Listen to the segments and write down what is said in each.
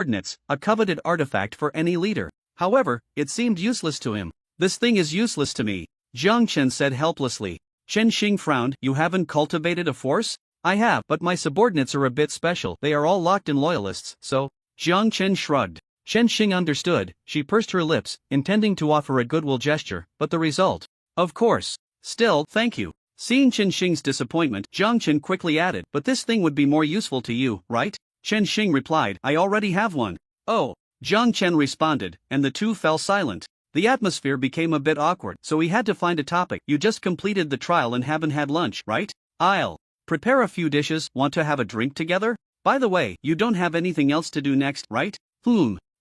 subordinates, a coveted artifact for any leader. However, it seemed useless to him. "This thing is useless to me," Jiang Chen said helplessly. Chen Xing frowned. "You haven't cultivated a force?" "I have, but my subordinates are a bit special. They are all locked in loyalists, so..." Jiang Chen shrugged. Chen Xing understood. She pursed her lips, intending to offer a goodwill gesture, but the result? "Of course. Still, thank you." Seeing Chen Xing's disappointment, Jiang Chen quickly added, "But this thing would be more useful to you, right?" Chen Xing replied, "I already have one." "Oh," Jiang Chen responded, and the two fell silent. The atmosphere became a bit awkward, so he had to find a topic. "You just completed the trial and haven't had lunch, right? I'll prepare a few dishes. Want to have a drink together? By the way, you don't have anything else to do next, right?"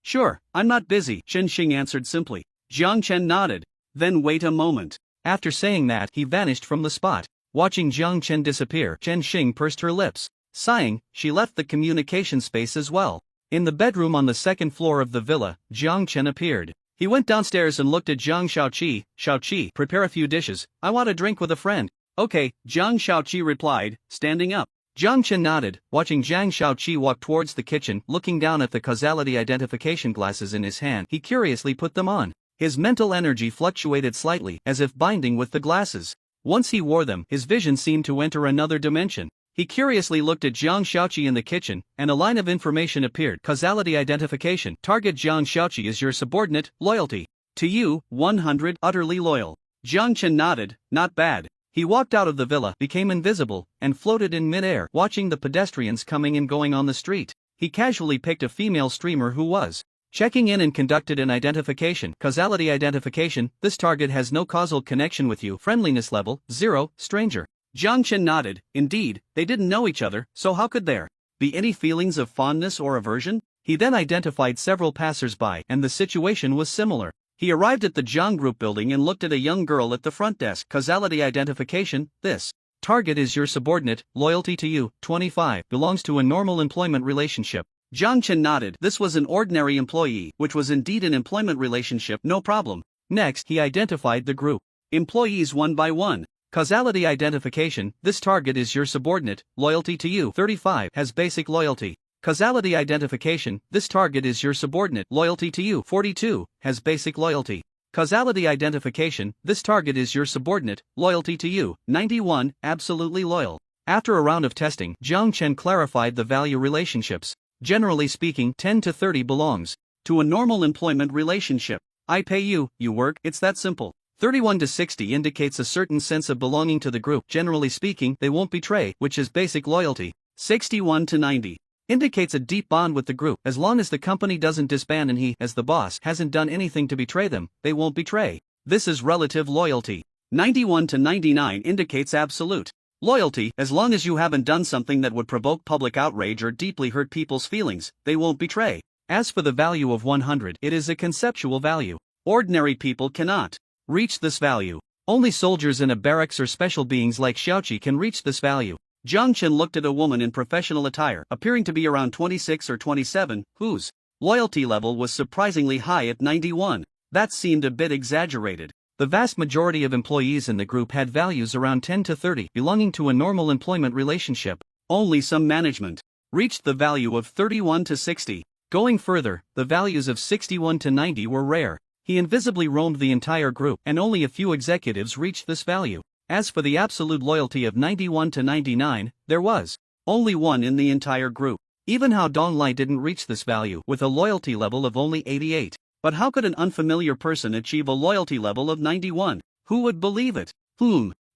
Sure, I'm not busy," Chen Xing answered simply. Jiang Chen nodded. "Then wait a moment." After saying that, he vanished from the spot. Watching Jiang Chen disappear, Chen Xing pursed her lips. Sighing, she left the communication space as well. In the bedroom on the second floor of the villa, Jiang Chen appeared. He went downstairs and looked at Jiang Shaoqi. "Shaoqi, prepare a few dishes. I want a drink with a friend." "Okay," Jiang Shaoqi replied, standing up. Jiang Chen nodded, watching Jiang Shaoqi walk towards the kitchen. Looking down at the causality identification glasses in his hand, he curiously put them on. His mental energy fluctuated slightly, as if binding with the glasses. Once he wore them, his vision seemed to enter another dimension. He curiously looked at Jiang Shaoqi in the kitchen, and a line of information appeared. Causality identification. Target Jiang Shaoqi is your subordinate. Loyalty to you, 100. Utterly loyal. Jiang Chen nodded. Not bad. He walked out of the villa, became invisible, and floated in mid-air, watching the pedestrians coming and going on the street. He casually picked a female streamer who was checking in and conducted an identification. Causality identification. This target has no causal connection with you. Friendliness level 0. Stranger. Jiang Chen nodded. Indeed, they didn't know each other, so how could there be any feelings of fondness or aversion? He then identified several passers-by, and the situation was similar. He arrived at the Jiang Group building and looked at a young girl at the front desk. Causality identification. This target is your subordinate. Loyalty to you, 25. Belongs to a normal employment relationship. Jiang Chen nodded. This was an ordinary employee, which was indeed an employment relationship, no problem. Next, he identified the group employees one by one. Causality identification. This target is your subordinate. Loyalty to you, 35. Has basic loyalty. Causality identification. This target is your subordinate. Loyalty to you, 42. Has basic loyalty. Causality identification. This target is your subordinate. Loyalty to you, 91. Absolutely loyal. After a round of testing, Jiang Chen clarified the value relationships. Generally speaking, 10 to 30 belongs to a normal employment relationship. I pay you, you work, it's that simple. 31 to 60 indicates a certain sense of belonging to the group. Generally speaking, they won't betray, which is basic loyalty. 61 to 90 indicates a deep bond with the group. As long as the company doesn't disband and he, as the boss, hasn't done anything to betray them, they won't betray. This is relative loyalty. 91 to 99 indicates absolute loyalty. As long as you haven't done something that would provoke public outrage or deeply hurt people's feelings, they won't betray. As for the value of 100, it is a conceptual value. Ordinary people cannot reach this value. Only soldiers in a barracks or special beings like Xiaoqi can reach this value. Jiang Chen looked at a woman in professional attire, appearing to be around 26 or 27, whose loyalty level was surprisingly high at 91. That seemed a bit exaggerated. The vast majority of employees in the group had values around 10 to 30, belonging to a normal employment relationship. Only some management reached the value of 31 to 60. Going further, the values of 61 to 90 were rare. He invisibly roamed the entire group, and only a few executives reached this value. As for the absolute loyalty of 91 to 99, there was only one in the entire group. Even Hao Donglai didn't reach this value, with a loyalty level of only 88. But how could an unfamiliar person achieve a loyalty level of 91? Who would believe it?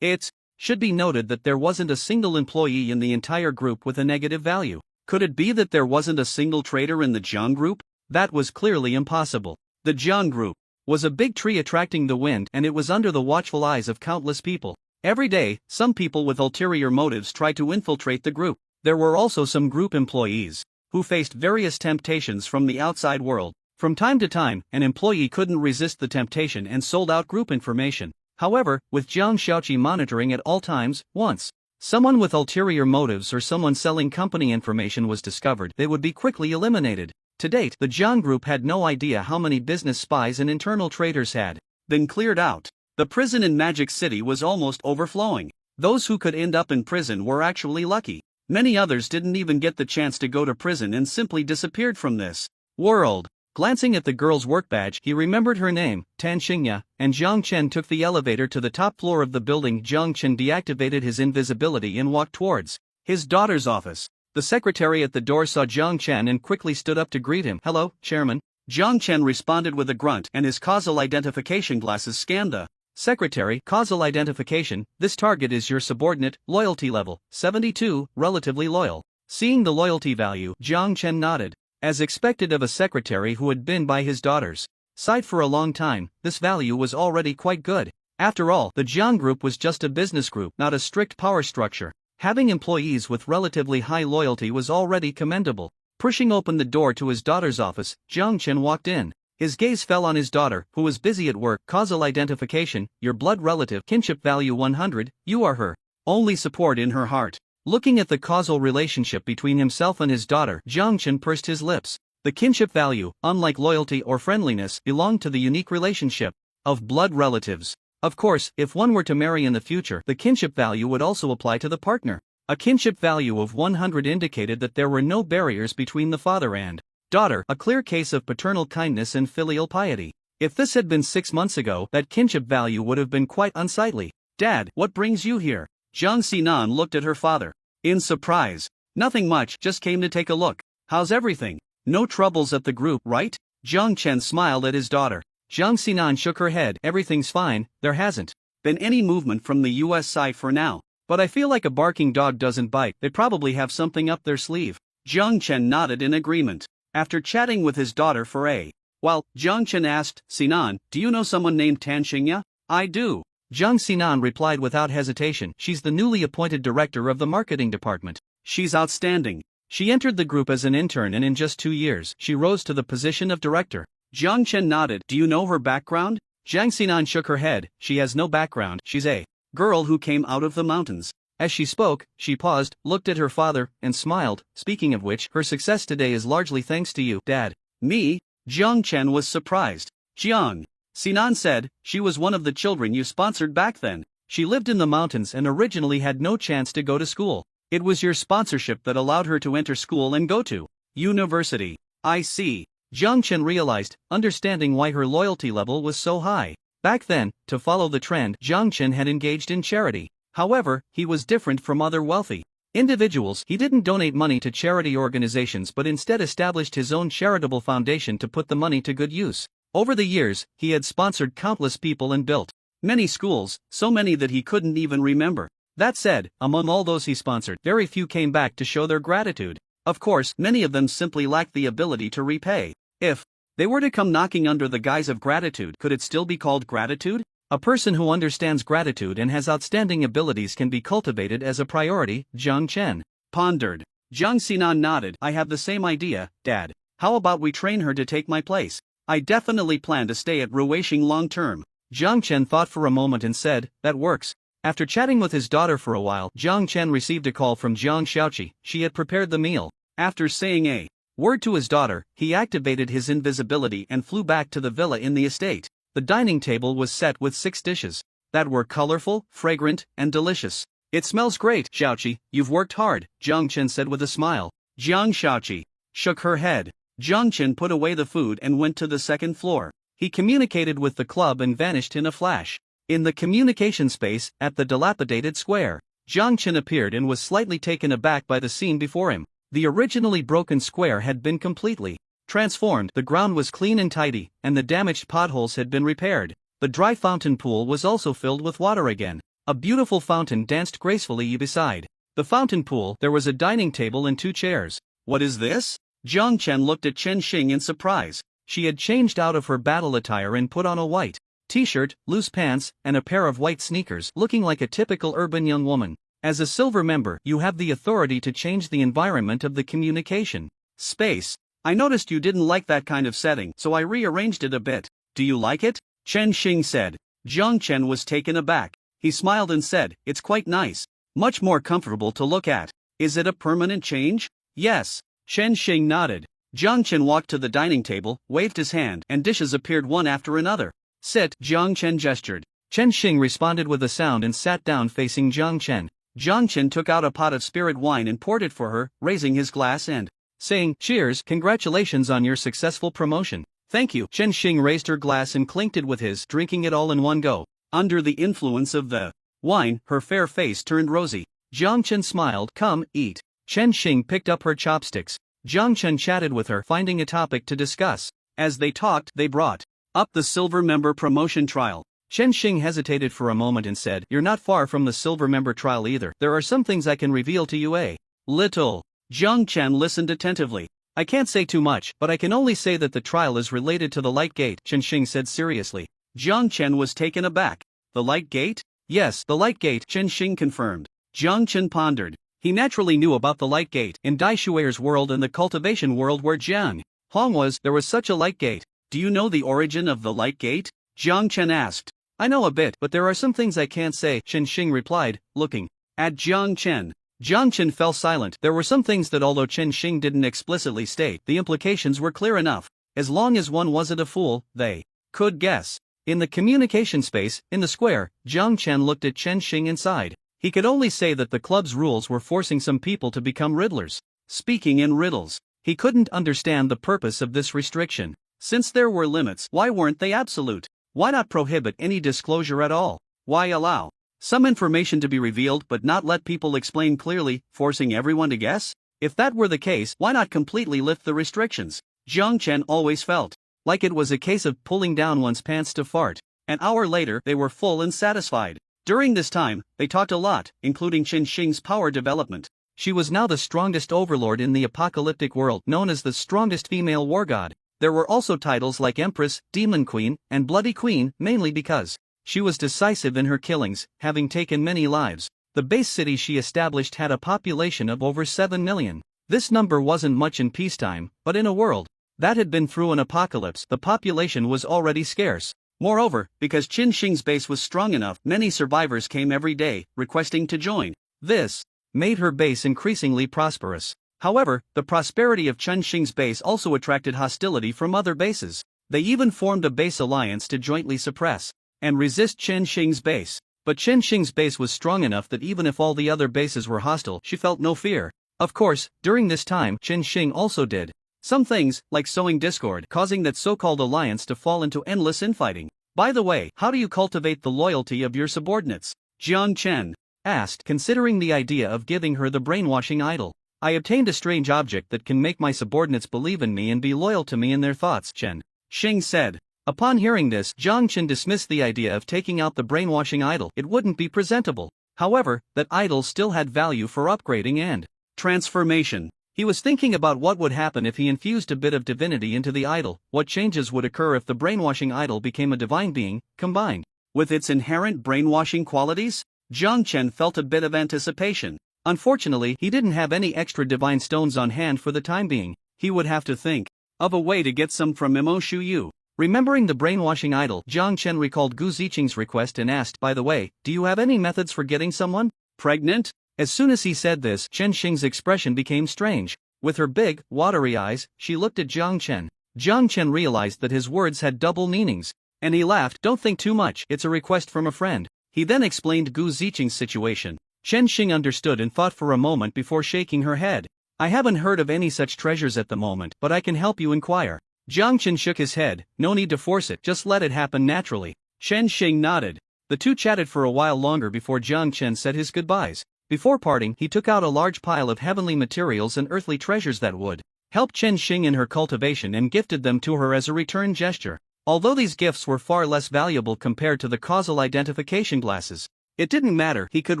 It should be noted that there wasn't a single employee in the entire group with a negative value. Could it be that there wasn't a single trader in the Jiang Group? That was clearly impossible. The Jiang Group was a big tree attracting the wind, and it was under the watchful eyes of countless people. Every day, some people with ulterior motives tried to infiltrate the group. There were also some group employees who faced various temptations from the outside world. From time to time, an employee couldn't resist the temptation and sold out group information. However, with Jiang Shaoqi monitoring at all times, once someone with ulterior motives or someone selling company information was discovered, they would be quickly eliminated. To date, the Jiang Group had no idea how many business spies and internal traitors had been cleared out. The prison in Magic City was almost overflowing. Those who could end up in prison were actually lucky. Many others didn't even get the chance to go to prison and simply disappeared from this world. Glancing at the girl's work badge, he remembered her name, Tan Xingya, and Jiang Chen took the elevator to the top floor of the building. Jiang Chen deactivated his invisibility and walked towards his daughter's office. The secretary at the door saw Jiang Chen and quickly stood up to greet him. "Hello, Chairman." Jiang Chen responded with a grunt and his causal identification glasses scanned the secretary. "Causal identification, this target is your subordinate, loyalty level, 72, relatively loyal." Seeing the loyalty value, Jiang Chen nodded. As expected of a secretary who had been by his daughter's side for a long time, this value was already quite good. After all, the Jiang Group was just a business group, not a strict power structure. Having employees with relatively high loyalty was already commendable. Pushing open the door to his daughter's office, Jiang Chen walked in. His gaze fell on his daughter, who was busy at work. "Causal identification, your blood relative, kinship value 100, you are her only support in her heart." Looking at the causal relationship between himself and his daughter, Jiang Chen pursed his lips. The kinship value, unlike loyalty or friendliness, belonged to the unique relationship of blood relatives. Of course, if one were to marry in the future, the kinship value would also apply to the partner. A kinship value of 100 indicated that there were no barriers between the father and daughter, a clear case of paternal kindness and filial piety. If this had been 6 months ago, that kinship value would have been quite unsightly. "Dad, what brings you here?" Jiang Xinan looked at her father in surprise. "Nothing much, just came to take a look. How's everything? No troubles at the group, right?" Jiang Chen smiled at his daughter. Jiang Xinan shook her head. "Everything's fine, there hasn't been any movement from the US side for now. But I feel like a barking dog doesn't bite, they probably have something up their sleeve." Jiang Chen nodded in agreement. After chatting with his daughter for a while, Jiang Chen asked, "Sinan, do you know someone named Tan Xingya?" "I do." Jiang Xinan replied without hesitation. "She's the newly appointed director of the marketing department. She's outstanding. She entered the group as an intern and in just 2 years, she rose to the position of director." Jiang Chen nodded. "Do you know her background?" Jiang Xinan shook her head. "She has no background, she's a girl who came out of the mountains." As she spoke, she paused, looked at her father, and smiled. "Speaking of which, her success today is largely thanks to you, Dad." "Me?" Jiang Chen was surprised. "Jiang," Sinan said, "she was one of the children you sponsored back then. She lived in the mountains and originally had no chance to go to school. It was your sponsorship that allowed her to enter school and go to university." "I see." Jiang Chen realized, understanding why her loyalty level was so high. Back then, to follow the trend, Jiang Chen had engaged in charity. However, he was different from other wealthy individuals. He didn't donate money to charity organizations but instead established his own charitable foundation to put the money to good use. Over the years, he had sponsored countless people and built many schools, so many that he couldn't even remember. That said, among all those he sponsored, very few came back to show their gratitude. Of course, many of them simply lacked the ability to repay. If they were to come knocking under the guise of gratitude, could it still be called gratitude? A person who understands gratitude and has outstanding abilities can be cultivated as a priority, Jiang Chen pondered. Jiang Xinan nodded. "I have the same idea, Dad. How about we train her to take my place? I definitely plan to stay at Ruweixing long term." Jiang Chen thought for a moment and said, "That works." After chatting with his daughter for a while, Jiang Chen received a call from Jiang Xiaoqi. She had prepared the meal. After saying a word to his daughter, he activated his invisibility and flew back to the villa in the estate. The dining table was set with 6 dishes that were colorful, fragrant, and delicious. "It smells great, Xiaoqi, you've worked hard," Jiang Chen said with a smile. Jiang Xiaoqi shook her head. Jiang Chen put away the food and went to the second floor. He communicated with the club and vanished in a flash. In the communication space, at the dilapidated square, Jiang Chen appeared and was slightly taken aback by the scene before him. The originally broken square had been completely transformed. The ground was clean and tidy, and the damaged potholes had been repaired. The dry fountain pool was also filled with water again. A beautiful fountain danced gracefully beside the fountain pool. There was a dining table and 2 chairs. "What is this?" Jiang Chen looked at Chen Xing in surprise. She had changed out of her battle attire and put on a white t-shirt, loose pants, and a pair of white sneakers, looking like a typical urban young woman. "As a silver member, you have the authority to change the environment of the communication space. I noticed you didn't like that kind of setting, so I rearranged it a bit. Do you like it?" Chen Xing said. Jiang Chen was taken aback. He smiled and said, "It's quite nice. Much more comfortable to look at. Is it a permanent change?" "Yes." Chen Xing nodded. Jiang Chen walked to the dining table, waved his hand, and dishes appeared one after another. "Sit," Jiang Chen gestured. Chen Xing responded with a sound and sat down facing Jiang Chen. Jiang Chen took out a pot of spirit wine and poured it for her, raising his glass and saying, "Cheers, congratulations on your successful promotion." "Thank you." Chen Xing raised her glass and clinked it with his, drinking it all in one go. Under the influence of the wine, her fair face turned rosy. Jiang Chen smiled. "Come, eat." Chen Xing picked up her chopsticks. Jiang Chen chatted with her, finding a topic to discuss. As they talked, they brought up the silver member promotion trial. Chen Xing hesitated for a moment and said, "You're not far from the silver member trial either. There are some things I can reveal to you, little." Jiang Chen listened attentively. "I can't say too much, but I can only say that the trial is related to the light gate," Chen Xing said seriously. Jiang Chen was taken aback. "The light gate?" "Yes, the light gate," Chen Xing confirmed. Jiang Chen pondered. He naturally knew about the light gate. In Dai Shuer's world and the cultivation world where Jiang Hong was, there was such a light gate. "Do you know the origin of the light gate?" Jiang Chen asked. "I know a bit, but there are some things I can't say," Chen Xing replied, looking at Jiang Chen. Jiang Chen fell silent. There were some things that although Chen Xing didn't explicitly state, the implications were clear enough. As long as one wasn't a fool, they could guess. In the communication space, in the square, Jiang Chen looked at Chen Xing inside. He could only say that the club's rules were forcing some people to become riddlers. Speaking in riddles, he couldn't understand the purpose of this restriction. Since there were limits, why weren't they absolute? Why not prohibit any disclosure at all? Why allow some information to be revealed but not let people explain clearly, forcing everyone to guess? If that were the case, why not completely lift the restrictions? Jiang Chen always felt like it was a case of pulling down one's pants to fart. An hour later, they were full and satisfied. During this time, they talked a lot, including Chen Xing's power development. She was now the strongest overlord in the apocalyptic world, known as the strongest female war god. There were also titles like Empress, Demon Queen, and Bloody Queen, mainly because she was decisive in her killings, having taken many lives. The base city she established had a population of over 7 million. This number wasn't much in peacetime, but in a world that had been through an apocalypse, the population was already scarce. Moreover, because Chen Xing's base was strong enough, many survivors came every day, requesting to join. This made her base increasingly prosperous. However, the prosperity of Chen Xing's base also attracted hostility from other bases. They even formed a base alliance to jointly suppress and resist Chen Xing's base. But Chen Xing's base was strong enough that even if all the other bases were hostile, she felt no fear. Of course, during this time, Chen Xing also did some things, like sowing discord, causing that so-called alliance to fall into endless infighting. "By the way, how do you cultivate the loyalty of your subordinates?" Jiang Chen asked, considering the idea of giving her the brainwashing idol. "I obtained a strange object that can make my subordinates believe in me and be loyal to me in their thoughts," Chen Xing said. Upon hearing this, Jiang Chen dismissed the idea of taking out the brainwashing idol. It wouldn't be presentable. However, that idol still had value for upgrading and transformation. He was thinking about what would happen if he infused a bit of divinity into the idol, what changes would occur if the brainwashing idol became a divine being, combined with its inherent brainwashing qualities. Jiang Chen felt a bit of anticipation. Unfortunately, he didn't have any extra divine stones on hand for the time being. He would have to think of a way to get some from Mo Shuyu. Remembering the brainwashing idol, Jiang Chen recalled Gu Ziqing's request and asked, "By the way, do you have any methods for getting someone pregnant?" As soon as he said this, Chen Xing's expression became strange. With her big, watery eyes, she looked at Jiang Chen. Jiang Chen realized that his words had double meanings, and he laughed. "Don't think too much, it's a request from a friend." He then explained Gu Ziqing's situation. Chen Xing understood and thought for a moment before shaking her head. "I haven't heard of any such treasures at the moment, but I can help you inquire." Jiang Chen shook his head. "No need to force it, just let it happen naturally." Chen Xing nodded. The two chatted for a while longer before Jiang Chen said his goodbyes. Before parting, he took out a large pile of heavenly materials and earthly treasures that would help Chen Xing in her cultivation and gifted them to her as a return gesture. Although these gifts were far less valuable compared to the causal identification glasses, it didn't matter, he could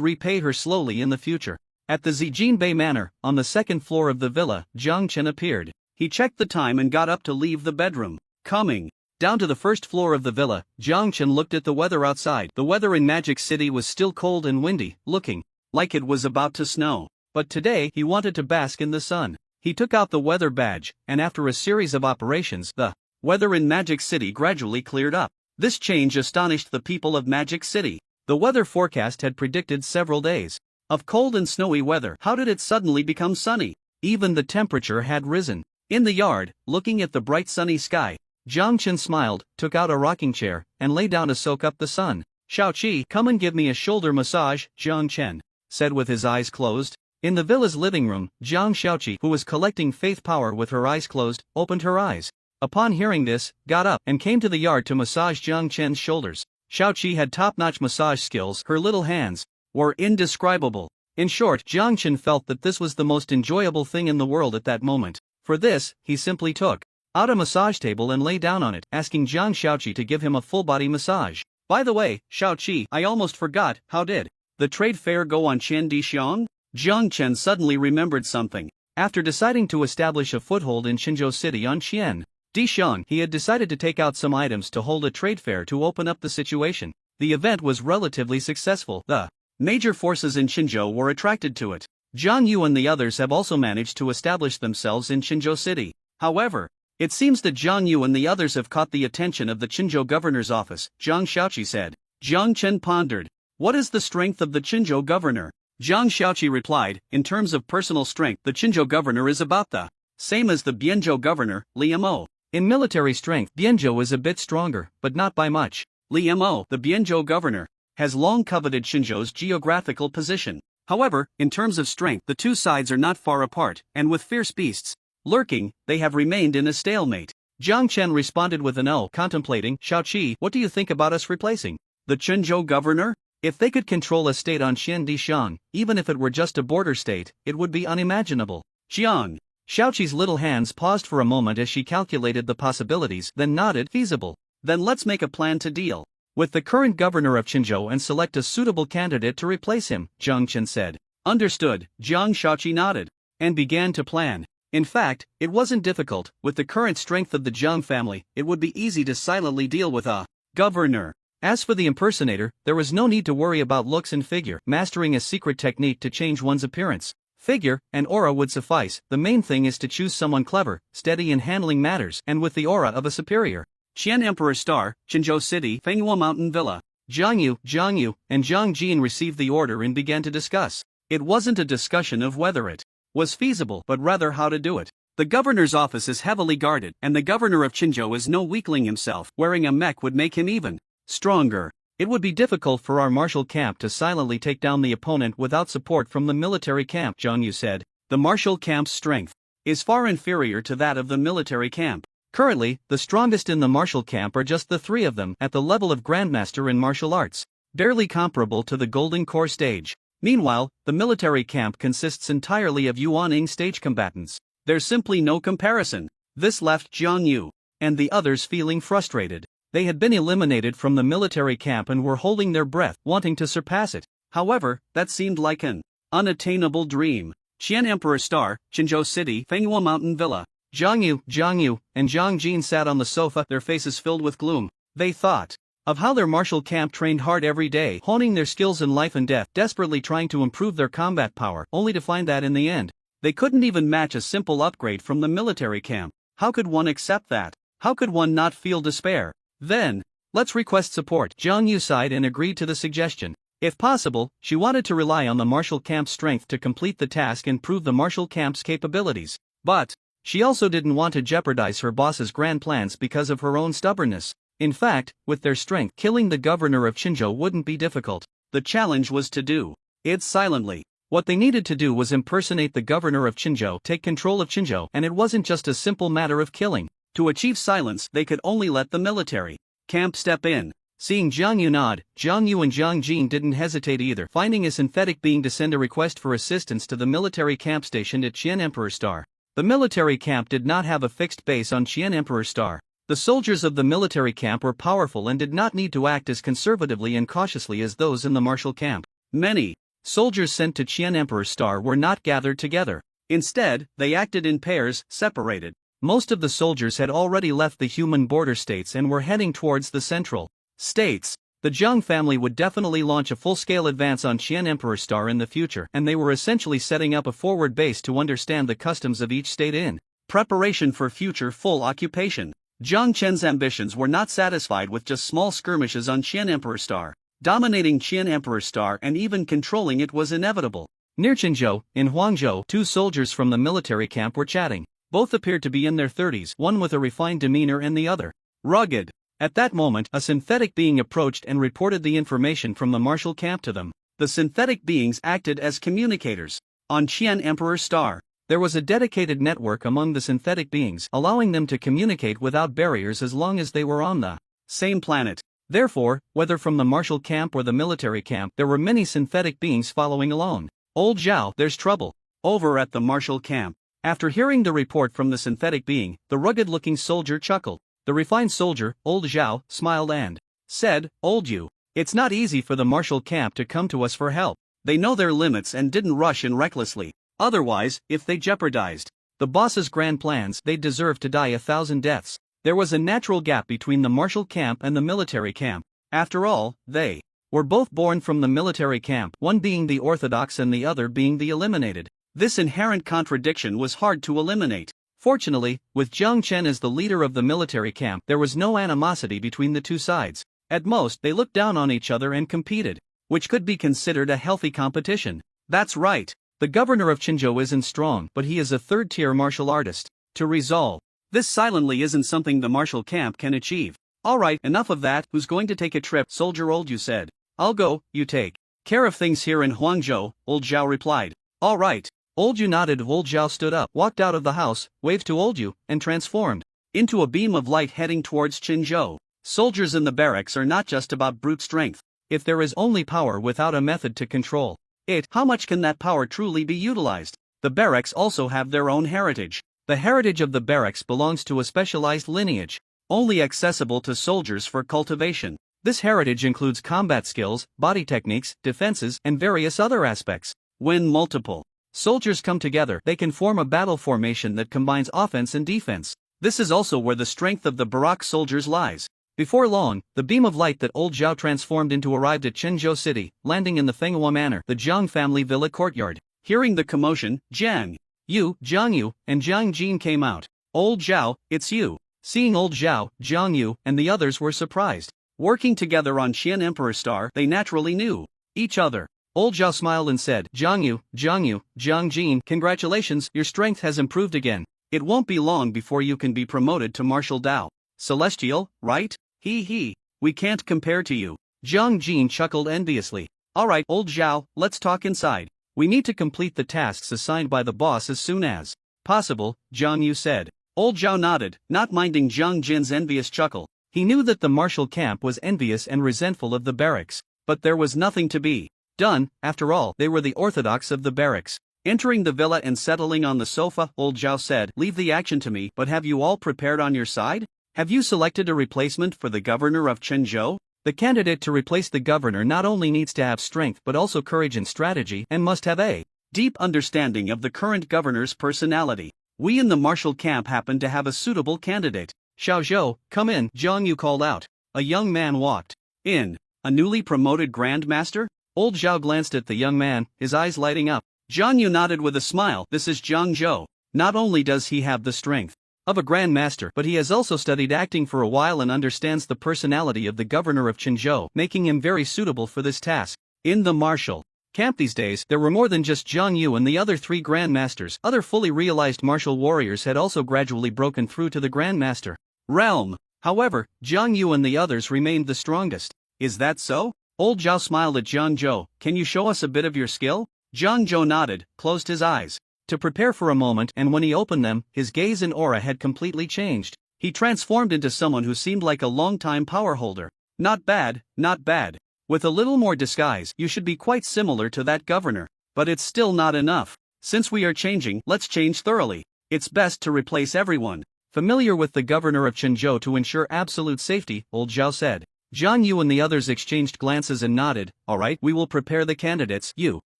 repay her slowly in the future. At the Zijin Bay Manor, on the second floor of the villa, Jiang Chen appeared. He checked the time and got up to leave the bedroom. Coming down to the first floor of the villa, Jiang Chen looked at the weather outside. The weather in Magic City was still cold and windy, looking like it was about to snow. But today, he wanted to bask in the sun. He took out the weather badge, and after a series of operations, the weather in Magic City gradually cleared up. This change astonished the people of Magic City. The weather forecast had predicted several days of cold and snowy weather. How did it suddenly become sunny? Even the temperature had risen. In the yard, looking at the bright sunny sky, Jiang Chen smiled, took out a rocking chair, and lay down to soak up the sun. "Xiao Qi, come and give me a shoulder massage." Jiang Chen said with his eyes closed. In the villa's living room, Jiang Shaoqi, who was collecting faith power with her eyes closed, opened her eyes. Upon hearing this, got up and came to the yard to massage Jiang Chen's shoulders. Shaoqi had top-notch massage skills. Her little hands were indescribable. In short, Jiang Chen felt that this was the most enjoyable thing in the world at that moment. For this, he simply took out a massage table and lay down on it, asking Jiang Shaoqi to give him a full-body massage. By the way, Shaoqi, I almost forgot, how did the trade fair go on Qian Dixiang? Jiang Chen suddenly remembered something. After deciding to establish a foothold in Qinzhou City on Qian Dixiang, he had decided to take out some items to hold a trade fair to open up the situation. The event was relatively successful. The major forces in Qinzhou were attracted to it. Zhang Yu and the others have also managed to establish themselves in Qinzhou City. However, it seems that Zhang Yu and the others have caught the attention of the Qinzhou governor's office, Jiang Shaoqi said. Jiang Chen pondered. What is the strength of the Qinzhou governor? Jiang Shaoqi replied, in terms of personal strength, the Qinzhou governor is about the same as the Bianzhou governor, Li Mo. In military strength, Bianzhou is a bit stronger, but not by much. Li Mo, the Bianzhou governor, has long coveted Qinzhou's geographical position. However, in terms of strength, the two sides are not far apart, and with fierce beasts lurking, they have remained in a stalemate. Jiang Chen responded with an "oh," contemplating. Shaoqi, what do you think about us replacing the Qinzhou governor? If they could control a state on Qian Dixiang, even if it were just a border state, it would be unimaginable. Jiang Shaoqi's little hands paused for a moment as she calculated the possibilities, then nodded. Feasible. Then let's make a plan to deal with the current governor of Qinzhou and select a suitable candidate to replace him, Jiang Chen said. Understood. Jiang Shaoqi nodded and began to plan. In fact, it wasn't difficult. With the current strength of the Jiang family, it would be easy to silently deal with a governor. As for the impersonator, there was no need to worry about looks and figure. Mastering a secret technique to change one's appearance, figure, and aura would suffice. The main thing is to choose someone clever, steady in handling matters, and with the aura of a superior. Qian Emperor Star, Qinzhou City, Fenghua Mountain Villa. Zhang Yu, and Zhang Jin received the order and began to discuss. It wasn't a discussion of whether it was feasible, but rather how to do it. The governor's office is heavily guarded, and the governor of Qinzhou is no weakling himself. Wearing a mech would make him even stronger. It would be difficult for our martial camp to silently take down the opponent without support from the military camp, Zhang Yu said. The martial camp's strength is far inferior to that of the military camp. Currently, the strongest in the martial camp are just the three of them, at the level of Grandmaster in martial arts, barely comparable to the Golden Core stage. Meanwhile, the military camp consists entirely of Yuaning stage combatants. There's simply no comparison. This left Zhang Yu and the others feeling frustrated. They had been eliminated from the military camp and were holding their breath, wanting to surpass it. However, that seemed like an unattainable dream. Qian Emperor Star, Qinzhou City, Fenghua Mountain Villa. Zhang Yu, and Zhang Jin sat on the sofa, their faces filled with gloom. They thought of how their martial camp trained hard every day, honing their skills in life and death, desperately trying to improve their combat power, only to find that in the end, they couldn't even match a simple upgrade from the military camp. How could one accept that? How could one not feel despair? Then, let's request support. Zhang Yu sighed and agreed to the suggestion. If possible, she wanted to rely on the martial camp's strength to complete the task and prove the martial camp's capabilities. But she also didn't want to jeopardize her boss's grand plans because of her own stubbornness. In fact, with their strength, killing the governor of Qinzhou wouldn't be difficult. The challenge was to do it silently. What they needed to do was impersonate the governor of Qinzhou, take control of Qinzhou, and it wasn't just a simple matter of killing. To achieve silence, they could only let the military camp step in. Seeing Zhang Yu nod, Zhang Yu and Zhang Jin didn't hesitate either, finding a synthetic being to send a request for assistance to the military camp stationed at Qian Emperor Star. The military camp did not have a fixed base on Qian Emperor Star. The soldiers of the military camp were powerful and did not need to act as conservatively and cautiously as those in the martial camp. Many soldiers sent to Qian Emperor Star were not gathered together. Instead, they acted in pairs, separated. Most of the soldiers had already left the human border states and were heading towards the central states. The Zhang family would definitely launch a full-scale advance on Qian Emperor Star in the future, and they were essentially setting up a forward base to understand the customs of each state in preparation for future full occupation. Jiang Chen's ambitions were not satisfied with just small skirmishes on Qian Emperor Star. Dominating Qian Emperor Star and even controlling it was inevitable. Near Qinzhou, in Huangzhou, two soldiers from the military camp were chatting. Both appeared to be in their 30s, one with a refined demeanor and the other rugged. At that moment, a synthetic being approached and reported the information from the martial camp to them. The synthetic beings acted as communicators. On Qian Emperor's star, there was a dedicated network among the synthetic beings, allowing them to communicate without barriers as long as they were on the same planet. Therefore, whether from the martial camp or the military camp, there were many synthetic beings following along. Old Zhao, there's trouble. Over at the martial camp. After hearing the report from the synthetic being, the rugged-looking soldier chuckled. The refined soldier, Old Zhao, smiled and said, "Old you, it's not easy for the martial camp to come to us for help. They know their limits and didn't rush in recklessly. Otherwise, if they jeopardized the boss's grand plans, they'd deserve to die 1,000 deaths." There was a natural gap between the martial camp and the military camp. After all, they were both born from the military camp, one being the orthodox and the other being the eliminated. This inherent contradiction was hard to eliminate. Fortunately, with Jiang Chen as the leader of the military camp, there was no animosity between the two sides. At most, they looked down on each other and competed, which could be considered a healthy competition. That's right. The governor of Qinzhou isn't strong, but he is a third-tier martial artist. To resolve this silently isn't something the martial camp can achieve. Alright, enough of that, who's going to take a trip? Soldier Old You said. I'll go, you take care of things here in Huangzhou, Old Zhao replied. Alright. Old You nodded. Old Zhao stood up, walked out of the house, waved to Old You, and transformed into a beam of light heading towards Qinzhou. Soldiers in the barracks are not just about brute strength. If there is only power without a method to control it, how much can that power truly be utilized? The barracks also have their own heritage. The heritage of the barracks belongs to a specialized lineage, only accessible to soldiers for cultivation. This heritage includes combat skills, body techniques, defenses, and various other aspects. When multiple soldiers come together, they can form a battle formation that combines offense and defense. This is also where the strength of the Barak soldiers lies. Before long, the beam of light that Old Zhao transformed into arrived at Qinzhou City, landing in the Fenghua Manor, the Jiang family villa courtyard. Hearing the commotion, Jiang Yu, Jiang Yu, and Jiang Jin came out. Old Zhao, it's you. Seeing Old Zhao, Jiang Yu, and the others were surprised. Working together on Qian Emperor's star, they naturally knew each other. Old Zhao smiled and said, Jiang Yu, Jiang Jin, congratulations, your strength has improved again. It won't be long before you can be promoted to Martial Dao. Celestial, right? He, we can't compare to you. Jiang Jin chuckled enviously. Alright, Old Zhao, let's talk inside. We need to complete the tasks assigned by the boss as soon as possible, Jiang Yu said. Old Zhao nodded, not minding Jiang Jin's envious chuckle. He knew that the martial camp was envious and resentful of the barracks, but there was nothing to be done. After all, they were the orthodox of the barracks. Entering the villa and settling on the sofa, Old Zhao said, leave the action to me, but have you all prepared on your side? Have you selected a replacement for the governor of Qinzhou? The candidate to replace the governor not only needs to have strength but also courage and strategy, and must have a deep understanding of the current governor's personality. We in the martial camp happen to have a suitable candidate. Xiao Zhou, come in, Jiang Yu called out. A young man walked in. A newly promoted Grand Master? Old Zhao glanced at the young man, his eyes lighting up. Jiang Yu nodded with a smile. This is Jiang Zhou. Not only does he have the strength of a Grand Master, but he has also studied acting for a while and understands the personality of the governor of Qinzhou, making him very suitable for this task. In the martial camp these days, there were more than just Jiang Yu and the other three Grand Masters. Other fully realized martial warriors had also gradually broken through to the Grand Master realm. However, Jiang Yu and the others remained the strongest. Is that so? Old Zhao smiled at Jiang Zhou. Can you show us a bit of your skill? Jiang Zhou nodded, closed his eyes to prepare for a moment, and when he opened them, his gaze and aura had completely changed. He transformed into someone who seemed like a long-time power holder. Not bad, not bad. With a little more disguise, you should be quite similar to that governor. But it's still not enough. Since we are changing, let's change thoroughly. It's best to replace everyone familiar with the governor of Qinzhou to ensure absolute safety, Old Zhao said. Jiang Yu and the others exchanged glances and nodded. Alright, we will prepare the candidates. You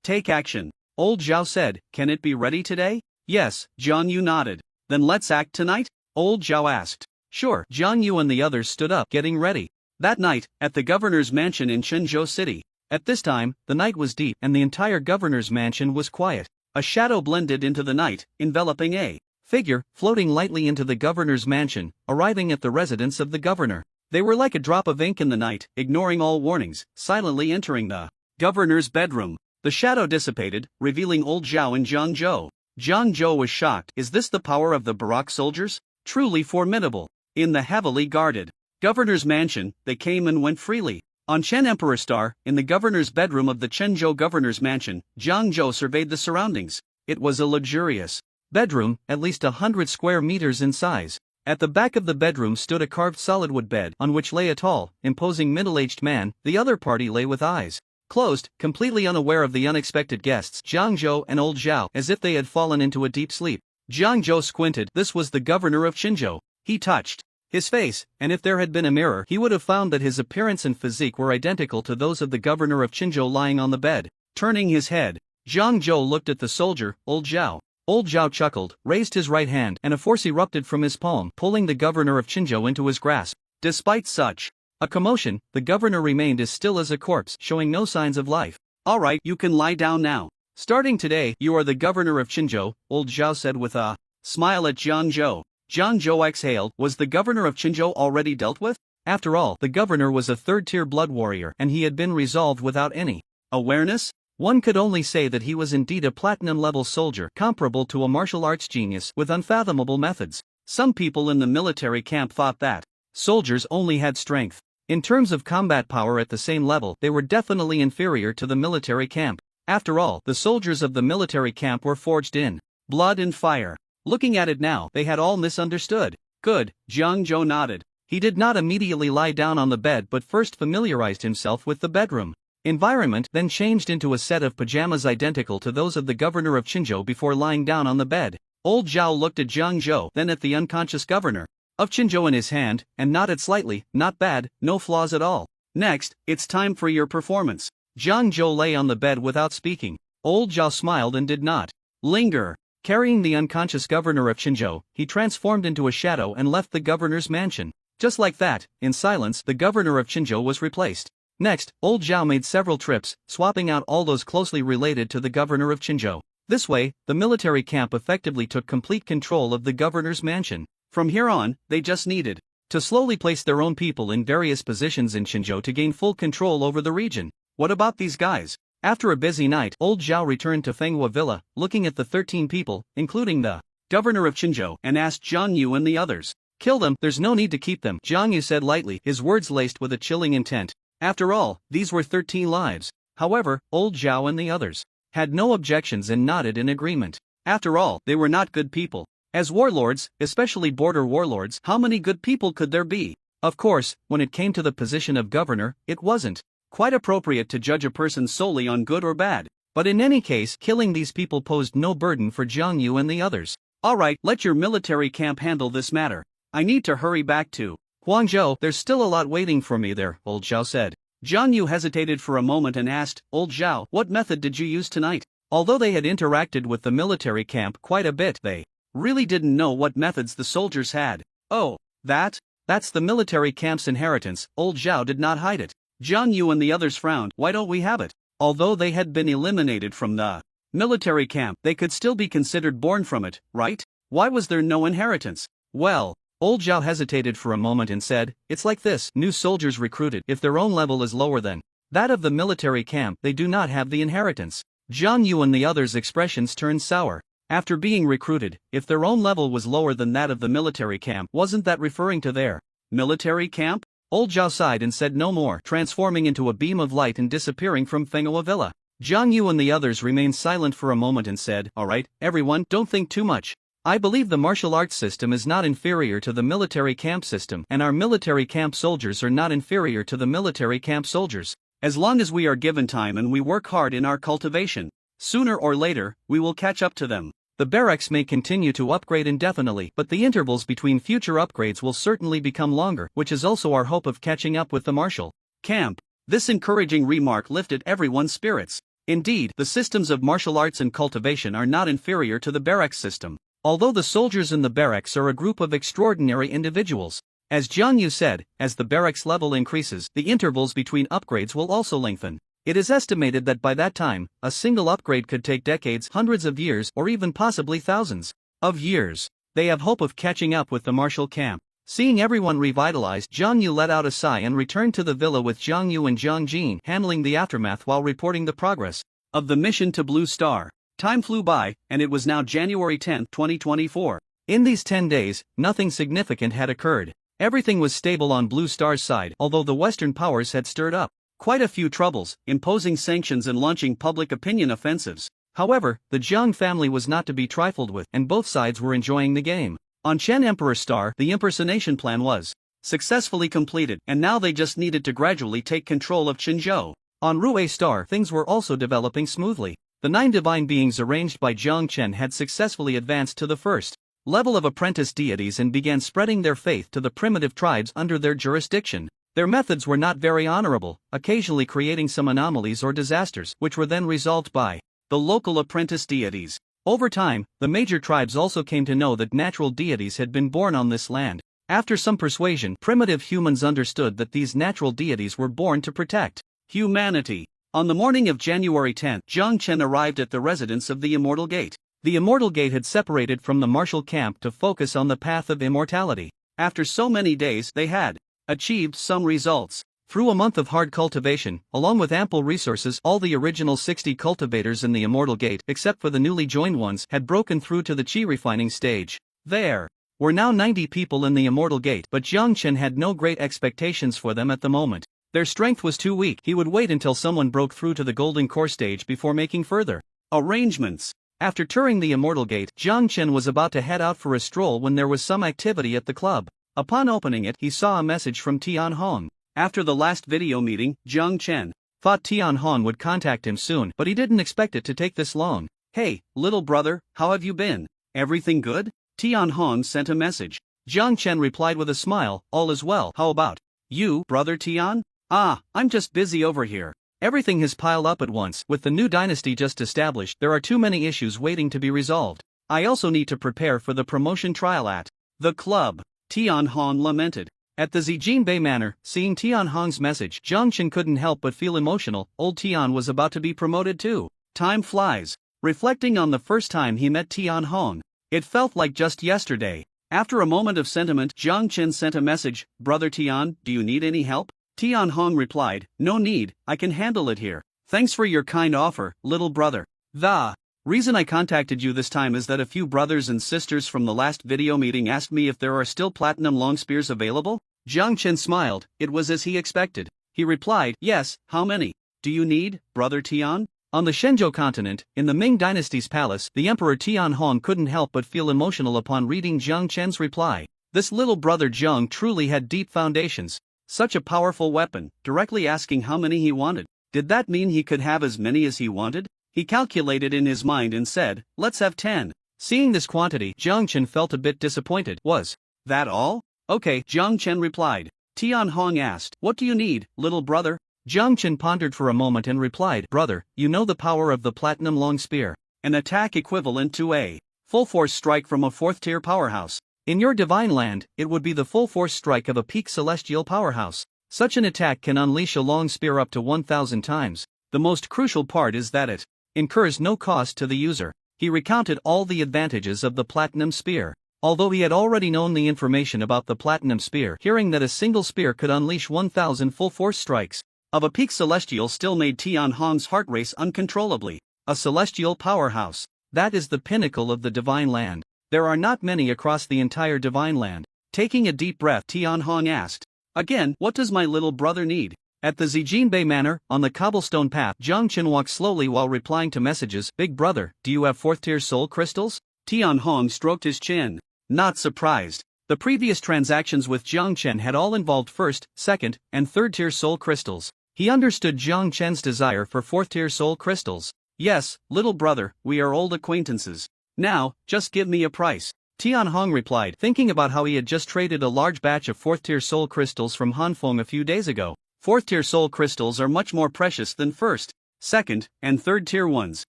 take action. Old Zhao said, can it be ready today? Yes, Jiang Yu nodded. Then let's act tonight? Old Zhao asked. Sure. Jiang Yu and the others stood up, getting ready. That night, at the governor's mansion in Qinzhou City. At this time, the night was deep and the entire governor's mansion was quiet. A shadow blended into the night, enveloping a figure, floating lightly into the governor's mansion, arriving at the residence of the governor. They were like a drop of ink in the night, ignoring all warnings, silently entering the governor's bedroom. The shadow dissipated, revealing Old Zhao and Jiang Zhou. Jiang Zhou was shocked. Is this the power of the Barak soldiers? Truly formidable. In the heavily guarded governor's mansion, they came and went freely. On Chen Emperor Star, in the governor's bedroom of the Chenzhou governor's mansion, Jiang Zhou surveyed the surroundings. It was a luxurious bedroom, at least 100 square meters in size. At the back of the bedroom stood a carved solid-wood bed on which lay a tall, imposing middle-aged man. The other party lay with eyes closed, completely unaware of the unexpected guests, Jiang Zhou and old Zhao, as if they had fallen into a deep sleep. Jiang Zhou squinted. This was the governor of Qinzhou. He touched his face, and if there had been a mirror, he would have found that his appearance and physique were identical to those of the governor of Qinzhou lying on the bed. Turning his head, Jiang Zhou looked at the soldier, old Zhao. Old Zhao chuckled, raised his right hand, and a force erupted from his palm, pulling the governor of Qinzhou into his grasp. Despite such a commotion, the governor remained as still as a corpse, showing no signs of life. All right, you can lie down now. Starting today, you are the governor of Qinzhou, old Zhao said with a smile at Jiang Zhou. Jiang Zhou exhaled. Was the governor of Qinzhou already dealt with? After all, the governor was a third-tier blood warrior, and he had been resolved without any awareness. One could only say that he was indeed a platinum-level soldier, comparable to a martial arts genius with unfathomable methods. Some people in the military camp thought that soldiers only had strength. In terms of combat power at the same level, they were definitely inferior to the military camp. After all, the soldiers of the military camp were forged in blood and fire. Looking at it now, they had all misunderstood. Good, Jiang Zhou nodded. He did not immediately lie down on the bed but first familiarized himself with the bedroom environment, then changed into a set of pajamas identical to those of the governor of Qinzhou before lying down on the bed. Old Zhao looked at Jiang Zhou, then at the unconscious governor of Qinzhou in his hand, and nodded slightly. Not bad, no flaws at all. Next, it's time for your performance. Jiang Zhou lay on the bed without speaking. Old Zhao smiled and did not linger. Carrying the unconscious governor of Qinzhou, he transformed into a shadow and left the governor's mansion. Just like that, in silence, the governor of Qinzhou was replaced. Next, old Zhao made several trips, swapping out all those closely related to the governor of Qinzhou. This way, the military camp effectively took complete control of the governor's mansion. From here on, they just needed to slowly place their own people in various positions in Qinzhou to gain full control over the region. What about these guys? After a busy night, old Zhao returned to Fenghua Villa, looking at the 13 people, including the governor of Qinzhou, and asked Zhang Yu and the others. Kill them, there's no need to keep them, Zhang Yu said lightly, his words laced with a chilling intent. After all, these were 13 lives. However, old Zhao and the others had no objections and nodded in agreement. After all, they were not good people. As warlords, especially border warlords, how many good people could there be? Of course, when it came to the position of governor, it wasn't quite appropriate to judge a person solely on good or bad. But in any case, killing these people posed no burden for Jiang Yu and the others. Alright, let your military camp handle this matter. I need to hurry back to Guangzhou. There's still a lot waiting for me there, old Zhao said. Jiang Yu hesitated for a moment and asked, Old Zhao, what method did you use tonight? Although they had interacted with the military camp quite a bit, they really didn't know what methods the soldiers had. Oh, that's the military camp's inheritance. Old Zhao did not hide it. Jiang Yu and the others frowned. Why don't we have it? Although they had been eliminated from the military camp, they could still be considered born from it, right? Why was there no inheritance? Well, old Zhao hesitated for a moment and said, it's like this. New soldiers recruited, if their own level is lower than that of the military camp, they do not have the inheritance. Jiang Yu and the others' expressions turned sour. After being recruited, if their own level was lower than that of the military camp, wasn't that referring to their military camp? Old Zhao sighed and said no more, transforming into a beam of light and disappearing from Fenghua Villa. Jiang Yu and the others remained silent for a moment and said, alright, everyone, don't think too much. I believe the martial arts system is not inferior to the military camp system, and our military camp soldiers are not inferior to the military camp soldiers. As long as we are given time and we work hard in our cultivation, sooner or later, we will catch up to them. The barracks may continue to upgrade indefinitely, but the intervals between future upgrades will certainly become longer, which is also our hope of catching up with the martial camp. This encouraging remark lifted everyone's spirits. Indeed, the systems of martial arts and cultivation are not inferior to the barracks system. Although the soldiers in the barracks are a group of extraordinary individuals. As Jiang Yu said, as the barracks level increases, the intervals between upgrades will also lengthen. It is estimated that by that time, a single upgrade could take decades, hundreds of years, or even possibly thousands of years. They have hope of catching up with the martial camp. Seeing everyone revitalized, Jiang Yu let out a sigh and returned to the villa with Jiang Yu and Jiang Jin handling the aftermath while reporting the progress of the mission to Blue Star. Time flew by, and it was now January 10, 2024. In these 10 days, nothing significant had occurred. Everything was stable on Blue Star's side, although the Western powers had stirred up quite a few troubles, imposing sanctions and launching public opinion offensives. However, the Jiang family was not to be trifled with, and both sides were enjoying the game. On Chen Emperor Star, the impersonation plan was successfully completed, and now they just needed to gradually take control of Qinzhou. On Ruei Star, things were also developing smoothly. The 9 divine beings arranged by Jiang Chen had successfully advanced to the first level of apprentice deities and began spreading their faith to the primitive tribes under their jurisdiction. Their methods were not very honorable, occasionally creating some anomalies or disasters, which were then resolved by the local apprentice deities. Over time, the major tribes also came to know that natural deities had been born on this land. After some persuasion, primitive humans understood that these natural deities were born to protect humanity. On the morning of January 10, Jiang Chen arrived at the residence of the Immortal Gate. The Immortal Gate had separated from the martial camp to focus on the path of immortality. After so many days, they had achieved some results. Through a month of hard cultivation, along with ample resources, all the original 60 cultivators in the Immortal Gate, except for the newly joined ones, had broken through to the chi refining stage. There were now 90 people in the Immortal Gate, but Jiang Chen had no great expectations for them at the moment. Their strength was too weak. He would wait until someone broke through to the Golden Core stage before making further arrangements. After touring the Immortal Gate, Jiang Chen was about to head out for a stroll when there was some activity at the club. Upon opening it, he saw a message from Tian Hong. After the last video meeting, Jiang Chen thought Tian Hong would contact him soon, but he didn't expect it to take this long. "Hey, little brother, how have you been? Everything good?" Tian Hong sent a message. Jiang Chen replied with a smile, "All is well. How about you, brother Tian?" "Ah, I'm just busy over here. Everything has piled up at once. With the new dynasty just established, there are too many issues waiting to be resolved. I also need to prepare for the promotion trial at the club." Tian Hong lamented. At the Zijinbei Manor, seeing Tian Hong's message, Jiang Chen couldn't help but feel emotional. Old Tian was about to be promoted too. Time flies. Reflecting on the first time he met Tian Hong, it felt like just yesterday. After a moment of sentiment, Jiang Chen sent a message, "Brother Tian, do you need any help?" Tian Hong replied, "No need, I can handle it here. Thanks for your kind offer, little brother. The reason I contacted you this time is that a few brothers and sisters from the last video meeting asked me if there are still platinum long spears available." Jiang Chen smiled. It was as he expected. He replied, "Yes, how many do you need, brother Tian?" On the Shenzhou continent, in the Ming dynasty's palace, the Emperor Tian Hong couldn't help but feel emotional upon reading Jiang Chen's reply. This little brother Jiang truly had deep foundations. Such a powerful weapon, directly asking how many he wanted. Did that mean he could have as many as he wanted? He calculated in his mind and said, "Let's have 10. Seeing this quantity, Jiang Chen felt a bit disappointed. "Was that all?" "Okay," Jiang Chen replied. Tian Hong asked, "What do you need, little brother?" Jiang Chen pondered for a moment and replied, "Brother, you know the power of the platinum long spear. An attack equivalent to a full-force strike from a 4th-tier powerhouse. In your divine land, it would be the full-force strike of a peak celestial powerhouse. Such an attack can unleash a long spear up to 1,000 times. The most crucial part is that it incurs no cost to the user." He recounted all the advantages of the platinum spear. Although he had already known the information about the platinum spear, hearing that a single spear could unleash 1,000 full-force strikes of a peak celestial still made Tian Hong's heart race uncontrollably. A celestial powerhouse. That is the pinnacle of the divine land. There are not many across the entire divine land. Taking a deep breath, Tian Hong asked, "Again, what does my little brother need?" At the Zijinbei Manor, on the cobblestone path, Jiang Chen walked slowly while replying to messages. "Big brother, do you have 4th-tier soul crystals?" Tian Hong stroked his chin. Not surprised. The previous transactions with Jiang Chen had all involved 1st, 2nd, and 3rd-tier soul crystals. He understood Jiang Chen's desire for 4th-tier soul crystals. "Yes, little brother, we are old acquaintances. Now, just give me a price." Tian Hong replied, thinking about how he had just traded a large batch of 4th-tier soul crystals from Hanfeng a few days ago. 4th-tier soul crystals are much more precious than 1st, 2nd, and 3rd-tier ones.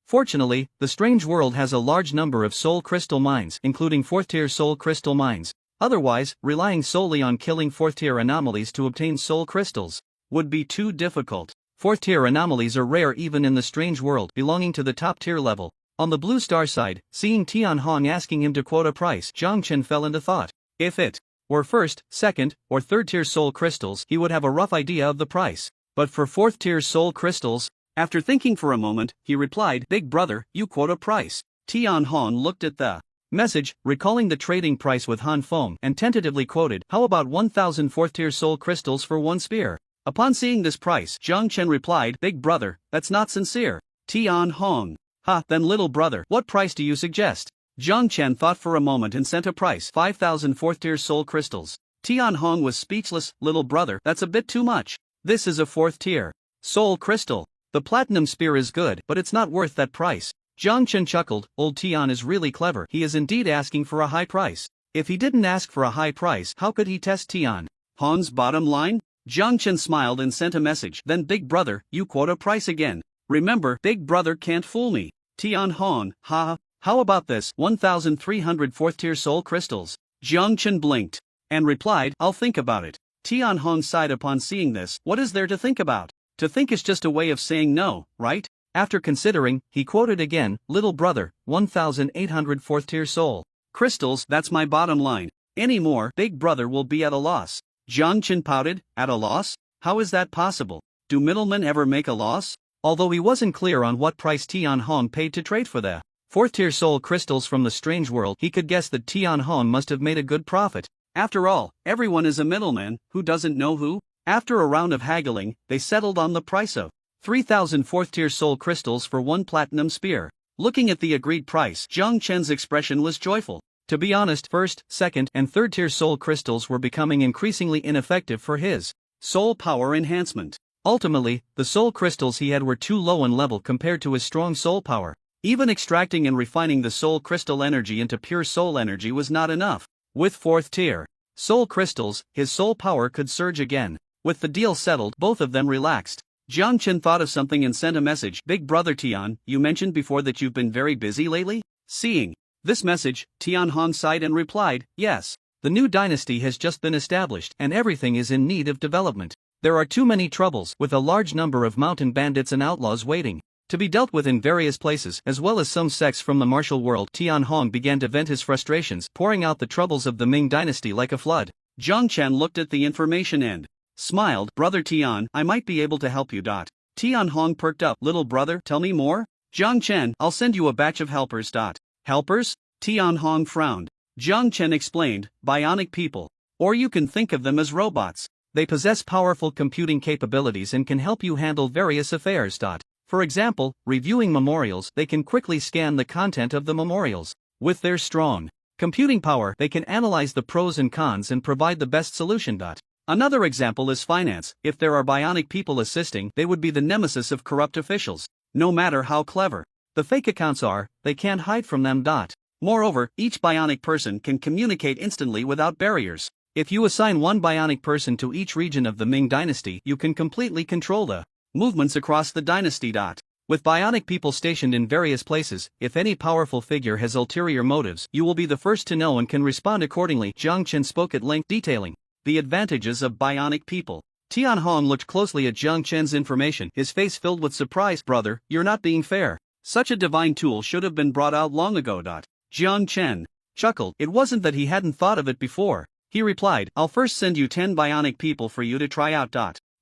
Fortunately, the strange world has a large number of soul crystal mines, including 4th-tier soul crystal mines. Otherwise, relying solely on killing 4th-tier anomalies to obtain soul crystals would be too difficult. 4th-tier anomalies are rare even in the strange world, belonging to the top-tier level. On the Blue Star side, seeing Tian Hong asking him to quote a price, Jiang Chen fell into thought. If it were 1st, 2nd, or 3rd-tier soul crystals, he would have a rough idea of the price. But for 4th-tier soul crystals, after thinking for a moment, he replied, "Big brother, you quote a price." Tian Hong looked at the Message, recalling the trading price with Han Feng and tentatively quoted, how about 1,000 4th-tier soul crystals for one spear? Upon seeing this price, Zhang Chen replied, Big brother, that's not sincere. Tian Hong. Ha, then little brother, what price do you suggest? Zhang Chen thought for a moment and sent a price, 5,000 4th-tier soul crystals. Tian Hong was speechless, little brother, that's a bit too much. This is a 4th tier soul crystal. The platinum spear is good, but it's not worth that price. Zhang Chen chuckled, old Tian is really clever. He is indeed asking for a high price. If he didn't ask for a high price, how could he test Tian Hong's bottom line? Zhang Chen smiled and sent a message. Then big brother, you quote a price again. Remember, big brother can't fool me. Tian Hong, ha. How about this, 1,300 4th-tier soul crystals? Zhang Chen blinked and replied, I'll think about it. Tian Hong sighed upon seeing this. What is there to think about? To think is just a way of saying no, right? After considering, he quoted again, little brother, 1,800 4th-tier soul crystals, that's my bottom line. Any more, big brother will be at a loss. Zhang Chen pouted, at a loss? How is that possible? Do middlemen ever make a loss? Although he wasn't clear on what price Tian Hong paid to trade for the 4th-tier soul crystals from the strange world, he could guess that Tian Hong must have made a good profit. After all, everyone is a middleman, who doesn't know who? After a round of haggling, they settled on the price of 3,000 4th-tier soul crystals for one platinum spear. Looking at the agreed price, Zhang Chen's expression was joyful. To be honest, 1st, 2nd, and 3rd-tier soul crystals were becoming increasingly ineffective for his soul power enhancement. Ultimately, the soul crystals he had were too low in level compared to his strong soul power. Even extracting and refining the soul crystal energy into pure soul energy was not enough. With 4th-tier soul crystals, his soul power could surge again. With the deal settled, both of them relaxed. Zhang Chen thought of something and sent a message. Big brother Tian, you mentioned before that you've been very busy lately? Seeing this message, Tian Hong sighed and replied, yes. The new dynasty has just been established and everything is in need of development. There are too many troubles, with a large number of mountain bandits and outlaws waiting to be dealt with in various places, as well as some sects from the martial world. Tian Hong began to vent his frustrations, pouring out the troubles of the Ming dynasty like a flood. Zhang Chen looked at the information and smiled. Brother Tian, I might be able to help you. Tian Hong perked up. Little brother, tell me more? Zhang Chen, I'll send you a batch of helpers. Helpers? Tian Hong frowned. Zhang Chen explained, bionic people. Or you can think of them as robots. They possess powerful computing capabilities and can help you handle various affairs. For example, reviewing memorials, they can quickly scan the content of the memorials. With their strong computing power, they can analyze the pros and cons and provide the best solution. Another example is finance. If there are bionic people assisting, they would be the nemesis of corrupt officials. No matter how clever the fake accounts are, they can't hide from them. Moreover, each bionic person can communicate instantly without barriers. If you assign one bionic person to each region of the Ming dynasty, you can completely control the movements across the dynasty. With bionic people stationed in various places, if any powerful figure has ulterior motives, you will be the first to know and can respond accordingly. Zhang Chen spoke at length, detailing the advantages of bionic people. Tian Hong looked closely at Zhang Chen's information, his face filled with surprise. Brother, you're not being fair. Such a divine tool should have been brought out long ago. Zhang Chen chuckled. It wasn't that he hadn't thought of it before. He replied, I'll first send you 10 bionic people for you to try out.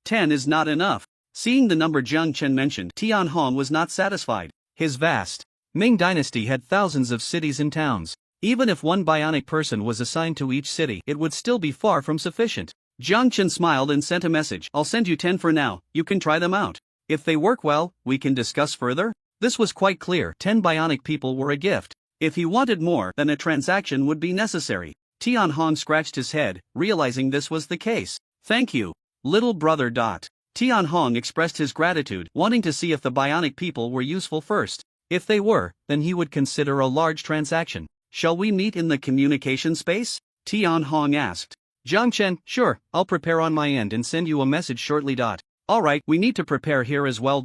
10 is not enough. Seeing the number Zhang Chen mentioned, Tian Hong was not satisfied. His vast Ming dynasty had thousands of cities and towns. Even if one bionic person was assigned to each city, it would still be far from sufficient. Zhang Chen smiled and sent a message. I'll send you 10 for now, you can try them out. If they work well, we can discuss further. This was quite clear. 10 bionic people were a gift. If he wanted more, then a transaction would be necessary. Tian Hong scratched his head, realizing this was the case. Thank you, little brother. Tian Hong expressed his gratitude, wanting to see if the bionic people were useful first. If they were, then he would consider a large transaction. Shall we meet in the communication space? Tian Hong asked. Zhang Chen, sure, I'll prepare on my end and send you a message shortly. Alright, we need to prepare here as well.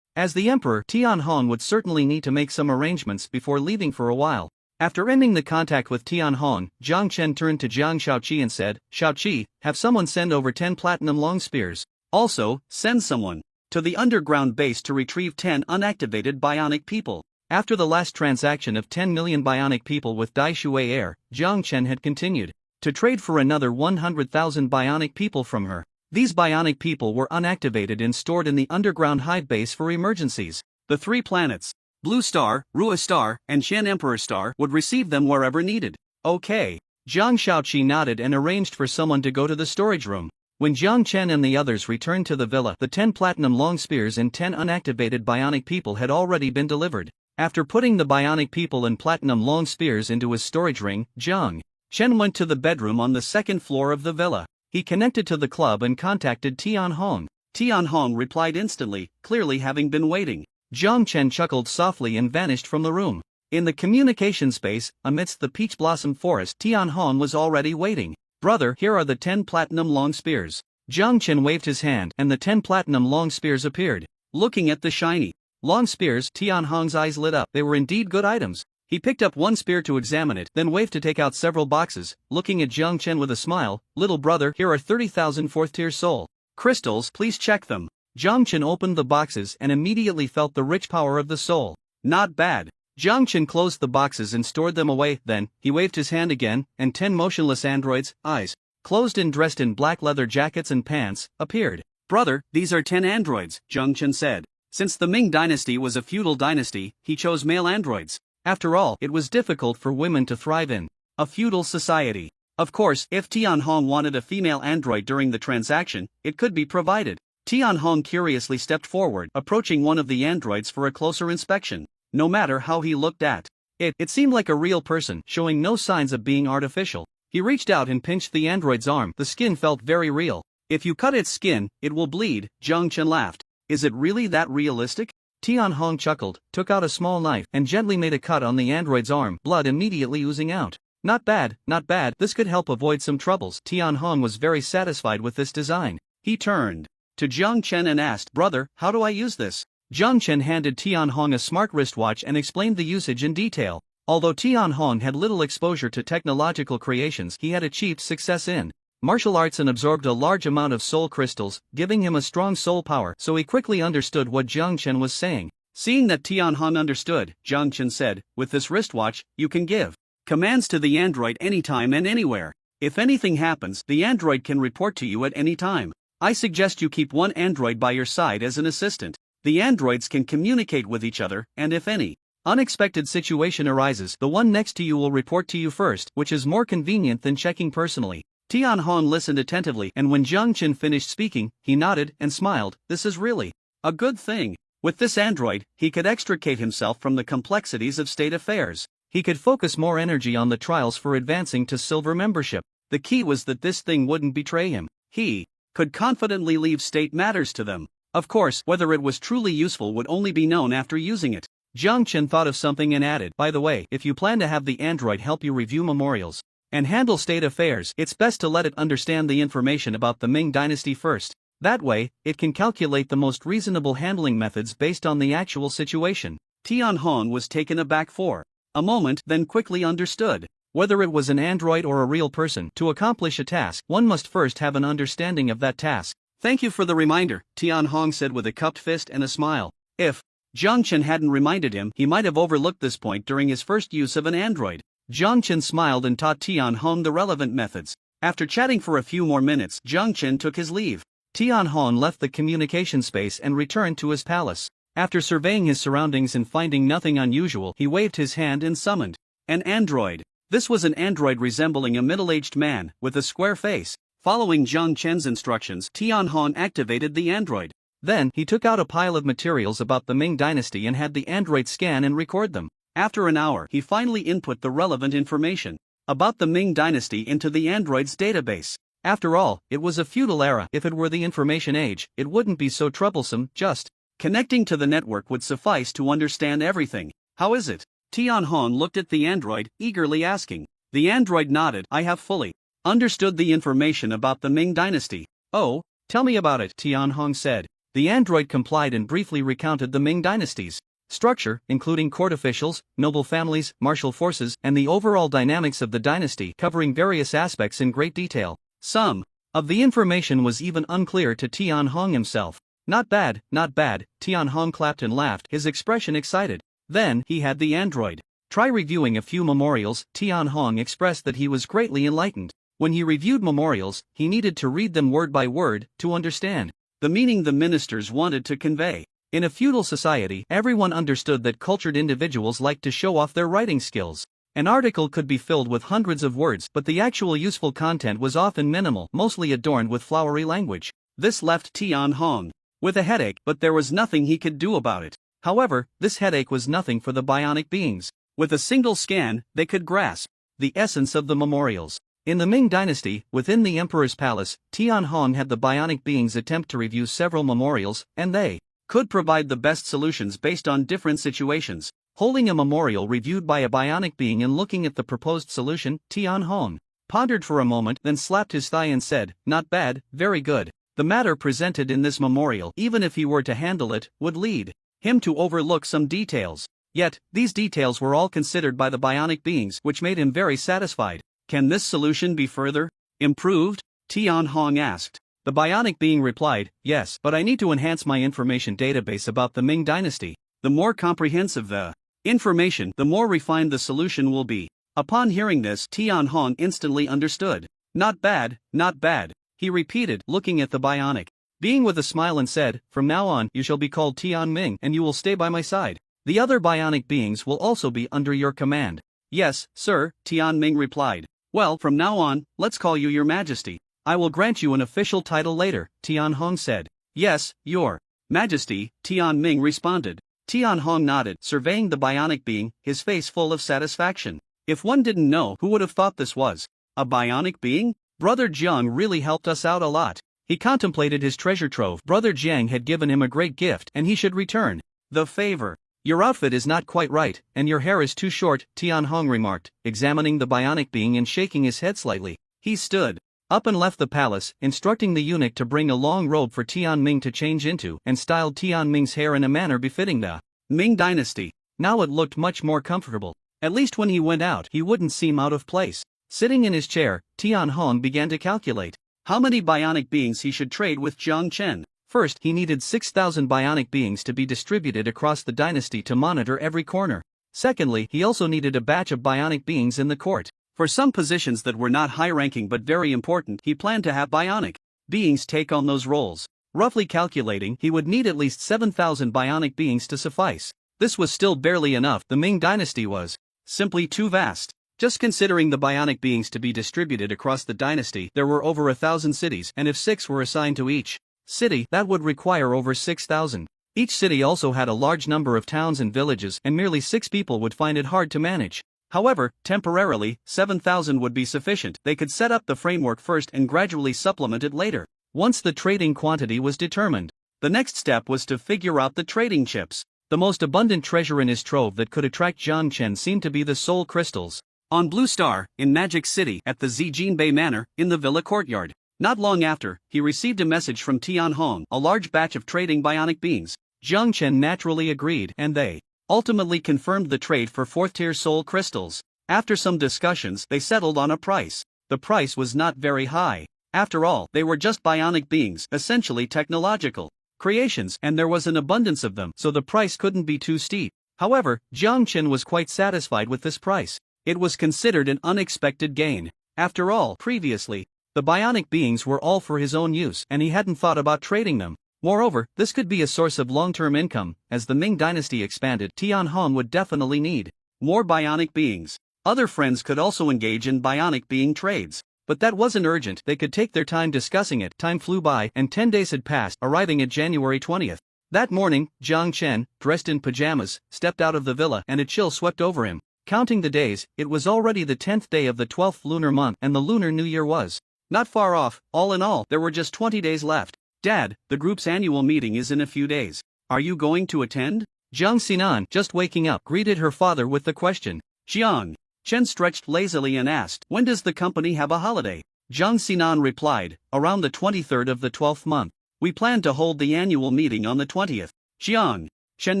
As the emperor, Tian Hong would certainly need to make some arrangements before leaving for a while. After ending the contact with Tian Hong, Zhang Chen turned to Jiang Shaoqi and said, Shaoqi, have someone send over 10 platinum long spears. Also, send someone to the underground base to retrieve 10 unactivated bionic people. After the last transaction of 10 million bionic people with Dai Shui Air, Zhang Chen had continued to trade for another 100,000 bionic people from her. These bionic people were unactivated and stored in the underground hive base for emergencies. The 3 planets Blue Star, Rua Star, and Qian Emperor Star would receive them wherever needed. Okay. Zhang Shaoqi nodded and arranged for someone to go to the storage room. When Jiang Chen and the others returned to the villa, the 10 platinum long spears and 10 unactivated bionic people had already been delivered. After putting the bionic people and platinum long spears into his storage ring, Jiang Chen went to the bedroom on the second floor of the villa. He connected to the club and contacted Tian Hong. Tian Hong replied instantly, clearly having been waiting. Jiang Chen chuckled softly and vanished from the room. In the communication space, amidst the peach blossom forest, Tian Hong was already waiting. Brother, here are the 10 platinum long spears. Jiang Chen waved his hand and the 10 platinum long spears appeared. Looking at the shiny long spears, Tian Hong's eyes lit up. They were indeed good items. He picked up one spear to examine it, then waved to take out several boxes, looking at Jiang Chen with a smile. Little brother, here are 30,000 4th-tier soul crystals, please check them. Jiang Chen opened the boxes and immediately felt the rich power of the soul. Not bad. Jiang Chen closed the boxes and stored them away, then, he waved his hand again, and 10 motionless androids, eyes closed and dressed in black leather jackets and pants, appeared. Brother, these are 10 androids, Jiang Chen said. Since the Ming dynasty was a feudal dynasty, he chose male androids. After all, it was difficult for women to thrive in a feudal society. Of course, if Tian Hong wanted a female android during the transaction, it could be provided. Tian Hong curiously stepped forward, approaching one of the androids for a closer inspection. No matter how he looked at it seemed like a real person, showing no signs of being artificial. He reached out and pinched the android's arm. The skin felt very real. If you cut its skin, it will bleed, Jiang Chen laughed. Is it really that realistic? Tian Hong chuckled, took out a small knife, and gently made a cut on the android's arm, blood immediately oozing out. Not bad, not bad, this could help avoid some troubles. Tian Hong was very satisfied with this design. He turned to Jiang Chen and asked, Brother, how do I use this? Jiang Chen handed Tian Hong a smart wristwatch and explained the usage in detail. Although Tian Hong had little exposure to technological creations, he had achieved success in martial arts and absorbed a large amount of soul crystals, giving him a strong soul power, so he quickly understood what Jiang Chen was saying. Seeing that Tian Hong understood, Jiang Chen said, with this wristwatch, you can give commands to the android anytime and anywhere. If anything happens, the android can report to you at any time. I suggest you keep one android by your side as an assistant. The androids can communicate with each other, and if any unexpected situation arises, the one next to you will report to you first, which is more convenient than checking personally. Tian Hong listened attentively, and when Jiang Chen finished speaking, he nodded and smiled. This is really a good thing. With this android, he could extricate himself from the complexities of state affairs. He could focus more energy on the trials for advancing to silver membership. The key was that this thing wouldn't betray him. He could confidently leave state matters to them. Of course, whether it was truly useful would only be known after using it. Jiang Chen thought of something and added, by the way, if you plan to have the android help you review memorials and handle state affairs, it's best to let it understand the information about the Ming dynasty first. That way, it can calculate the most reasonable handling methods based on the actual situation. Tian Hong was taken aback for a moment, then quickly understood. Whether it was an android or a real person, to accomplish a task, one must first have an understanding of that task. Thank you for the reminder, Tian Hong said with a cupped fist and a smile. If Jiang Chen hadn't reminded him, he might have overlooked this point during his first use of an android. Jiang Chen smiled and taught Tian Hong the relevant methods. After chatting for a few more minutes, Jiang Chen took his leave. Tian Hong left the communication space and returned to his palace. After surveying his surroundings and finding nothing unusual, he waved his hand and summoned an android. This was an android resembling a middle-aged man, with a square face. Following Jiang Chen's instructions, Tian Hong activated the android. Then, he took out a pile of materials about the Ming dynasty and had the android scan and record them. After an hour, he finally input the relevant information about the Ming dynasty into the android's database. After all, it was a feudal era. If it were the information age, it wouldn't be so troublesome. Just connecting to the network would suffice to understand everything. How is it? Tian Hong looked at the android, eagerly asking. The android nodded. I have fully understood the information about the Ming dynasty. Oh, tell me about it, Tian Hong said. The android complied and briefly recounted the Ming dynasty's structure, including court officials, noble families, martial forces, and the overall dynamics of the dynasty, covering various aspects in great detail. Some of the information was even unclear to Tian Hong himself. Not bad, not bad, Tian Hong clapped and laughed, his expression excited. Then, he had the android try reviewing a few memorials. Tian Hong expressed that he was greatly enlightened. When he reviewed memorials, he needed to read them word by word to understand the meaning the ministers wanted to convey. In a feudal society, everyone understood that cultured individuals liked to show off their writing skills. An article could be filled with hundreds of words, but the actual useful content was often minimal, mostly adorned with flowery language. This left Tian Hong with a headache, but there was nothing he could do about it. However, this headache was nothing for the bionic beings. With a single scan, they could grasp the essence of the memorials. In the Ming Dynasty, within the Emperor's palace, Tian Hong had the bionic beings attempt to review several memorials, and they could provide the best solutions based on different situations. Holding a memorial reviewed by a bionic being and looking at the proposed solution, Tian Hong pondered for a moment, then slapped his thigh and said, "Not bad, very good." The matter presented in this memorial, even if he were to handle it, would lead him to overlook some details. Yet, these details were all considered by the bionic beings, which made him very satisfied. "Can this solution be further improved?" Tian Hong asked. The bionic being replied, "Yes, but I need to enhance my information database about the Ming Dynasty. The more comprehensive the information, the more refined the solution will be." Upon hearing this, Tian Hong instantly understood. "Not bad, not bad," he repeated, looking at the bionic being with a smile and said, "From now on, you shall be called Tian Ming, and you will stay by my side. The other bionic beings will also be under your command." "Yes, sir," Tian Ming replied. "Well, from now on, let's call you Your Majesty. I will grant you an official title later," Tian Hong said. "Yes, Your Majesty," Tian Ming responded. Tian Hong nodded, surveying the bionic being, his face full of satisfaction. If one didn't know, who would have thought this was a bionic being? Brother Jiang really helped us out a lot. He contemplated his treasure trove. Brother Jiang had given him a great gift, and he should return the favor. "Your outfit is not quite right, and your hair is too short," Tian Hong remarked, examining the bionic being and shaking his head slightly. He stood up and left the palace, instructing the eunuch to bring a long robe for Tian Ming to change into, and styled Tian Ming's hair in a manner befitting the Ming Dynasty. Now it looked much more comfortable. At least when he went out, he wouldn't seem out of place. Sitting in his chair, Tian Hong began to calculate how many bionic beings he should trade with Zhang Chen. First, he needed 6,000 bionic beings to be distributed across the dynasty to monitor every corner. Secondly, he also needed a batch of bionic beings in the court. For some positions that were not high-ranking but very important, he planned to have bionic beings take on those roles. Roughly calculating, he would need at least 7,000 bionic beings to suffice. This was still barely enough. The Ming Dynasty was simply too vast. Just considering the bionic beings to be distributed across the dynasty, there were over 1,000 cities, and if 6 were assigned to each city, that would require over 6,000. Each city also had a large number of towns and villages, and merely 6 people would find it hard to manage. However, temporarily, 7,000 would be sufficient. They could set up the framework first and gradually supplement it later. Once the trading quantity was determined, the next step was to figure out the trading chips. The most abundant treasure in his trove that could attract Zhang Chen seemed to be the soul crystals. On Blue Star, in Magic City, at the Zijinbei Manor, in the villa courtyard. Not long after, he received a message from Tian Hong, a large batch of trading bionic beings. Zhang Chen naturally agreed, and they ultimately confirmed the trade for 4th-tier soul crystals. After some discussions, they settled on a price. The price was not very high. After all, they were just bionic beings, essentially technological creations, and there was an abundance of them, so the price couldn't be too steep. However, Zhang Chen was quite satisfied with this price. It was considered an unexpected gain. After all, previously, the bionic beings were all for his own use, and he hadn't thought about trading them. Moreover, this could be a source of long-term income. As the Ming Dynasty expanded, Tian Hong would definitely need more bionic beings. Other friends could also engage in bionic being trades. But that wasn't urgent. They could take their time discussing it. Time flew by, and 10 days had passed, arriving at January 20th. That morning, Zhang Chen, dressed in pajamas, stepped out of the villa, and a chill swept over him. Counting the days, it was already the 10th day of the 12th lunar month, and the Lunar New Year was not far off. All in all, there were just 20 days left. "Dad, the group's annual meeting is in a few days. Are you going to attend?" Jiang Xinan, just waking up, greeted her father with the question. Jiang Chen stretched lazily and asked, "When does the company have a holiday?" Jiang Xinan replied, "Around the 23rd of the 12th month. We plan to hold the annual meeting on the 20th. Jiang Chen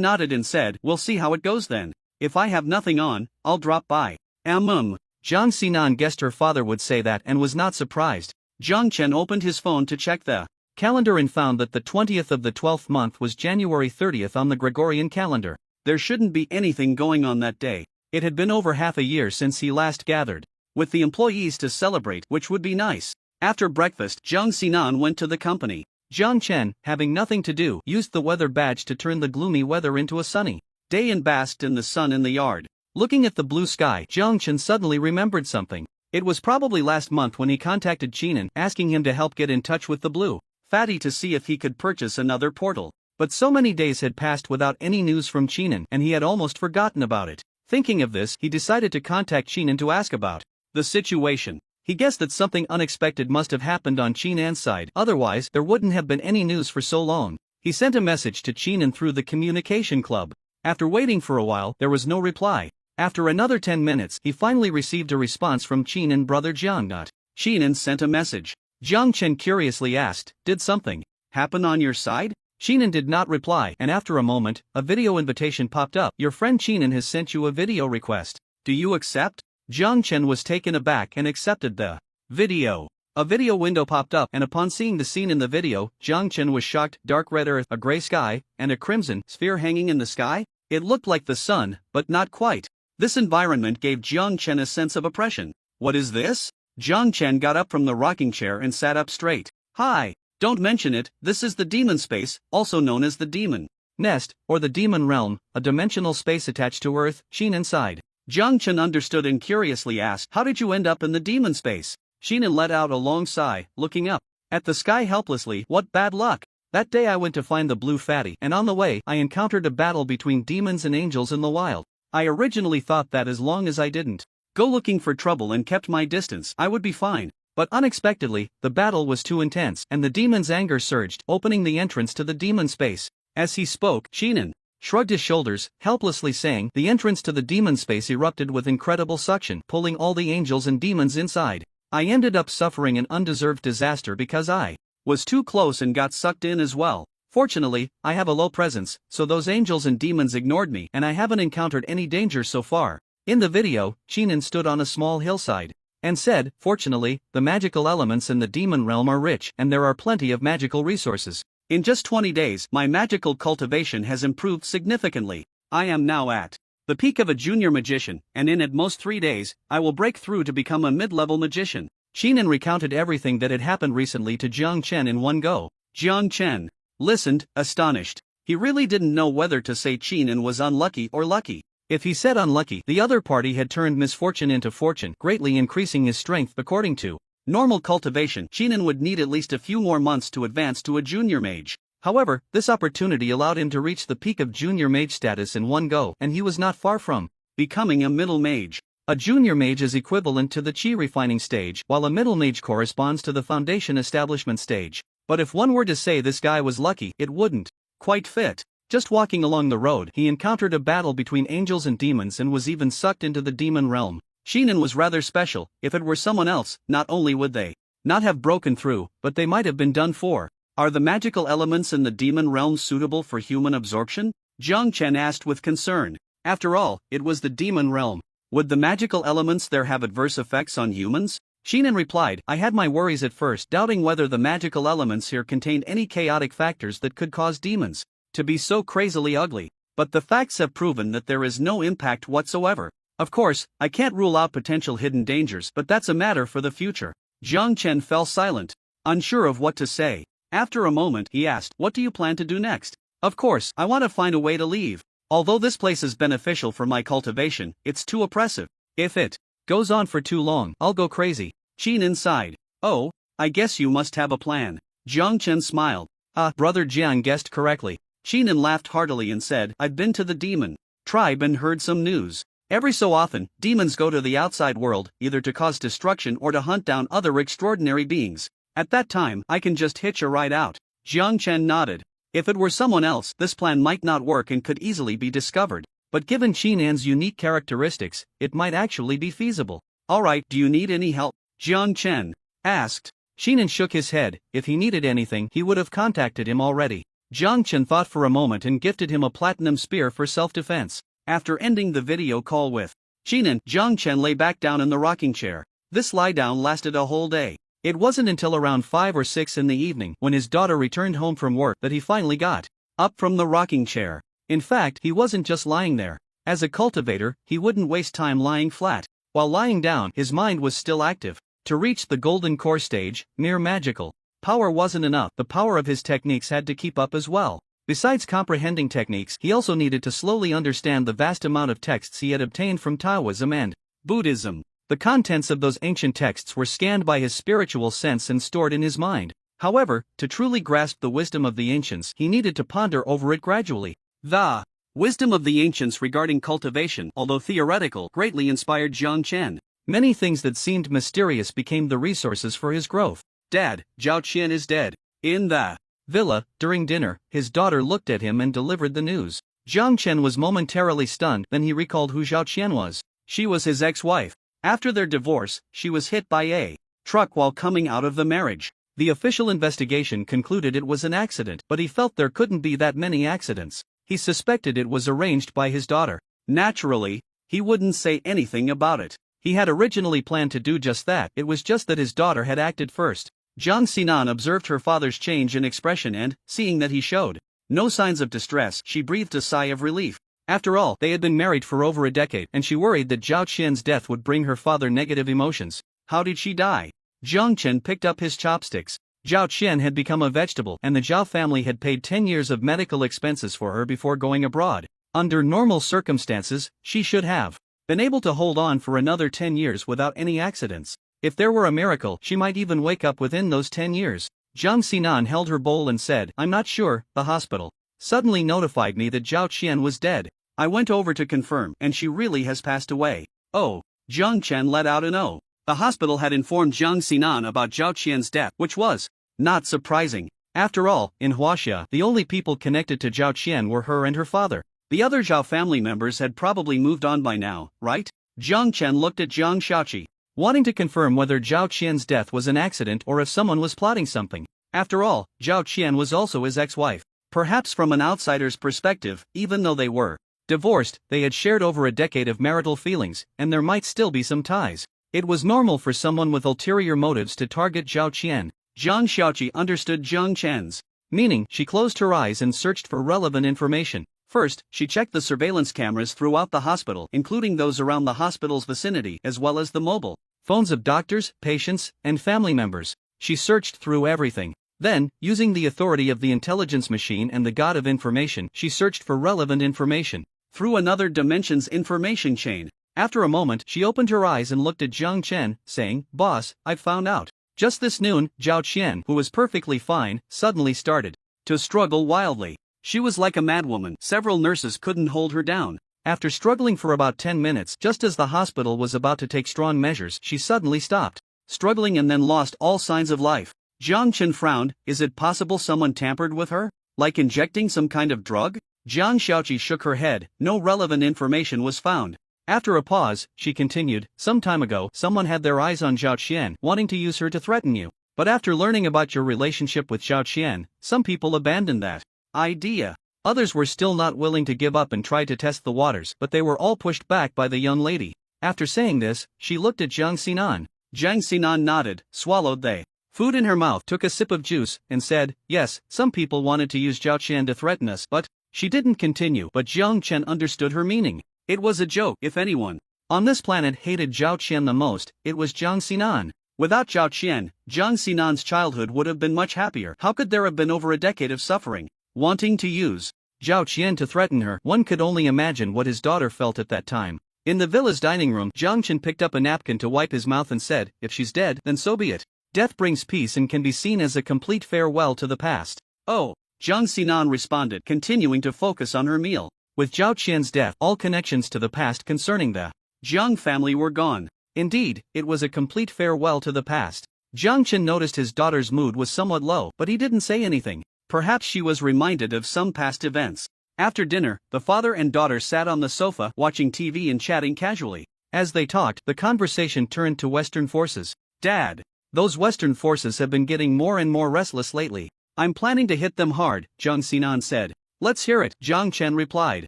nodded and said, "We'll see how it goes then. If I have nothing on, I'll drop by." Jiang Xinan guessed her father would say that and was not surprised. Jiang Chen opened his phone to check the calendar and found that the 20th of the 12th month was January 30th on the Gregorian calendar. There shouldn't be anything going on that day. It had been over half a year since he last gathered with the employees to celebrate, which would be nice. After breakfast, Jiang Xinan went to the company. Jiang Chen, having nothing to do, used the weather badge to turn the gloomy weather into a sunny day and basked in the sun in the yard. Looking at the blue sky, Jiang Chen suddenly remembered something. It was probably last month when he contacted Qinan, asking him to help get in touch with the blue fatty to see if he could purchase another portal. But so many days had passed without any news from Qinan, and he had almost forgotten about it. Thinking of this, he decided to contact Qinan to ask about the situation. He guessed that something unexpected must have happened on Qinan's side, otherwise there wouldn't have been any news for so long. He sent a message to Qinan through the communication club. After waiting for a while, there was no reply. After another 10 minutes, he finally received a response from Qinan brother Jiang. Qinan sent a message. Jiang Chen curiously asked, "Did something happen on your side?" Qinan did not reply, and after a moment, a video invitation popped up. "Your friend Qinan has sent you a video request. Do you accept?" Jiang Chen was taken aback and accepted the video. A video window popped up, and upon seeing the scene in the video, Jiang Chen was shocked. Dark red earth, a gray sky, and a crimson sphere hanging in the sky? It looked like the sun, but not quite. This environment gave Jiang Chen a sense of oppression. What is this? Jiang Chen got up from the rocking chair and sat up straight. Hi, don't mention it, this is the demon space, also known as the demon nest, or the demon realm, a dimensional space attached to Earth. Qinan sighed. Jiang Chen understood and curiously asked, "How did you end up in the demon space?" Qinan let out a long sigh, looking up at the sky helplessly. "What bad luck. That day I went to find the blue fatty, and on the way, I encountered a battle between demons and angels in the wild. I originally thought that as long as I didn't go looking for trouble and kept my distance, I would be fine. But unexpectedly, the battle was too intense, and the demon's anger surged, opening the entrance to the demon space." As he spoke, Qinan shrugged his shoulders, helplessly saying, "The entrance to the demon space erupted with incredible suction, pulling all the angels and demons inside. I ended up suffering an undeserved disaster because I was too close and got sucked in as well. Fortunately, I have a low presence, so those angels and demons ignored me, and I haven't encountered any danger so far." In the video, Qinan stood on a small hillside and said, "Fortunately, the magical elements in the demon realm are rich, and there are plenty of magical resources. In just 20 days, my magical cultivation has improved significantly. I am now at the peak of a junior magician, and in at most 3 days, I will break through to become a mid-level magician." Qinan recounted everything that had happened recently to Jiang Chen in one go. Jiang Chen listened, astonished. He really didn't know whether to say Qinan was unlucky or lucky. If he said unlucky, the other party had turned misfortune into fortune, greatly increasing his strength. According to normal cultivation, Qinan would need at least a few more months to advance to a junior mage. However, this opportunity allowed him to reach the peak of junior mage status in one go, and he was not far from becoming a middle mage. A junior mage is equivalent to the chi refining stage, while a middle mage corresponds to the foundation establishment stage. But if one were to say this guy was lucky, it wouldn't quite fit. Just walking along the road, he encountered a battle between angels and demons and was even sucked into the demon realm. Qinan was rather special. If it were someone else, not only would they not have broken through, but they might have been done for. Are the magical elements in the demon realm suitable for human absorption? Jiang Chen asked with concern. After all, it was the demon realm. Would the magical elements there have adverse effects on humans? Qinan replied, "I had my worries at first, doubting whether the magical elements here contained any chaotic factors that could cause demons to be so crazily ugly. But the facts have proven that there is no impact whatsoever. Of course, I can't rule out potential hidden dangers, but that's a matter for the future." Jiang Chen fell silent, unsure of what to say. After a moment, he asked, "What do you plan to do next?" "Of course, I want to find a way to leave. Although this place is beneficial for my cultivation, it's too oppressive. If it goes on for too long, I'll go crazy." Qinan sighed. "Oh, I guess you must have a plan." Jiang Chen smiled. Brother Jiang guessed correctly." Qinan laughed heartily and said, "I've been to the demon tribe and heard some news. Every so often, demons go to the outside world, either to cause destruction or to hunt down other extraordinary beings. At that time, I can just hitch a ride out." Jiang Chen nodded. If it were someone else, this plan might not work and could easily be discovered. But given Qinan's unique characteristics, it might actually be feasible. "Alright, do you need any help?" Jiang Chen asked. Qinan shook his head. If he needed anything, he would have contacted him already. Jiang Chen thought for a moment and gifted him a platinum spear for self-defense. After ending the video call with Qinan, Jiang Chen lay back down in the rocking chair. This lie down lasted a whole day. It wasn't until around 5 or 6 in the evening, when his daughter returned home from work, that he finally got up from the rocking chair. In fact, he wasn't just lying there. As a cultivator, he wouldn't waste time lying flat. While lying down, his mind was still active. To reach the golden core stage, mere magical Power wasn't enough, the power of his techniques had to keep up as well. Besides comprehending techniques, he also needed to slowly understand the vast amount of texts he had obtained from Taoism and Buddhism. The contents of those ancient texts were scanned by his spiritual sense and stored in his mind. However, to truly grasp the wisdom of the ancients, he needed to ponder over it gradually. The wisdom of the ancients regarding cultivation, although theoretical, greatly inspired Jiang Chen. Many things that seemed mysterious became the resources for his growth. Dad, Zhao Qian is dead. In the villa, during dinner, his daughter looked at him and delivered the news. Jiang Chen was momentarily stunned, then he recalled who Zhao Qian was. She was his ex-wife. After their divorce, she was hit by a truck while coming out of the marriage. The official investigation concluded it was an accident, but he felt there couldn't be that many accidents. He suspected it was arranged by his daughter. Naturally, he wouldn't say anything about it. He had originally planned to do just that, it was just that his daughter had acted first. Jiang Xinan observed her father's change in expression and, seeing that he showed no signs of distress, she breathed a sigh of relief. After all, they had been married for over a decade, and she worried that Zhao Qian's death would bring her father negative emotions. How did she die? Jiang Chen picked up his chopsticks. Zhao Qian had become a vegetable, and the Zhao family had paid 10 years of medical expenses for her before going abroad. Under normal circumstances, she should have been able to hold on for another 10 years without any accidents. If there were a miracle, she might even wake up within those 10 years. Jiang Xinan held her bowl and said, "I'm not sure, the hospital suddenly notified me that Zhao Qian was dead. I went over to confirm, and she really has passed away." Oh. Jiang Chen let out an "oh." The hospital had informed Jiang Xinan about Zhao Qian's death, which was not surprising. After all, in Huaxia, the only people connected to Zhao Qian were her and her father. The other Zhao family members had probably moved on by now, right? Jiang Chen looked at Jiang Shaoqi, wanting to confirm whether Zhao Qian's death was an accident or if someone was plotting something. After all, Zhao Qian was also his ex-wife. Perhaps from an outsider's perspective, even though they were divorced, they had shared over a decade of marital feelings, and there might still be some ties. It was normal for someone with ulterior motives to target Zhao Qian. Jiang Shaoqi understood Jiang Chen's meaning. She closed her eyes and searched for relevant information. First, she checked the surveillance cameras throughout the hospital, including those around the hospital's vicinity, as well as the mobile phones of doctors, patients, and family members. She searched through everything. Then, using the authority of the intelligence machine and the god of information, she searched for relevant information through another dimension's information chain. After a moment, she opened her eyes and looked at Jiang Chen, saying, "Boss, I've found out." Just this noon, Zhao Qian, who was perfectly fine, suddenly started to struggle wildly. She was like a madwoman. Several nurses couldn't hold her down. After struggling for about 10 minutes, just as the hospital was about to take strong measures, she suddenly stopped struggling and then lost all signs of life. Jiang Chen frowned. Is it possible someone tampered with her? Like injecting some kind of drug? Jiang Shaoqi shook her head. No relevant information was found. After a pause, she continued, "Some time ago, someone had their eyes on Zhao Qian, wanting to use her to threaten you. But after learning about your relationship with Zhao Qian, some people abandoned that idea. Others were still not willing to give up and tried to test the waters, but they were all pushed back by the young lady." After saying this, she looked at Jiang Xinan. Jiang Xinan nodded, swallowed the food in her mouth, took a sip of juice, and said, "Yes, some people wanted to use Zhao Qian to threaten us, but..." She didn't continue, but Jiang Chen understood her meaning. It was a joke. If anyone on this planet hated Zhao Qian the most, it was Jiang Xinan. Without Zhao Qian, Jiang Xinan's childhood would have been much happier. How could there have been over a decade of suffering? Wanting to use Zhao Qian to threaten her, one could only imagine what his daughter felt at that time. In the villa's dining room, Jiang Chen picked up a napkin to wipe his mouth and said, "If she's dead, then so be it. Death brings peace and can be seen as a complete farewell to the past." "Oh," Jiang Xinan responded, continuing to focus on her meal. With Zhao Qian's death, all connections to the past concerning the Jiang family were gone. Indeed, it was a complete farewell to the past. Jiang Chen noticed his daughter's mood was somewhat low, but he didn't say anything. Perhaps she was reminded of some past events. After dinner, the father and daughter sat on the sofa, watching TV and chatting casually. As they talked, the conversation turned to Western forces. "Dad, those Western forces have been getting more and more restless lately. I'm planning to hit them hard," Jiang Xinan said. "Let's hear it," Jiang Chen replied.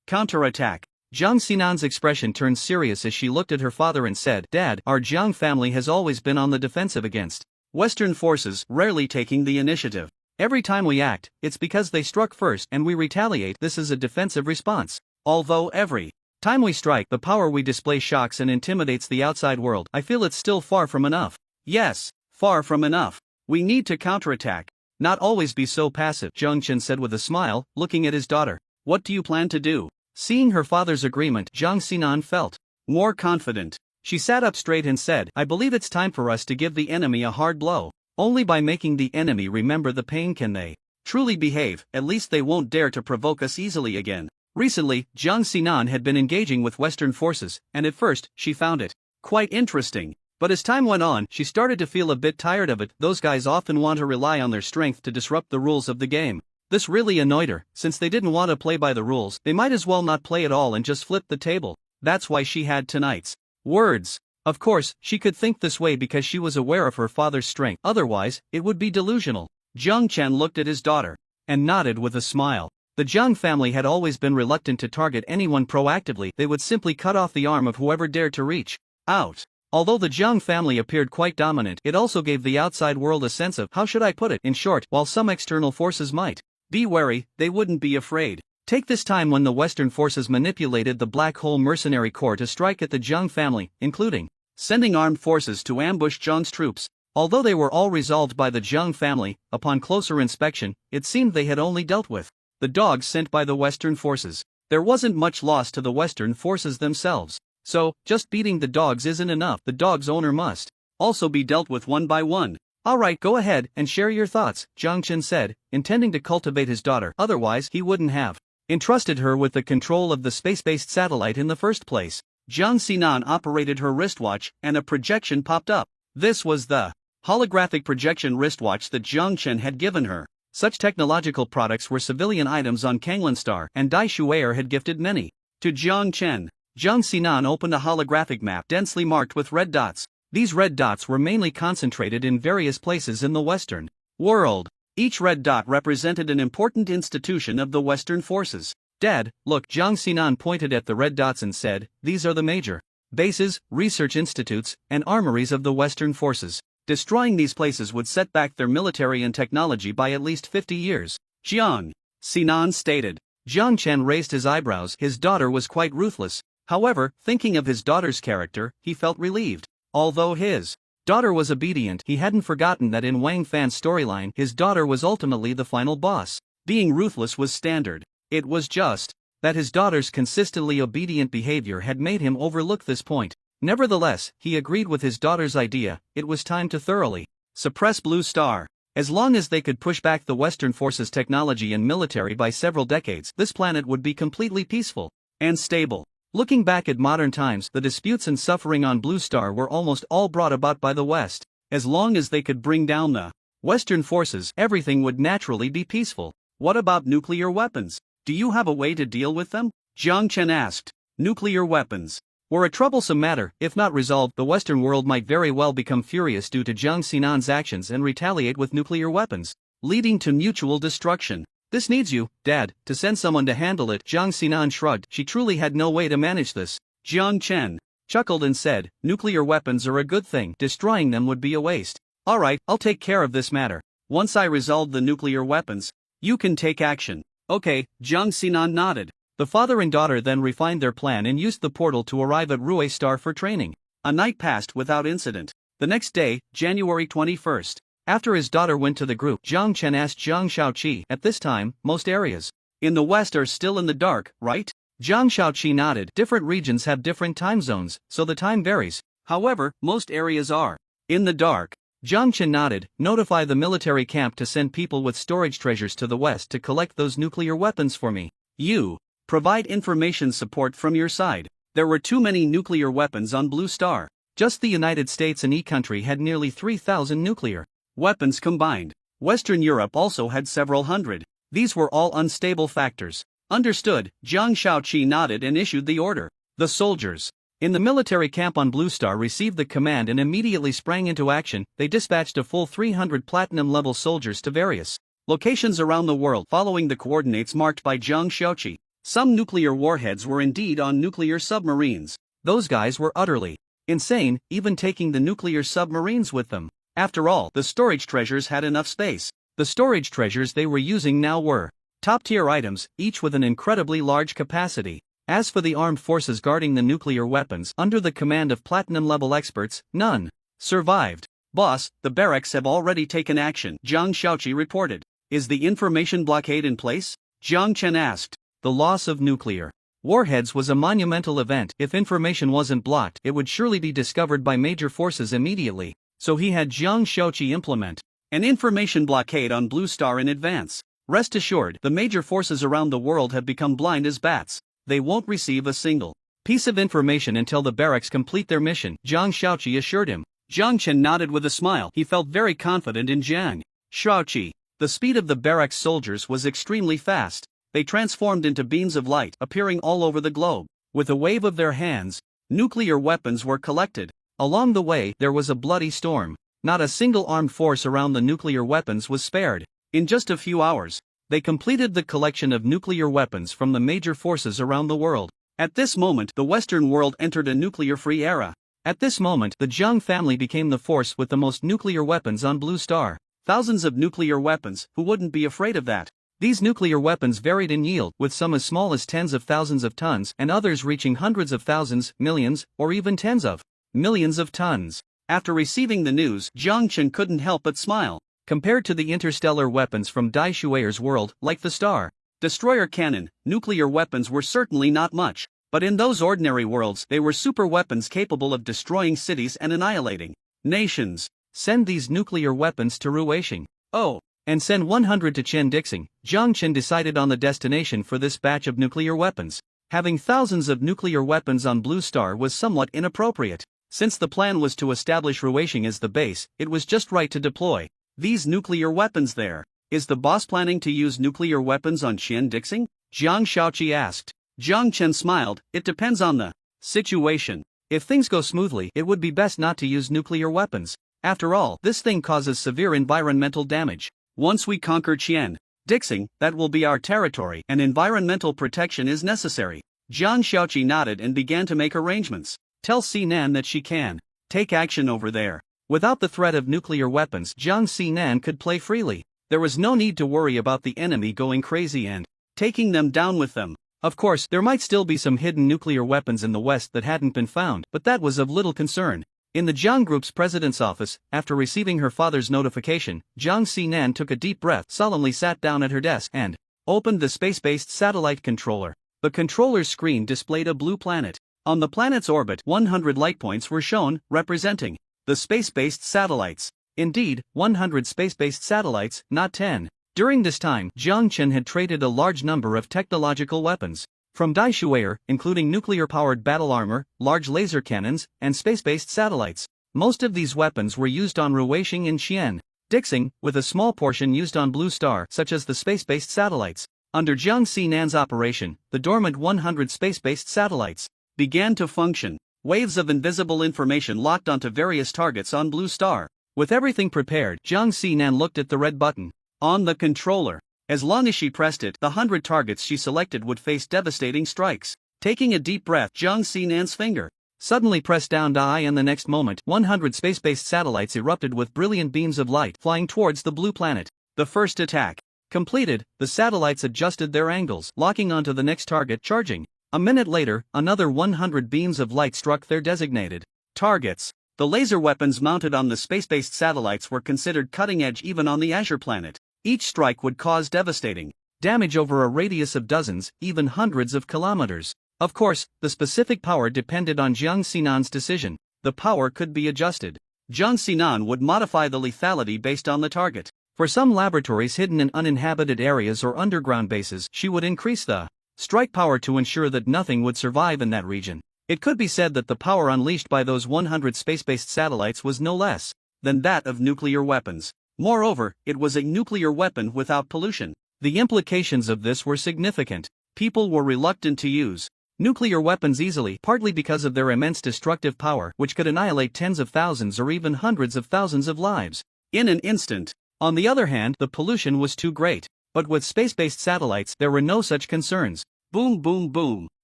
"Counterattack." Jiang Xinan's expression turned serious as she looked at her father and said, "Dad, our Jiang family has always been on the defensive against Western forces, rarely taking the initiative. Every time we act, it's because they struck first and we retaliate. This is a defensive response. Although every time we strike, the power we display shocks and intimidates the outside world, I feel it's still far from enough." "Yes, far from enough. We need to counterattack. Not always be so passive, Zhang Chen said with a smile, looking at his daughter. What do you plan to do? Seeing her father's agreement, Zhang Xinan felt more confident. She sat up straight and said, I believe it's time for us to give the enemy a hard blow. Only by making the enemy remember the pain can they truly behave, at least they won't dare to provoke us easily again. Recently, Zhang Xinan had been engaging with Western forces, and at first, she found it quite interesting. But as time went on, she started to feel a bit tired of it. Those guys often want to rely on their strength to disrupt the rules of the game. This really annoyed her. Since they didn't want to play by the rules, they might as well not play at all and just flip the table. That's why she had tonight's words. Of course, she could think this way because she was aware of her father's strength. Otherwise, it would be delusional. Zhang Chen looked at his daughter and nodded with a smile. The Zhang family had always been reluctant to target anyone proactively. They would simply cut off the arm of whoever dared to reach out. Although the Zhang family appeared quite dominant, it also gave the outside world a sense of, how should I put it, in short, while some external forces might be wary, they wouldn't be afraid. Take this time when the Western forces manipulated the Black Hole Mercenary Corps to strike at the Zhang family, including sending armed forces to ambush Zhang's troops. Although they were all resolved by the Zhang family, upon closer inspection, it seemed they had only dealt with the dogs sent by the Western forces. There wasn't much loss to the Western forces themselves. So, just beating the dogs isn't enough. The dog's owner must also be dealt with one by one. Alright, go ahead and share your thoughts, Zhang Chen said, intending to cultivate his daughter. Otherwise, he wouldn't have entrusted her with the control of the space-based satellite in the first place. Zhang Xinan operated her wristwatch, and a projection popped up. This was the holographic projection wristwatch that Zhang Chen had given her. Such technological products were civilian items on Kanglan Star, and Dai Shuaer had gifted many to Zhang Chen. Zhang Xinan opened a holographic map densely marked with red dots. These red dots were mainly concentrated in various places in the Western world. Each red dot represented an important institution of the Western forces. Dad, look, Zhang Xinan pointed at the red dots and said, these are the major bases, research institutes, and armories of the Western forces. Destroying these places would set back their military and technology by at least 50 years. Zhang Xinan stated. Zhang Chen raised his eyebrows. His daughter was quite ruthless. However, thinking of his daughter's character, he felt relieved. Although his daughter was obedient, he hadn't forgotten that in Wang Fan's storyline, his daughter was ultimately the final boss. Being ruthless was standard. It was just that his daughter's consistently obedient behavior had made him overlook this point. Nevertheless, he agreed with his daughter's idea. It was time to thoroughly suppress Blue Star. As long as they could push back the Western forces' technology and military by several decades, this planet would be completely peaceful and stable. Looking back at modern times, the disputes and suffering on Blue Star were almost all brought about by the West. As long as they could bring down the Western forces, everything would naturally be peaceful. What about nuclear weapons? Do you have a way to deal with them? Zhang Chen asked. Nuclear weapons were a troublesome matter. If not resolved, the Western world might very well become furious due to Zhang Xinan's actions and retaliate with nuclear weapons, leading to mutual destruction. This needs you, Dad, to send someone to handle it. Zhang Xinan shrugged. She truly had no way to manage this. Zhang Chen chuckled and said, nuclear weapons are a good thing. Destroying them would be a waste. Alright, I'll take care of this matter. Once I resolve the nuclear weapons, you can take action. Okay, Zhang Xinan nodded. The father and daughter then refined their plan and used the portal to arrive at Rue Star for training. A night passed without incident. The next day, January 21st. After his daughter went to the group, Zhang Chen asked Zhang Shaoqi. At this time, most areas in the West are still in the dark, right? Zhang Shaoqi nodded. Different regions have different time zones, so the time varies. However, most areas are in the dark. Zhang Chen nodded. Notify the military camp to send people with storage treasures to the West to collect those nuclear weapons for me. You provide information support from your side. There were too many nuclear weapons on Blue Star. Just the United States and E-country had nearly 3,000 nuclear weapons combined. Western Europe also had several hundred. These were all unstable factors. Understood, Zhang Shaoqi nodded and issued the order. The soldiers in the military camp on Blue Star received the command and immediately sprang into action. They dispatched a full 300 platinum-level soldiers to various locations around the world following the coordinates marked by Zhang Shaoqi. Some nuclear warheads were indeed on nuclear submarines. Those guys were utterly insane, even taking the nuclear submarines with them. After all, the storage treasures had enough space. The storage treasures they were using now were top-tier items, each with an incredibly large capacity. As for the armed forces guarding the nuclear weapons, under the command of platinum-level experts, none survived. Boss, the barracks have already taken action, Zhang Xiaoqi reported. Is the information blockade in place? Jiang Chen asked. The loss of nuclear warheads was a monumental event. If information wasn't blocked, it would surely be discovered by major forces immediately. So he had Zhang Xiaoqi implement an information blockade on Blue Star in advance. Rest assured, the major forces around the world have become blind as bats. They won't receive a single piece of information until the barracks complete their mission, Zhang Xiaoqi assured him. Jiang Chen nodded with a smile. He felt very confident in Zhang Xiaoqi. The speed of the barracks soldiers was extremely fast. They transformed into beams of light, appearing all over the globe. With a wave of their hands, nuclear weapons were collected. Along the way, there was a bloody storm. Not a single armed force around the nuclear weapons was spared. In just a few hours, they completed the collection of nuclear weapons from the major forces around the world. At this moment, the Western world entered a nuclear-free era. At this moment, the Zhang family became the force with the most nuclear weapons on Blue Star. Thousands of nuclear weapons, who wouldn't be afraid of that? These nuclear weapons varied in yield, with some as small as tens of thousands of tons and others reaching hundreds of thousands, millions, or even tens of millions of tons. After receiving the news, Jiang Chen couldn't help but smile. Compared to the interstellar weapons from Dai Shueyer's world, like the Star Destroyer cannon, nuclear weapons were certainly not much. But in those ordinary worlds, they were super weapons capable of destroying cities and annihilating nations. Send these nuclear weapons to Ruisheng. Oh, and send 100 to Chen Dixing. Jiang Chen decided on the destination for this batch of nuclear weapons. Having thousands of nuclear weapons on Blue Star was somewhat inappropriate. Since the plan was to establish Ruisheng as the base, it was just right to deploy these nuclear weapons there. Is the boss planning to use nuclear weapons on Chen Dixing? Zhang Xiaoqi asked. Jiang Chen smiled. It depends on the situation. If things go smoothly, it would be best not to use nuclear weapons. After all, this thing causes severe environmental damage. Once we conquer Chen Dixing, that will be our territory, and environmental protection is necessary. Zhang Xiaoqi nodded and began to make arrangements. Tell Sinan that she can take action over there. Without the threat of nuclear weapons, Jiang Sinan could play freely. There was no need to worry about the enemy going crazy and taking them down with them. Of course, there might still be some hidden nuclear weapons in the West that hadn't been found, but that was of little concern. In the Jiang Group's president's office, after receiving her father's notification, Jiang Sinan took a deep breath, solemnly sat down at her desk, and opened the space-based satellite controller. The controller's screen displayed a blue planet. On the planet's orbit, 100 light points were shown, representing the space-based satellites. Indeed, 100 space-based satellites, not 10. During this time, Jiang Chen had traded a large number of technological weapons from Dai Shueyer, including nuclear-powered battle armor, large laser cannons, and space-based satellites. Most of these weapons were used on Ruisheng and Chen Dixing, with a small portion used on Blue Star, such as the space-based satellites. Under Jiang Sinan's operation, the dormant 100 space-based satellites began to function. Waves of invisible information locked onto various targets on Blue Star. With everything prepared, Jiang Sinan looked at the red button on the controller. As long as she pressed it, the 100 targets she selected would face devastating strikes. Taking a deep breath, Jiang Sinan's finger suddenly pressed down die, and the next moment, 100 space-based satellites erupted with brilliant beams of light, flying towards the blue planet. The first attack completed, the satellites adjusted their angles, locking onto the next target, charging. A minute later, another 100 beams of light struck their designated targets. The laser weapons mounted on the space-based satellites were considered cutting-edge even on the Azure planet. Each strike would cause devastating damage over a radius of dozens, even hundreds of kilometers. Of course, the specific power depended on Jiang Sinan's decision. The power could be adjusted. Jiang Sinan would modify the lethality based on the target. For some laboratories hidden in uninhabited areas or underground bases, she would increase the strike power to ensure that nothing would survive in that region. It could be said that the power unleashed by those 100 space-based satellites was no less than that of nuclear weapons. Moreover, it was a nuclear weapon without pollution. The implications of this were significant. People were reluctant to use nuclear weapons easily, partly because of their immense destructive power, which could annihilate tens of thousands or even hundreds of thousands of lives in an instant. On the other hand, the pollution was too great. But with space-based satellites, there were no such concerns. Boom, boom, boom.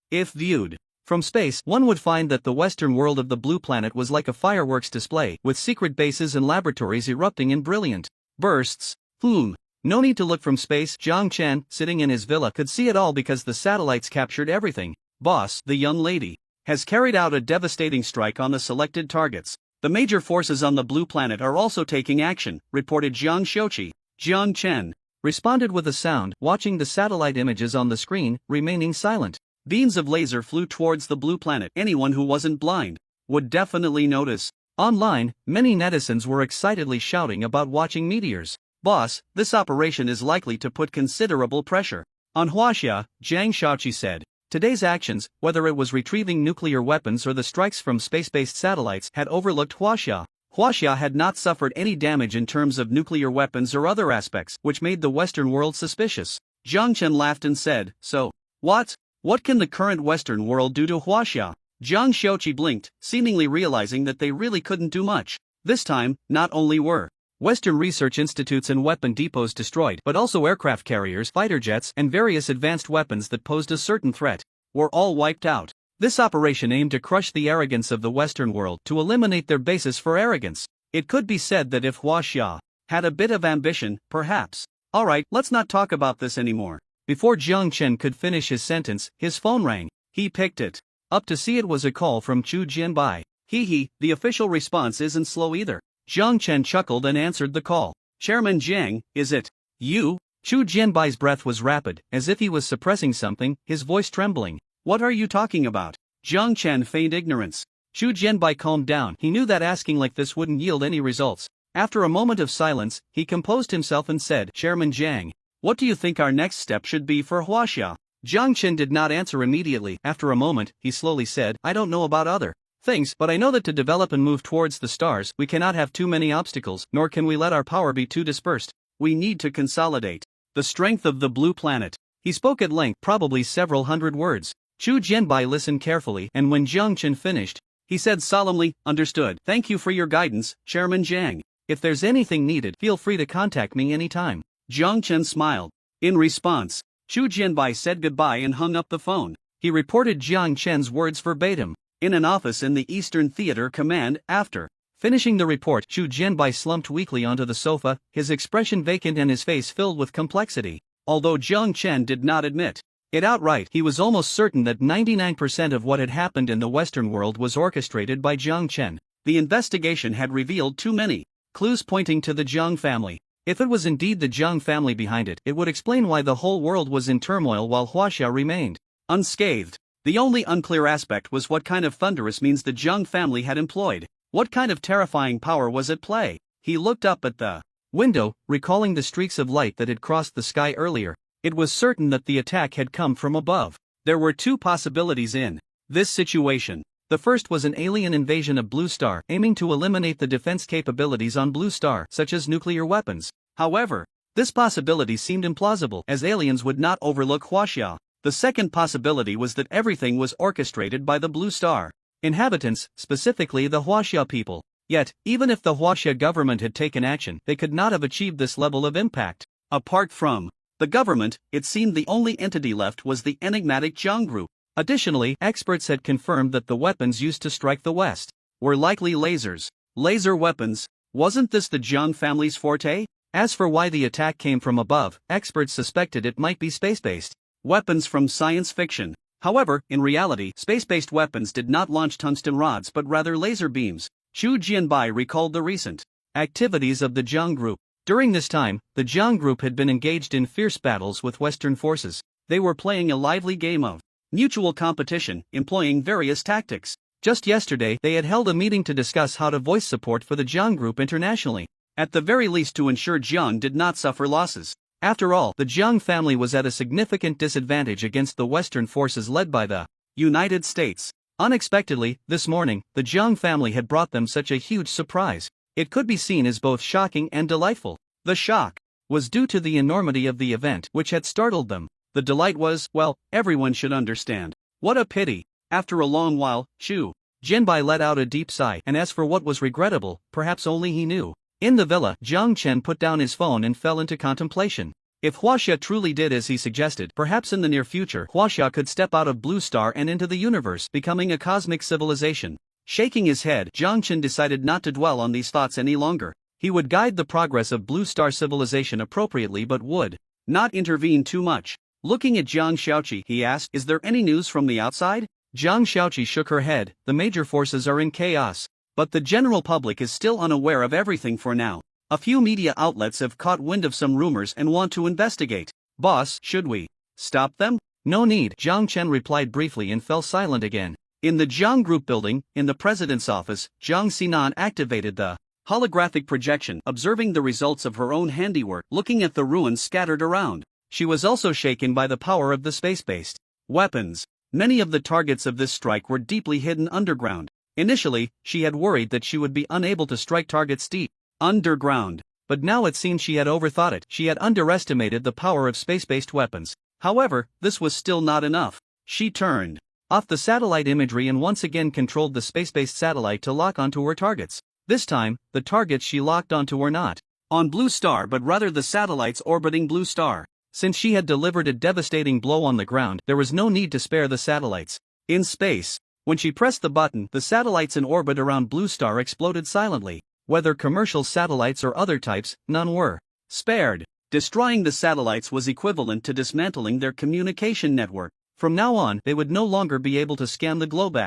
If viewed from space, one would find that the western world of the blue planet was like a fireworks display, with secret bases and laboratories erupting in brilliant bursts. No need to look from space. Jiang Chen, sitting in his villa, could see it all because the satellites captured everything. Boss, the young lady has carried out a devastating strike on the selected targets. The major forces on the blue planet are also taking action, reported Jiang Xiuqi. Jiang Chen responded with a sound, watching the satellite images on the screen, remaining silent. Beams of laser flew towards the blue planet. Anyone who wasn't blind would definitely notice. Online, many netizens were excitedly shouting about watching meteors. Boss, this operation is likely to put considerable pressure on Huaxia, Jiang Xiaoqi said. Today's actions, whether it was retrieving nuclear weapons or the strikes from space-based satellites, had overlooked Huaxia. Huaxia had not suffered any damage in terms of nuclear weapons or other aspects, which made the Western world suspicious. Jiang Chen laughed and said, so, what? What can the current Western world do to Huaxia? Jiang Xiuqi blinked, seemingly realizing that they really couldn't do much. This time, not only were Western research institutes and weapon depots destroyed, but also aircraft carriers, fighter jets, and various advanced weapons that posed a certain threat were all wiped out. This operation aimed to crush the arrogance of the Western world, to eliminate their basis for arrogance. It could be said that if Huaxia had a bit of ambition, perhaps. Alright, let's not talk about this anymore. Before Jiang Chen could finish his sentence, his phone rang. He picked it up to see it was a call from Chu Jianbai. The official response isn't slow either. Jiang Chen chuckled and answered the call. Chairman Jiang, is it you? Chu Jianbai's breath was rapid, as if he was suppressing something, his voice trembling. What are you talking about? Jiang Chen feigned ignorance. Chu Jianbai calmed down. He knew that asking like this wouldn't yield any results. After a moment of silence, he composed himself and said, Chairman Jiang, what do you think our next step should be for Huaxia? Jiang Chen did not answer immediately. After a moment, he slowly said, I don't know about other things, but I know that to develop and move towards the stars, we cannot have too many obstacles, nor can we let our power be too dispersed. We need to consolidate the strength of the blue planet. He spoke at length, probably several hundred words. Chu Jianbai listened carefully, and when Jiang Chen finished, he said solemnly, understood. Thank you for your guidance, Chairman Jiang. If there's anything needed, feel free to contact me anytime. Jiang Chen smiled. In response, Chu Jianbai said goodbye and hung up the phone. He reported Jiang Chen's words verbatim. In an office in the Eastern Theater Command, after finishing the report, Chu Jianbai slumped weakly onto the sofa, his expression vacant and his face filled with complexity. Although Jiang Chen did not admit it outright, he was almost certain that 99% of what had happened in the Western world was orchestrated by Jiang Chen. The investigation had revealed too many clues pointing to the Jiang family. If it was indeed the Jiang family behind it, it would explain why the whole world was in turmoil while Huaxia remained unscathed. The only unclear aspect was what kind of thunderous means the Jiang family had employed. What kind of terrifying power was at play? He looked up at the window, recalling the streaks of light that had crossed the sky earlier. It was certain that the attack had come from above. There were two possibilities in this situation. The first was an alien invasion of Blue Star, aiming to eliminate the defense capabilities on Blue Star, such as nuclear weapons. However, this possibility seemed implausible, as aliens would not overlook Huaxia. The second possibility was that everything was orchestrated by the Blue Star inhabitants, specifically the Huaxia people. Yet, even if the Huaxia government had taken action, they could not have achieved this level of impact. Apart from the government, it seemed the only entity left was the enigmatic Jiang group. Additionally, experts had confirmed that the weapons used to strike the West were likely lasers. Laser weapons? Wasn't this the Jiang family's forte? As for why the attack came from above, experts suspected it might be space-based weapons from science fiction. However, in reality, space-based weapons did not launch tungsten rods but rather laser beams. Chu Jianbai recalled the recent activities of the Jiang group. During this time, the Jiang group had been engaged in fierce battles with Western forces. They were playing a lively game of mutual competition, employing various tactics. Just yesterday, they had held a meeting to discuss how to voice support for the Jiang group internationally, at the very least to ensure Jiang did not suffer losses. After all, the Jiang family was at a significant disadvantage against the Western forces led by the United States. Unexpectedly, this morning, the Jiang family had brought them such a huge surprise. It could be seen as both shocking and delightful. The shock was due to the enormity of the event, which had startled them. The delight was, well, everyone should understand. What a pity. After a long while, Chu Jianbai let out a deep sigh, and as for what was regrettable, perhaps only he knew. In the villa, Jiang Chen put down his phone and fell into contemplation. If Huaxia truly did as he suggested, perhaps in the near future, Huaxia could step out of Blue Star and into the universe, becoming a cosmic civilization. Shaking his head, Jiang Chen decided not to dwell on these thoughts any longer. He would guide the progress of Blue Star civilization appropriately but would not intervene too much. Looking at Jiang Xiaoqi, he asked, is there any news from the outside? Jiang Xiaoqi shook her head. The major forces are in chaos. But the general public is still unaware of everything for now. A few media outlets have caught wind of some rumors and want to investigate. Boss, should we stop them? No need, Jiang Chen replied briefly and fell silent again. In the Jiang Group building, in the president's office, Jiang Xinan activated the holographic projection, observing the results of her own handiwork, looking at the ruins scattered around. She was also shaken by the power of the space-based weapons. Many of the targets of this strike were deeply hidden underground. Initially, she had worried that she would be unable to strike targets deep underground. But now it seemed she had overthought it. She had underestimated the power of space-based weapons. However, this was still not enough. She turned off the satellite imagery and once again controlled the space-based satellite to lock onto her targets. This time, the targets she locked onto were not on Blue Star but rather the satellites orbiting Blue Star. Since she had delivered a devastating blow on the ground, there was no need to spare the satellites. In space, when she pressed the button, the satellites in orbit around Blue Star exploded silently. Whether commercial satellites or other types, none were spared. Destroying the satellites was equivalent to dismantling their communication network. From now on, they would no longer be able to scan the globe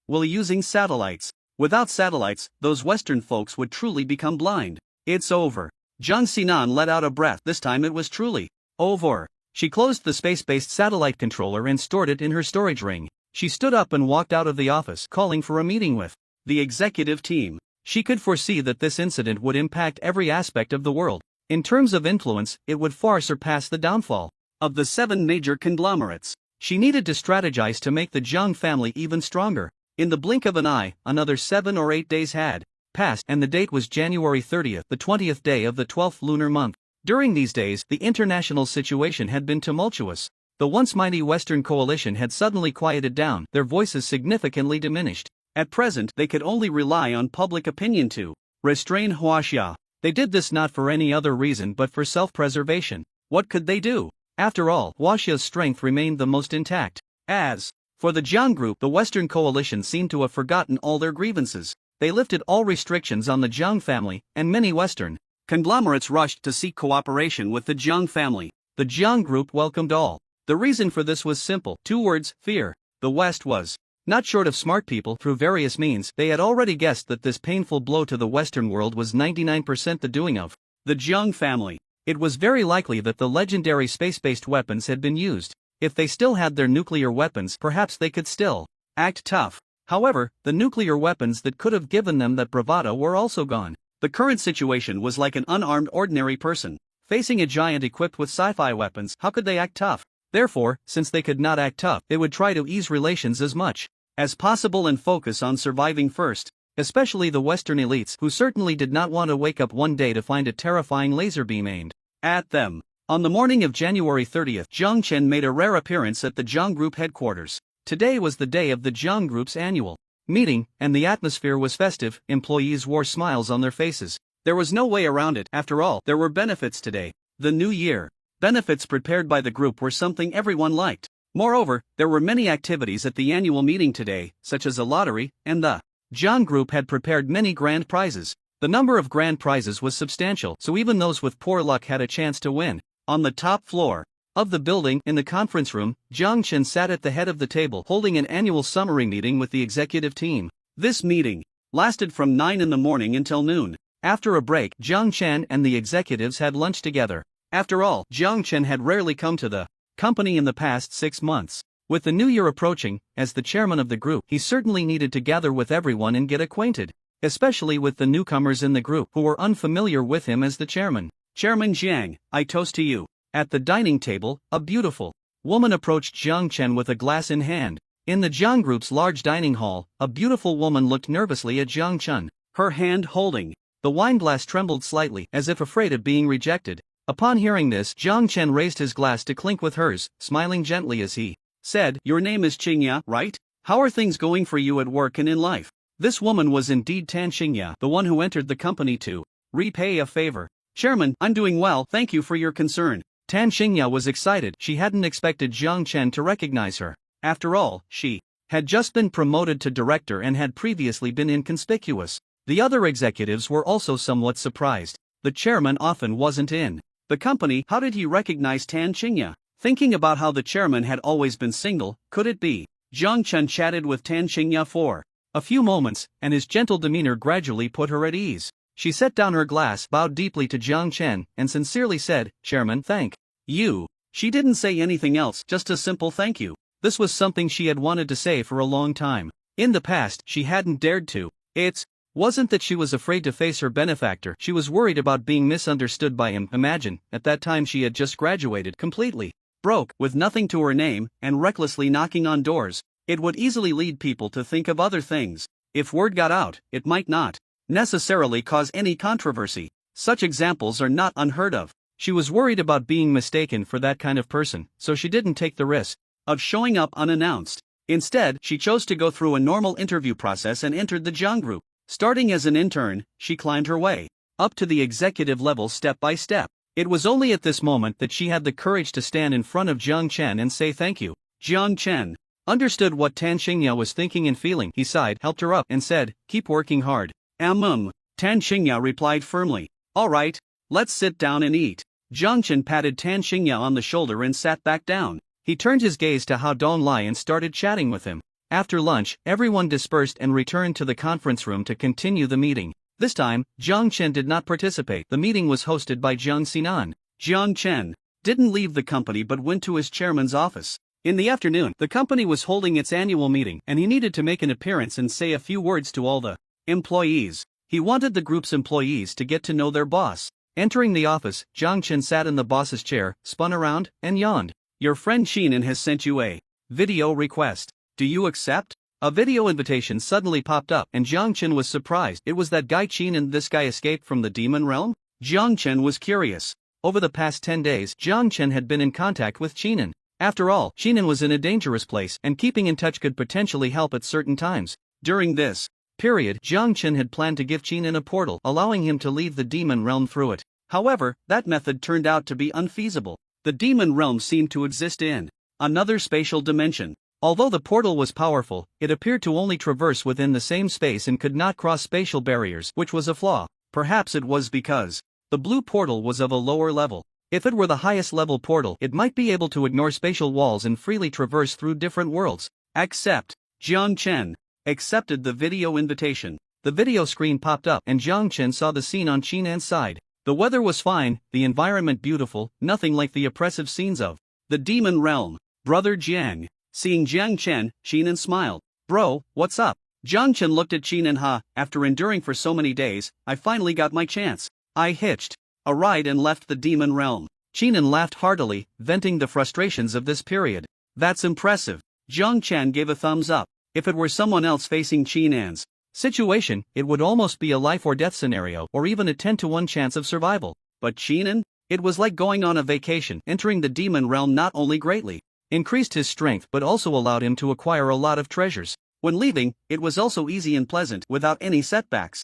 while using satellites. Without satellites, those Western folks would truly become blind. It's over. Jiang Xinan let out a breath. This time it was truly over. She closed the space-based satellite controller and stored it in her storage ring. She stood up and walked out of the office, calling for a meeting with the executive team. She could foresee that this incident would impact every aspect of the world. In terms of influence, it would far surpass the downfall of the 7 major conglomerates. She needed to strategize to make the Jiang family even stronger. In the blink of an eye, another 7 or 8 days had passed, and the date was January 30th, the 20th day of the 12th lunar month. During these days, the international situation had been tumultuous. The once mighty Western coalition had suddenly quieted down, their voices significantly diminished. At present, they could only rely on public opinion to restrain Huaxia. They did this not for any other reason but for self-preservation. What could they do? After all, Huaxia's strength remained the most intact. As for the Jiang Group, the Western coalition seemed to have forgotten all their grievances. They lifted all restrictions on the Jiang family, and many Western conglomerates rushed to seek cooperation with the Jiang family. The Jiang Group welcomed all. The reason for this was simple. 2 words: fear. The West was not short of smart people. Through various means, they had already guessed that this painful blow to the Western world was 99% the doing of the Jiang family. It was very likely that the legendary space-based weapons had been used. If they still had their nuclear weapons, perhaps they could still act tough. However, the nuclear weapons that could have given them that bravado were also gone. The current situation was like an unarmed ordinary person facing a giant equipped with sci-fi weapons. How could they act tough? Therefore, since they could not act tough, they would try to ease relations as much as possible and focus on surviving first. Especially the Western elites, who certainly did not want to wake up one day to find a terrifying laser beam aimed at them. On the morning of January 30th, Jiang Chen made a rare appearance at the Jiang Group headquarters. Today was the day of the Jiang Group's annual meeting, and the atmosphere was festive. Employees wore smiles on their faces. There was no way around it. After all, there were benefits today. The new year benefits prepared by the group were something everyone liked. Moreover, there were many activities at the annual meeting today, such as a lottery, and the Jiang Group had prepared many grand prizes. The number of grand prizes was substantial, so even those with poor luck had a chance to win. On the top floor of the building, in the conference room, Jiang Chen sat at the head of the table holding an annual summary meeting with the executive team. This meeting lasted from 9 in the morning until noon. After a break, Jiang Chen and the executives had lunch together. After all, Jiang Chen had rarely come to the company in the past 6 months. With the new year approaching, as the chairman of the group, he certainly needed to gather with everyone and get acquainted, especially with the newcomers in the group who were unfamiliar with him as the chairman. Chairman Jiang, I toast to you. At the dining table, a beautiful woman approached Jiang Chen with a glass in hand. In the Jiang Group's large dining hall, a beautiful woman looked nervously at Jiang Chen. Her hand holding the wine glass trembled slightly, as if afraid of being rejected. Upon hearing this, Jiang Chen raised his glass to clink with hers, smiling gently as he said, "Your name is Qingya, right? How are things going for you at work and in life?" This woman was indeed Tan Qingya, the one who entered the company to repay a favor. "Chairman, I'm doing well, thank you for your concern." Tan Qingya was excited. She hadn't expected Jiang Chen to recognize her. After all, she had just been promoted to director and had previously been inconspicuous. The other executives were also somewhat surprised. The chairman often wasn't in the company. How did he recognize Tan Qingya? Thinking about how the chairman had always been single, could it be? Jiang Chen chatted with Tan Qingya for A few moments, and his gentle demeanor gradually put her at ease. She set down her glass, bowed deeply to Jiang Chen, and sincerely said, "Chairman, thank you." She didn't say anything else, just a simple thank you. This was something she had wanted to say for a long time. In the past, she hadn't dared to. It wasn't that she was afraid to face her benefactor, she was worried about being misunderstood by him. Imagine, at that time she had just graduated, completely broke, with nothing to her name, and recklessly knocking on doors. It would easily lead people to think of other things. If word got out, it might not necessarily cause any controversy. Such examples are not unheard of. She was worried about being mistaken for that kind of person, so she didn't take the risk of showing up unannounced. Instead, she chose to go through a normal interview process and entered the Jiang group. Starting as an intern, she climbed her way up to the executive level step by step. It was only at this moment that she had the courage to stand in front of Jiang Chen and say thank you. Jiang Chen understood what Tan Xingya was thinking and feeling. He sighed, helped her up, and said, "Keep working hard." Tan Xingya replied firmly. "All right, let's sit down and eat." Jiang Chen patted Tan Xingya on the shoulder and sat back down. He turned his gaze to Hao Donglai and started chatting with him. After lunch, everyone dispersed and returned to the conference room to continue the meeting. This time, Jiang Chen did not participate. The meeting was hosted by Jiang Xinan. Jiang Chen didn't leave the company but went to his chairman's office. In the afternoon, the company was holding its annual meeting, and he needed to make an appearance and say a few words to all the employees. He wanted the group's employees to get to know their boss. Entering the office, Jiang Chen sat in the boss's chair, spun around, and yawned. "Your friend Xinan has sent you a video request. Do you accept?" A video invitation suddenly popped up, and Jiang Chen was surprised. It was that guy Xinan. This guy escaped from the demon realm? Jiang Chen was curious. Over the past 10 days, Jiang Chen had been in contact with Xinan. After all, Xinan was in a dangerous place, and keeping in touch could potentially help at certain times. During this period, Jiang Chen had planned to give Xinan a portal, allowing him to leave the demon realm through it. However, that method turned out to be unfeasible. The demon realm seemed to exist in another spatial dimension. Although the portal was powerful, it appeared to only traverse within the same space and could not cross spatial barriers, which was a flaw. Perhaps it was because the blue portal was of a lower level. If it were the highest level portal, it might be able to ignore spatial walls and freely traverse through different worlds. Accept. Jiang Chen accepted the video invitation. The video screen popped up, and Jiang Chen saw the scene on Xinan's side. The weather was fine, the environment beautiful, nothing like the oppressive scenes of the demon realm. "Brother Jiang." Seeing Jiang Chen, Xinan smiled. "Bro, what's up?" Jiang Chen looked at Xinan. After enduring for so many days, I finally got my chance. I hitched a ride and left the demon realm." Xinan laughed heartily, venting the frustrations of this period. "That's impressive." Jiang Chen gave a thumbs up. If it were someone else facing Xinan's situation, it would almost be a life or death scenario, or even a 10-to-1 chance of survival. But Xinan? It was like going on a vacation. Entering the demon realm not only greatly increased his strength but also allowed him to acquire a lot of treasures. When leaving, it was also easy and pleasant, without any setbacks.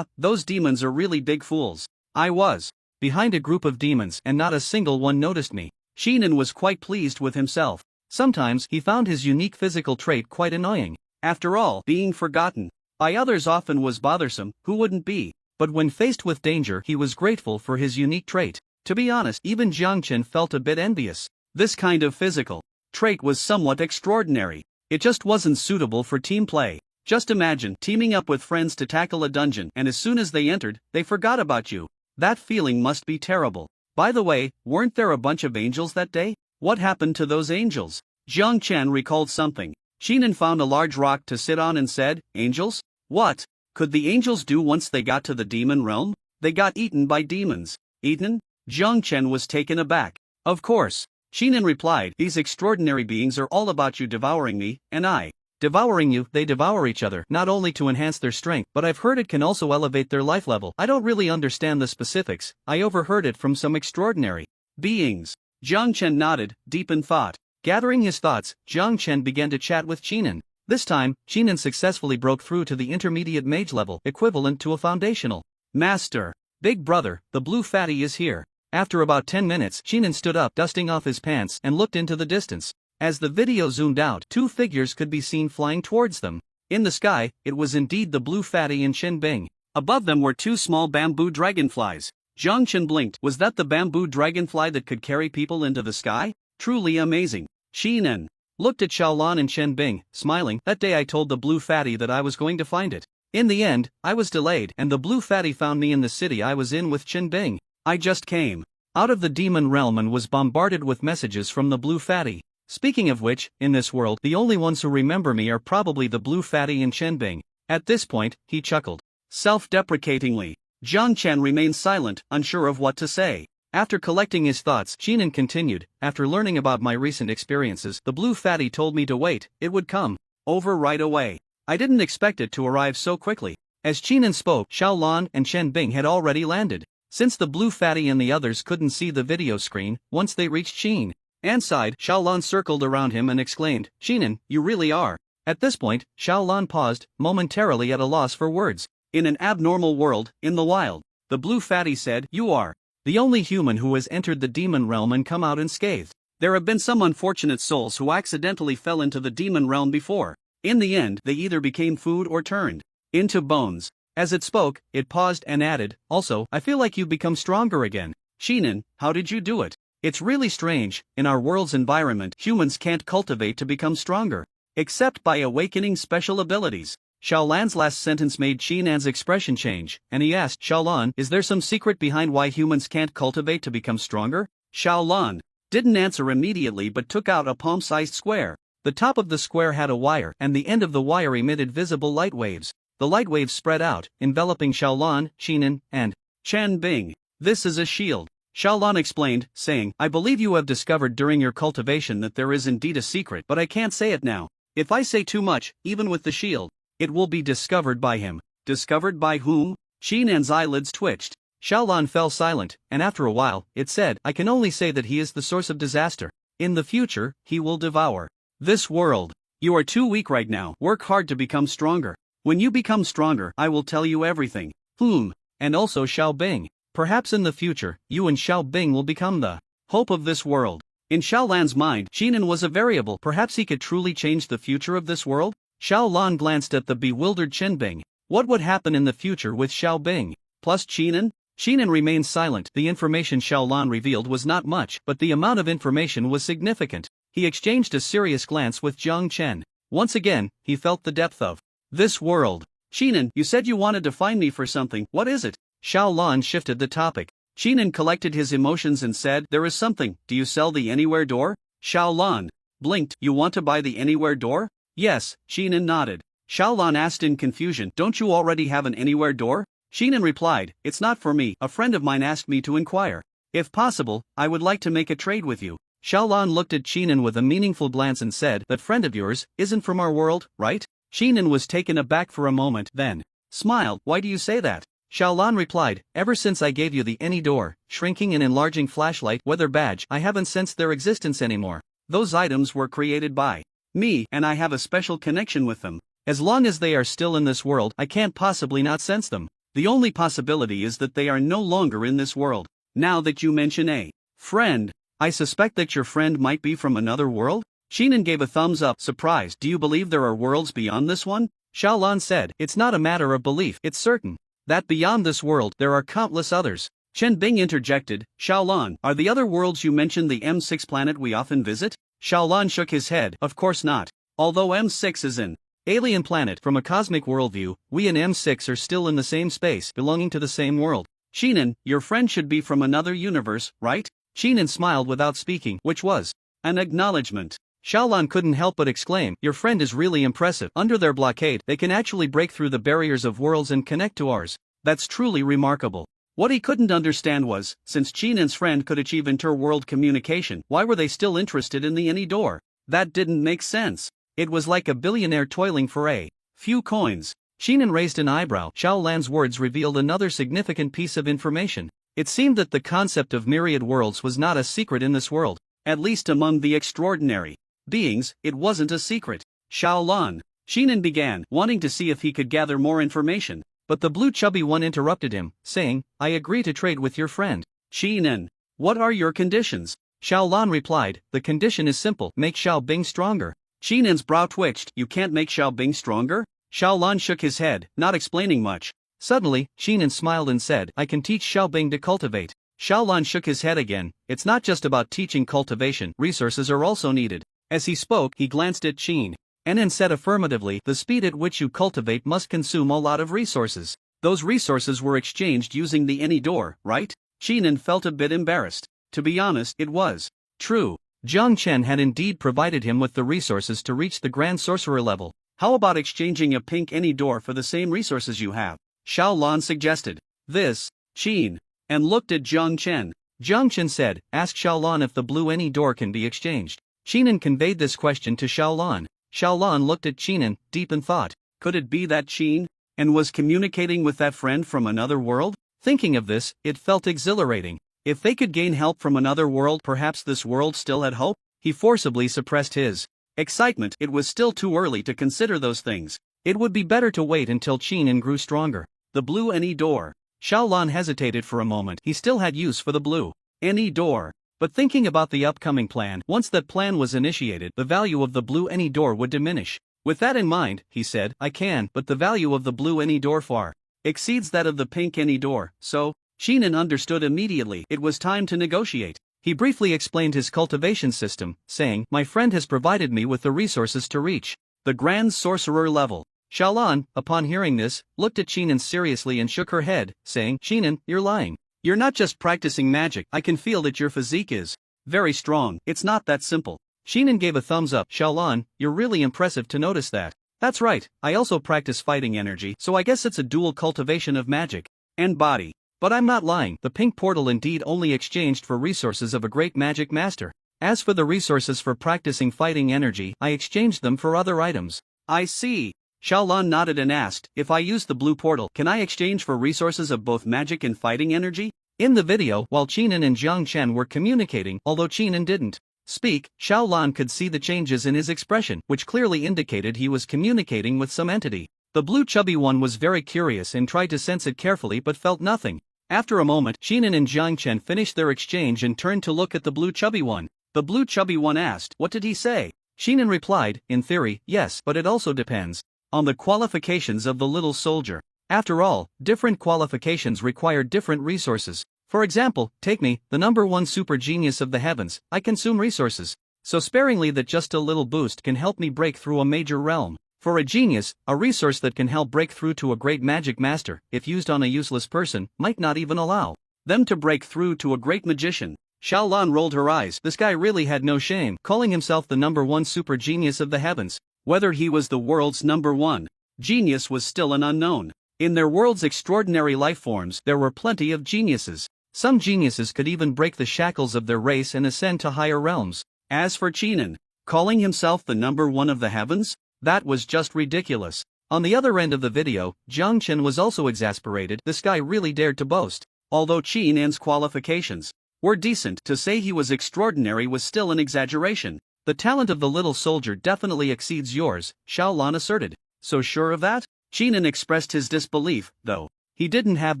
Those demons are really big fools. I was behind a group of demons, and not a single one noticed me. Xinan was quite pleased with himself. Sometimes he found his unique physical trait quite annoying. After all, being forgotten by others often was bothersome. Who wouldn't be? But when faced with danger, he was grateful for his unique trait. To be honest, even Jiang Chen felt a bit envious. This kind of physical trait was somewhat extraordinary. It just wasn't suitable for team play. Just imagine teaming up with friends to tackle a dungeon, and as soon as they entered, they forgot about you. That feeling must be terrible. By the way, weren't there a bunch of angels that day? What happened to those angels? Jiang Chen recalled something. Xinan found a large rock to sit on and said, "Angels? What could the angels do once they got to the demon realm?" "They got eaten by demons." "Eaten?" Jiang Chen was taken aback. "Of course." Xinan replied, "These extraordinary beings are all about you devouring me, and I devouring you." "They devour each other, not only to enhance their strength, but I've heard it can also elevate their life level. I don't really understand the specifics. I overheard it from some extraordinary beings." Jiang Chen nodded, deep in thought. Gathering his thoughts, Jiang Chen began to chat with Xinan. This time, Xinan successfully broke through to the intermediate mage level, equivalent to a foundational master. "Big brother, the blue fatty is here." After about 10 minutes, Xinan stood up, dusting off his pants, and looked into the distance. As the video zoomed out, two figures could be seen flying towards them. In the sky, it was indeed the blue fatty and Shen Bing. Above them were two small bamboo dragonflies. Jiang Chen blinked. Was that the bamboo dragonfly that could carry people into the sky? Truly amazing. Xinan looked at Xiaolan and Chen Bing, smiling. That day I told the blue fatty that I was going to find it. In the end, I was delayed and the blue fatty found me in the city I was in with Chen Bing. I just came out of the demon realm and was bombarded with messages from the blue fatty. Speaking of which, in this world, the only ones who remember me are probably the blue fatty and Chen Bing. At this point, he chuckled self-deprecatingly. Jiang Chen remained silent, unsure of what to say. After collecting his thoughts, Qinan continued, after learning about my recent experiences, the blue fatty told me to wait, it would come over right away. I didn't expect it to arrive so quickly. As Qinan spoke, Xiaolan and Chen Bing had already landed. Since the blue fatty and the others couldn't see the video screen, once they reached Qin An's side, Xiaolan circled around him and exclaimed, Qinan, you really are. At this point, Xiaolan paused, momentarily at a loss for words. In an abnormal world, in the wild, the blue fatty said, you are the only human who has entered the demon realm and come out unscathed. There have been some unfortunate souls who accidentally fell into the demon realm before. In the end, they either became food or turned into bones. As it spoke, it paused and added, also, I feel like you've become stronger again. Qinan, how did you do it? It's really strange, in our world's environment, humans can't cultivate to become stronger, except by awakening special abilities. Xiaolan's last sentence made Qinan's expression change, and he asked, Xiaolan, is there some secret behind why humans can't cultivate to become stronger? Xiaolan didn't answer immediately but took out a palm-sized square. The top of the square had a wire, and the end of the wire emitted visible light waves. The light waves spread out, enveloping Xiaolan, Qinan, and Chen Bing. This is a shield. Xiaolan explained, saying, I believe you have discovered during your cultivation that there is indeed a secret, but I can't say it now. If I say too much, even with the shield, it will be discovered by him. Discovered by whom? Qinan's eyelids twitched. Xiaolan fell silent, and after a while, it said, I can only say that he is the source of disaster. In the future, he will devour this world. You are too weak right now. Work hard to become stronger. When you become stronger, I will tell you everything. And also Xiao Bing. Perhaps in the future, you and Xiao Bing will become the hope of this world. In Xiaolan's mind, Qinan was a variable. Perhaps he could truly change the future of this world? Xiaolan glanced at the bewildered Chen Bing. What would happen in the future with Xiao Bing? Plus Qinan? Qinan remained silent. The information Xiaolan revealed was not much, but the amount of information was significant. He exchanged a serious glance with Jiang Chen. Once again, he felt the depth of this world. Qinan, you said you wanted to find me for something. What is it? Xiaolan shifted the topic. Qinan collected his emotions and said, there is something. Do you sell the anywhere door? Xiaolan blinked. You want to buy the anywhere door? Yes, Qinan nodded. Xiaolan asked in confusion, don't you already have an anywhere door? Qinan replied, it's not for me, a friend of mine asked me to inquire. If possible, I would like to make a trade with you. Xiaolan looked at Qinan with a meaningful glance and said, that friend of yours isn't from our world, right? Qinan was taken aback for a moment, then smiled. Why do you say that? Xiaolan replied, ever since I gave you the any door, shrinking and enlarging flashlight, weather badge, I haven't sensed their existence anymore. Those items were created by me, and I have a special connection with them. As long as they are still in this world, I can't possibly not sense them. The only possibility is that they are no longer in this world. Now that you mention a friend, I suspect that your friend might be from another world? Qinan gave a thumbs up, surprised. Do you believe there are worlds beyond this one? Xiaolan said, it's not a matter of belief, it's certain that beyond this world there are countless others. Chen Bing interjected, Xiaolan, are the other worlds you mentioned the M6 planet we often visit? Xiaolan shook his head, of course not. Although M6 is an alien planet from a cosmic worldview, we and M6 are still in the same space, belonging to the same world. Qinan, your friend should be from another universe, right? Qinan smiled without speaking, which was an acknowledgement. Xiaolan couldn't help but exclaim, your friend is really impressive. Under their blockade, they can actually break through the barriers of worlds and connect to ours. That's truly remarkable. What he couldn't understand was, since Qinan's friend could achieve inter-world communication, why were they still interested in the any door? That didn't make sense. It was like a billionaire toiling for a few coins. Qinan raised an eyebrow. Xiaolan's words revealed another significant piece of information. It seemed that the concept of myriad worlds was not a secret in this world. At least among the extraordinary beings, it wasn't a secret. Xiaolan. Qinan began, wanting to see if he could gather more information. But the blue chubby one interrupted him, saying, I agree to trade with your friend. Qinan, what are your conditions? Xiaolan replied, the condition is simple, make Xiao Bing stronger. Qinan's brow twitched, you can't make Xiao Bing stronger? Xiaolan shook his head, not explaining much. Suddenly, Qinan smiled and said, I can teach Xiao Bing to cultivate. Xiaolan shook his head again, it's not just about teaching cultivation, resources are also needed. As he spoke, he glanced at Qin and said affirmatively, the speed at which you cultivate must consume a lot of resources. Those resources were exchanged using the any door, right? Qin felt a bit embarrassed. To be honest, it was true. Jiang Chen had indeed provided him with the resources to reach the Grand Sorcerer level. How about exchanging a pink any door for the same resources you have? Xiao Lan suggested. This, Qin, and looked at Jiang Chen. Jiang Chen said, ask Xiao Lan if the blue any door can be exchanged. Qin conveyed this question to Xiao Lan. Xiao Lan looked at Qin, deep in thought. Could it be that Qin was communicating with that friend from another world? Thinking of this, it felt exhilarating. If they could gain help from another world, perhaps this world still had hope? He forcibly suppressed his excitement. It was still too early to consider those things. It would be better to wait until Qin grew stronger. The blue any door. Xiao Lan hesitated for a moment. He still had use for the blue any door. But thinking about the upcoming plan, once that plan was initiated, the value of the blue any door would diminish. With that in mind, he said, I can, but the value of the blue any door far exceeds that of the pink any door, so Qin understood immediately it was time to negotiate. He briefly explained his cultivation system, saying, my friend has provided me with the resources to reach the Grand Sorcerer level. Xiao Lan, upon hearing this, looked at Qin seriously and shook her head, saying, Qin, you're lying. You're not just practicing magic, I can feel that your physique is very strong. It's not that simple. Qin gave a thumbs up. Xiao Lan, you're really impressive to notice that. That's right, I also practice fighting energy, so I guess it's a dual cultivation of magic and body. But I'm not lying, the pink portal indeed only exchanged for resources of a great magic master. As for the resources for practicing fighting energy, I exchanged them for other items. I see. Xiao Lan nodded and asked, if I use the blue portal, can I exchange for resources of both magic and fighting energy? In the video, while Qin and Jiang Chen were communicating, although Qin didn't speak, Xiao Lan could see the changes in his expression, which clearly indicated he was communicating with some entity. The blue chubby one was very curious and tried to sense it carefully but felt nothing. After a moment, Qin and Jiang Chen finished their exchange and turned to look at the blue chubby one. The blue chubby one asked, what did he say? Qin replied, in theory, yes, but it also depends on the qualifications of the little soldier. After all, different qualifications require different resources. For example, take me, the #1 super genius of the heavens. I consume resources so sparingly that just a little boost can help me break through a major realm. For a genius, a resource that can help break through to a great magic master, if used on a useless person, might not even allow them to break through to a great magician. Xiao Lan rolled her eyes. This guy really had no shame, calling himself the #1 super genius of the heavens. Whether he was the world's #1 genius was still an unknown. In their world's extraordinary life forms, there were plenty of geniuses. Some geniuses could even break the shackles of their race and ascend to higher realms. As for Qin, calling himself the #1 of the heavens? That was just ridiculous. On the other end of the video, Jiang Chen was also exasperated. This guy really dared to boast. Although Qin's qualifications were decent, to say he was extraordinary was still an exaggeration. The talent of the little soldier definitely exceeds yours, Xiao Lan asserted. So sure of that? Qin expressed his disbelief, though he didn't have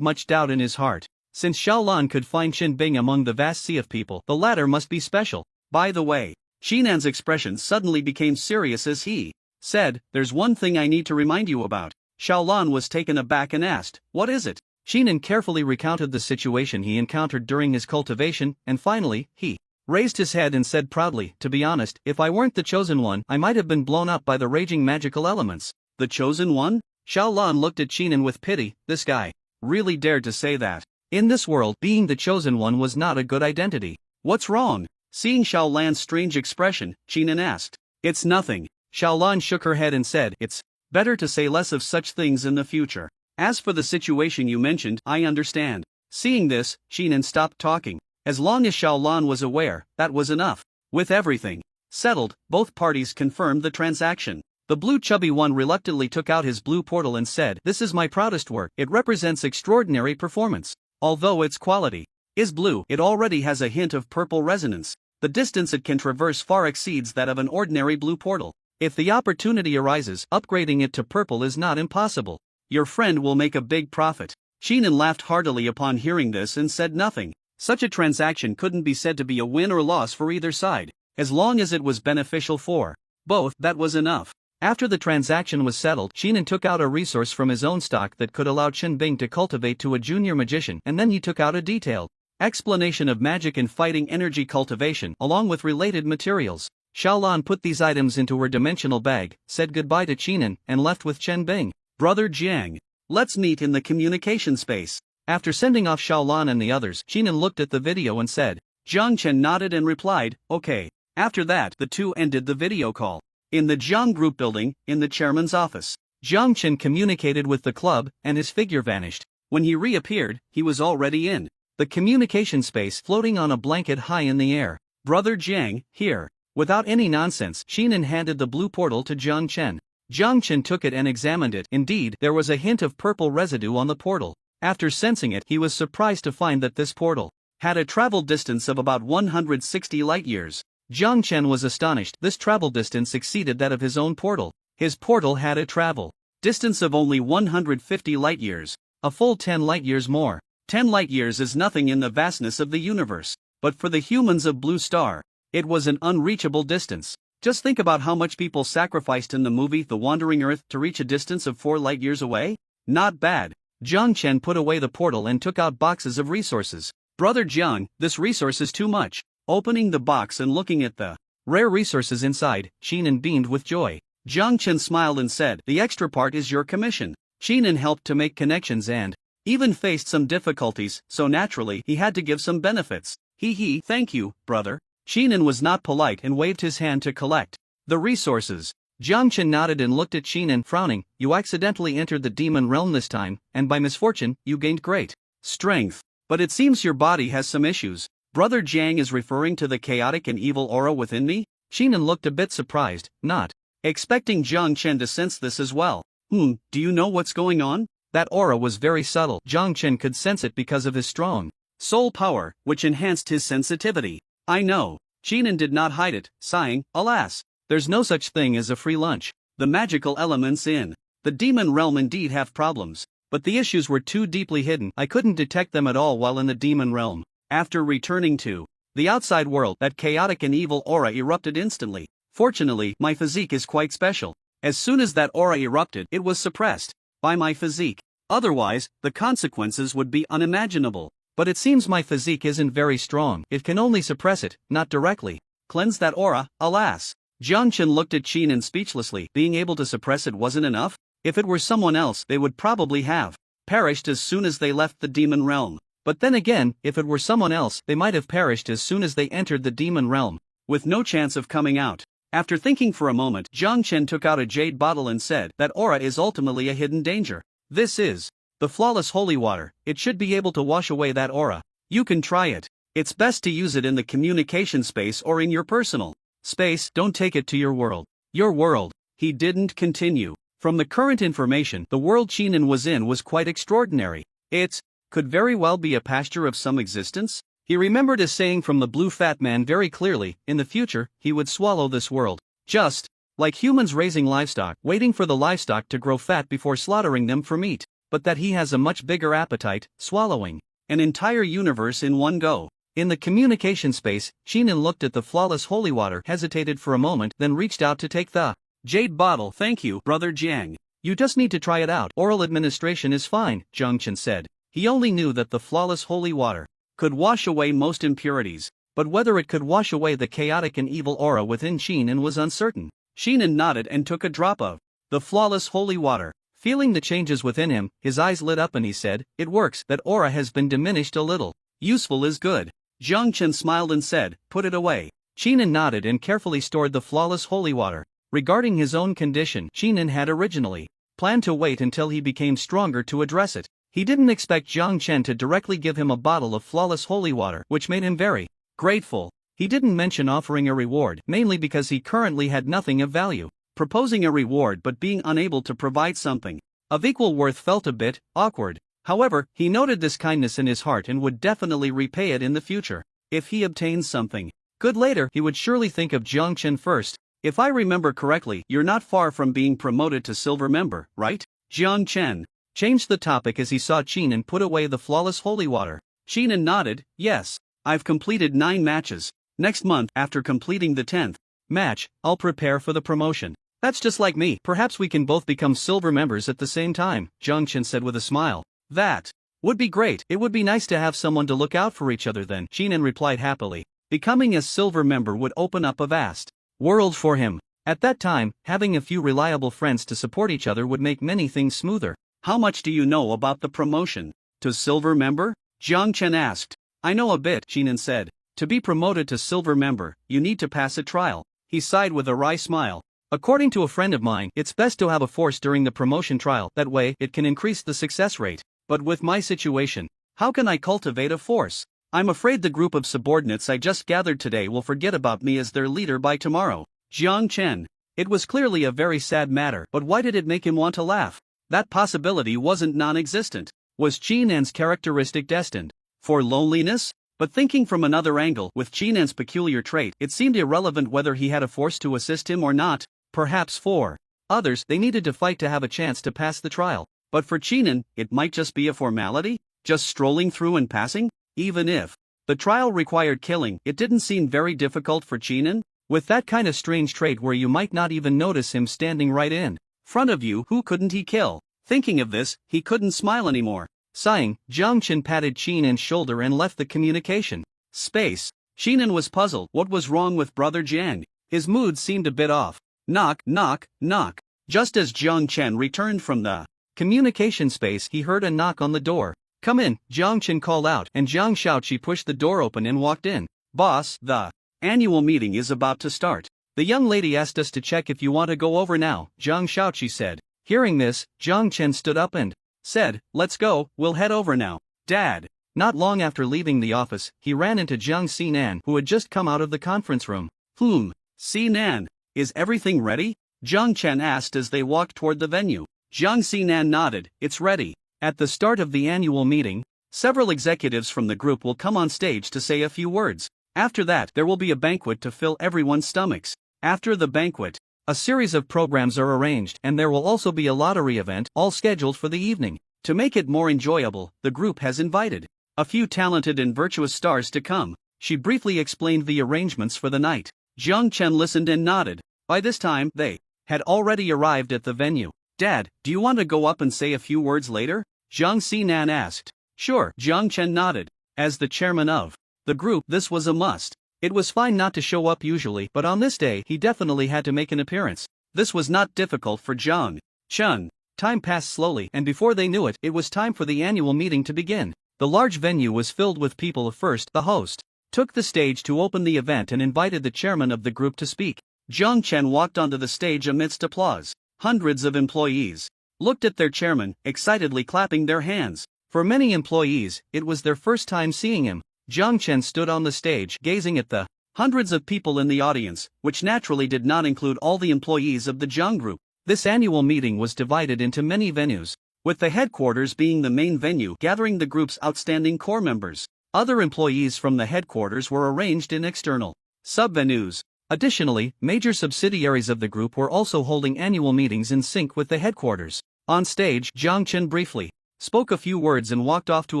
much doubt in his heart. Since Xiao Lan could find Qin Bing among the vast sea of people, the latter must be special. By the way, Qin's expression suddenly became serious as he said, there's one thing I need to remind you about. Xiao Lan was taken aback and asked, what is it? Qin carefully recounted the situation he encountered during his cultivation, and finally, he raised his head and said proudly, to be honest, if I weren't the chosen one, I might have been blown up by the raging magical elements. The chosen one? Xiao Lan looked at Qin with pity. This guy really dared to say that. In this world, being the chosen one was not a good identity. What's wrong? Seeing Xiao Lan's strange expression, Qin asked. It's nothing. Xiao Lan shook her head and said, it's better to say less of such things in the future. As for the situation you mentioned, I understand. Seeing this, Qin stopped talking. As long as Xiao Lan was aware, that was enough. With everything settled, both parties confirmed the transaction. The blue chubby one reluctantly took out his blue portal and said, this is my proudest work. It represents extraordinary performance. Although its quality is blue, it already has a hint of purple resonance. The distance it can traverse far exceeds that of an ordinary blue portal. If the opportunity arises, upgrading it to purple is not impossible. Your friend will make a big profit. Qin laughed heartily upon hearing this and said nothing. Such a transaction couldn't be said to be a win or loss for either side. As long as it was beneficial for both, that was enough. After the transaction was settled, Qin took out a resource from his own stock that could allow Qin Bing to cultivate to a junior magician, and then he took out a detailed explanation of magic and fighting energy cultivation along with related materials. Xiaolan put these items into her dimensional bag, said goodbye to Qinan, and left with Chen Bing. Brother Jiang. Let's meet in the communication space. After sending off Xiaolan and the others, Qinan looked at the video and said. Jiang Chen nodded and replied, okay. After that, the two ended the video call. In the Jiang Group building, in the chairman's office, Jiang Chen communicated with the club, and his figure vanished. When he reappeared, he was already in the communication space, floating on a blanket high in the air. Brother Jiang, here. Without any nonsense, Qinan handed the blue portal to Jiang Chen. Jiang Chen took it and examined it. Indeed, there was a hint of purple residue on the portal. After sensing it, he was surprised to find that this portal had a travel distance of about 160 light-years. Jiang Chen was astonished. This travel distance exceeded that of his own portal. His portal had a travel distance of only 150 light-years, a full 10 light-years more. 10 light-years is nothing in the vastness of the universe, but for the humans of Blue Star, it was an unreachable distance. Just think about how much people sacrificed in the movie The Wandering Earth to reach a distance of 4 light-years away. Not bad. Jiang Chen put away the portal and took out boxes of resources. Brother Jiang, this resource is too much. Opening the box and looking at the rare resources inside, Qinan beamed with joy. Jiang Chen smiled and said, the extra part is your commission. Qinan helped to make connections and even faced some difficulties, so naturally he had to give some benefits. Thank you, brother. Qinan was not polite and waved his hand to collect the resources. Jiang Chen nodded and looked at Qinan, frowning. You accidentally entered the demon realm this time, and by misfortune, you gained great strength. But it seems your body has some issues. Brother Jiang is referring to the chaotic and evil aura within me? Qinan looked a bit surprised, not expecting Jiang Chen to sense this as well. Do you know what's going on? That aura was very subtle. Jiang Chen could sense it because of his strong soul power, which enhanced his sensitivity. I know. Qinan did not hide it, sighing, alas, there's no such thing as a free lunch. The magical elements in the demon realm indeed have problems, but the issues were too deeply hidden. I couldn't detect them at all while in the demon realm. After returning to the outside world, that chaotic and evil aura erupted instantly. Fortunately, my physique is quite special. As soon as that aura erupted, it was suppressed by my physique. Otherwise, the consequences would be unimaginable. But it seems my physique isn't very strong. It can only suppress it, not directly cleanse that aura, alas. Jiang Chen looked at Qinan speechlessly. Being able to suppress it wasn't enough? If it were someone else, they would probably have perished as soon as they left the demon realm. But then again, if it were someone else, they might have perished as soon as they entered the demon realm, with no chance of coming out. After thinking for a moment, Jiang Chen took out a jade bottle and said, that aura is ultimately a hidden danger. This is the flawless holy water. It should be able to wash away that aura. You can try it. It's best to use it in the communication space or in your personal space. Don't take it to your world. Your world. He didn't continue. From the current information, the world Qinan was in was quite extraordinary. It could very well be a pasture of some existence. He remembered a saying from the blue fat man very clearly. In the future, he would swallow this world. Just like humans raising livestock, waiting for the livestock to grow fat before slaughtering them for meat. But that he has a much bigger appetite, swallowing an entire universe in one go. In the communication space, Qinan looked at the flawless holy water, hesitated for a moment, then reached out to take the jade bottle. Thank you, Brother Jiang. You just need to try it out. Oral administration is fine, Jiang Chen said. He only knew that the flawless holy water could wash away most impurities, but whether it could wash away the chaotic and evil aura within Qinan was uncertain. Qinan nodded and took a drop of the flawless holy water. Feeling the changes within him, his eyes lit up and he said, it works. That aura has been diminished a little. Useful is good. Jiang Chen smiled and said, put it away. Qinan nodded and carefully stored the flawless holy water. Regarding his own condition, Qinan had originally planned to wait until he became stronger to address it. He didn't expect Jiang Chen to directly give him a bottle of flawless holy water, which made him very grateful. He didn't mention offering a reward, mainly because he currently had nothing of value. Proposing a reward but being unable to provide something of equal worth felt a bit awkward. However, he noted this kindness in his heart and would definitely repay it in the future. If he obtains something good later, he would surely think of Jiang Chen first. If I remember correctly, you're not far from being promoted to silver member, right? Jiang Chen changed the topic as he saw Qinan put away the flawless holy water. Qinan nodded, yes. I've completed 9 matches. Next month, after completing the 10th match, I'll prepare for the promotion. That's just like me. Perhaps we can both become silver members at the same time, Jiang Chen said with a smile. That would be great. It would be nice to have someone to look out for each other then, Qinan replied happily. Becoming a silver member would open up a vast world for him. At that time, having a few reliable friends to support each other would make many things smoother. How much do you know about the promotion to silver member? Jiang Chen asked. I know a bit, Jinan said. To be promoted to silver member, you need to pass a trial. He sighed with a wry smile. According to a friend of mine, it's best to have a force during the promotion trial, that way it can increase the success rate. But with my situation, how can I cultivate a force? I'm afraid the group of subordinates I just gathered today will forget about me as their leader by tomorrow. Jiang Chen. It was clearly a very sad matter, but why did it make him want to laugh? That possibility wasn't non-existent. Was Chinan's characteristic destined for loneliness? But thinking from another angle, with Chinan's peculiar trait, it seemed irrelevant whether he had a force to assist him or not. Perhaps for others, they needed to fight to have a chance to pass the trial. But for Chinan, it might just be a formality, just strolling through and passing. Even if the trial required killing, it didn't seem very difficult for Chinan. With that kind of strange trait where you might not even notice him standing right in front of you, who couldn't he kill? Thinking of this, he couldn't smile anymore. Sighing, Jiang Chen patted Chinan's shoulder and left the communication space. Chinan was puzzled. What was wrong with Brother Jiang? His mood seemed a bit off. Knock, knock, knock. Just as Jiang Chen returned from the communication space, he heard a knock on the door. Come in, Jiang Chen called out, and Jiang Shaoqi pushed the door open and walked in. Boss, the annual meeting is about to start. The young lady asked us to check if you want to go over now, Jiang Shaoqi said. Hearing this, Jiang Chen stood up and said, let's go, we'll head over now. Dad. Not long after leaving the office, he ran into Jiang Xinan, who had just come out of the conference room. Xinan, is everything ready? Jiang Chen asked as they walked toward the venue. Jiang Xinan nodded, it's ready. At the start of the annual meeting, several executives from the group will come on stage to say a few words. After that, there will be a banquet to fill everyone's stomachs. After the banquet, a series of programs are arranged, and there will also be a lottery event, all scheduled for the evening. To make it more enjoyable, the group has invited a few talented and virtuous stars to come. She briefly explained the arrangements for the night. Jiang Chen listened and nodded. By this time, they had already arrived at the venue. Dad, do you want to go up and say a few words later? Jiang Xinan asked. Sure, Jiang Chen nodded. As the chairman of the group, this was a must. It was fine not to show up usually, but on this day he definitely had to make an appearance. This was not difficult for Jiang Chen. Time passed slowly, and before they knew it, it was time for the annual meeting to begin. The large venue was filled with people. First, the host took the stage to open the event and invited the chairman of the group to speak. Jiang Chen walked onto the stage amidst applause. Hundreds of employees looked at their chairman, excitedly clapping their hands. For many employees, it was their first time seeing him. Jiang Chen stood on the stage, gazing at the hundreds of people in the audience, which naturally did not include all the employees of the Jiang Group. This annual meeting was divided into many venues, with the headquarters being the main venue, gathering the group's outstanding core members. Other employees from the headquarters were arranged in external sub-venues. Additionally, major subsidiaries of the group were also holding annual meetings in sync with the headquarters. On stage, Jiang Chen briefly spoke a few words and walked off to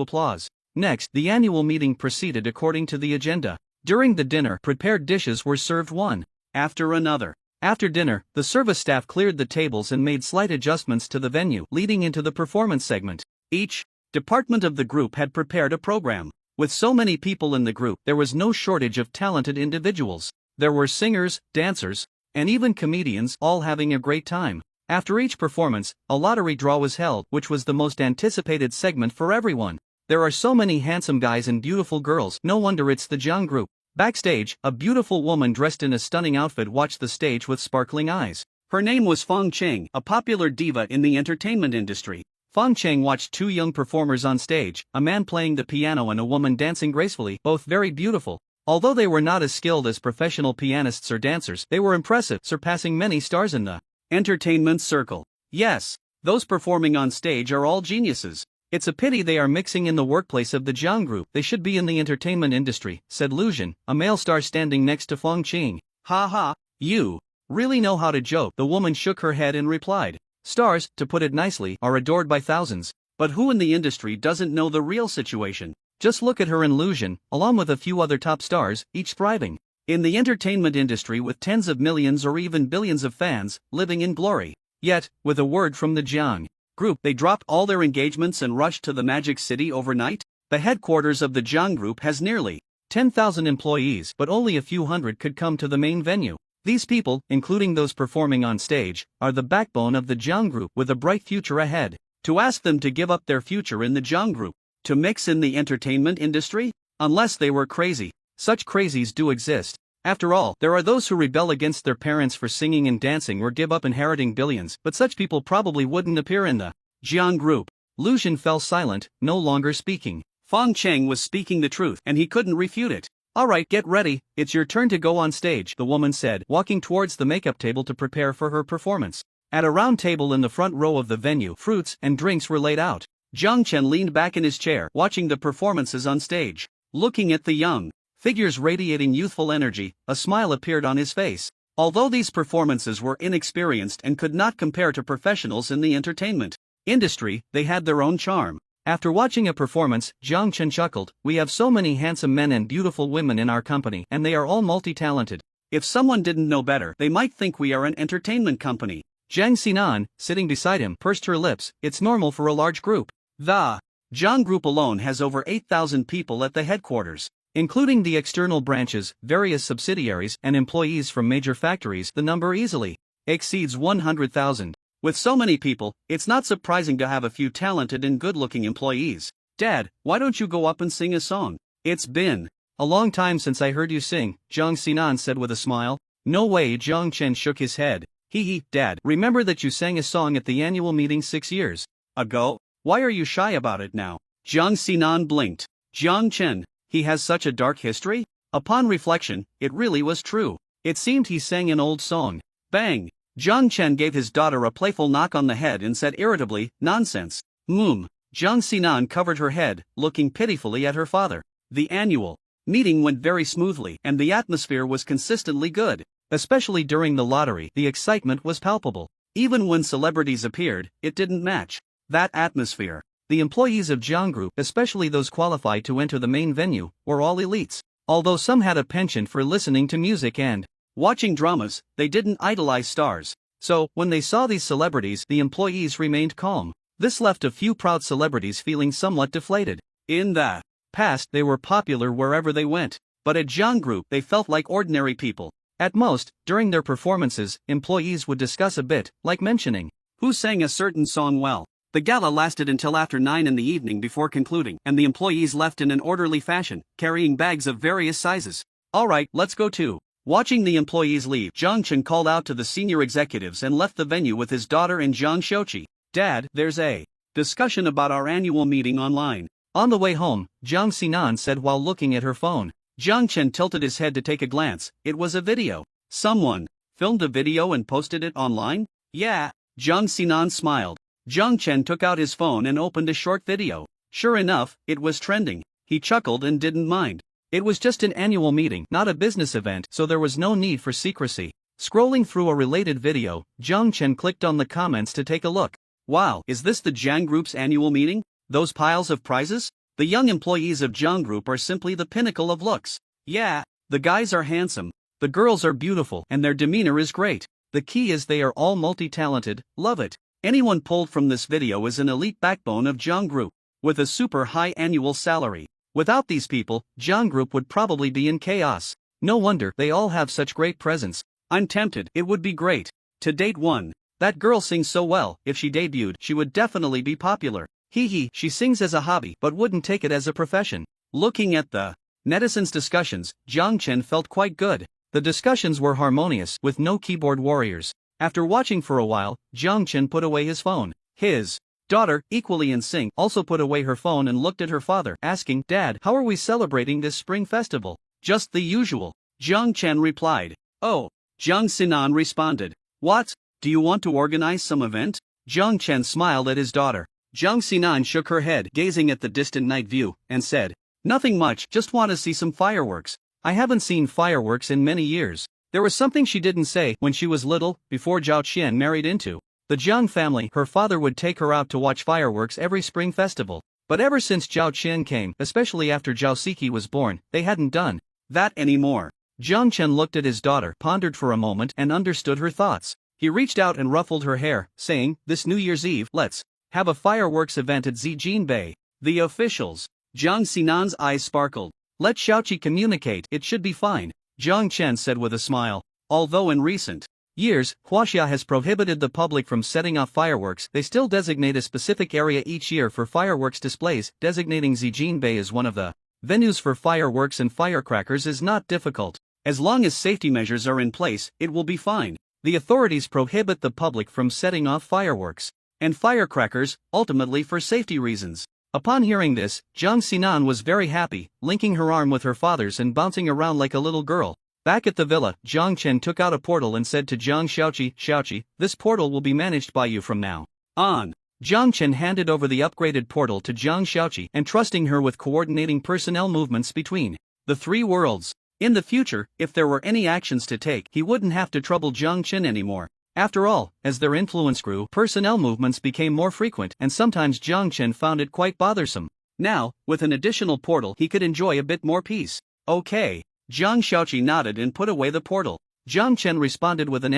applause. Next, the annual meeting proceeded according to the agenda. During the dinner, prepared dishes were served one after another. After dinner, the service staff cleared the tables and made slight adjustments to the venue, leading into the performance segment. Each department of the group had prepared a program. With so many people in the group, there was no shortage of talented individuals. There were singers, dancers, and even comedians, all having a great time. After each performance, a lottery draw was held, which was the most anticipated segment for everyone. There are so many handsome guys and beautiful girls, no wonder it's the Jiang Group. Backstage, a beautiful woman dressed in a stunning outfit watched the stage with sparkling eyes. Her name was Feng Cheng, a popular diva in the entertainment industry. Feng Cheng watched two young performers on stage, a man playing the piano and a woman dancing gracefully, both very beautiful. Although they were not as skilled as professional pianists or dancers, they were impressive, surpassing many stars in the entertainment circle. Yes, those performing on stage are all geniuses. It's a pity they are mixing in the workplace of the Jiang Group. They should be in the entertainment industry, said Lu Jin, a male star standing next to Feng Cheng. Ha ha, you really know how to joke. The woman shook her head and replied. Stars, to put it nicely, are adored by thousands. But who in the industry doesn't know the real situation? Just look at her and Lu Jin, along with a few other top stars, each thriving in the entertainment industry with tens of millions or even billions of fans, living in glory. Yet, with a word from the Jiang Group, they dropped all their engagements and rushed to the Magic City overnight. The headquarters of the Jiang Group has nearly 10,000 employees, but only a few hundred could come to the main venue. These people, including those performing on stage, are the backbone of the Jiang group with a bright future ahead. To ask them to give up their future in the Jiang group, to mix in the entertainment industry? Unless they were crazy. Such crazies do exist. After all, there are those who rebel against their parents for singing and dancing or give up inheriting billions, but such people probably wouldn't appear in the Jiang group. Lu Xun fell silent, no longer speaking. Fang Cheng was speaking the truth, and he couldn't refute it. Alright, get ready, it's your turn to go on stage, the woman said, walking towards the makeup table to prepare for her performance. At a round table in the front row of the venue, fruits and drinks were laid out. Jiang Chen leaned back in his chair, watching the performances on stage. Looking at the young figures radiating youthful energy, a smile appeared on his face. Although these performances were inexperienced and could not compare to professionals in the entertainment industry, they had their own charm. After watching a performance, Jiang Chen chuckled, "We have so many handsome men and beautiful women in our company, and they are all multi-talented. If someone didn't know better, they might think we are an entertainment company." Zhang Xinan, sitting beside him, pursed her lips. "It's normal for a large group. The Jiang Group alone has over 8,000 people at the headquarters. Including the external branches, various subsidiaries, and employees from major factories, the number easily exceeds 100,000. With so many people, it's not surprising to have a few talented and good-looking employees. Dad, why don't you go up and sing a song? It's been a long time since I heard you sing," Zhang Xinan said with a smile. "No way," Jiang Chen shook his head. Hee, Dad, remember that you sang a song at the annual meeting 6 years ago? Why are you shy about it now?" Jiang Xinan blinked. Jiang Chen, he has such a dark history? Upon reflection, it really was true. It seemed he sang an old song. Bang! Jiang Chen gave his daughter a playful knock on the head and said irritably, "Nonsense." Jiang Xinan covered her head, looking pitifully at her father. The annual meeting went very smoothly, and the atmosphere was consistently good. Especially during the lottery, the excitement was palpable. Even when celebrities appeared, it didn't match that atmosphere. The employees of Jiang Group, especially those qualified to enter the main venue, were all elites. Although some had a penchant for listening to music and watching dramas, they didn't idolize stars. So, when they saw these celebrities, the employees remained calm. This left a few proud celebrities feeling somewhat deflated. In the past, they were popular wherever they went. But at Jiang Group, they felt like ordinary people. At most, during their performances, employees would discuss a bit, like mentioning who sang a certain song well. The gala lasted until after 9 in the evening before concluding, and the employees left in an orderly fashion, carrying bags of various sizes. Alright, let's go too. Watching the employees leave, Jiang Chen called out to the senior executives and left the venue with his daughter and Jiang Shouqi. Dad, there's a discussion about our annual meeting online. On the way home, Jiang Xinan said while looking at her phone. Jiang Chen tilted his head to take a glance. It was a video. Someone filmed a video and posted it online? Yeah. Jiang Xinan smiled. Jiang Chen took out his phone and opened a short video. Sure enough, it was trending. He chuckled and didn't mind. It was just an annual meeting, not a business event, so there was no need for secrecy. Scrolling through a related video, Jiang Chen clicked on the comments to take a look. Wow, is this the Jiang Group's annual meeting? Those piles of prizes? The young employees of Jiang Group are simply the pinnacle of looks. Yeah, the guys are handsome, the girls are beautiful, and their demeanor is great. The key is they are all multi-talented. Love it. Anyone pulled from this video is an elite backbone of Jiang Group, with a super high annual salary. Without these people, Jiang Group would probably be in chaos. No wonder they all have such great presence. I'm tempted. It would be great to date one. That girl sings so well. If she debuted, she would definitely be popular. She sings as a hobby but wouldn't take it as a profession. Looking at the netizens' discussions, Jiang Chen felt quite good. The discussions were harmonious, with no keyboard warriors. After watching for a while, Jiang Chen put away his phone. His daughter, equally in sync, also put away her phone and looked at her father, asking, "Dad, how are we celebrating this spring festival?" "Just the usual," Jiang Chen replied. "Oh," Jiang Xinan responded. "What? Do you want to organize some event?" Jiang Chen smiled at his daughter. Jiang Xinan shook her head, gazing at the distant night view, and said, "Nothing much, just want to see some fireworks. I haven't seen fireworks in many years." There was something she didn't say when she was little, before Zhao Qian married into the Jiang family. Her father would take her out to watch fireworks every spring festival. But ever since Zhao Qian came, especially after Zhao Siki was born, they hadn't done that anymore. Jiang Chen looked at his daughter, pondered for a moment, and understood her thoughts. He reached out and ruffled her hair, saying, "This New Year's Eve, let's have a fireworks event at Zijin Bay." The officials. Jiang Xinan's eyes sparkled. "Let Xiaoqi communicate, it should be fine," Jiang Chen said with a smile. Although in recent years, Huaxia has prohibited the public from setting off fireworks, they still designate a specific area each year for fireworks displays. Designating Zijinbei as one of the venues for fireworks and firecrackers is not difficult. As long as safety measures are in place, it will be fine. The authorities prohibit the public from setting off fireworks and firecrackers, ultimately for safety reasons. Upon hearing this, Jiang Xinan was very happy, linking her arm with her father's and bouncing around like a little girl. Back at the villa, Jiang Chen took out a portal and said to Jiang Xiaoqi, this portal will be managed by you from now on. Jiang Chen handed over the upgraded portal to Jiang Xiaoqi, entrusting her with coordinating personnel movements between the three worlds. In the future, if there were any actions to take, he wouldn't have to trouble Jiang Chen anymore. After all, as their influence grew, personnel movements became more frequent, and sometimes Jiang Chen found it quite bothersome. Now, with an additional portal, he could enjoy a bit more peace. Okay. Jiang Xiaoqi nodded and put away the portal. Jiang Chen responded with an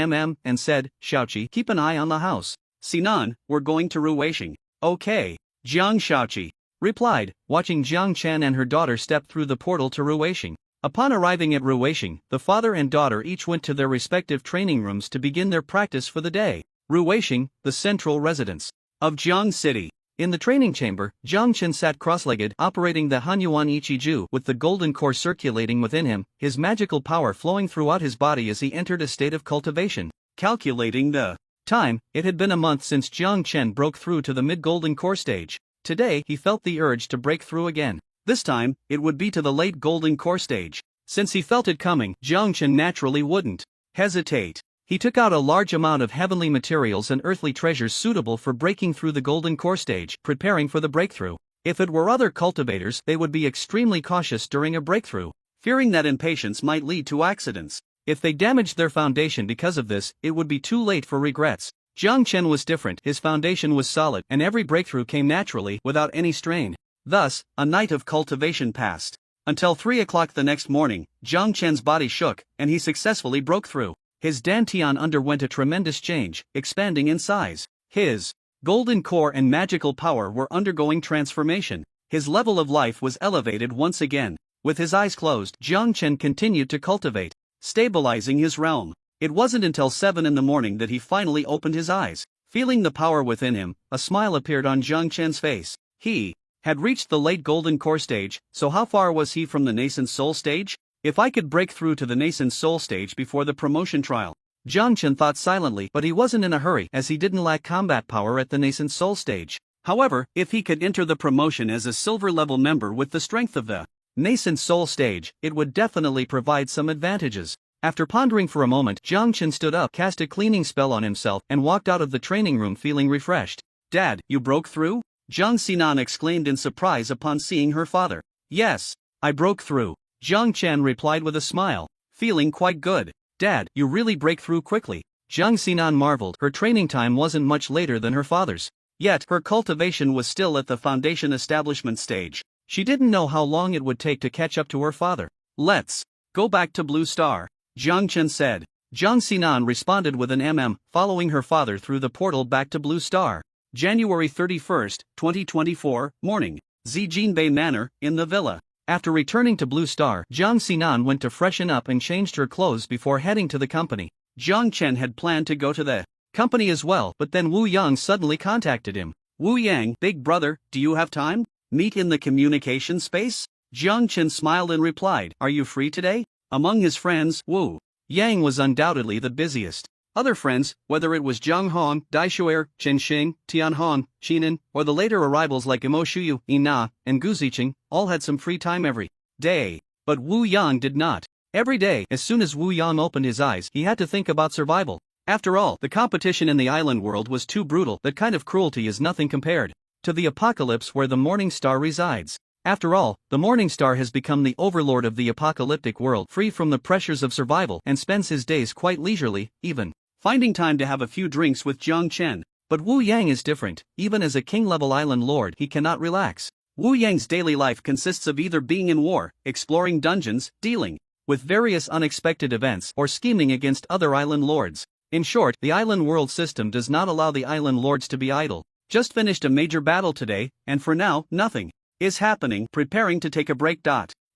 and said, Xiaoqi, keep an eye on the house. Sinan, we're going to Ruweixing. Okay. Jiang Xiaoqi replied, watching Jiang Chen and her daughter step through the portal to Ruweixing. Upon arriving at Ruweixing, the father and daughter each went to their respective training rooms to begin their practice for the day. Ruweixing, the central residence of Jiang City. In the training chamber, Jiang Chen sat cross-legged, operating the Hanyuan Ichiju with the golden core circulating within him, his magical power flowing throughout his body as he entered a state of cultivation. Calculating the time, it had been a month since Jiang Chen broke through to the mid-golden core stage. Today, he felt the urge to break through again. This time, it would be to the late golden core stage. Since he felt it coming, Jiang Chen naturally wouldn't hesitate. He took out a large amount of heavenly materials and earthly treasures suitable for breaking through the golden core stage, preparing for the breakthrough. If it were other cultivators, they would be extremely cautious during a breakthrough, fearing that impatience might lead to accidents. If they damaged their foundation because of this, it would be too late for regrets. Jiang Chen was different, his foundation was solid, and every breakthrough came naturally, without any strain. Thus, a night of cultivation passed. Until 3 o'clock the next morning, Jiang Chen's body shook, and he successfully broke through. His dantian underwent a tremendous change, expanding in size. His golden core and magical power were undergoing transformation. His level of life was elevated once again. With his eyes closed, Jiang Chen continued to cultivate, stabilizing his realm. It wasn't until 7 in the morning that he finally opened his eyes. Feeling the power within him, a smile appeared on Jiang Chen's face. He had reached the late golden core stage, so how far was he from the nascent soul stage? If I could break through to the nascent soul stage before the promotion trial. Jiang Chen thought silently, but he wasn't in a hurry as he didn't lack combat power at the nascent soul stage. However, if he could enter the promotion as a silver level member with the strength of the nascent soul stage, it would definitely provide some advantages. After pondering for a moment, Jiang Chen stood up, cast a cleaning spell on himself, and walked out of the training room feeling refreshed. Dad, you broke through? Jiang Xinan exclaimed in surprise upon seeing her father. Yes, I broke through. Jiang Chen replied with a smile, feeling quite good. Dad, you really break through quickly. Jiang Xinan marveled, her training time wasn't much later than her father's. Yet, her cultivation was still at the foundation establishment stage. She didn't know how long it would take to catch up to her father. Let's go back to Blue Star, Jiang Chen said. Jiang Xinan responded with an following her father through the portal back to Blue Star. January 31st, 2024, morning. Zijinbei Manor, in the villa. After returning to Blue Star, Jiang Xinan went to freshen up and changed her clothes before heading to the company. Jiang Chen had planned to go to the company as well, but then Wu Yang suddenly contacted him. Wu Yang, big brother, do you have time? Meet in the communication space? Jiang Chen smiled and replied, are you free today? Among his friends, Wu Yang was undoubtedly the busiest. Other friends, whether it was Zhang Hong, Dai Shuer, Chen Xing, Tian Hong, Xinan, or the later arrivals like Imo Shuyu, Ina, and Gu Ziqing, all had some free time every day. But Wu Yang did not. Every day, as soon as Wu Yang opened his eyes, he had to think about survival. After all, the competition in the island world was too brutal. That kind of cruelty is nothing compared to the apocalypse where the Morning Star resides. After all, the Morning Star has become the overlord of the apocalyptic world, free from the pressures of survival, and spends his days quite leisurely, even finding time to have a few drinks with Jiang Chen. But Wu Yang is different. Even as a king-level island lord, he cannot relax. Wu Yang's daily life consists of either being in war, exploring dungeons, dealing with various unexpected events, or scheming against other island lords. In short, the island world system does not allow the island lords to be idle. Just finished a major battle today, and for now, nothing is happening, preparing to take a break.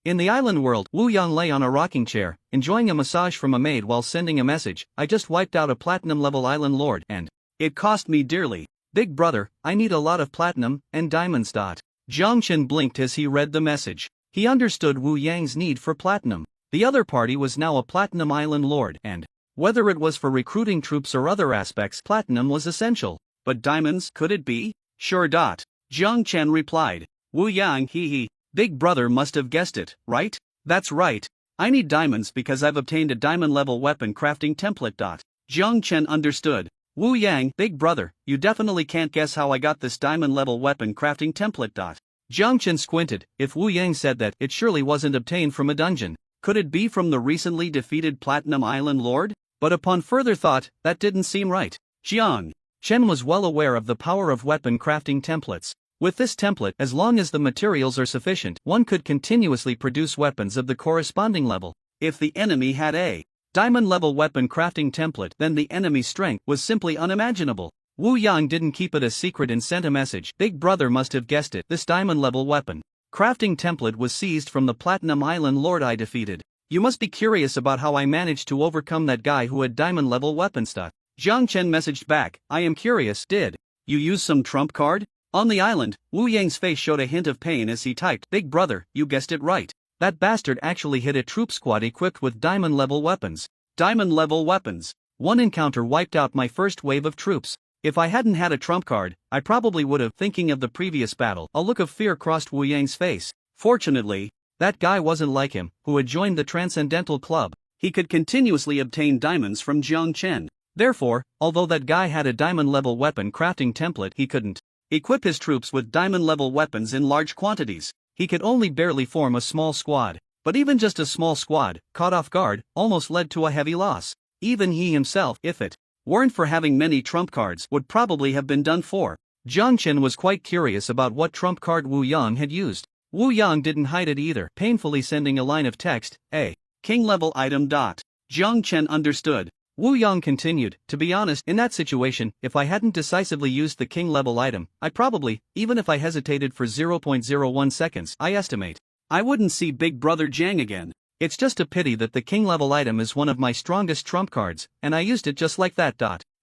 In the island world, Wu Yang lay on a rocking chair, enjoying a massage from a maid while sending a message. I just wiped out a platinum-level island lord and it cost me dearly. Big brother, I need a lot of platinum and diamonds. Jiang Chen blinked as he read the message. He understood Wu Yang's need for platinum. The other party was now a platinum island lord and whether it was for recruiting troops or other aspects, platinum was essential. But diamonds, could it be? Sure. Jiang Chen replied. Wu Yang hee. Big brother must have guessed it, right? That's right. I need diamonds because I've obtained a diamond-level weapon crafting template. Jiang Chen understood. Wu Yang, big brother, you definitely can't guess how I got this diamond-level weapon crafting template. Jiang Chen squinted. If Wu Yang said that, it surely wasn't obtained from a dungeon. Could it be from the recently defeated Platinum Island Lord? But upon further thought, that didn't seem right. Jiang Chen was well aware of the power of weapon crafting templates. With this template, as long as the materials are sufficient, one could continuously produce weapons of the corresponding level. If the enemy had a diamond-level weapon crafting template, then the enemy's strength was simply unimaginable. Wu Yang didn't keep it a secret and sent a message. Big brother must have guessed it. This diamond-level weapon crafting template was seized from the Platinum Island Lord I defeated. You must be curious about how I managed to overcome that guy who had diamond-level weapon stuff. Jiang Chen messaged back, I am curious. Did you use some trump card? On the island, Wu Yang's face showed a hint of pain as he typed, Big brother, you guessed it right. That bastard actually hit a troop squad equipped with diamond-level weapons. Diamond-level weapons. One encounter wiped out my first wave of troops. If I hadn't had a trump card, I probably would have. Thinking of the previous battle, a look of fear crossed Wu Yang's face. Fortunately, that guy wasn't like him, who had joined the Transcendental Club. He could continuously obtain diamonds from Jiang Chen. Therefore, although that guy had a diamond-level weapon crafting template, he couldn't equip his troops with diamond-level weapons in large quantities. He could only barely form a small squad. But even just a small squad, caught off guard, almost led to a heavy loss. Even he himself, if it weren't for having many trump cards, would probably have been done for. Jiang Chen was quite curious about what trump card Wu Yang had used. Wu Yang didn't hide it either, painfully sending a line of text, a king-level item. Jiang Chen understood. Wu Yang continued, to be honest, in that situation, if I hadn't decisively used the king-level item, I probably, even if I hesitated for 0.01 seconds, I estimate, I wouldn't see Big Brother Jiang again. It's just a pity that the king-level item is one of my strongest trump cards, and I used it just like that.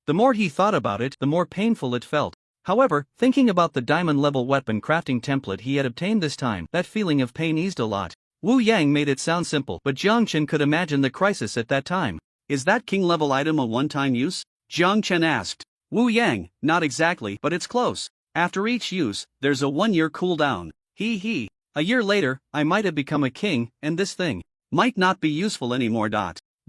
The more he thought about it, the more painful it felt. However, thinking about the diamond-level weapon crafting template he had obtained this time, that feeling of pain eased a lot. Wu Yang made it sound simple, but Jiang Chen could imagine the crisis at that time. Is that king-level item a one-time use? Jiang Chen asked. Wu Yang, not exactly, but it's close. After each use, there's a 1-year cooldown. Hee. A year later, I might have become a king, and this thing might not be useful anymore.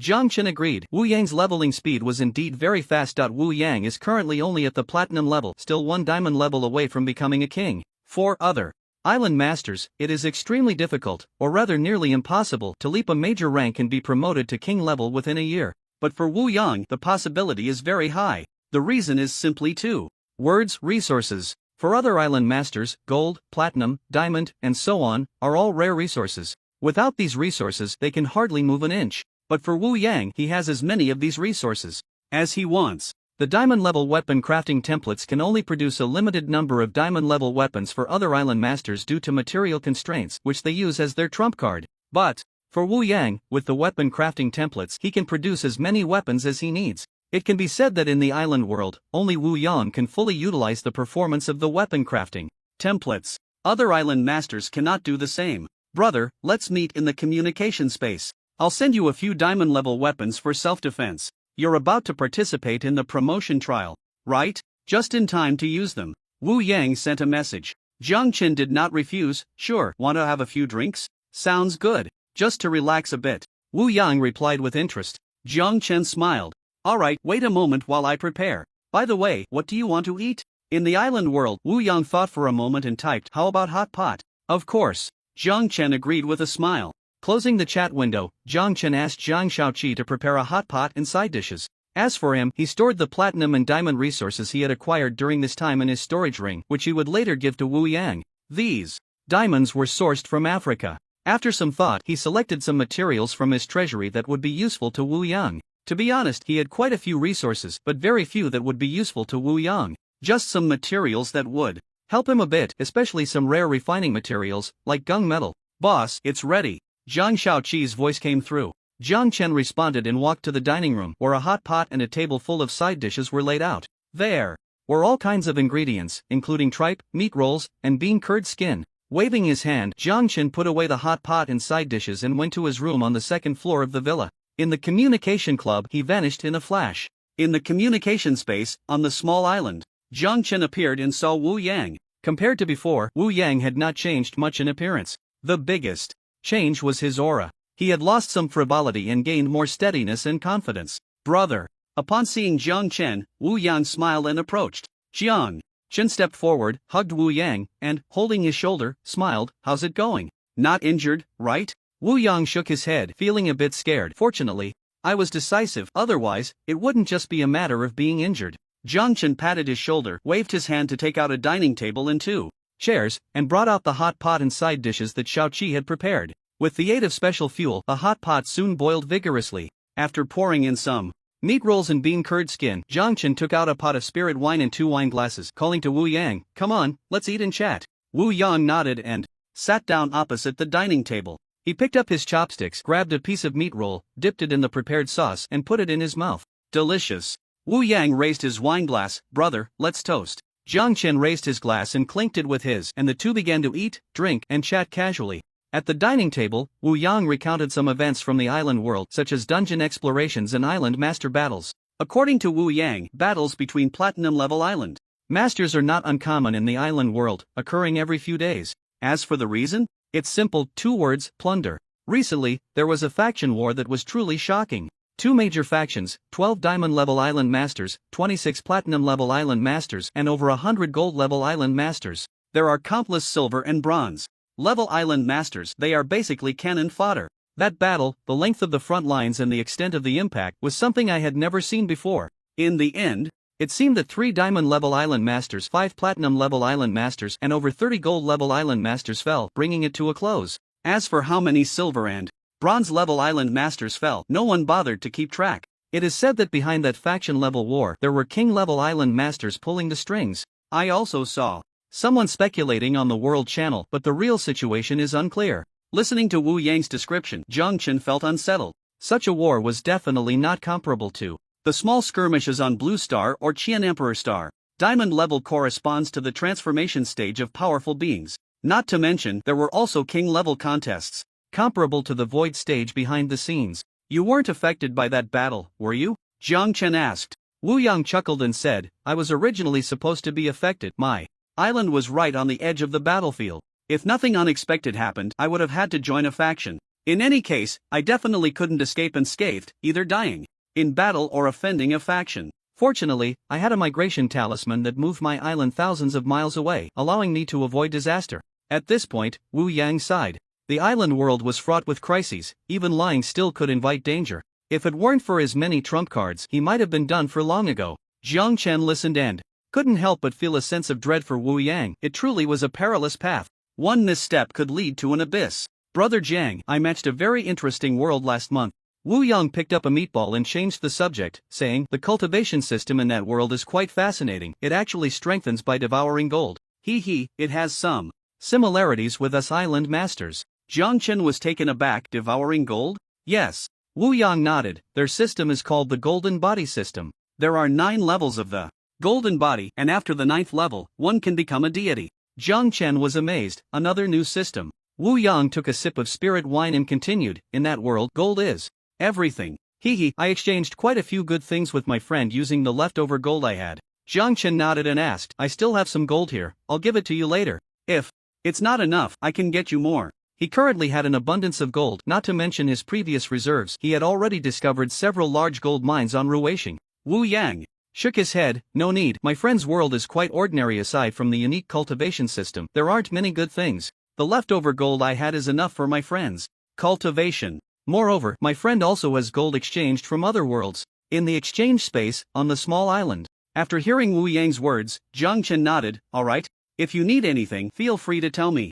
Jiang Chen agreed. Wu Yang's leveling speed was indeed very fast. Wu Yang is currently only at the platinum level, still 1 diamond level away from becoming a king. For other island masters, it is extremely difficult, or rather nearly impossible, to leap a major rank and be promoted to king level within a year. But for Wu Yang, the possibility is very high. The reason is simply 2 words: resources. For other island masters, gold, platinum, diamond, and so on, are all rare resources. Without these resources, they can hardly move an inch. But for Wu Yang, he has as many of these resources as he wants. The diamond-level weapon crafting templates can only produce a limited number of diamond-level weapons for other island masters due to material constraints, which they use as their trump card. But for Wu Yang, with the weapon crafting templates, he can produce as many weapons as he needs. It can be said that in the island world, only Wu Yang can fully utilize the performance of the weapon crafting templates. Other island masters cannot do the same. Brother, let's meet in the communication space. I'll send you a few diamond-level weapons for self-defense. You're about to participate in the promotion trial, right? Just in time to use them. Wu Yang sent a message. Jiang Chen did not refuse. Sure, want to have a few drinks? Sounds good. Just to relax a bit. Wu Yang replied with interest. Jiang Chen smiled. Alright, wait a moment while I prepare. By the way, what do you want to eat? In the island world, Wu Yang thought for a moment and typed, how about hot pot? Of course. Jiang Chen agreed with a smile. Closing the chat window, Jiang Chen asked Zhang Shaoqi to prepare a hot pot and side dishes. As for him, he stored the platinum and diamond resources he had acquired during this time in his storage ring, which he would later give to Wu Yang. These diamonds were sourced from Africa. After some thought, he selected some materials from his treasury that would be useful to Wu Yang. To be honest, he had quite a few resources, but very few that would be useful to Wu Yang. Just some materials that would help him a bit, especially some rare refining materials, like gung metal. Boss, it's ready. Zhang Shaoqi's voice came through. Jiang Chen responded and walked to the dining room, where a hot pot and a table full of side dishes were laid out. There were all kinds of ingredients, including tripe, meat rolls, and bean curd skin. Waving his hand, Jiang Chen put away the hot pot and side dishes and went to his room on the second floor of the villa. In the communication club, he vanished in a flash. In the communication space, on the small island, Jiang Chen appeared and saw Wu Yang. Compared to before, Wu Yang had not changed much in appearance. The biggest change was his aura. He had lost some frivolity and gained more steadiness and confidence. Brother. Upon seeing Jiang Chen, Wu Yang smiled and approached. Jiang Chen stepped forward, hugged Wu Yang, and, holding his shoulder, smiled. How's it going? Not injured, right? Wu Yang shook his head, feeling a bit scared. Fortunately, I was decisive, otherwise, it wouldn't just be a matter of being injured. Jiang Chen patted his shoulder, waved his hand to take out a dining table and 2 chairs, and brought out the hot pot and side dishes that Shaoqi had prepared. With the aid of special fuel, the hot pot soon boiled vigorously. After pouring in some meat rolls and bean curd skin, Jiang Chen took out a pot of spirit wine and 2 wine glasses, calling to Wu Yang, "Come on, let's eat and chat." Wu Yang nodded and sat down opposite the dining table. He picked up his chopsticks, grabbed a piece of meat roll, dipped it in the prepared sauce, and put it in his mouth. Delicious. Wu Yang raised his wine glass. "Brother, let's toast." Jiang Chen raised his glass and clinked it with his, and the two began to eat, drink, and chat casually. At the dining table, Wu Yang recounted some events from the island world, such as dungeon explorations and island master battles. According to Wu Yang, battles between platinum-level island masters are not uncommon in the island world, occurring every few days. As for the reason, it's simple, 2 words: plunder. Recently, there was a faction war that was truly shocking. 2 major factions, 12 diamond-level island masters, 26 platinum-level island masters, and over 100 gold-level island masters. There are countless silver and bronze level island masters. They are basically cannon fodder. That battle, the length of the front lines and the extent of the impact, was something I had never seen before. In the end, it seemed that 3 diamond-level island masters, 5 platinum-level island masters, and over 30 gold-level island masters fell, bringing it to a close. As for how many silver and bronze-level island masters fell, no one bothered to keep track. It is said that behind that faction-level war, there were king-level island masters pulling the strings. I also saw someone speculating on the World Channel, but the real situation is unclear. Listening to Wu Yang's description, Jiang Chen felt unsettled. Such a war was definitely not comparable to the small skirmishes on Blue Star or Qian Emperor Star. Diamond level corresponds to the transformation stage of powerful beings. Not to mention, there were also king-level contests, comparable to the void stage behind the scenes. You weren't affected by that battle, were you? Jiang Chen asked. Wu Yang chuckled and said, I was originally supposed to be affected. My island was right on the edge of the battlefield. If nothing unexpected happened, I would have had to join a faction. In any case, I definitely couldn't escape unscathed, either dying in battle or offending a faction. Fortunately, I had a migration talisman that moved my island thousands of miles away, allowing me to avoid disaster. At this point, Wu Yang sighed. The island world was fraught with crises, even lying still could invite danger. If it weren't for his many trump cards, he might have been done for long ago. Jiang Chen listened and couldn't help but feel a sense of dread for Wu Yang. It truly was a perilous path. One misstep could lead to an abyss. Brother Jiang, I matched a very interesting world last month. Wu Yang picked up a meatball and changed the subject, saying, the cultivation system in that world is quite fascinating. It actually strengthens by devouring gold. It has some similarities with us island masters. Jiang Chen was taken aback. Devouring gold? Yes. Wu Yang nodded. Their system is called the Golden Body System. There are 9 levels of the Golden Body, and after the 9th level, one can become a deity. Jiang Chen was amazed. Another new system. Wu Yang took a sip of spirit wine and continued, in that world, gold is everything. I exchanged quite a few good things with my friend using the leftover gold I had. Jiang Chen nodded and asked, I still have some gold here, I'll give it to you later. If it's not enough, I can get you more. He currently had an abundance of gold, not to mention his previous reserves. He had already discovered several large gold mines on Ruweixing. Wu Yang shook his head. No need, my friend's world is quite ordinary. Aside from the unique cultivation system, there aren't many good things. The leftover gold I had is enough for my friend's cultivation. Moreover, my friend also has gold exchanged from other worlds, in the exchange space, on the small island. After hearing Wu Yang's words, Jiang Chen nodded. Alright, if you need anything, feel free to tell me.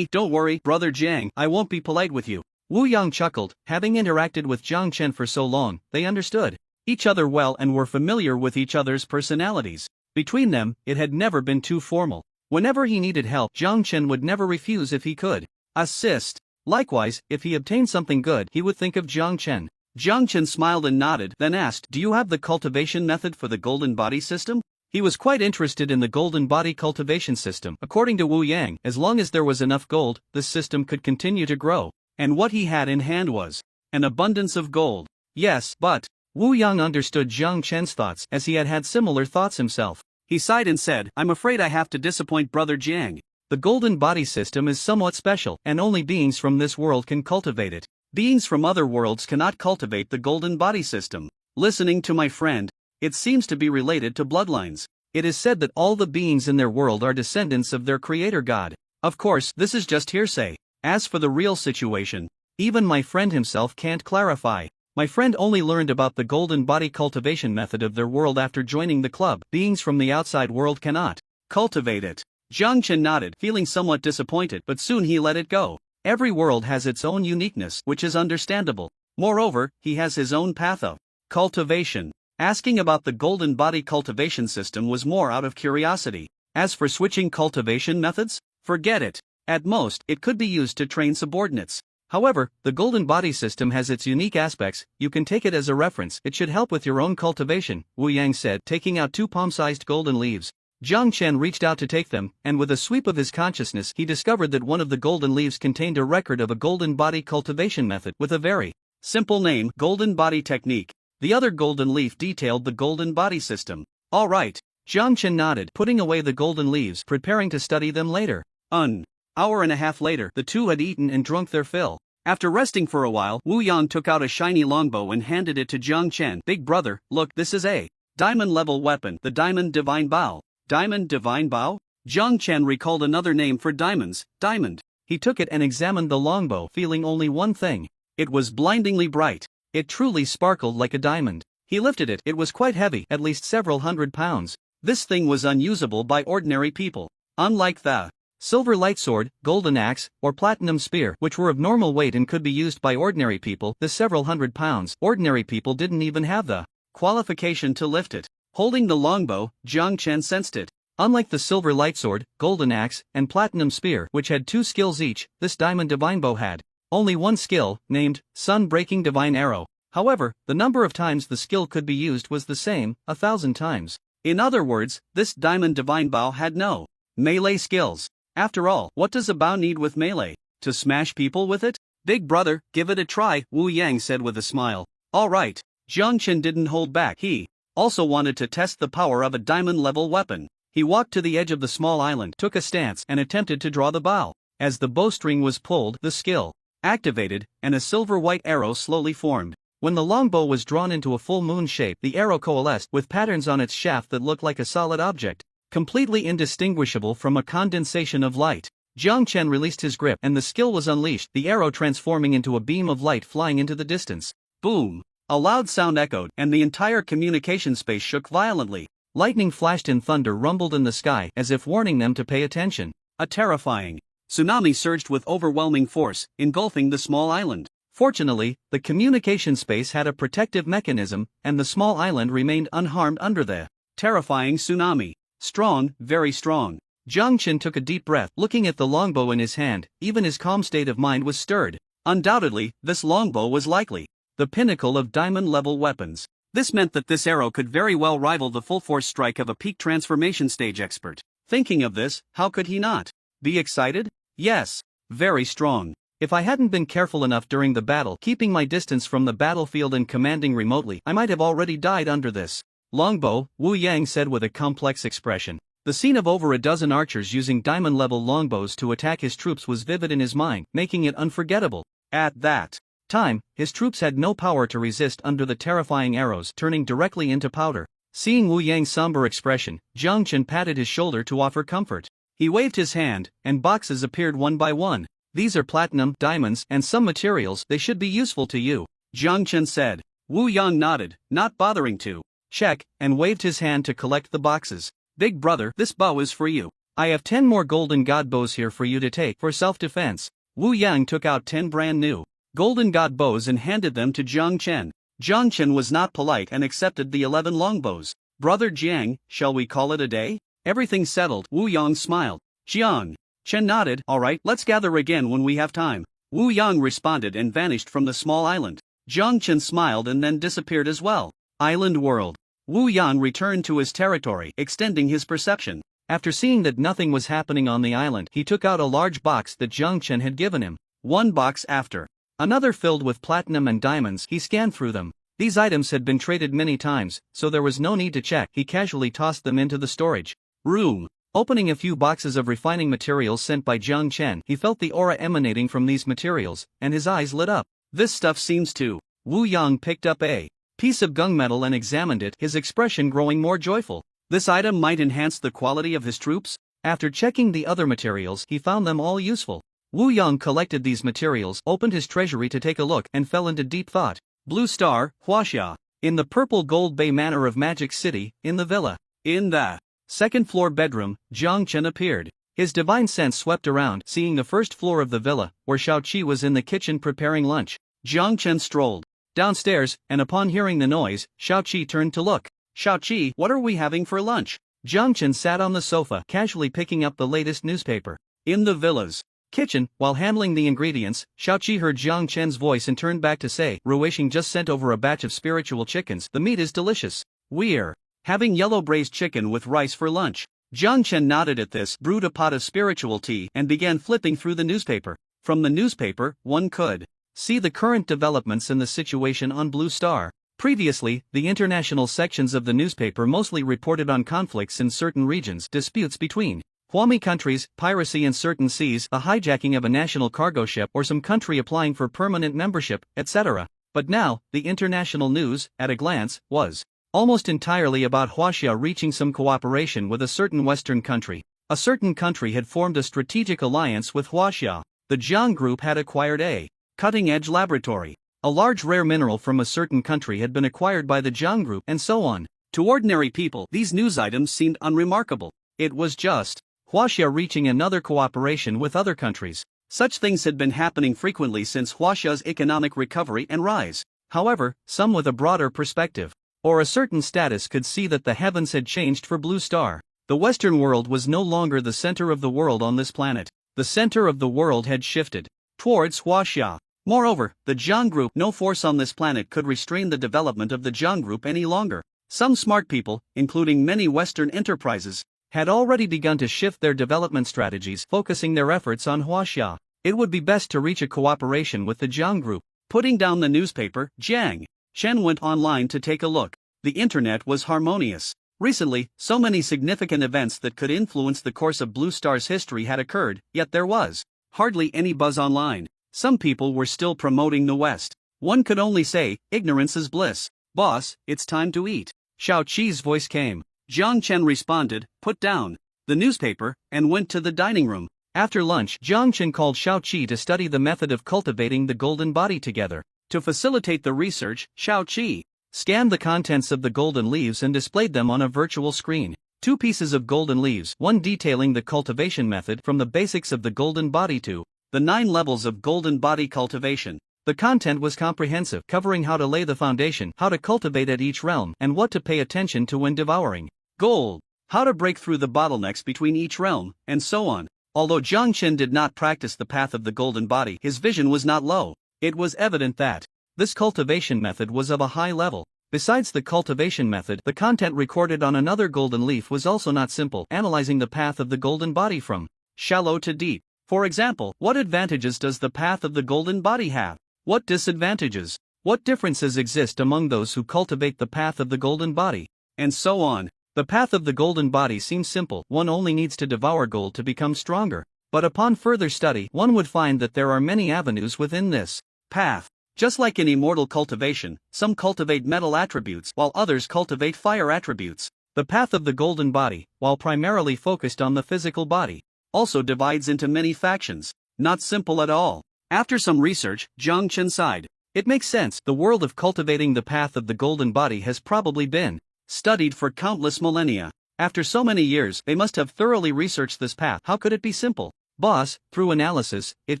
Don't worry, brother Jiang, I won't be polite with you. Wu Yang chuckled. Having interacted with Jiang Chen for so long, they understood each other well and were familiar with each other's personalities. Between them, it had never been too formal. Whenever he needed help, Jiang Chen would never refuse if he could assist. Likewise, if he obtained something good, he would think of Jiang Chen. Jiang Chen smiled and nodded, then asked, "Do you have the cultivation method for the golden body system?" He was quite interested in the golden body cultivation system. According to Wu Yang, as long as there was enough gold, this system could continue to grow. And what he had in hand was an abundance of gold. Yes, but Wu Yang understood Jiang Chen's thoughts, as he had had similar thoughts himself. He sighed and said, "I'm afraid I have to disappoint Brother Jiang. The golden body system is somewhat special, and only beings from this world can cultivate it. Beings from other worlds cannot cultivate the golden body system." Listening to my friend, it seems to be related to bloodlines. It is said that all the beings in their world are descendants of their creator god. Of course, this is just hearsay. As for the real situation, even my friend himself can't clarify. My friend only learned about the golden body cultivation method of their world after joining the club. Beings from the outside world cannot cultivate it. Jiang Chen nodded, feeling somewhat disappointed, but soon he let it go. Every world has its own uniqueness, which is understandable. Moreover, he has his own path of cultivation. Asking about the golden body cultivation system was more out of curiosity. As for switching cultivation methods, forget it. At most, it could be used to train subordinates. However, the golden body system has its unique aspects. You can take it as a reference. It should help with your own cultivation, Wu Yang said, taking out 2 palm-sized golden leaves. Jiang Chen reached out to take them, and with a sweep of his consciousness he discovered that one of the golden leaves contained a record of a golden body cultivation method with a very simple name, Golden Body Technique. The other golden leaf detailed the golden body system. All right. Jiang Chen nodded, putting away the golden leaves, preparing to study them later. An hour and a half later, the two had eaten and drunk their fill. After resting for a while, Wu Yang took out a shiny longbow and handed it to Jiang Chen. "Big brother, look, this is a diamond-level weapon, the Diamond Divine Bow." Diamond Divine Bow? Jiang Chen recalled another name for diamonds, diamond. He took it and examined the longbow, feeling only one thing. It was blindingly bright. It truly sparkled like a diamond. He lifted it. It was quite heavy, at least several hundred pounds. This thing was unusable by ordinary people. Unlike the silver light sword, golden axe, or platinum spear, which were of normal weight and could be used by ordinary people, the several hundred pounds, ordinary people didn't even have the qualification to lift it. Holding the longbow, Jiang Chen sensed it. Unlike the silver light sword, golden axe, and platinum spear, which had 2 skills each, this diamond divine bow had only one skill, named Sun-Breaking Divine Arrow. However, the number of times the skill could be used was the same, 1,000 times. In other words, this diamond divine bow had no melee skills. After all, what does a bow need with melee? To smash people with it? "Big brother, give it a try," Wu Yang said with a smile. All right. Jiang Chen didn't hold back. He also wanted to test the power of a diamond-level weapon. He walked to the edge of the small island, took a stance, and attempted to draw the bow. As the bowstring was pulled, the skill activated, and a silver-white arrow slowly formed. When the longbow was drawn into a full moon shape, the arrow coalesced, with patterns on its shaft that looked like a solid object, completely indistinguishable from a condensation of light. Jiang Chen released his grip, and the skill was unleashed, the arrow transforming into a beam of light flying into the distance. Boom! A loud sound echoed, and the entire communication space shook violently. Lightning flashed and thunder rumbled in the sky, as if warning them to pay attention. A terrifying tsunami surged with overwhelming force, engulfing the small island. Fortunately, the communication space had a protective mechanism, and the small island remained unharmed under the terrifying tsunami. Strong, very strong. Jiang Chen took a deep breath, looking at the longbow in his hand. Even his calm state of mind was stirred. Undoubtedly, this longbow was likely the pinnacle of diamond-level weapons. This meant that this arrow could very well rival the full-force strike of a peak transformation stage expert. Thinking of this, how could he not be excited? Yes, very strong. If I hadn't been careful enough during the battle, keeping my distance from the battlefield and commanding remotely, I might have already died under this longbow, Wu Yang said with a complex expression. The scene of over a dozen archers using diamond-level longbows to attack his troops was vivid in his mind, making it unforgettable. At that time, his troops had no power to resist under the terrifying arrows, turning directly into powder. Seeing Wu Yang's somber expression, Jiang Chen patted his shoulder to offer comfort. He waved his hand, and boxes appeared one by one. "These are platinum, diamonds, and some materials. They should be useful to you," Jiang Chen said. Wu Yang nodded, not bothering to check, and waved his hand to collect the boxes. "Big brother, this bow is for you. I have 10 more golden god bows here for you to take for self-defense." Wu Yang took out 10 brand new golden god bows and handed them to Jiang Chen. Jiang Chen was not polite and accepted the 11 longbows. "Brother Jiang, shall we call it a day? Everything settled?" Wu Yang smiled. Jiang Chen nodded. "All right, let's gather again when we have time." Wu Yang responded and vanished from the small island. Jiang Chen smiled and then disappeared as well. Island world. Wu Yang returned to his territory, extending his perception. After seeing that nothing was happening on the island, he took out a large box that Jiang Chen had given him. One box after another filled with platinum and diamonds. He scanned through them. These items had been traded many times, so there was no need to check. He casually tossed them into the storage room. Opening a few boxes of refining materials sent by Jiang Chen, he felt the aura emanating from these materials, and his eyes lit up. This stuff seems to. Wu Yang picked up a piece of gunmetal and examined it, his expression growing more joyful. This item might enhance the quality of his troops? After checking the other materials, he found them all useful. Wu Yang collected these materials, opened his treasury to take a look, and fell into deep thought. Blue Star, Huaxia. In the purple gold bay manor of Magic City, in the villa. In the second-floor bedroom, Jiang Chen appeared. His divine sense swept around, seeing the first floor of the villa, where Shao-Chi was in the kitchen preparing lunch. Jiang Chen strolled downstairs, and upon hearing the noise, Shao-Chi turned to look. Shao-Chi, what are we having for lunch? Jiang Chen sat on the sofa, casually picking up the latest newspaper. In the villa's kitchen, while handling the ingredients, Shao-Chi heard Jiang Chen's voice and turned back to say, Ruishing just sent over a batch of spiritual chickens. The meat is delicious. We're having yellow braised chicken with rice for lunch. Jiang Chen nodded at this, brewed a pot of spiritual tea, and began flipping through the newspaper. From the newspaper, one could see the current developments in the situation on Blue Star. Previously, the international sections of the newspaper mostly reported on conflicts in certain regions, disputes between Huami countries, piracy in certain seas, a hijacking of a national cargo ship, or some country applying for permanent membership, etc. But now, the international news, at a glance, was almost entirely about Huaxia reaching some cooperation with a certain Western country. A certain country had formed a strategic alliance with Huaxia. The Jiang Group had acquired a cutting-edge laboratory. A large rare mineral from a certain country had been acquired by the Jiang Group, and so on. To ordinary people, these news items seemed unremarkable. It was just Huaxia reaching another cooperation with other countries. Such things had been happening frequently since Huaxia's economic recovery and rise. However, some with a broader perspective, or a certain status, could see that the heavens had changed for Blue Star. The Western world was no longer the center of the world on this planet. The center of the world had shifted towards Huaxia. Moreover, the Jiang Group, no force on this planet could restrain the development of the Jiang Group any longer. Some smart people, including many Western enterprises, had already begun to shift their development strategies, focusing their efforts on Huaxia. It would be best to reach a cooperation with the Jiang Group. Putting down the newspaper, Jiang Chen went online to take a look. The internet was harmonious. Recently, so many significant events that could influence the course of Blue Star's history had occurred, yet there was hardly any buzz online. Some people were still promoting the West. One could only say, ignorance is bliss. Boss, it's time to eat. Shao-Chi's voice came. Jiang Chen responded, put down the newspaper, and went to the dining room. After lunch, Jiang Chen called Shao-Chi to study the method of cultivating the golden body together. To facilitate the research, Shao-Chi scanned the contents of the golden leaves and displayed them on a virtual screen. 2 pieces of golden leaves, one detailing the cultivation method from the basics of the golden body to the 9 levels of golden body cultivation. The content was comprehensive, covering how to lay the foundation, how to cultivate at each realm, and what to pay attention to when devouring gold, how to break through the bottlenecks between each realm, and so on. Although Jiang Chen did not practice the path of the golden body, his vision was not low. It was evident that this cultivation method was of a high level. Besides the cultivation method, the content recorded on another golden leaf was also not simple, analyzing the path of the golden body from shallow to deep. For example, what advantages does the path of the golden body have? What disadvantages? What differences exist among those who cultivate the path of the golden body? And so on. The path of the golden body seems simple, one only needs to devour gold to become stronger. But upon further study, one would find that there are many avenues within this path. Just like in immortal cultivation, some cultivate metal attributes while others cultivate fire attributes. The path of the golden body, while primarily focused on the physical body, also divides into many factions. Not simple at all. After some research, Jiang Chen sighed. It makes sense. The world of cultivating the path of the golden body has probably been studied for countless millennia. After so many years, they must have thoroughly researched this path. How could it be simple? Boss, through analysis, it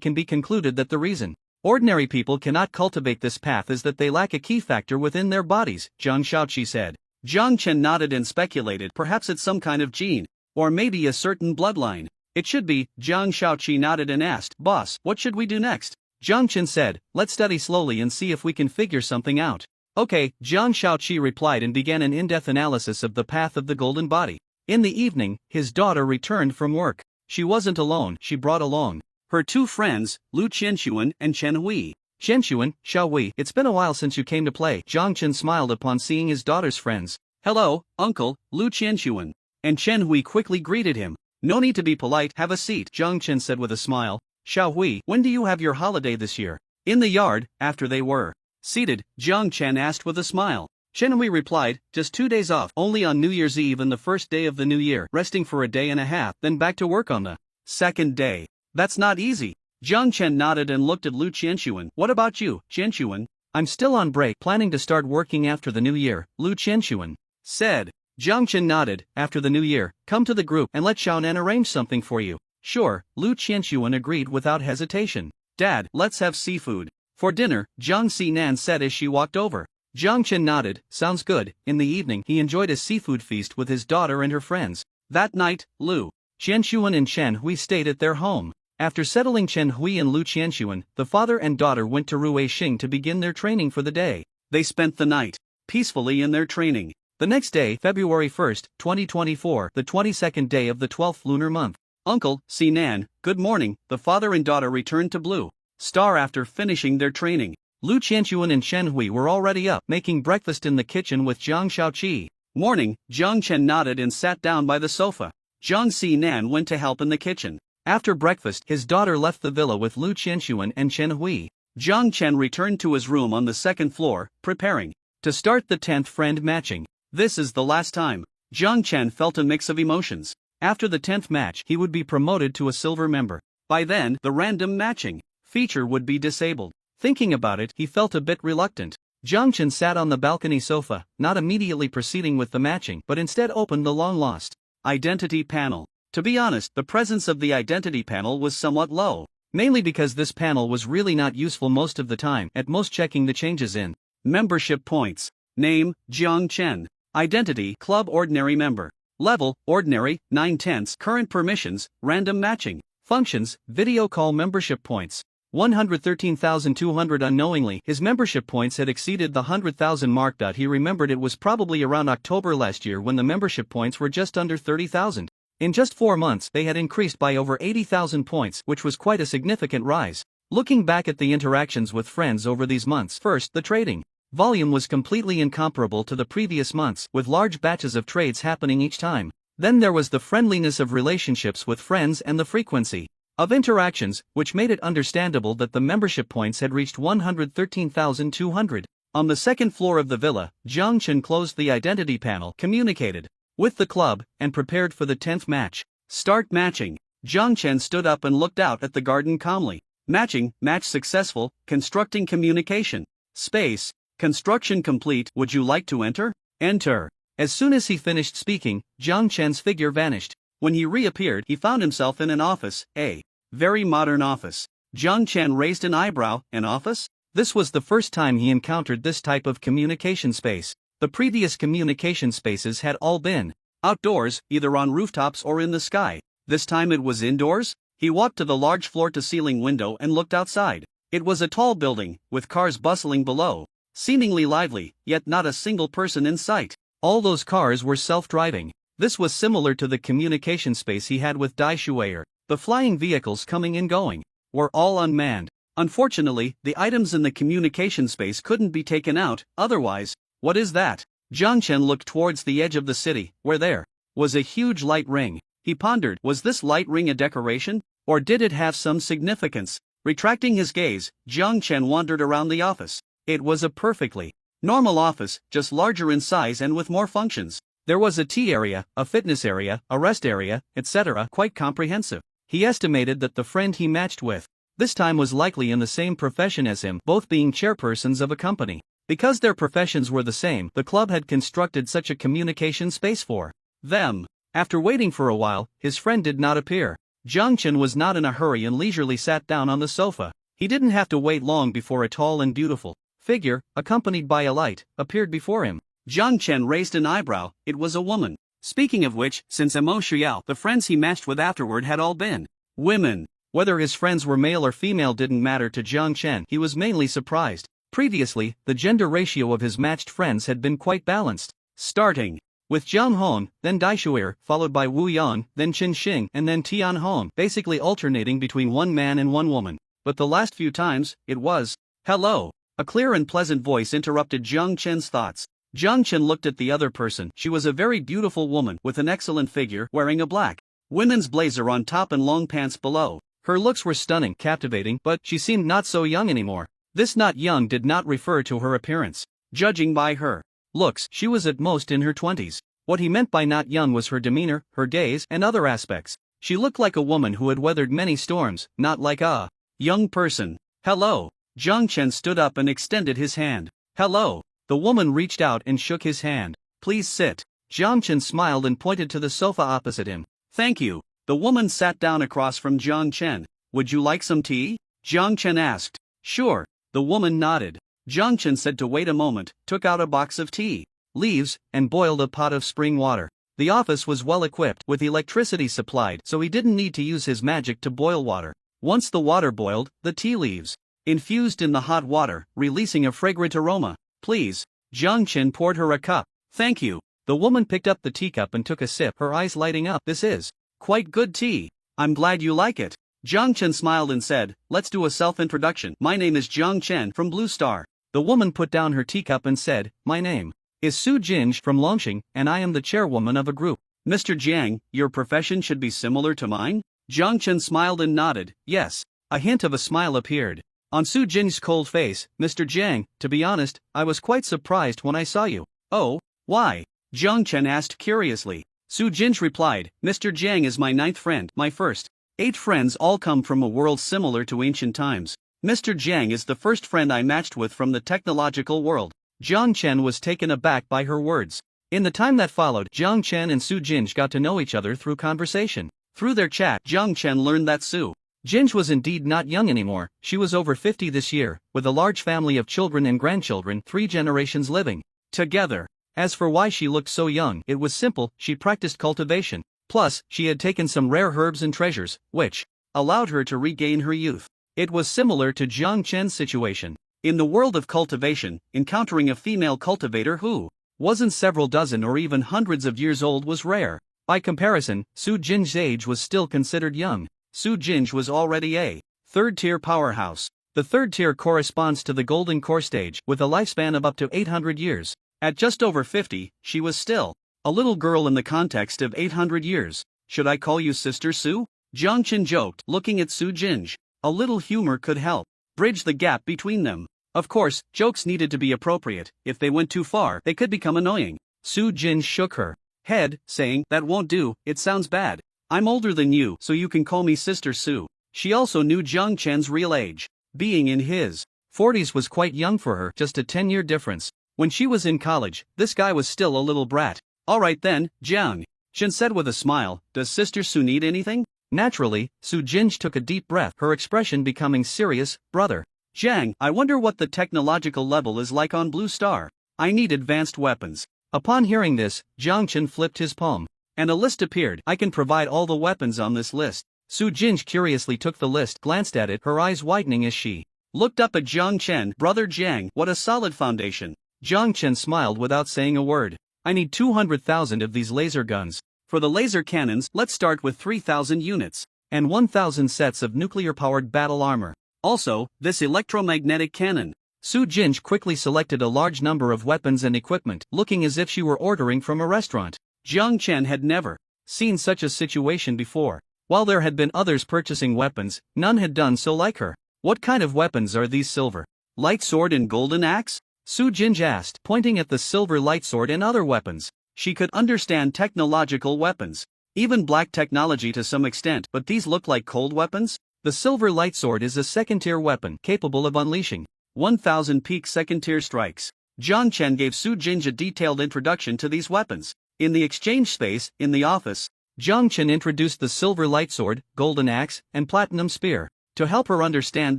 can be concluded that the reason ordinary people cannot cultivate this path is that they lack a key factor within their bodies, Zhang Shaoqi said. Jiang Chen nodded and speculated, perhaps it's some kind of gene, or maybe a certain bloodline. It should be. Jiang Shaoqi nodded and asked, Boss, what should we do next? Jiang Chen said, let's study slowly and see if we can figure something out. Okay, Jiang Shaoqi replied and began an in-depth analysis of the path of the golden body. In the evening, his daughter returned from work. She wasn't alone, she brought along her two friends, Lu Qianxuan and Chen Hui. Qianxuan, Xiao Hui, it's been a while since you came to play. Jiang Chen smiled upon seeing his daughter's friends. Hello, uncle, Lu Qianxuan. And Chen Hui quickly greeted him. No need to be polite, have a seat, Jiang Chen said with a smile. Xiao Hui, when do you have your holiday this year? In the yard, after they were seated, Jiang Chen asked with a smile. Chen Hui replied, just 2 days off, only on New Year's Eve and the first day of the new year, resting for a day and a half, then back to work on the second day. That's not easy. Jiang Chen nodded and looked at Lu Qianxuan. What about you, Qianxuan? I'm still on break, planning to start working after the new year, Lu Qianxuan said. Jiang Chen nodded. After the new year, come to the group and let Xiaonan arrange something for you. Sure, Lu Qianxuan agreed without hesitation. Dad, let's have seafood for dinner, Jiang Xinan said as she walked over. Jiang Chen nodded. Sounds good. In the evening, he enjoyed a seafood feast with his daughter and her friends. That night, Lu Qianxuan and Chen Hui stayed at their home. After settling Chen Hui and Lu Qianxuan, the father and daughter went to Ruixing to begin their training for the day. They spent the night peacefully in their training. The next day, February 1, 2024, the 22nd day of the 12th lunar month. Uncle, Sinan, good morning. The father and daughter returned to Blue Star after finishing their training. Lu Qianxuan and Chen Hui were already up, making breakfast in the kitchen with Jiang Shaoqi. Morning, Jiang Chen nodded and sat down by the sofa. Jiang Xinan went to help in the kitchen. After breakfast, his daughter left the villa with Lu Qianxuan and Chen Hui. Jiang Chen returned to his room on the second floor, preparing to start the 10th friend matching. This is the last time. Jiang Chen felt a mix of emotions. After the 10th match, he would be promoted to a silver member. By then, the random matching feature would be disabled. Thinking about it, he felt a bit reluctant. Jiang Chen sat on the balcony sofa, not immediately proceeding with the matching, but instead opened the long-lost identity panel. To be honest, the presence of the identity panel was somewhat low, mainly because this panel was really not useful most of the time, at most checking the changes in membership points. Name, Jiang Chen. Identity, Club Ordinary Member. Level, Ordinary, 9/10. Current permissions, Random Matching. Functions, Video Call Membership Points. 113,200. Unknowingly, his membership points had exceeded the 100,000 mark. He remembered it was probably around October last year when the membership points were just under 30,000. In just 4 months, they had increased by over 80,000 points, which was quite a significant rise. Looking back at the interactions with friends over these months, first, the trading volume was completely incomparable to the previous months, with large batches of trades happening each time. Then there was the friendliness of relationships with friends and the frequency of interactions, which made it understandable that the membership points had reached 113,200. On the second floor of the villa, Jiang Chen closed the identity panel, communicated with the club, and prepared for the 10th match. Start matching. Jiang Chen stood up and looked out at the garden calmly. Matching, match successful, constructing communication. Space, construction complete. Would you like to enter? Enter. As soon as he finished speaking, Jiang Chen's figure vanished. When he reappeared, he found himself in an office, a very modern office. Jiang Chen raised an eyebrow. An office? This was the first time he encountered this type of communication space. The previous communication spaces had all been outdoors, either on rooftops or in the sky. This time it was indoors. He walked to the large floor-to-ceiling window and looked outside. It was a tall building, with cars bustling below, seemingly lively, yet not a single person in sight. All those cars were self-driving. This was similar to the communication space he had with Dai Shuier. The flying vehicles coming and going were all unmanned. Unfortunately, the items in the communication space couldn't be taken out, otherwise. What is that? Jiang Chen looked towards the edge of the city, where there was a huge light ring. He pondered, was this light ring a decoration, or did it have some significance? Retracting his gaze, Jiang Chen wandered around the office. It was a perfectly normal office, just larger in size and with more functions. There was a tea area, a fitness area, a rest area, etc., quite comprehensive. He estimated that the friend he matched with this time was likely in the same profession as him, both being chairpersons of a company. Because their professions were the same, the club had constructed such a communication space for them. After waiting for a while, his friend did not appear. Jiang Chen was not in a hurry and leisurely sat down on the sofa. He didn't have to wait long before a tall and beautiful figure, accompanied by a light, appeared before him. Jiang Chen raised an eyebrow. It was a woman. Speaking of which, since Mo Xiao, the friends he matched with afterward had all been women. Whether his friends were male or female didn't matter to Jiang Chen. He was mainly surprised. Previously, the gender ratio of his matched friends had been quite balanced. Starting with Jiang Hong, then Dai Shuir, followed by Wu Yan, then Qin Xing, and then Tian Hong, basically alternating between one man and one woman. But the last few times, it was, "Hello." A clear and pleasant voice interrupted Jiang Chen's thoughts. Jiang Chen looked at the other person. She was a very beautiful woman with an excellent figure, wearing a black women's blazer on top and long pants below. Her looks were stunning, captivating, but she seemed not so young anymore. This "not young" did not refer to her appearance. Judging by her looks, she was at most in her 20s. What he meant by not young was her demeanor, her gaze, and other aspects. She looked like a woman who had weathered many storms, not like a young person. "Hello." Jiang Chen stood up and extended his hand. "Hello." The woman reached out and shook his hand. "Please sit." Jiang Chen smiled and pointed to the sofa opposite him. "Thank you." The woman sat down across from Jiang Chen. "Would you like some tea?" Jiang Chen asked. "Sure." The woman nodded. Jiang Chen said to wait a moment, took out a box of tea leaves, and boiled a pot of spring water. The office was well equipped with electricity supplied, so he didn't need to use his magic to boil water. Once the water boiled, the tea leaves infused in the hot water, releasing a fragrant aroma. "Please." Jiang Chen poured her a cup. "Thank you." The woman picked up the teacup and took a sip, her eyes lighting up. "This is quite good tea. I'm glad you like it." Jiang Chen smiled and said, "Let's do a self-introduction. My name is Jiang Chen from Blue Star." The woman put down her teacup and said, "My name is Su Jinj from Longxing, and I am the chairwoman of a group." "Mr. Jiang, your profession should be similar to mine?" Jiang Chen smiled and nodded, "Yes." A hint of a smile appeared on Su Jin's cold face. "Mr. Jiang, to be honest, I was quite surprised when I saw you." "Oh, why?" Jiang Chen asked curiously. Su Jinj replied, "Mr. Jiang is my 9th friend. My first 8 friends all come from a world similar to ancient times. Mr. Jiang is the first friend I matched with from the technological world." Jiang Chen was taken aback by her words. In the time that followed, Jiang Chen and Su Jinj got to know each other through conversation. Through their chat, Jiang Chen learned that Su Jinj was indeed not young anymore. She was over 50 this year, with a large family of children and grandchildren, 3 generations living together. As for why she looked so young, it was simple: she practiced cultivation. Plus, she had taken some rare herbs and treasures, which allowed her to regain her youth. It was similar to Jiang Chen's situation. In the world of cultivation, encountering a female cultivator who wasn't several dozen or even hundreds of years old was rare. By comparison, Su Jinj's age was still considered young. Su Jinj was already a 3rd-tier powerhouse. The 3rd tier corresponds to the golden core stage, with a lifespan of up to 800 years. At just over 50, she was still a little girl in the context of 800 years. "Should I call you Sister Su?" Jiang Chen joked, looking at Su Jinj. A little humor could help bridge the gap between them. Of course, jokes needed to be appropriate. If they went too far, they could become annoying. Su Jinj shook her head, saying, "That won't do, it sounds bad. I'm older than you, so you can call me Sister Su." She also knew Jiang Chen's real age. Being in his 40s was quite young for her, just a 10-year difference. When she was in college, this guy was still a little brat. "All right then, Jiang," Chen said with a smile. "Does Sister Su need anything?" Naturally, Su Jinj took a deep breath, her expression becoming serious. "Brother Jiang, I wonder what the technological level is like on Blue Star. I need advanced weapons." Upon hearing this, Jiang Chen flipped his palm, and a list appeared. "I can provide all the weapons on this list." Su Jinj curiously took the list, glanced at it, her eyes widening as she looked up at Jiang Chen. "Brother Jiang, what a solid foundation." Jiang Chen smiled without saying a word. "I need 200,000 of these laser guns. For the laser cannons, let's start with 3,000 units, and 1,000 sets of nuclear-powered battle armor. Also, this electromagnetic cannon." Su Jinj quickly selected a large number of weapons and equipment, looking as if she were ordering from a restaurant. Jiang Chen had never seen such a situation before. While there had been others purchasing weapons, none had done so like her. "What kind of weapons are these? Silver light sword and golden axe?" Su Jinj asked, pointing at the silver light sword and other weapons. She could understand technological weapons, even black technology to some extent, but these look like cold weapons? The silver light sword is a 2nd-tier weapon, capable of unleashing 1,000 peak 2nd-tier strikes. Jiang Chen gave Su Jinj a detailed introduction to these weapons. In the exchange space, in the office, Jiang Chen introduced the silver light sword, golden axe, and platinum spear. To help her understand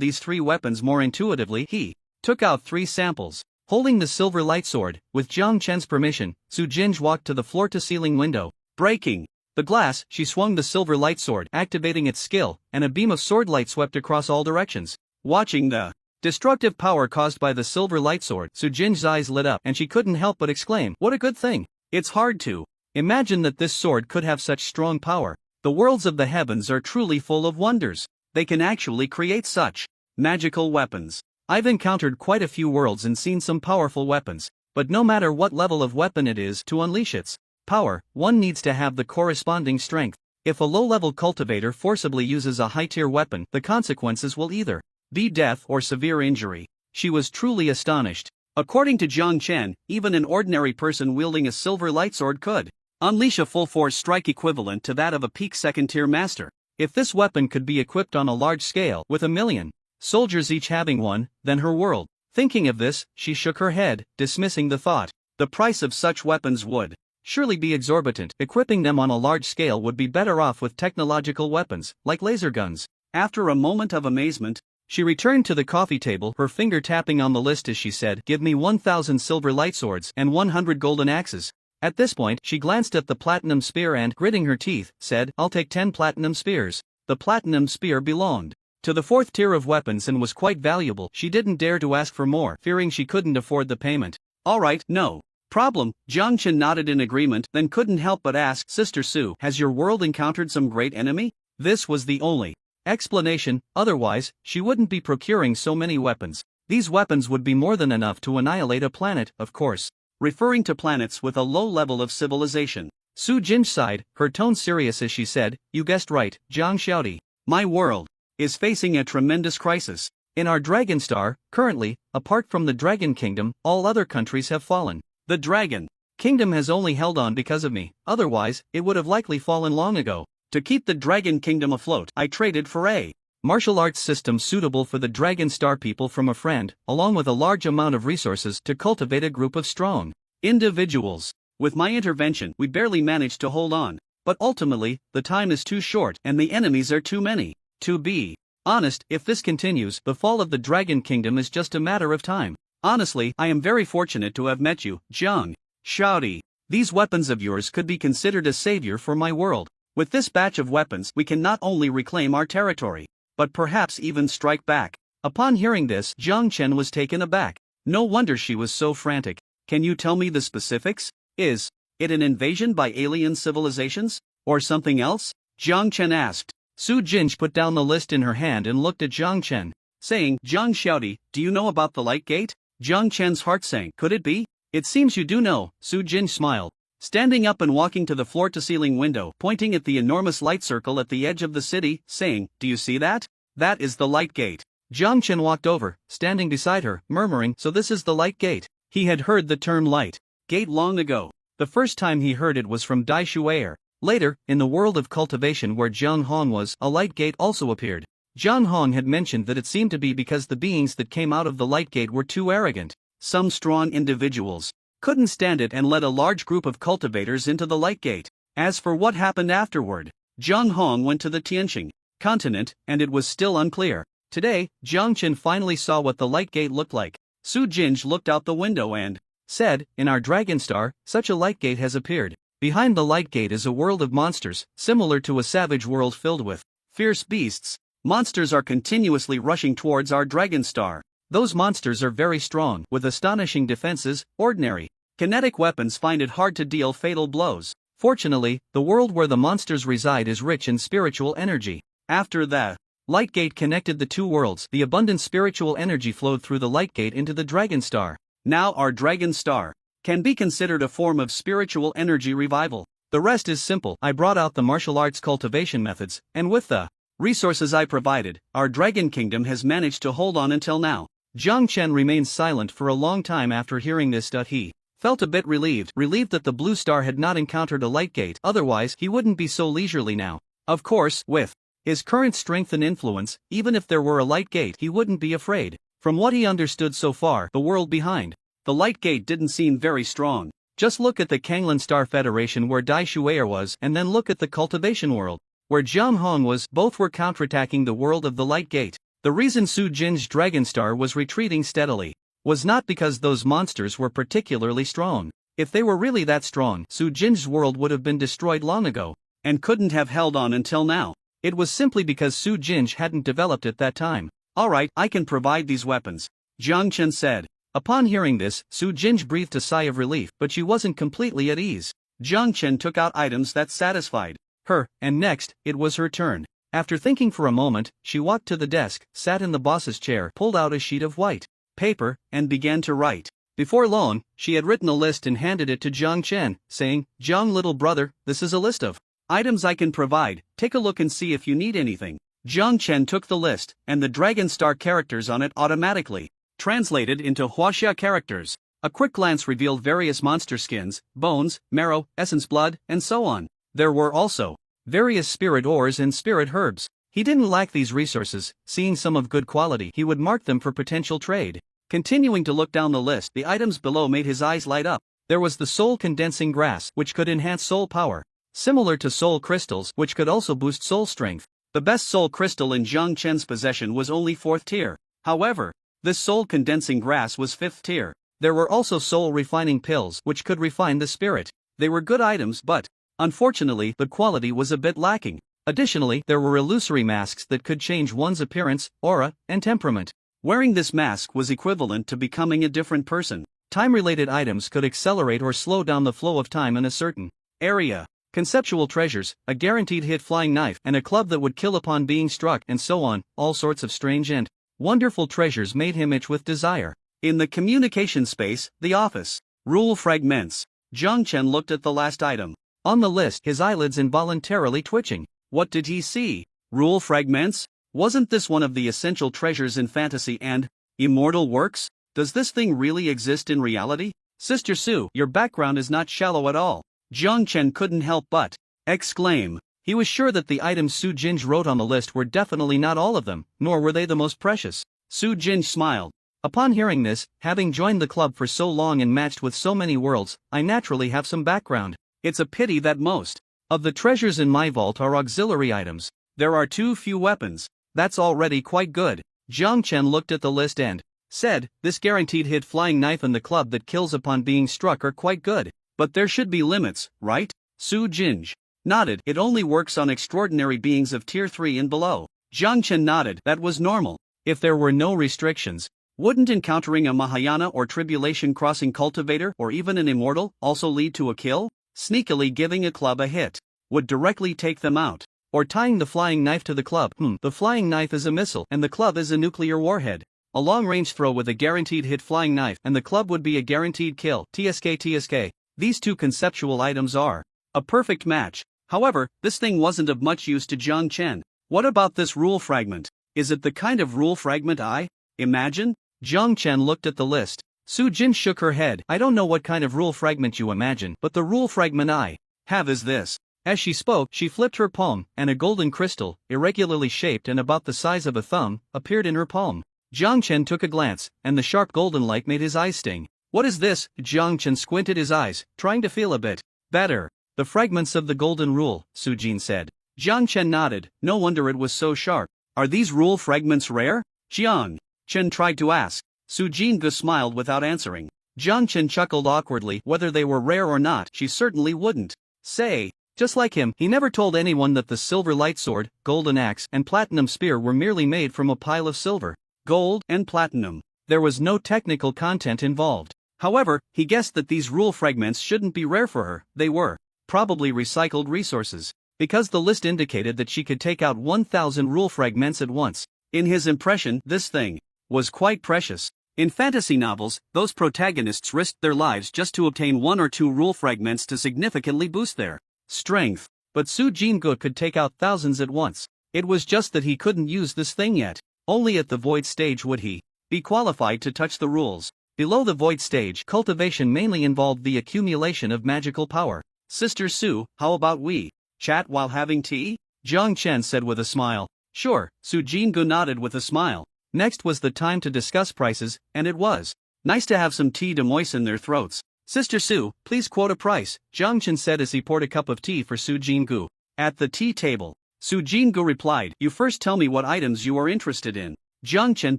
these 3 weapons more intuitively, he took out 3 samples. Holding the silver light sword, with Jiang Chen's permission, Su Jinj walked to the floor-to-ceiling window, breaking The glass, she swung the silver light sword, activating its skill, and a beam of sword light swept across all directions. Watching the destructive power caused by the silver light sword, Sujin's eyes lit up and she couldn't help but exclaim, "What a good thing!" It's hard to imagine that this sword could have such strong power. The worlds of the heavens are truly full of wonders. They can actually create such magical weapons. I've encountered quite a few worlds and seen some powerful weapons, but no matter what level of weapon it is, to unleash its power, one needs to have the corresponding strength. If a low-level cultivator forcibly uses a high-tier weapon, the consequences will either be death or severe injury. She was truly astonished. According to Zhang Chen, even an ordinary person wielding a silver light sword could unleash a full-force strike equivalent to that of a peak second-tier master. If this weapon could be equipped on a large scale, with 1,000,000 soldiers each having one, then her world. Thinking of this, she shook her head, dismissing the thought. The price of such weapons would surely be exorbitant. Equipping them on a large scale would be better off with technological weapons, like laser guns. After a moment of amazement, she returned to the coffee table, her finger tapping on the list as she said, "Give me 1,000 silver light swords and 100 golden axes." At this point, she glanced at the platinum spear and, gritting her teeth, said, "I'll take 10 platinum spears." The platinum spear belonged to the 4th tier of weapons and was quite valuable. She didn't dare to ask for more, fearing she couldn't afford the payment. "Alright, no problem." Zhang Chen nodded in agreement, then couldn't help but ask, "Sister Su, has your world encountered some great enemy?" This was the only explanation, otherwise, she wouldn't be procuring so many weapons. These weapons would be more than enough to annihilate a planet, of course. Referring to planets with a low level of civilization. Su Jin sighed, her tone serious as she said, "You guessed right, Zhang Xiaodi. My world is facing a tremendous crisis. In our Dragon Star, currently, apart from the Dragon Kingdom, all other countries have fallen. The Dragon Kingdom has only held on because of me, otherwise, it would have likely fallen long ago. To keep the Dragon Kingdom afloat, I traded for a martial arts system suitable for the Dragon Star people from a friend, along with a large amount of resources to cultivate a group of strong individuals. With my intervention, we barely managed to hold on. But ultimately, the time is too short and the enemies are too many. To be honest, if this continues, the fall of the Dragon Kingdom is just a matter of time. Honestly, I am very fortunate to have met you, Zhang Xiaodi. These weapons of yours could be considered a savior for my world. With this batch of weapons, we can not only reclaim our territory, but perhaps even strike back." Upon hearing this, Zhang Chen was taken aback. No wonder she was so frantic. "Can you tell me the specifics? Is it an invasion by alien civilizations? Or something else?" Zhang Chen asked. Su Jinj put down the list in her hand and looked at Zhang Chen, saying, "Zhang Xiaodi, do you know about the Light Gate?" Zhang Chen's heart sank. "Could it be?" "It seems you do know," Su Jinj smiled. Standing up and walking to the floor-to-ceiling window, pointing at the enormous light circle at the edge of the city, saying, "Do you see that? That is the Light Gate." Zhang Chen walked over, standing beside her, murmuring, "So this is the Light Gate." He had heard the term Light Gate long ago. The first time he heard it was from Dai Shuaer. Later, in the world of cultivation where Jiang Hong was, a Light Gate also appeared. Jiang Hong had mentioned that it seemed to be because the beings that came out of the Light Gate were too arrogant. Some strong individuals couldn't stand it and led a large group of cultivators into the Light Gate. As for what happened afterward, Jiang Hong went to the Tianxing continent, and it was still unclear. Today, Jiang Chen finally saw what the Light Gate looked like. Su Jinj looked out the window and said, "In our Dragon Star, such a Light Gate has appeared. Behind the Light Gate is a world of monsters, similar to a savage world filled with fierce beasts. Monsters are continuously rushing towards our Dragon Star. Those monsters are very strong, with astonishing defenses. Ordinary kinetic weapons find it hard to deal fatal blows. Fortunately, the world where the monsters reside is rich in spiritual energy." After the Light Gate connected the two worlds, the abundant spiritual energy flowed through the Light Gate into the Dragon Star. Now our Dragon Star can be considered a form of spiritual energy revival. The rest is simple. I brought out the martial arts cultivation methods, and with the resources I provided, our Dragon Kingdom has managed to hold on until now. Zhang Chen remained silent for a long time after hearing this. He felt a bit relieved that the Blue Star had not encountered a Light Gate, otherwise he wouldn't be so leisurely now. Of course, with his current strength and influence, even if there were a Light Gate he wouldn't be afraid. From what he understood so far, the world behind the Light Gate didn't seem very strong. Just look at the Kanglan Star Federation where Dai Shuaer was, and then look at the cultivation world where Jiang Hong was. Both were counterattacking the world of the Light Gate. The reason Su Jin's Dragon Star was retreating steadily was not because those monsters were particularly strong. If they were really that strong, Su Jin's world would have been destroyed long ago. and couldn't have held on until now. It was simply because Su Jinj hadn't developed it that time. Alright, I can provide these weapons, Jiang Chen said. Upon hearing this, Su Jinj breathed a sigh of relief, but she wasn't completely at ease. Jiang Chen took out items that satisfied her, and next, it was her turn. After thinking for a moment, she walked to the desk, sat in the boss's chair, pulled out a sheet of white paper, and began to write. Before long, she had written a list and handed it to Jiang Chen, saying, Jiang little brother, this is a list of items I can provide, take a look and see if you need anything. Jiang Chen took the list, and the dragon star characters on it automatically translated into Huaxia characters. A quick glance revealed various monster skins, bones, marrow, essence blood, and so on. There were also various spirit ores and spirit herbs. He didn't lack these resources. Seeing some of good quality, he would mark them for potential trade. Continuing to look down the list, the items below made his eyes light up. There was the soul condensing grass, which could enhance soul power, similar to soul crystals, which could also boost soul strength. The best soul crystal in Jiang Chen's possession was only 4th tier. However, this soul condensing grass was 5th tier. There were also soul refining pills, which could refine the spirit. They were good items, but unfortunately, the quality was a bit lacking. Additionally, there were illusory masks that could change one's appearance, aura, and temperament. Wearing this mask was equivalent to becoming a different person. Time-related items could accelerate or slow down the flow of time in a certain area. Conceptual treasures, a guaranteed hit flying knife, and a club that would kill upon being struck, and so on. All sorts of strange and wonderful treasures made him itch with desire. In the communication space, the office. Rule fragments. Jiang Chen looked at the last item on the list, his eyelids involuntarily twitching. What did he see? Rule fragments? Wasn't this one of the essential treasures in fantasy and immortal works? Does this thing really exist in reality? Sister Su, your background is not shallow at all. Jiang Chen couldn't help but exclaim. He was sure that the items Su Jinj wrote on the list were definitely not all of them, nor were they the most precious. Su Jinj smiled. Upon hearing this, having joined the club for so long and matched with so many worlds, I naturally have some background. It's a pity that most of the treasures in my vault are auxiliary items. There are too few weapons. That's already quite good. Jiang Chen looked at the list and said, this guaranteed hit flying knife and the club that kills upon being struck are quite good. But there should be limits, right? Su Jinj nodded. It only works on extraordinary beings of tier 3 and below. Jiang Chen nodded. That was normal. If there were no restrictions, wouldn't encountering a Mahayana or Tribulation Crossing cultivator or even an immortal also lead to a kill? Sneakily giving a club a hit would directly take them out. Or tying the flying knife to the club. The flying knife is a missile and the club is a nuclear warhead. A long-range throw with a guaranteed hit flying knife and the club would be a guaranteed kill. TSK. These two conceptual items are a perfect match. However, this thing wasn't of much use to Jiang Chen. What about this rule fragment? Is it the kind of rule fragment I imagine? Jiang Chen looked at the list. Su Jin shook her head. I don't know what kind of rule fragment you imagine, but the rule fragment I have is this. As she spoke, she flipped her palm, and a golden crystal, irregularly shaped and about the size of a thumb, appeared in her palm. Jiang Chen took a glance, and the sharp golden light made his eyes sting. What is this? Jiang Chen squinted his eyes, trying to feel a bit better. The fragments of the golden rule, Su Jin said. Jiang Chen nodded. No wonder it was so sharp. Are these rule fragments rare? Jiang Chen tried to ask. Su Jin smiled without answering. Jiang Chen chuckled awkwardly. Whether they were rare or not, she certainly wouldn't say. Just like him, he never told anyone that the silver light sword, golden axe, and platinum spear were merely made from a pile of silver, gold, and platinum. There was no technical content involved. However, he guessed that these rule fragments shouldn't be rare for her. They were probably recycled resources, because the list indicated that she could take out 1,000 rule fragments at once. In his impression, this thing was quite precious. In fantasy novels, those protagonists risked their lives just to obtain 1 or 2 rule fragments to significantly boost their strength. But Su Jingu could take out thousands at once. It was just that he couldn't use this thing yet. Only at the void stage would he be qualified to touch the rules. Below the void stage, cultivation mainly involved the accumulation of magical power. Sister Su, how about we chat while having tea? Jiang Chen said with a smile. Sure, Su Jingu nodded with a smile. Next was the time to discuss prices, and it was nice to have some tea to moisten their throats. Sister Su, please quote a price, Jiang Chen said as he poured a cup of tea for Su Jingu. At the tea table, Su Jingu replied, you first tell me what items you are interested in. Jiang Chen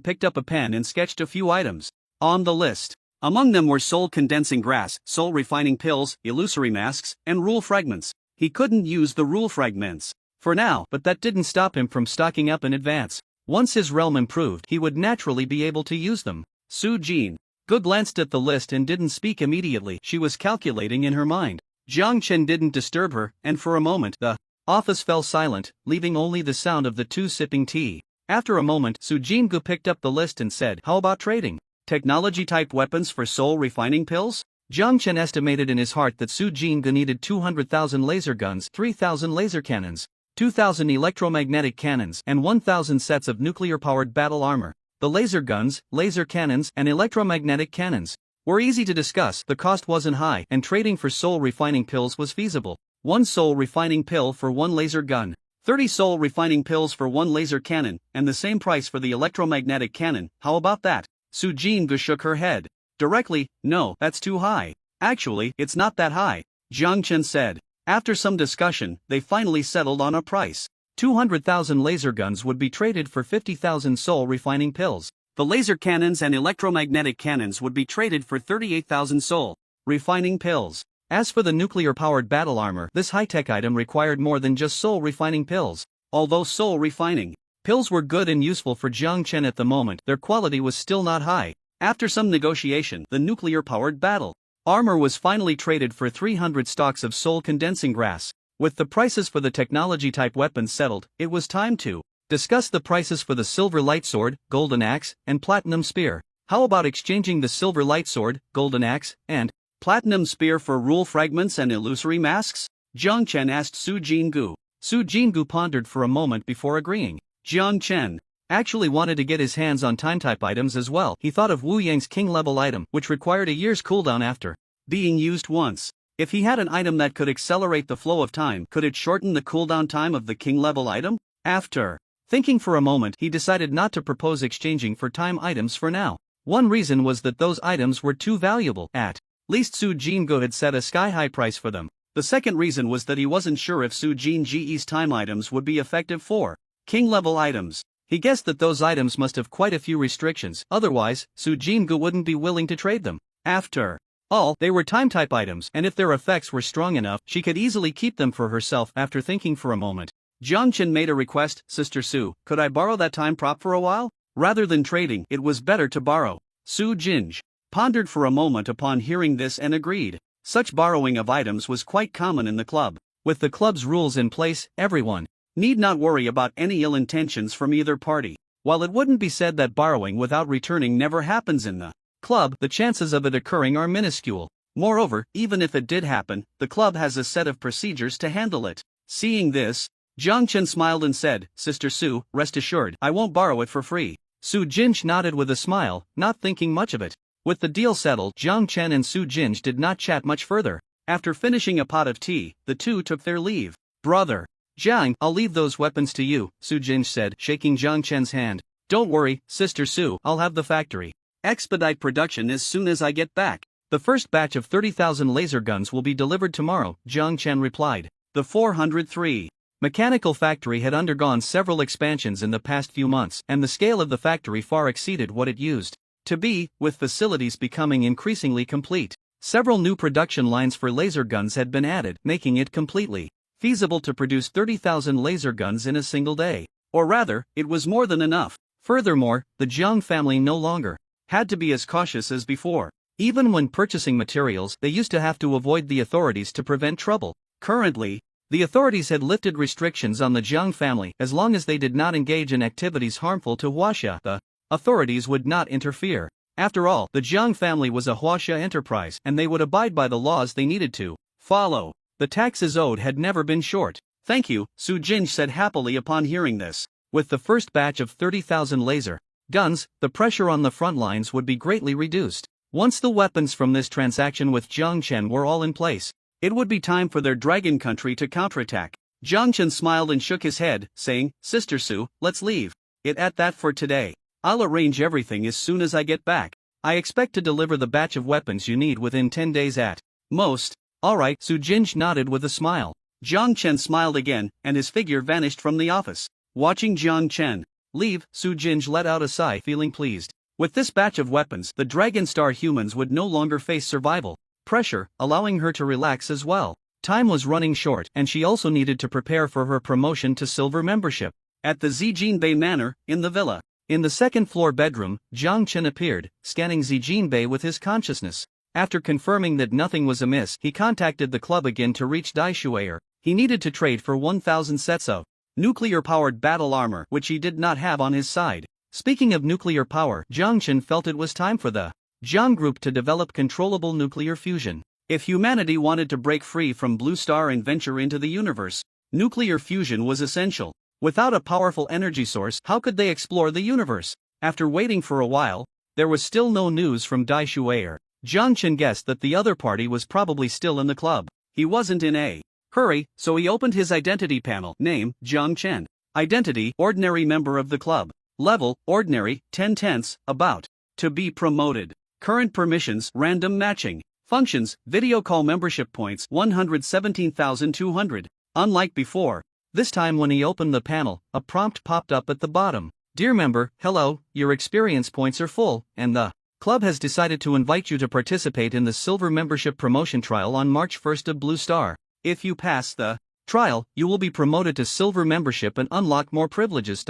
picked up a pen and sketched a few items on the list. Among them were soul condensing grass, soul refining pills, illusory masks, and rule fragments. he couldn't use the rule fragments. For now, but that didn't stop him from stocking up in advance. Once his realm improved, he would naturally be able to use them. Su Jin glanced at the list and didn't speak immediately. She was calculating in her mind. Jiang Chen didn't disturb her, and for a moment, the office fell silent, leaving only the sound of the two sipping tea. After a moment, Su Jingu picked up the list and said, "How about trading? Technology-type weapons for soul refining pills?" Jiang Chen estimated in his heart that Su Jingu needed 200,000 laser guns, 3,000 laser cannons, 2,000 electromagnetic cannons, and 1,000 sets of nuclear-powered battle armor. The laser guns, laser cannons, and electromagnetic cannons were easy to discuss. The cost wasn't high, and trading for soul refining pills was feasible. 1 soul refining pill for 1 laser gun, 30 soul refining pills for 1 laser cannon, and the same price for the electromagnetic cannon. How about that? Su Jingu shook her head. Directly, "No, that's too high." "Actually, it's not that high," Jiang Chen said. After some discussion, they finally settled on a price. 200,000 laser guns would be traded for 50,000 soul refining pills. The laser cannons and electromagnetic cannons would be traded for 38,000 soul refining pills. As for the nuclear-powered battle armor, this high-tech item required more than just soul refining pills. Although soul refining pills were good and useful for Jiang Chen at the moment, their quality was still not high. After some negotiation, the nuclear-powered battle armor was finally traded for 300 stalks of soul condensing grass. With the prices for the technology-type weapons settled, it was time to discuss the prices for the silver light sword, golden axe, and platinum spear. How about exchanging the silver light sword, golden axe, and platinum spear for rule fragments and illusory masks? Jiang Chen asked Su Jingu. Su Jingu pondered for a moment before agreeing. Jiang Chen actually wanted to get his hands on time-type items as well. He thought of Wu Yang's king-level item, which required a year's cooldown after being used once. If he had an item that could accelerate the flow of time, could it shorten the cooldown time of the king-level item? After thinking for a moment, he decided not to propose exchanging for time items for now. One reason was that those items were too valuable. At least Su Jingu had set a sky-high price for them. The second reason was that he wasn't sure if Su Jingu's time items would be effective for king-level items. He guessed that those items must have quite a few restrictions, otherwise, Su Jingu wouldn't be willing to trade them. After all, they were time-type items, and if their effects were strong enough, she could easily keep them for herself. After thinking for a moment, Jiang Chen made a request. "Sister Su, could I borrow that time prop for a while?" Rather than trading, it was better to borrow. Su Jinj pondered for a moment upon hearing this and agreed. Such borrowing of items was quite common in the club. With the club's rules in place, everyone need not worry about any ill intentions from either party. While it wouldn't be said that borrowing without returning never happens in the club, the chances of it occurring are minuscule. Moreover, even if it did happen, the club has a set of procedures to handle it. Seeing this, Jiang Chen smiled and said, "Sister Su, rest assured, I won't borrow it for free." Su Jinj nodded with a smile, not thinking much of it. With the deal settled, Jiang Chen and Su Jinj did not chat much further. After finishing a pot of tea, the two took their leave. "Brother Jiang, I'll leave those weapons to you," Su Jinj said, shaking Jiang Chen's hand. "Don't worry, Sister Su, I'll have the factory expedite production as soon as I get back. The first batch of 30,000 laser guns will be delivered tomorrow," Jiang Chen replied. The 403 mechanical factory had undergone several expansions in the past few months, and the scale of the factory far exceeded what it used to be, with facilities becoming increasingly complete. Several new production lines for laser guns had been added, making it completely feasible to produce 30,000 laser guns in a single day. Or rather, it was more than enough. Furthermore, the Jiang family no longer had to be as cautious as before. Even when purchasing materials, they used to have to avoid the authorities to prevent trouble. Currently, the authorities had lifted restrictions on the Jiang family. As long as they did not engage in activities harmful to Huaxia, the authorities would not interfere. After all, the Jiang family was a Huaxia enterprise, and they would abide by the laws they needed to follow. The taxes owed had never been short. "Thank you," Su Jinj said happily upon hearing this. With the first batch of 30,000 laser guns, the pressure on the front lines would be greatly reduced. Once the weapons from this transaction with Jiang Chen were all in place, it would be time for their dragon country to counterattack. Jiang Chen smiled and shook his head, saying, "Sister Su, let's leave it at that for today. I'll arrange everything as soon as I get back. I expect to deliver the batch of weapons you need within 10 days at most." "Alright," Su Jinj nodded with a smile. Jiang Chen smiled again, and his figure vanished from the office. Watching Jiang Chen leave, Su Jinj let out a sigh, feeling pleased. With this batch of weapons, the Dragon Star humans would no longer face survival pressure, allowing her to relax as well. Time was running short and she also needed to prepare for her promotion to silver membership. At the Zijinbei Manor, in the villa. In the second-floor bedroom, Jiang Chen appeared, scanning Zijinbei with his consciousness. After confirming that nothing was amiss, he contacted the club again to reach Daishuaer. He needed to trade for 1,000 sets of nuclear-powered battle armor, which he did not have on his side. Speaking of nuclear power, Jiang Chen felt it was time for the Jiang Group to develop controllable nuclear fusion. If humanity wanted to break free from Blue Star and venture into the universe, nuclear fusion was essential. Without a powerful energy source, how could they explore the universe? After waiting for a while, there was still no news from Daishuaer. Jiang Chen guessed that the other party was probably still in the club. He wasn't in a hurry, so he opened his identity panel. Name, Jiang Chen. Identity, ordinary member of the club. Level, ordinary, 10/10, about to be promoted. Current permissions, random matching. Functions, video call membership points, 117,200. Unlike before, this time when he opened the panel, a prompt popped up at the bottom. Dear member, hello, your experience points are full, and the club has decided to invite you to participate in the silver membership promotion trial on March 1st of Blue Star. If you pass the trial, you will be promoted to silver membership and unlock more privileges.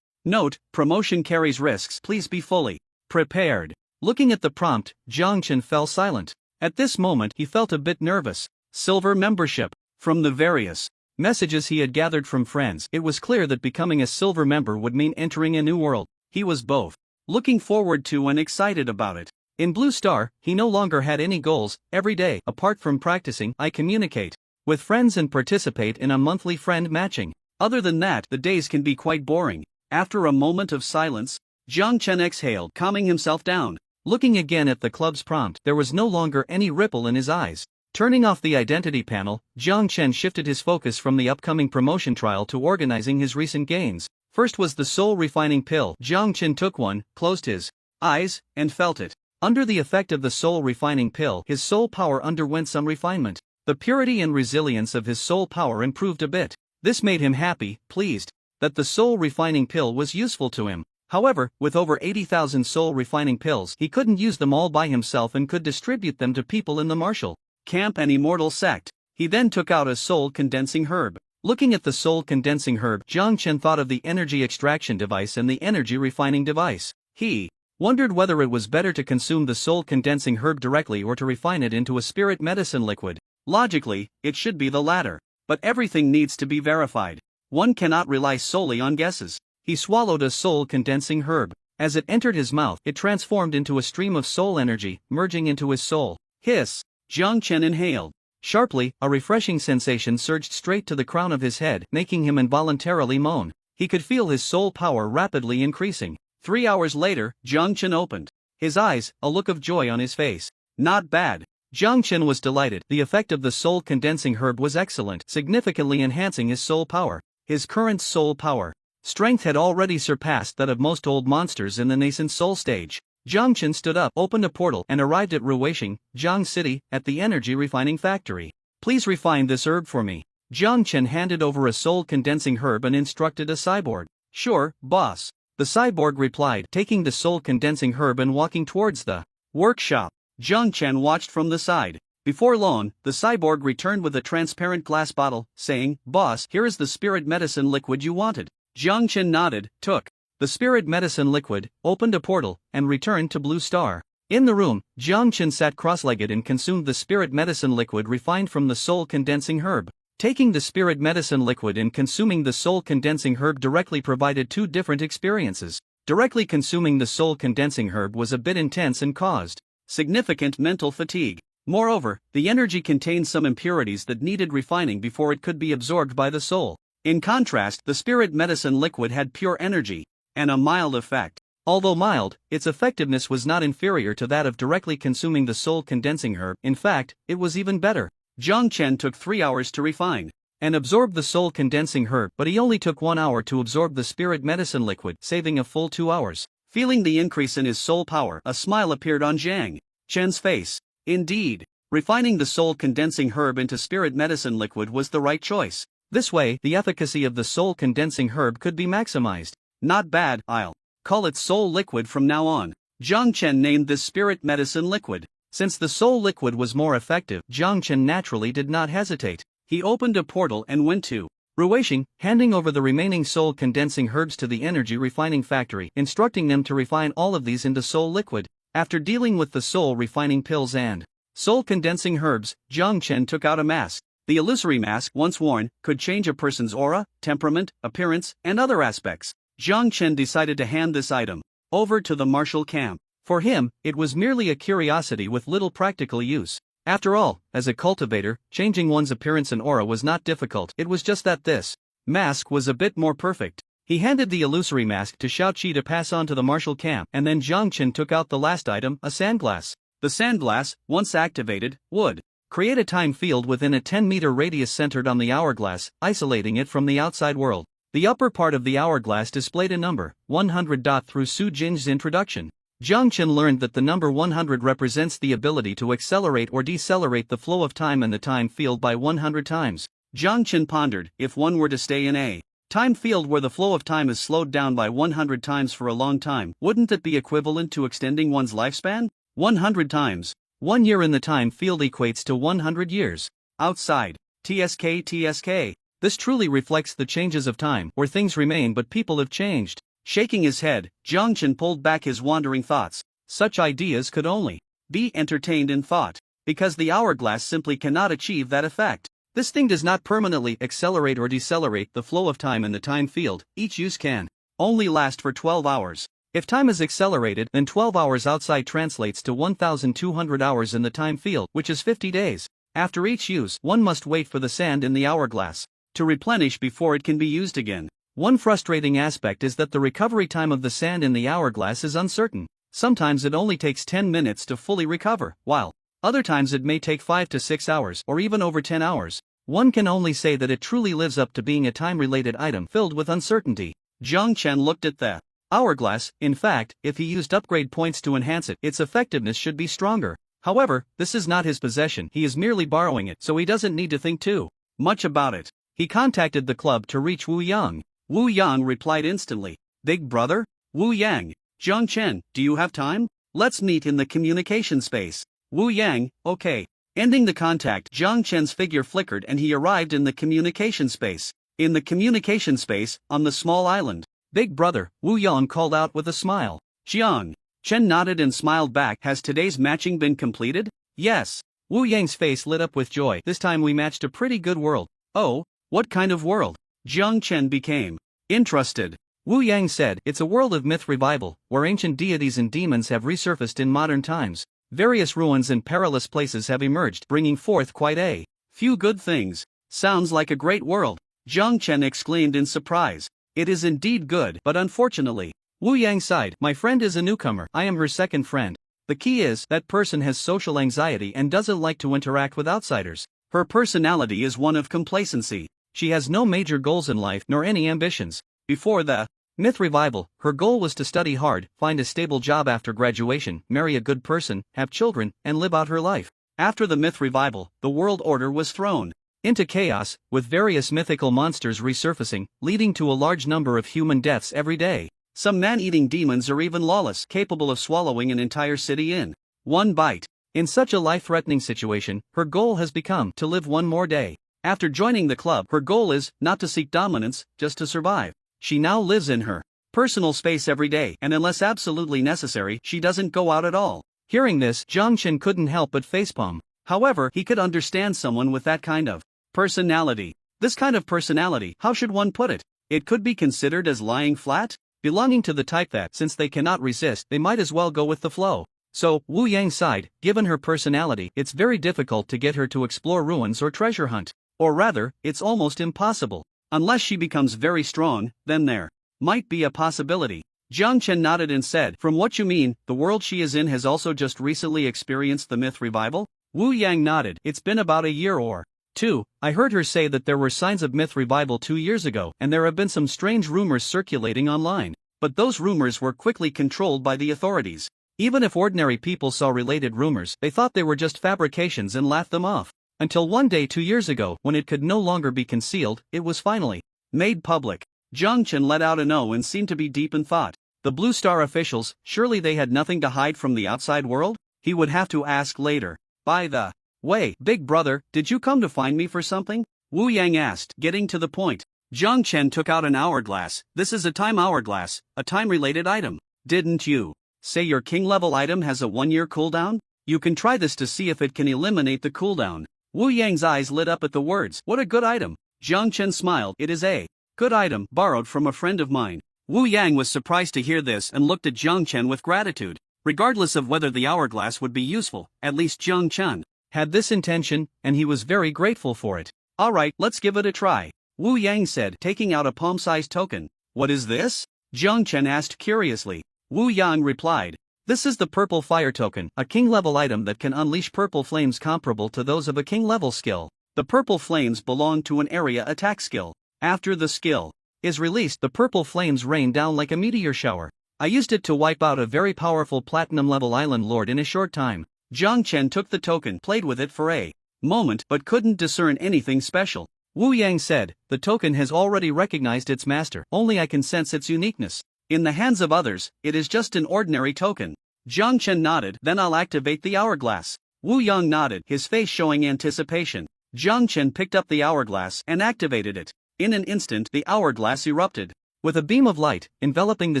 Note, promotion carries risks. Please be fully prepared. Looking at the prompt, Jiang Chen fell silent. At this moment he felt a bit nervous. Silver membership. From the various messages he had gathered from friends, it was clear that becoming a silver member would mean entering a new world. He was both looking forward to and excited about it. In Blue Star, he no longer had any goals. Every day, apart from practicing, I communicate with friends and participate in a monthly friend matching. Other than that, the days can be quite boring. After a moment of silence, Jiang Chen exhaled, calming himself down. Looking again at the club's prompt, there was no longer any ripple in his eyes. Turning off the identity panel, Jiang Chen shifted his focus from the upcoming promotion trial to organizing his recent gains. First was the soul refining pill. Jiang Chen took one, closed his eyes, and felt it. Under the effect of the soul refining pill, his soul power underwent some refinement. The purity and resilience of his soul power improved a bit. This made him happy, pleased that the soul refining pill was useful to him. However, with over 80,000 soul refining pills, he couldn't use them all by himself and could distribute them to people in the martial camp and immortal sect. He then took out a soul condensing herb. Looking at the soul condensing herb, Jiang Chen thought of the energy extraction device and the energy refining device. He wondered whether it was better to consume the soul condensing herb directly or to refine it into a spirit medicine liquid. Logically, it should be the latter. But everything needs to be verified. One cannot rely solely on guesses. He swallowed a soul condensing herb. As it entered his mouth, it transformed into a stream of soul energy, merging into his soul. Hiss! Jiang Chen inhaled. Sharply, a refreshing sensation surged straight to the crown of his head, making him involuntarily moan. He could feel his soul power rapidly increasing. 3 hours later, Jiang Chen opened his eyes, a look of joy on his face. Not bad. Jiang Chen was delighted. The effect of the soul condensing herb was excellent, significantly enhancing his soul power. His current soul power strength had already surpassed that of most old monsters in the nascent soul stage. Jiang Chen stood up, opened a portal, and arrived at Ruweixing, Jiang City, at the energy refining factory. Please refine this herb for me. Jiang Chen handed over a soul condensing herb and instructed a cyborg. Sure, boss. The cyborg replied, taking the soul condensing herb and walking towards the workshop. Jiang Chen watched from the side. Before long, the cyborg returned with a transparent glass bottle, saying, Boss, here is the spirit medicine liquid you wanted. Jiang Chen nodded, took the spirit medicine liquid, opened a portal, and returned to Blue Star. In the room, Jiang Chen sat cross-legged and consumed the spirit medicine liquid refined from the soul condensing herb. Taking the spirit medicine liquid and consuming the soul condensing herb directly provided two different experiences. Directly consuming the soul condensing herb was a bit intense and caused significant mental fatigue. Moreover, the energy contained some impurities that needed refining before it could be absorbed by the soul. In contrast, the spirit medicine liquid had pure energy and a mild effect. Although mild, its effectiveness was not inferior to that of directly consuming the soul condensing herb. In fact, it was even better. Jiang Chen took 3 hours to refine and absorb the soul condensing herb, but he only took 1 hour to absorb the spirit medicine liquid, saving a full 2 hours. Feeling the increase in his soul power, a smile appeared on Jiang Chen's face. Indeed, refining the soul condensing herb into spirit medicine liquid was the right choice. This way, the efficacy of the soul condensing herb could be maximized. Not bad, I'll call it soul liquid from now on. Jiang Chen named this spirit medicine liquid. Since the soul liquid was more effective, Jiang Chen naturally did not hesitate. He opened a portal and went to Ruwashing, handing over the remaining soul-condensing herbs to the energy refining factory, instructing them to refine all of these into soul liquid. After dealing with the soul-refining pills and soul-condensing herbs, Jiang Chen took out a mask. The illusory mask, once worn, could change a person's aura, temperament, appearance, and other aspects. Jiang Chen decided to hand this item over to the martial camp. For him, it was merely a curiosity with little practical use. After all, as a cultivator, changing one's appearance and aura was not difficult. It was just that this mask was a bit more perfect. He handed the illusory mask to Xiaoqi to pass on to the martial camp, and then Jiang Chen took out the last item, a sandglass. The sandglass, once activated, would create a time field within a 10-meter radius centered on the hourglass, isolating it from the outside world. The upper part of the hourglass displayed a number, 100. Through Su Jin's introduction, Jiang Chen learned that the number 100 represents the ability to accelerate or decelerate the flow of time in the time field by 100 times. Jiang Chen pondered, if one were to stay in a time field where the flow of time is slowed down by 100 times for a long time, wouldn't it be equivalent to extending one's lifespan? 100 times. 1 year in the time field equates to 100 years. Outside. TSK. This truly reflects the changes of time, where things remain but people have changed. Shaking his head, Jiang Chen pulled back his wandering thoughts. Such ideas could only be entertained in thought, because the hourglass simply cannot achieve that effect. This thing does not permanently accelerate or decelerate the flow of time in the time field. Each use can only last for 12 hours. If time is accelerated, then 12 hours outside translates to 1,200 hours in the time field, which is 50 days. After each use, one must wait for the sand in the hourglass to replenish before it can be used again. One frustrating aspect is that the recovery time of the sand in the hourglass is uncertain. Sometimes it only takes 10 minutes to fully recover, while other times it may take 5 to 6 hours or even over 10 hours. One can only say that it truly lives up to being a time-related item filled with uncertainty. Jiang Chen looked at the hourglass. In fact, if he used upgrade points to enhance it, its effectiveness should be stronger. However, this is not his possession. He is merely borrowing it, so he doesn't need to think too much about it. He contacted the club to reach Wu Yang. Wu Yang replied instantly. Big brother? Wu Yang. Jiang Chen, do you have time? Let's meet in the communication space. Wu Yang, okay. Ending the contact, Jiang Chen's figure flickered and he arrived in the communication space. In the communication space, on the small island. Big brother, Wu Yang called out with a smile. Jiang. Chen nodded and smiled back. Has today's matching been completed? Yes. Wu Yang's face lit up with joy. This time we matched a pretty good world. Oh, what kind of world? Jiang Chen became interested. Wu Yang said, it's a world of myth revival, where ancient deities and demons have resurfaced in modern times. Various ruins and perilous places have emerged, bringing forth quite a few good things. Sounds like a great world. Jiang Chen exclaimed in surprise. It is indeed good, but unfortunately. Wu Yang sighed. My friend is a newcomer. I am her second friend. The key is, that person has social anxiety and doesn't like to interact with outsiders. Her personality is one of complacency. She has no major goals in life nor any ambitions. Before the myth revival, her goal was to study hard, find a stable job after graduation, marry a good person, have children, and live out her life. After the myth revival, the world order was thrown into chaos, with various mythical monsters resurfacing, leading to a large number of human deaths every day. Some man-eating demons are even lawless, capable of swallowing an entire city in one bite. In such a life-threatening situation, her goal has become to live one more day. After joining the club, her goal is not to seek dominance, just to survive. She now lives in her personal space every day, and unless absolutely necessary, she doesn't go out at all. Hearing this, Jiang Chen couldn't help but facepalm. However, he could understand someone with that kind of personality. This kind of personality, how should one put it? It could be considered as lying flat? Belonging to the type that, since they cannot resist, they might as well go with the flow. So, Wu Yang sighed, given her personality, it's very difficult to get her to explore ruins or treasure hunt. Or rather, it's almost impossible. Unless she becomes very strong, then there might be a possibility. Jiang Chen nodded and said, from what you mean, the world she is in has also just recently experienced the myth revival? Wu Yang nodded. It's been about a year or two. I heard her say that there were signs of myth revival 2 years ago, and there have been some strange rumors circulating online. But those rumors were quickly controlled by the authorities. Even if ordinary people saw related rumors, they thought they were just fabrications and laughed them off. Until one day 2 years ago, when it could no longer be concealed, it was finally made public. Jiang Chen let out an "oh" and seemed to be deep in thought. The Blue Star officials, surely they had nothing to hide from the outside world? He would have to ask later. By the way, big brother, did you come to find me for something? Wu Yang asked, getting to the point. Jiang Chen took out an hourglass. This is a time hourglass, a time-related item. Didn't you say your king-level item has a 1-year cooldown? You can try this to see if it can eliminate the cooldown. Wu Yang's eyes lit up at the words. What a good item. Jiang Chen smiled. It is a good item, borrowed from a friend of mine. Wu Yang was surprised to hear this and looked at Jiang Chen with gratitude. Regardless of whether the hourglass would be useful, at least Jiang Chen had this intention, and he was very grateful for it. Alright, let's give it a try, Wu Yang said, taking out a palm-sized token. What is this? Jiang Chen asked curiously. Wu Yang replied. This is the purple fire token, a king-level item that can unleash purple flames comparable to those of a king-level skill. The purple flames belong to an area attack skill. After the skill is released, the purple flames rain down like a meteor shower. I used it to wipe out a very powerful platinum-level island lord in a short time. Jiang Chen took the token, played with it for a moment but couldn't discern anything special. Wu Yang said, the token has already recognized its master, only I can sense its uniqueness. In the hands of others, it is just an ordinary token. Jiang Chen nodded, then I'll activate the hourglass. Wu Yang nodded, his face showing anticipation. Jiang Chen picked up the hourglass and activated it. In an instant, the hourglass erupted with a beam of light, enveloping the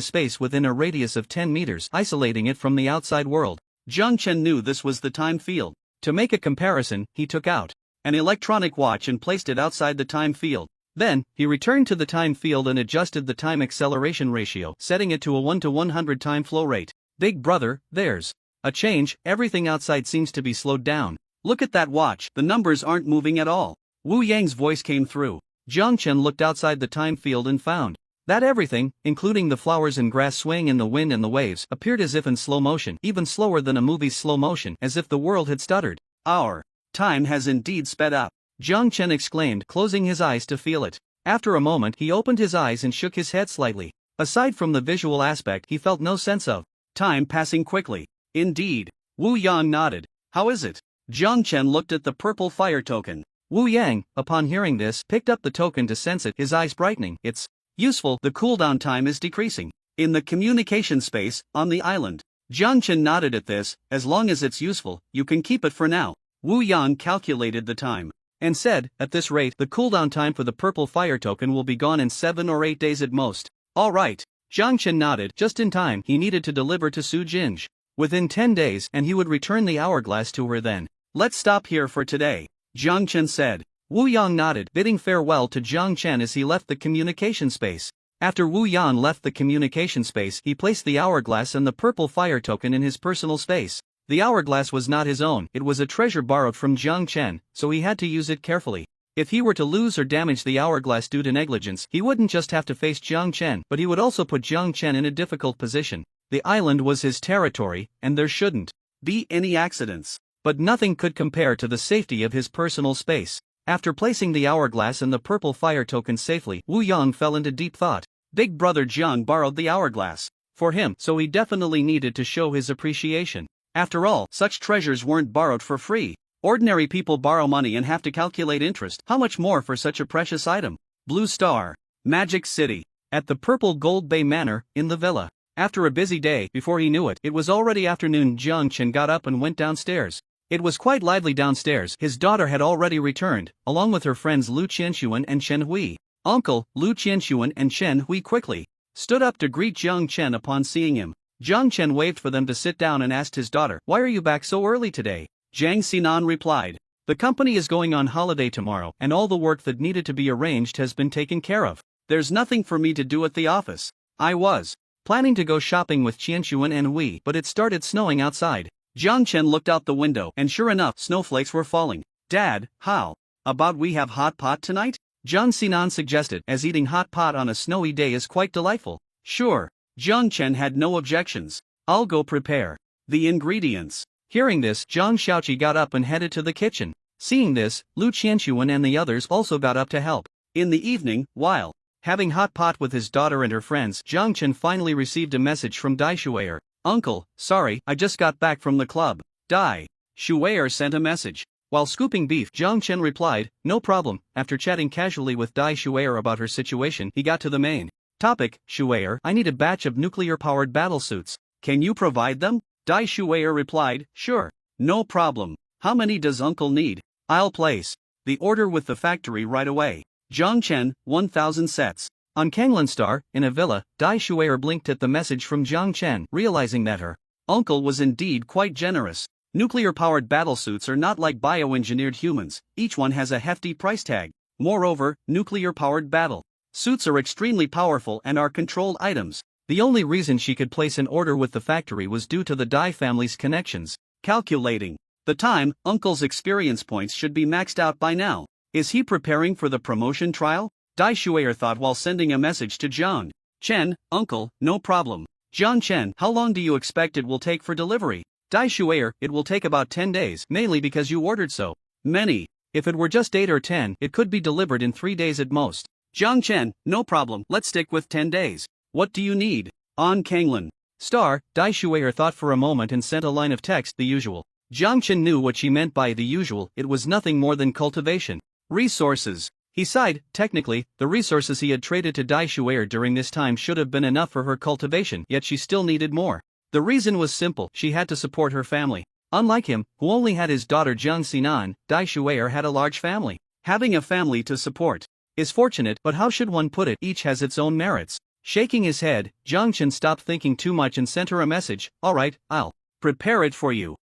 space within a radius of 10 meters, isolating it from the outside world. Jiang Chen knew this was the time field. To make a comparison, he took out an electronic watch and placed it outside the time field. Then, he returned to the time field and adjusted the time acceleration ratio, setting it to a 1:100 time flow rate. Big brother, there's a change, everything outside seems to be slowed down. Look at that watch, the numbers aren't moving at all. Wu Yang's voice came through. Jiang Chen looked outside the time field and found that everything, including the flowers and grass swaying in the wind and the waves, appeared as if in slow motion, even slower than a movie's slow motion, as if the world had stuttered. Our time has indeed sped up, Jiang Chen exclaimed, closing his eyes to feel it. After a moment, he opened his eyes and shook his head slightly. Aside from the visual aspect, he felt no sense of time passing quickly. Indeed. Wu Yang nodded. How is it? Jiang Chen looked at the purple fire token. Wu Yang, upon hearing this, picked up the token to sense it, his eyes brightening. It's useful, the cooldown time is decreasing. In the communication space, on the island. Jiang Chen nodded at this, as long as it's useful, you can keep it for now. Wu Yang calculated the time and said, at this rate, the cooldown time for the purple fire token will be gone in 7 or 8 days at most. Alright. Jiang Chen nodded, just in time, he needed to deliver to Su Jinj within 10 days, and he would return the hourglass to her then. Let's stop here for today, Jiang Chen said. Wu Yang nodded, bidding farewell to Jiang Chen as he left the communication space. After Wu Yang left the communication space, he placed the hourglass and the purple fire token in his personal space. The hourglass was not his own, it was a treasure borrowed from Jiang Chen, so he had to use it carefully. If he were to lose or damage the hourglass due to negligence, he wouldn't just have to face Jiang Chen, but he would also put Jiang Chen in a difficult position. The island was his territory, and there shouldn't be any accidents. But nothing could compare to the safety of his personal space. After placing the hourglass and the purple fire token safely, Wu Yang fell into deep thought. Big brother Jiang borrowed the hourglass for him, so he definitely needed to show his appreciation. After all, such treasures weren't borrowed for free. Ordinary people borrow money and have to calculate interest. How much more for such a precious item? Blue Star, Magic City. At the Purple Gold Bay Manor, in the villa. After a busy day, before he knew it, it was already afternoon. Jiang Chen got up and went downstairs. It was quite lively downstairs. His daughter had already returned, along with her friends Lu Qianxuan and Chen Hui. Uncle, Lu Qianxuan and Chen Hui quickly stood up to greet Jiang Chen upon seeing him. Jiang Chen waved for them to sit down and asked his daughter, "Why are you back so early today?" Jiang Xinan replied, "The company is going on holiday tomorrow, and all the work that needed to be arranged has been taken care of. There's nothing for me to do at the office. I was planning to go shopping with Qianxuan and Hui, but it started snowing outside." Jiang Chen looked out the window, and sure enough, snowflakes were falling. "Dad, how about we have hot pot tonight?" Jiang Xinan suggested, as eating hot pot on a snowy day is quite delightful. "Sure." Jiang Chen had no objections. "I'll go prepare the ingredients." Hearing this, Jiang Shaoqi got up and headed to the kitchen. Seeing this, Lu Qianxuan and the others also got up to help. In the evening, while having hot pot with his daughter and her friends, Jiang Chen finally received a message from Dai Shuier. "Uncle, sorry, I just got back from the club." Dai Shuier sent a message. While scooping beef, Jiang Chen replied, "No problem." After chatting casually with Dai Shuier about her situation, he got to the main topic. "Shuier, I need a batch of nuclear-powered battlesuits. Can you provide them?" Dai Shuier replied, "Sure. No problem. How many does Uncle need?" "I'll place the order with the factory right away. Zhang Chen, 1000 sets. On Kanglan Star, in a villa, Dai Shuier blinked at the message from Zhang Chen, realizing that her uncle was indeed quite generous. Nuclear-powered battlesuits are not like bioengineered humans, each one has a hefty price tag. Moreover, nuclear-powered battle suits are extremely powerful and are controlled items. The only reason she could place an order with the factory was due to the Dai family's connections. Calculating the time, Uncle's experience points should be maxed out by now. Is he preparing for the promotion trial? Dai Shuier thought while sending a message to Zhang Chen. Uncle, no problem. Zhang Chen, how long do you expect it will take for delivery? Dai Shuier, it will take about 10 days, mainly because you ordered so many. If it were just 8 or 10, it could be delivered in 3 days at most. Zhang Chen, no problem, let's stick with 10 days. What do you need? On Kanglan Star, Dai Shuier thought for a moment and sent a line of text, the usual. Zhang Chen knew what she meant by the usual, it was nothing more than cultivation. Resources. He sighed. Technically, the resources he had traded to Dai Shuier during this time should have been enough for her cultivation, yet she still needed more. The reason was simple, she had to support her family. Unlike him, who only had his daughter Jiang Xinan, Dai Shuier had a large family. Having a family to support is fortunate, but how should one put it, each has its own merits. Shaking his head, Zhang Chen stopped thinking too much and sent her a message. Alright, I'll prepare it for you.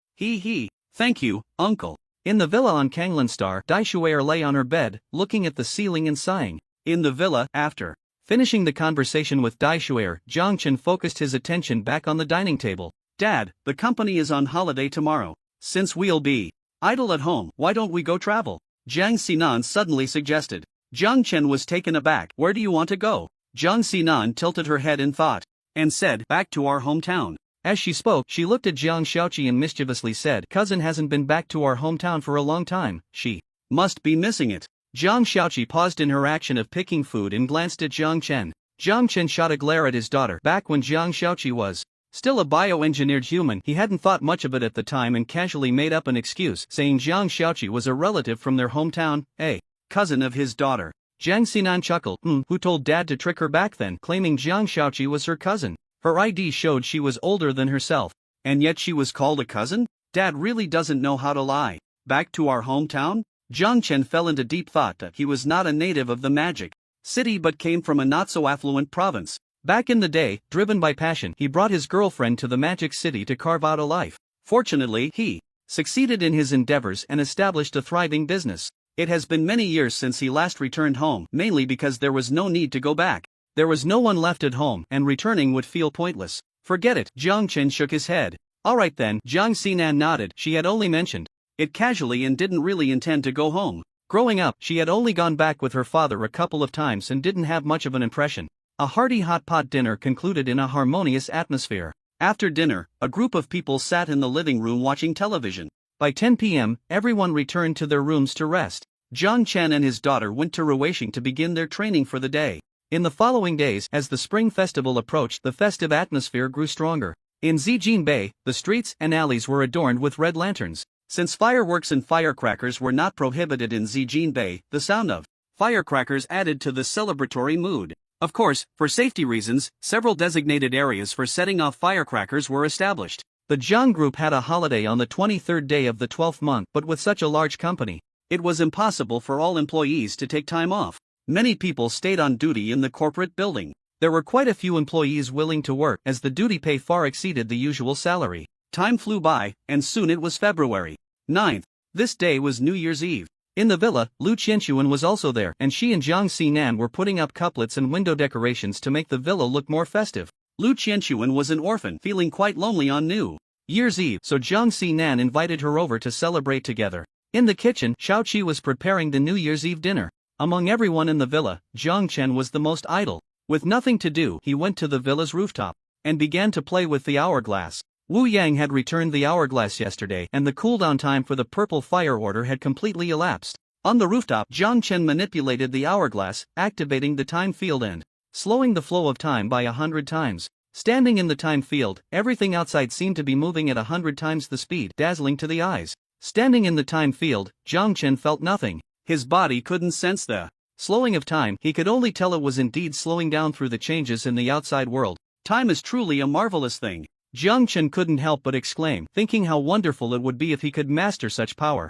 Thank you, uncle. In the villa on Kanglan Star, Dai Shuier lay on her bed, looking at the ceiling and sighing. In the villa, after finishing the conversation with Dai Shuier, Zhang Chen focused his attention back on the dining table. Dad, the company is on holiday tomorrow. Since we'll be idle at home, why don't we go travel? Jiang Xinan suddenly suggested. Zhang Chen was taken aback. Where do you want to go? Jiang Xinan tilted her head in thought and said, back to our hometown. As she spoke, she looked at Jiang Xiaoqi and mischievously said, cousin hasn't been back to our hometown for a long time, she must be missing it. Jiang Xiaoqi paused in her action of picking food and glanced at Zhang Chen. Zhang Chen shot a glare at his daughter. Back when Jiang Xiaoqi was still a bioengineered human, he hadn't thought much of it at the time and casually made up an excuse, saying Jiang Xiaoqi was a relative from their hometown, a cousin of his daughter. Jiang Xinan chuckled. Who told Dad to trick her back then, claiming Jiang Xiaoqi was her cousin? Her ID showed she was older than herself. And yet she was called a cousin? Dad really doesn't know how to lie. Back to our hometown? Zhang Chen fell into deep thought that he was not a native of the magic city but came from a not-so-affluent province. Back in the day, driven by passion, he brought his girlfriend to the magic city to carve out a life. Fortunately, he succeeded in his endeavors and established a thriving business. It has been many years since he last returned home, mainly because there was no need to go back. There was no one left at home, and returning would feel pointless. Forget it, Zhang Chen shook his head. Alright then, Jiang Xinan nodded. She had only mentioned it casually and didn't really intend to go home. Growing up, she had only gone back with her father a couple of times and didn't have much of an impression. A hearty hot pot dinner concluded in a harmonious atmosphere. After dinner, a group of people sat in the living room watching television. By 10 p.m., everyone returned to their rooms to rest. Zhang Chen and his daughter went to Ruweixing to begin their training for the day. In the following days, as the spring festival approached, the festive atmosphere grew stronger. In Zijin Bay, the streets and alleys were adorned with red lanterns. Since fireworks and firecrackers were not prohibited in Zijin Bay, the sound of firecrackers added to the celebratory mood. Of course, for safety reasons, several designated areas for setting off firecrackers were established. The Zhang group had a holiday on the 23rd day of the 12th month, but with such a large company, it was impossible for all employees to take time off. Many people stayed on duty in the corporate building. There were quite a few employees willing to work, as the duty pay far exceeded the usual salary. Time flew by, and soon it was February 9th. This day was New Year's Eve. In the villa, Lu Qianxuan was also there, and she and Jiang Xinan were putting up couplets and window decorations to make the villa look more festive. Lu Qianxuan was an orphan, feeling quite lonely on New Year's Eve, so Jiang Xinan invited her over to celebrate together. In the kitchen, Xiao Qi was preparing the New Year's Eve dinner. Among everyone in the villa, Zhang Chen was the most idle. With nothing to do, he went to the villa's rooftop and began to play with the hourglass. Wu Yang had returned the hourglass yesterday, and the cooldown time for the purple fire order had completely elapsed. On the rooftop, Zhang Chen manipulated the hourglass, activating the time field and slowing the flow of time by 100 times. Standing in the time field, everything outside seemed to be moving at 100 times the speed, dazzling to the eyes. Standing in the time field, Zhang Chen felt nothing. His body couldn't sense the slowing of time, he could only tell it was indeed slowing down through the changes in the outside world. Time is truly a marvelous thing. Zhang Chen couldn't help but exclaim, thinking how wonderful it would be if he could master such power.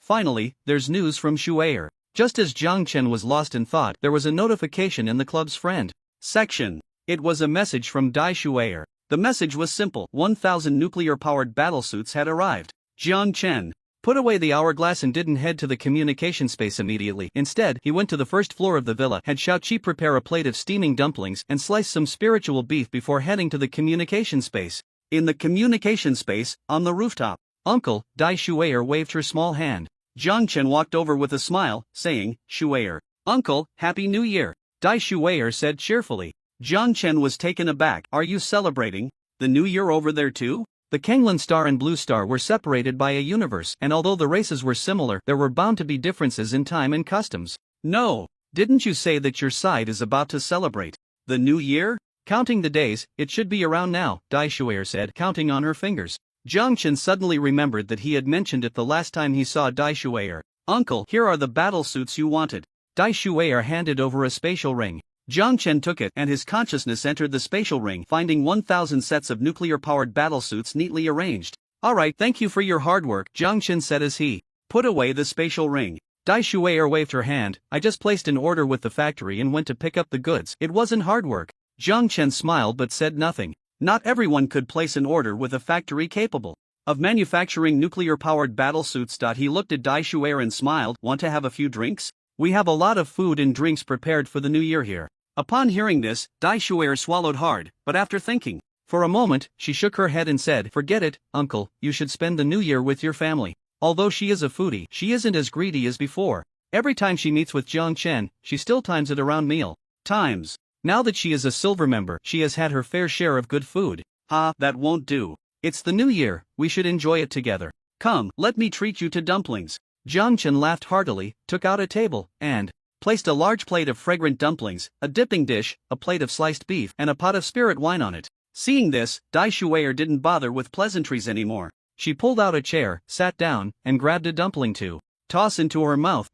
Finally, there's news from Shuair. Just as Jiang Chen was lost in thought, there was a notification in the club's friend section. It was a message from Dai Shuair. The message was simple: 1,000 nuclear-powered battlesuits had arrived. Jiang Chen put away the hourglass and didn't head to the communication space immediately. Instead, he went to the first floor of the villa, had Xiaoqi prepare a plate of steaming dumplings and slice some spiritual beef before heading to the communication space. In the communication space, on the rooftop, Uncle, Dai Shuair waved her small hand. Jiang Chen walked over with a smile, saying, "Shuair, Uncle, Happy New Year." Dai Shuair said cheerfully. Jiang Chen was taken aback. "Are you celebrating the New Year over there too?" The Kanglan Star and Blue Star were separated by a universe, and although the races were similar, there were bound to be differences in time and customs. "No, didn't you say that your side is about to celebrate the New Year?" "Counting the days, it should be around now," Dai Shuair said, counting on her fingers. Jiang Chen suddenly remembered that he had mentioned it the last time he saw Dai Shuair. "Uncle, here are the battle suits you wanted." Dai Shuair handed over a spatial ring. Jiang Chen took it, and his consciousness entered the spatial ring, finding 1,000 sets of nuclear-powered battlesuits neatly arranged. "Alright, thank you for your hard work," Jiang Chen said as he put away the spatial ring. Dai Shuair waved her hand. "I just placed an order with the factory and went to pick up the goods. It wasn't hard work." Jiang Chen smiled but said nothing. Not everyone could place an order with a factory capable of manufacturing nuclear-powered battlesuits. He looked at Dai Shuair and smiled. "Want to have a few drinks? We have a lot of food and drinks prepared for the new year here." Upon hearing this, Dai Shuair swallowed hard, but after thinking for a moment, she shook her head and said, "Forget it, Uncle, you should spend the new year with your family." Although she is a foodie, she isn't as greedy as before. Every time she meets with Jiang Chen, she still times it around meal times. Now that she is a silver member, she has had her fair share of good food. That won't do. It's the new year, we should enjoy it together. Come, let me treat you to dumplings. Jiang Chen laughed heartily, took out a table, and placed a large plate of fragrant dumplings, a dipping dish, a plate of sliced beef, and a pot of spirit wine on it. Seeing this, Dai Shuair didn't bother with pleasantries anymore. She pulled out a chair, sat down, and grabbed a dumpling to toss into her mouth.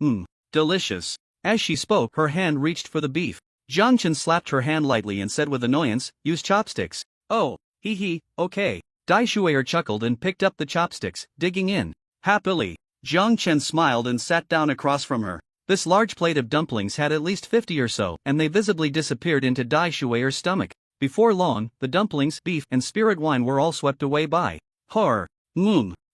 Delicious. As she spoke, her hand reached for the beef. Jiang Chen slapped her hand lightly and said with annoyance, "Use chopsticks." "Oh, okay." Dai Shuair chuckled and picked up the chopsticks, digging in happily. Jiang Chen smiled and sat down across from her. This large plate of dumplings had at least 50 or so, and they visibly disappeared into Dai Shuair's stomach. Before long, the dumplings, beef, and spirit wine were all swept away by her.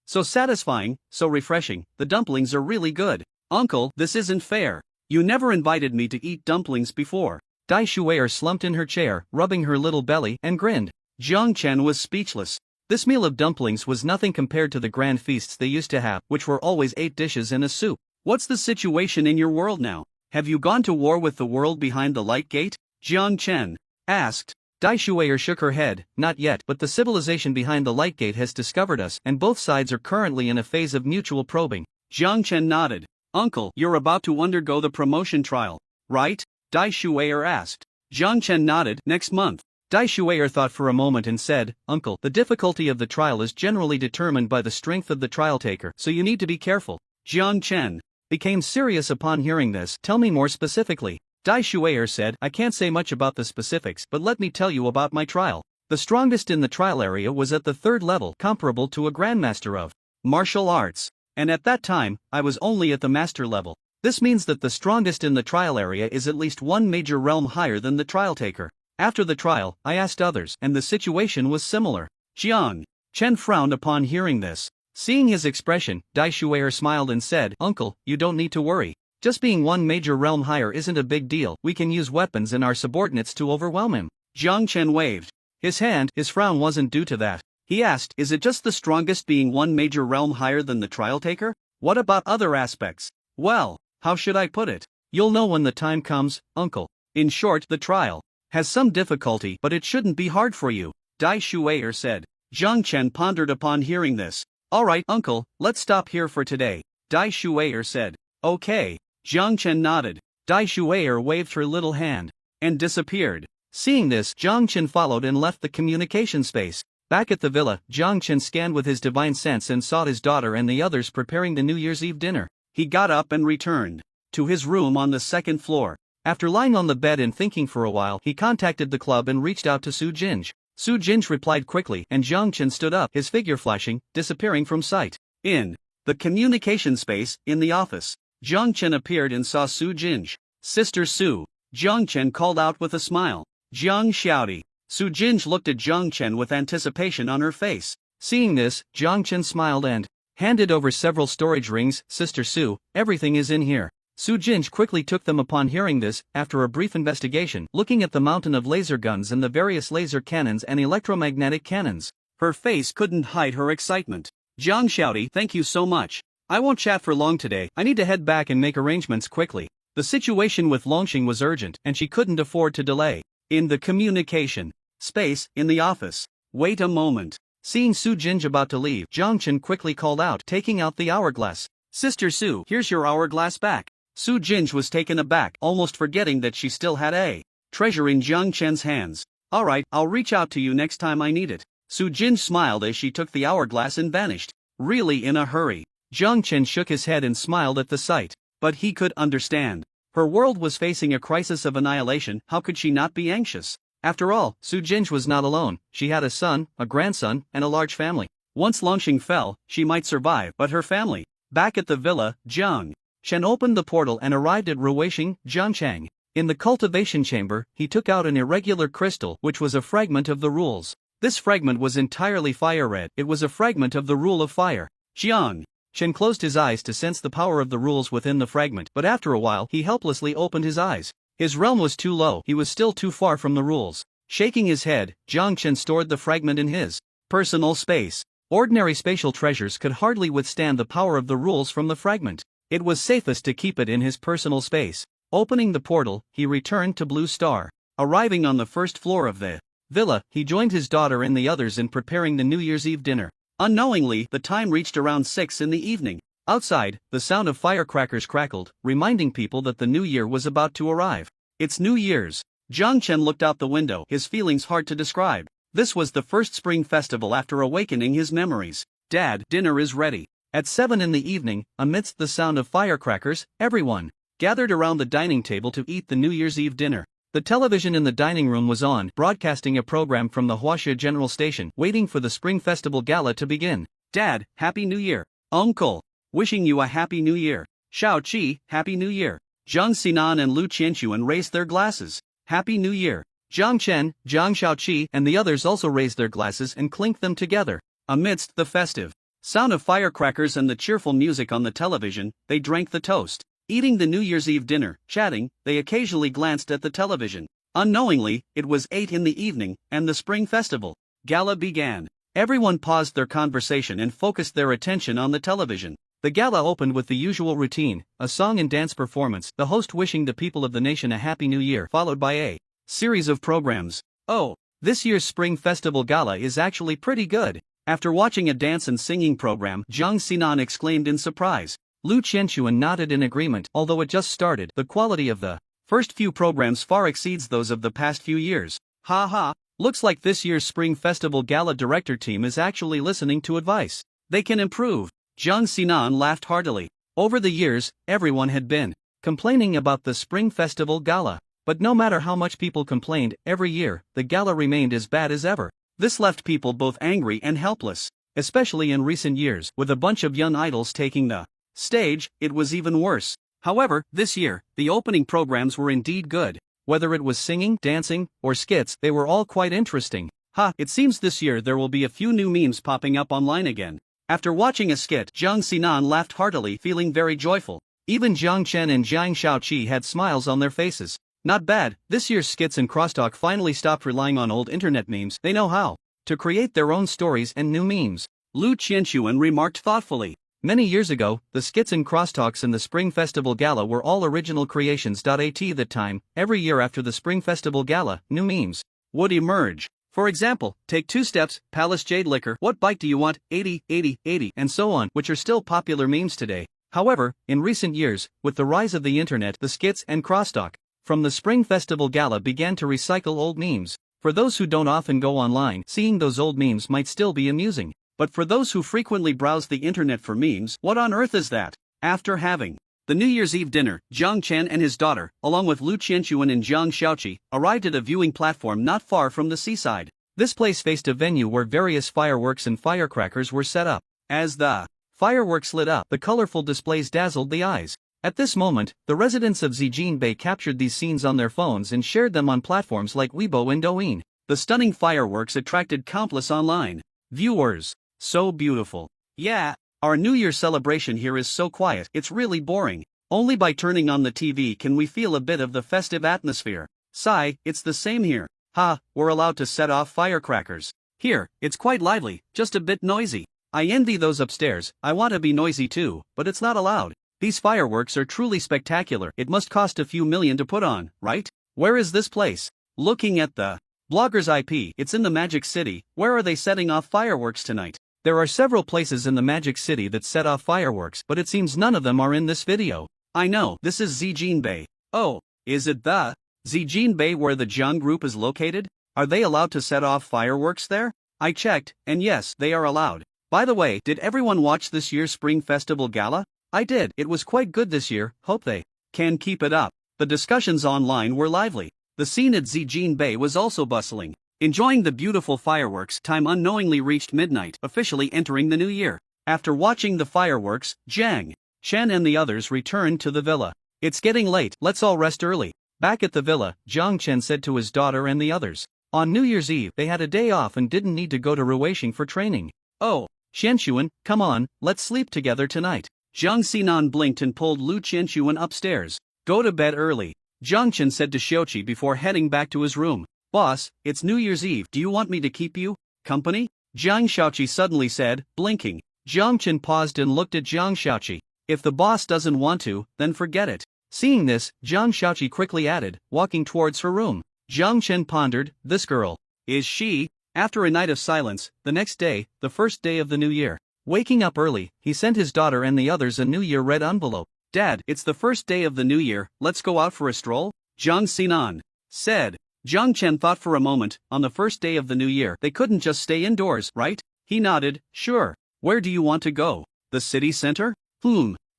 So satisfying, so refreshing. The dumplings are really good. Uncle, this isn't fair. You never invited me to eat dumplings before. Dai Shuair slumped in her chair, rubbing her little belly, and grinned. Jiang Chen was speechless. This meal of dumplings was nothing compared to the grand feasts they used to have, which were always 8 dishes and a soup. "What's the situation in your world now? Have you gone to war with the world behind the light gate?" Jiang Chen asked. Dai Shuair shook her head. "Not yet, but the civilization behind the light gate has discovered us, and both sides are currently in a phase of mutual probing." Jiang Chen nodded. "Uncle, you're about to undergo the promotion trial, right?" Dai Shuair asked. Jiang Chen nodded. "Next month." Dai Shuair thought for a moment and said, "Uncle, the difficulty of the trial is generally determined by the strength of the trial taker, so you need to be careful." Jiang Chen became serious upon hearing this. "Tell me more specifically." Dai Shuair said, "I can't say much about the specifics, but let me tell you about my trial. The strongest in the trial area was at the 3rd level, comparable to a grandmaster of martial arts. And at that time, I was only at the master level. This means that the strongest in the trial area is at least one major realm higher than the trial taker. After the trial, I asked others, and the situation was similar." Jiang Chen frowned upon hearing this. Seeing his expression, Dai Shuair smiled and said, "Uncle, you don't need to worry. Just being one major realm higher isn't a big deal. We can use weapons and our subordinates to overwhelm him." Jiang Chen waved his hand. His frown wasn't due to that. He asked, "Is it just the strongest being one major realm higher than the trial taker? What about other aspects?" "Well, how should I put it? You'll know when the time comes, Uncle. In short, the trial has some difficulty, but it shouldn't be hard for you," Dai Shuair said. Jiang Chen pondered upon hearing this. "Alright, Uncle, let's stop here for today," Dai Shuair said. "Okay." Jiang Chen nodded. Dai Shuair waved her little hand and disappeared. Seeing this, Jiang Chen followed and left the communication space. Back at the villa, Jiang Chen scanned with his divine sense and saw his daughter and the others preparing the New Year's Eve dinner. He got up and returned to his room on the 2nd floor. After lying on the bed and thinking for a while, he contacted the club and reached out to Su Jinj. Su Jinj replied quickly, and Jiang Chen stood up, his figure flashing, disappearing from sight. In The communication space, in the office. Jiang Chen appeared and saw Su Jinj. Sister Su. Jiang Chen called out with a smile. Jiang Xiaodi. Su Jinj looked at Jiang Chen with anticipation on her face. Seeing this, Jiang Chen smiled and handed over several storage rings. Sister Su, everything is in here. Su Jinj quickly took them upon hearing this. After a brief investigation, looking at the mountain of laser guns and the various laser cannons and electromagnetic cannons, her face couldn't hide her excitement. Jiang Xiaodi, thank you so much. I won't chat for long today. I need to head back and make arrangements quickly. The situation with Longxing was urgent and she couldn't afford to delay. In the communication space, in the office. Wait a moment. Seeing Su Jinj about to leave, Jiang Chen quickly called out, taking out the hourglass. Sister Su, here's your hourglass back. Su Jinj was taken aback, almost forgetting that she still had a treasure in Jiang Chen's hands. Alright, I'll reach out to you next time I need it. Su Jinj smiled as she took the hourglass and vanished. Really in a hurry. Jiang Chen shook his head and smiled at the sight. But he could understand. Her world was facing a crisis of annihilation. How could she not be anxious? After all, Su Jinj was not alone. She had a son, a grandson, and a large family. Once Longxing fell, she might survive, but her family. Back at the villa, Jiang Chen opened the portal and arrived at Ruweixing, Jiangchang. In the cultivation chamber, he took out an irregular crystal, which was a fragment of the rules. This fragment was entirely fire red. It was a fragment of the rule of fire. Jiang Chen closed his eyes to sense the power of the rules within the fragment, but after a while he helplessly opened his eyes. His realm was too low, he was still too far from the rules. Shaking his head, Jiang Chen stored the fragment in his personal space. Ordinary spatial treasures could hardly withstand the power of the rules from the fragment. It was safest to keep it in his personal space. Opening the portal, he returned to Blue Star. Arriving on the first floor of the villa, he joined his daughter and the others in preparing the New Year's Eve dinner. Unknowingly, the time reached around 6 in the evening. Outside, the sound of firecrackers crackled, reminding people that the new year was about to arrive. It's New Year's. Jiang Chen looked out the window, his feelings hard to describe. This was the first spring festival after awakening his memories. Dad, dinner is ready. At 7 in the evening, amidst the sound of firecrackers, everyone gathered around the dining table to eat the New Year's Eve dinner. The television in the dining room was on, broadcasting a program from the Huaxia General Station, waiting for the Spring Festival Gala to begin. Dad, Happy New Year. Uncle, wishing you a Happy New Year. Shao Qi, Happy New Year. Zhang Xinan and Lu Qianxuan raised their glasses. Happy New Year. Jiang Chen, Jiang Shaoqi, and the others also raised their glasses and clinked them together. Amidst the festive sound of firecrackers and the cheerful music on the television, they drank the toast. Eating the New Year's Eve dinner, chatting, they occasionally glanced at the television. Unknowingly, it was 8 in the evening, and the Spring Festival Gala began. Everyone paused their conversation and focused their attention on the television. The gala opened with the usual routine, a song and dance performance, the host wishing the people of the nation a Happy New Year, followed by a series of programs. Oh, this year's Spring Festival Gala is actually pretty good. After watching a dance and singing program, Zhang Xinan exclaimed in surprise. Lu Qianxuan nodded in agreement. Although it just started, the quality of the first few programs far exceeds those of the past few years. Ha ha, looks like this year's Spring Festival Gala director team is actually listening to advice. They can improve. Zhang Xinan laughed heartily. Over the years, everyone had been complaining about the Spring Festival Gala. But no matter how much people complained, every year, the gala remained as bad as ever. This left people both angry and helpless. Especially in recent years, with a bunch of young idols taking the stage, it was even worse. However, this year, the opening programs were indeed good. Whether it was singing, dancing, or skits, they were all quite interesting. It seems this year there will be a few new memes popping up online again. After watching a skit, Zhang Xinan laughed heartily, feeling very joyful. Even Jiang Chen and Jiang Shaoqi had smiles on their faces. Not bad, this year's skits and crosstalk finally stopped relying on old internet memes. They know how to create their own stories and new memes. Lu Qianxuan remarked thoughtfully. Many years ago, the skits and crosstalks in the Spring Festival Gala were all original creations. At that time, every year after the Spring Festival Gala, new memes would emerge. For example, take 2 steps, Palace Jade Liquor, what bike do you want, 80, 80, 80, and so on, which are still popular memes today. However, in recent years, with the rise of the internet, the skits and crosstalk from the Spring Festival Gala began to recycle old memes. For those who don't often go online, seeing those old memes might still be amusing. But for those who frequently browse the internet for memes, what on earth is that? After having the New Year's Eve dinner, Jiang Chen and his daughter, along with Lu Qianxuan and Jiang Shaoqi, arrived at a viewing platform not far from the seaside. This place faced a venue where various fireworks and firecrackers were set up. As the Fireworks lit up, the colorful displays dazzled the eyes. At this moment, the residents of Zijinbei captured these scenes on their phones and shared them on platforms like Weibo and Douyin. The stunning fireworks attracted countless online viewers. So beautiful. Yeah, our New Year celebration here is so quiet, it's really boring. Only by turning on the TV can we feel a bit of the festive atmosphere. Sigh, it's the same here. Ha, we're allowed to set off firecrackers. Here, it's quite lively, just a bit noisy. I envy those upstairs, I want to be noisy too, but it's not allowed. These fireworks are truly spectacular. It must cost a few million to put on, right? Where is this place? Looking at the blogger's IP, it's in the Magic City. Where are they setting off fireworks tonight? There are several places in the Magic City that set off fireworks, but it seems none of them are in this video. I know, this is Zijinbei. Oh, is it the Zijinbei where the Jiang group is located? Are they allowed to set off fireworks there? I checked, and yes, they are allowed. By the way, did everyone watch this year's Spring Festival Gala? I did. It was quite good this year, hope they can keep it up. The discussions online were lively. The scene at Zijinbei was also bustling. Enjoying the beautiful fireworks, time unknowingly reached midnight, officially entering the new year. After watching the fireworks, Jiang, Shen and the others returned to the villa. It's getting late, let's all rest early. Back at the villa, Jiang Chen said to his daughter and the others. On New Year's Eve, they had a day off and didn't need to go to Ruisheng for training. Oh, Xianshuan, come on, let's sleep together tonight. Zhang Xinan blinked and pulled Lu Qianshuan upstairs. Go to bed early, Zhang Chen said to Xiaoqi before heading back to his room. Boss, it's New Year's Eve, do you want me to keep you company? Zhang Xiaoqi suddenly said, blinking. Zhang Chen paused and looked at Zhang Xiaoqi. If the boss doesn't want to, then forget it. Seeing this, Zhang Xiaoqi quickly added, walking towards her room. Zhang Chen pondered, this girl, is she? After a night of silence, the next day, the first day of the new year. Waking up early, he sent his daughter and the others a New Year red envelope. Dad, it's the first day of the new year, let's go out for a stroll? Zhang Xinan said. Zhang Chen thought for a moment, on the first day of the new year, they couldn't just stay indoors, right? He nodded, sure. Where do you want to go? The city center?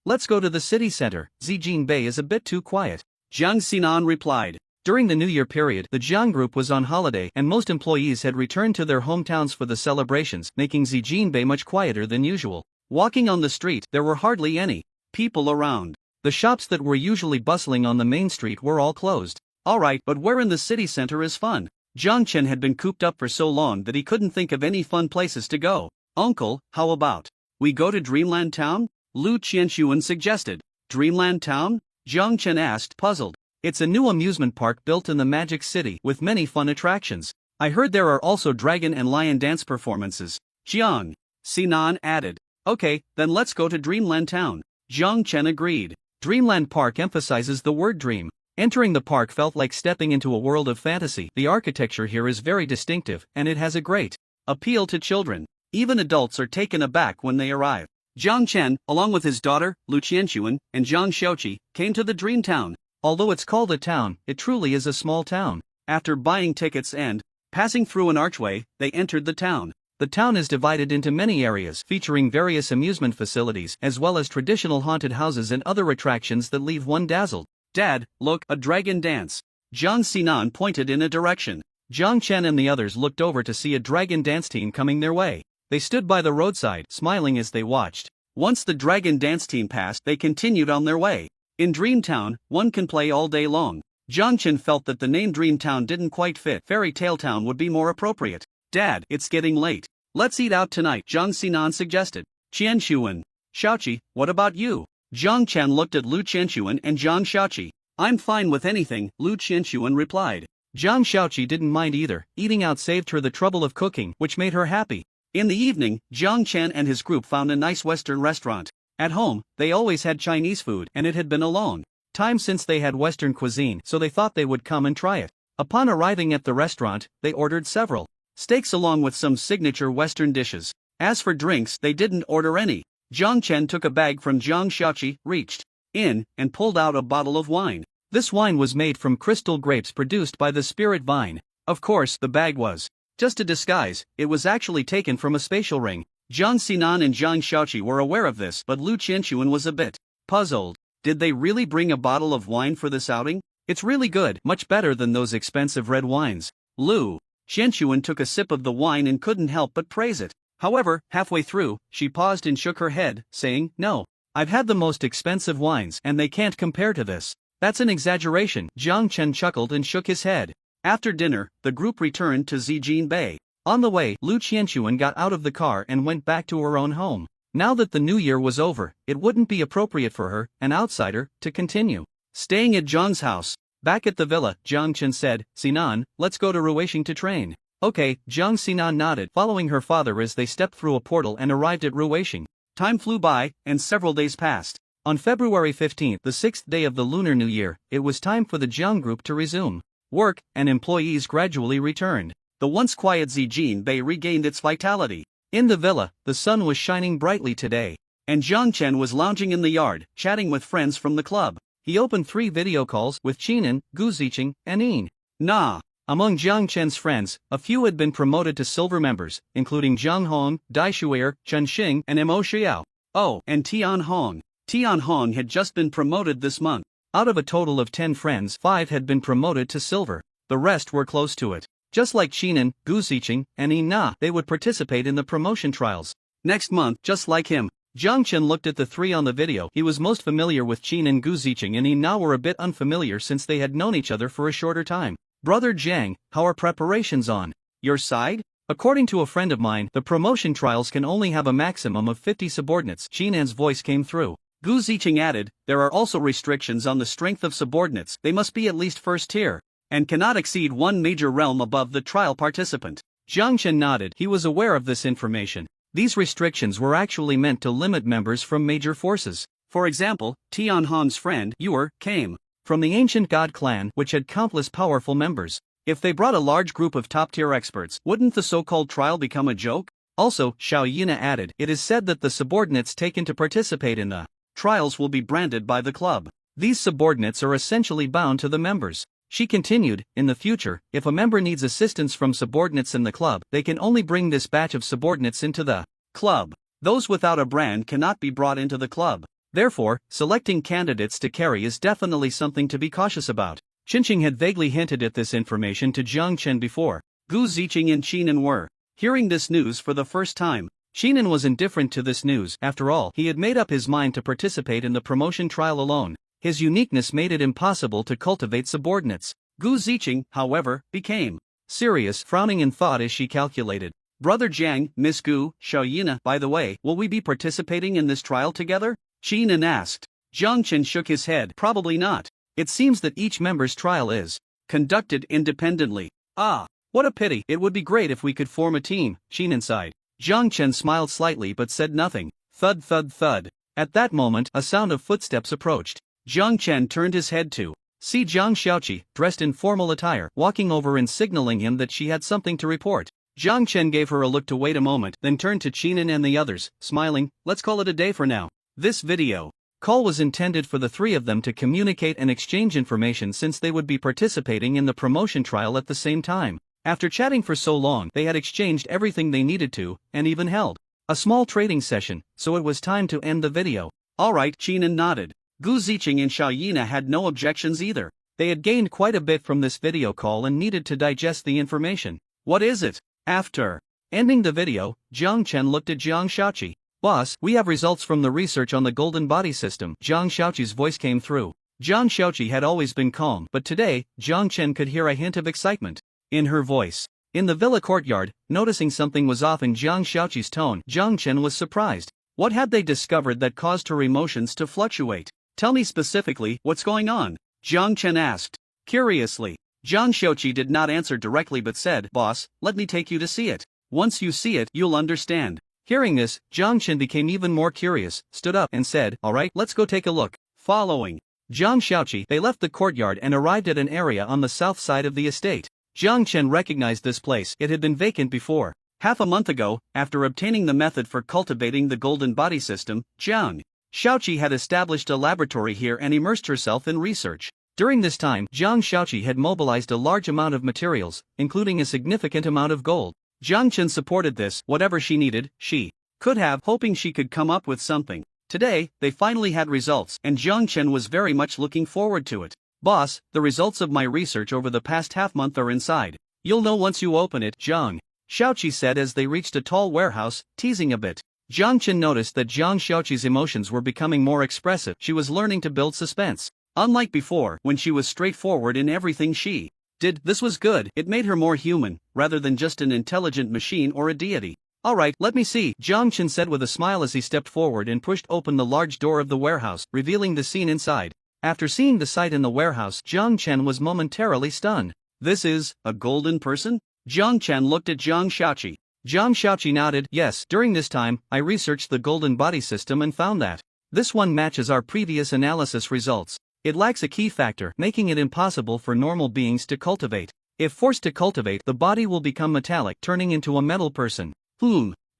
Let's go to the city center. Zijinbei is a bit too quiet. Zhang Xinan replied. During the New Year period, the Jiang group was on holiday and most employees had returned to their hometowns for the celebrations, making Zijinbei much quieter than usual. Walking on the street, there were hardly any people around. The shops that were usually bustling on the main street were all closed. Alright, but where in the city center is fun? Zhang Chen had been cooped up for so long that he couldn't think of any fun places to go. Uncle, how about we go to Dreamland Town? Lu Qianshuan suggested. Dreamland Town? Zhang Chen asked, puzzled. It's a new amusement park built in the Magic City with many fun attractions. I heard there are also dragon and lion dance performances. Zhang Xinan added. Okay, then let's go to Dreamland Town. Zhang Chen agreed. Dreamland Park emphasizes the word dream. Entering the park felt like stepping into a world of fantasy. The architecture here is very distinctive, and it has a great appeal to children. Even adults are taken aback when they arrive. Zhang Chen, along with his daughter, Lu Qianshuan, and Zhang Xiaoqi, came to the Dream Town. Although it's called a town, it truly is a small town. After buying tickets and passing through an archway, they entered the town. The town is divided into many areas featuring various amusement facilities as well as traditional haunted houses and other attractions that leave one dazzled. Dad, look, a dragon dance. Zhang Xinan pointed in a direction. Zhang Chen and the others looked over to see a dragon dance team coming their way. They stood by the roadside, smiling as they watched. Once the dragon dance team passed, they continued on their way. In Dreamtown, one can play all day long. Zhang Chen felt that the name Dreamtown didn't quite fit. Fairy Tale Town would be more appropriate. Dad, it's getting late. Let's eat out tonight, Zhang Xinan suggested. Qianshuan. Xiaoqi, what about you? Zhang Chen looked at Lu Qianshuan and Zhang Xiaoqi. I'm fine with anything, Lu Qianshuan replied. Zhang Xiaoqi didn't mind either. Eating out saved her the trouble of cooking, which made her happy. In the evening, Zhang Chen and his group found a nice Western restaurant. At home, they always had Chinese food, and it had been a long time since they had Western cuisine, so they thought they would come and try it. Upon arriving at the restaurant, they ordered several steaks along with some signature Western dishes. As for drinks, they didn't order any. Zhang Chen took a bag from Zhang Xiaoqi, reached in, and pulled out a bottle of wine. This wine was made from crystal grapes produced by the spirit vine. Of course, the bag was just a disguise, it was actually taken from a spatial ring. Zhang Xinan and Zhang Xiaoqi were aware of this, but Lu Qianshuan was a bit puzzled. Did they really bring a bottle of wine for this outing? It's really good, much better than those expensive red wines. Lu Qianshuan took a sip of the wine and couldn't help but praise it. However, halfway through, she paused and shook her head, saying, "No. I've had the most expensive wines and they can't compare to this." "That's an exaggeration." Jiang Chen chuckled and shook his head. After dinner, the group returned to Zijin Bay. On the way, Lu Qianxuan got out of the car and went back to her own home. Now that the new year was over, it wouldn't be appropriate for her, an outsider, to continue staying at Zhang's house. Back at the villa, Jiang Chen said, "Sinan, let's go to Ruweixing to train." "Okay." Jiang Sinan nodded, following her father as they stepped through a portal and arrived at Ruweixing. Time flew by, and several days passed. On February 15th, the 6th day of the Lunar New Year, it was time for the Jiang group to resume work, and employees gradually returned. The once quiet Zijin Bay regained its vitality. In the villa, the sun was shining brightly today, and Jiang Chen was lounging in the yard, chatting with friends from the club. He opened 3 video calls with Qinan, Gu Ziqing, and Yin Na. Among Jiang Chen's friends, a few had been promoted to silver members, including Zhang Hong, Dai Shuier, Chen Xing, and Mo Xiao. Oh, and Tian Hong. Tian Hong had just been promoted this month. Out of a total of 10 friends, 5 had been promoted to silver. The rest were close to it. Just like Qinan, Gu Ziqing, and Yin Na, they would participate in the promotion trials next month, just like him. Jiang Chen looked at the 3 on the video. He was most familiar with Qinan, Gu Ziqing, and Yin Na were a bit unfamiliar since they had known each other for a shorter time. "Brother Jiang, how are preparations on your side?" "According to a friend of mine, the promotion trials can only have a maximum of 50 subordinates." Qinan's voice came through. Gu Ziqing added, "There are also restrictions on the strength of subordinates. They must be at least first tier, and cannot exceed 1 major realm above the trial participant." Jiang Chen nodded. He was aware of this information. These restrictions were actually meant to limit members from major forces. For example, Tian Hong's friend, Yuer, came from the ancient god clan, which had countless powerful members. If they brought a large group of top-tier experts, wouldn't the so-called trial become a joke? Also, Xiao Yina added, "It is said that the subordinates taken to participate in the trials will be branded by the club. These subordinates are essentially bound to the members." She continued, "In the future, if a member needs assistance from subordinates in the club, they can only bring this batch of subordinates into the club. Those without a brand cannot be brought into the club. Therefore, selecting candidates to carry is definitely something to be cautious about." Qinqing had vaguely hinted at this information to Jiang Chen before. Gu Ziqing and Qinan were hearing this news for the first time. Qinan was indifferent to this news. After all, he had made up his mind to participate in the promotion trial alone. His uniqueness made it impossible to cultivate subordinates. Gu Ziqing, however, became serious, frowning in thought as she calculated. "Brother Jiang, Miss Gu, Xiao Yina, by the way, will we be participating in this trial together?" Qinan asked. Jiang Chen shook his head. "Probably not. It seems that each member's trial is conducted independently." "Ah, what a pity. It would be great if we could form a team," Qinan sighed. Jiang Chen smiled slightly but said nothing. Thud thud thud. At that moment, a sound of footsteps approached. Jiang Chen turned his head to see Zhang Xiaoqi, dressed in formal attire, walking over and signaling him that she had something to report. Jiang Chen gave her a look to wait a moment, then turned to Qinan and the others, smiling, "Let's call it a day for now." This video call was intended for the 3 of them to communicate and exchange information since they would be participating in the promotion trial at the same time. After chatting for so long, they had exchanged everything they needed to, and even held a small trading session, so it was time to end the video. "Alright," Qinan nodded. Gu Ziqing and Xiao Yina had no objections either. They had gained quite a bit from this video call and needed to digest the information. "What is it?" After ending the video, Jiang Chen looked at Zhang Xiaoqi. "Boss, we have results from the research on the golden body system." Zhang Xiaoqi's voice came through. Zhang Xiaoqi had always been calm, but today, Jiang Chen could hear a hint of excitement in her voice. In the villa courtyard, noticing something was off in Zhang Xiaoqi's tone, Jiang Chen was surprised. What had they discovered that caused her emotions to fluctuate? "Tell me specifically, what's going on?" Jiang Chen asked. Curiously, Zhang Xiaoqi did not answer directly but said, "Boss, let me take you to see it. Once you see it, you'll understand." Hearing this, Jiang Chen became even more curious, stood up and said, "Alright, let's go take a look." Following Zhang Xiaoqi, they left the courtyard and arrived at an area on the south side of the estate. Jiang Chen recognized this place. It had been vacant before. Half a month ago, after obtaining the method for cultivating the golden body system, Zhang Xiaoqi had established a laboratory here and immersed herself in research. During this time, Zhang Xiaoqi had mobilized a large amount of materials, including a significant amount of gold. Jiang Chen supported this. Whatever she needed, she could have, hoping she could come up with something. Today, they finally had results, and Jiang Chen was very much looking forward to it. "Boss, the results of my research over the past half-month are inside. You'll know once you open it." Zhang Xiaoqi said as they reached a tall warehouse, teasing a bit. Jiang Chen noticed that Jiang Xiaoqi's emotions were becoming more expressive. She was learning to build suspense. Unlike before, when she was straightforward in everything she did, this was good. It made her more human, rather than just an intelligent machine or a deity. Alright, let me see, Jiang Chen said with a smile as he stepped forward and pushed open the large door of the warehouse, revealing the scene inside. After seeing the sight in the warehouse, Jiang Chen was momentarily stunned. This is a golden person? Jiang Chen looked at Jiang Xiaoqi. Jiang Xiaoqi nodded. Yes, during this time, I researched the golden body system and found that this one matches our previous analysis results. It lacks a key factor, making it impossible for normal beings to cultivate. If forced to cultivate, the body will become metallic, turning into a metal person.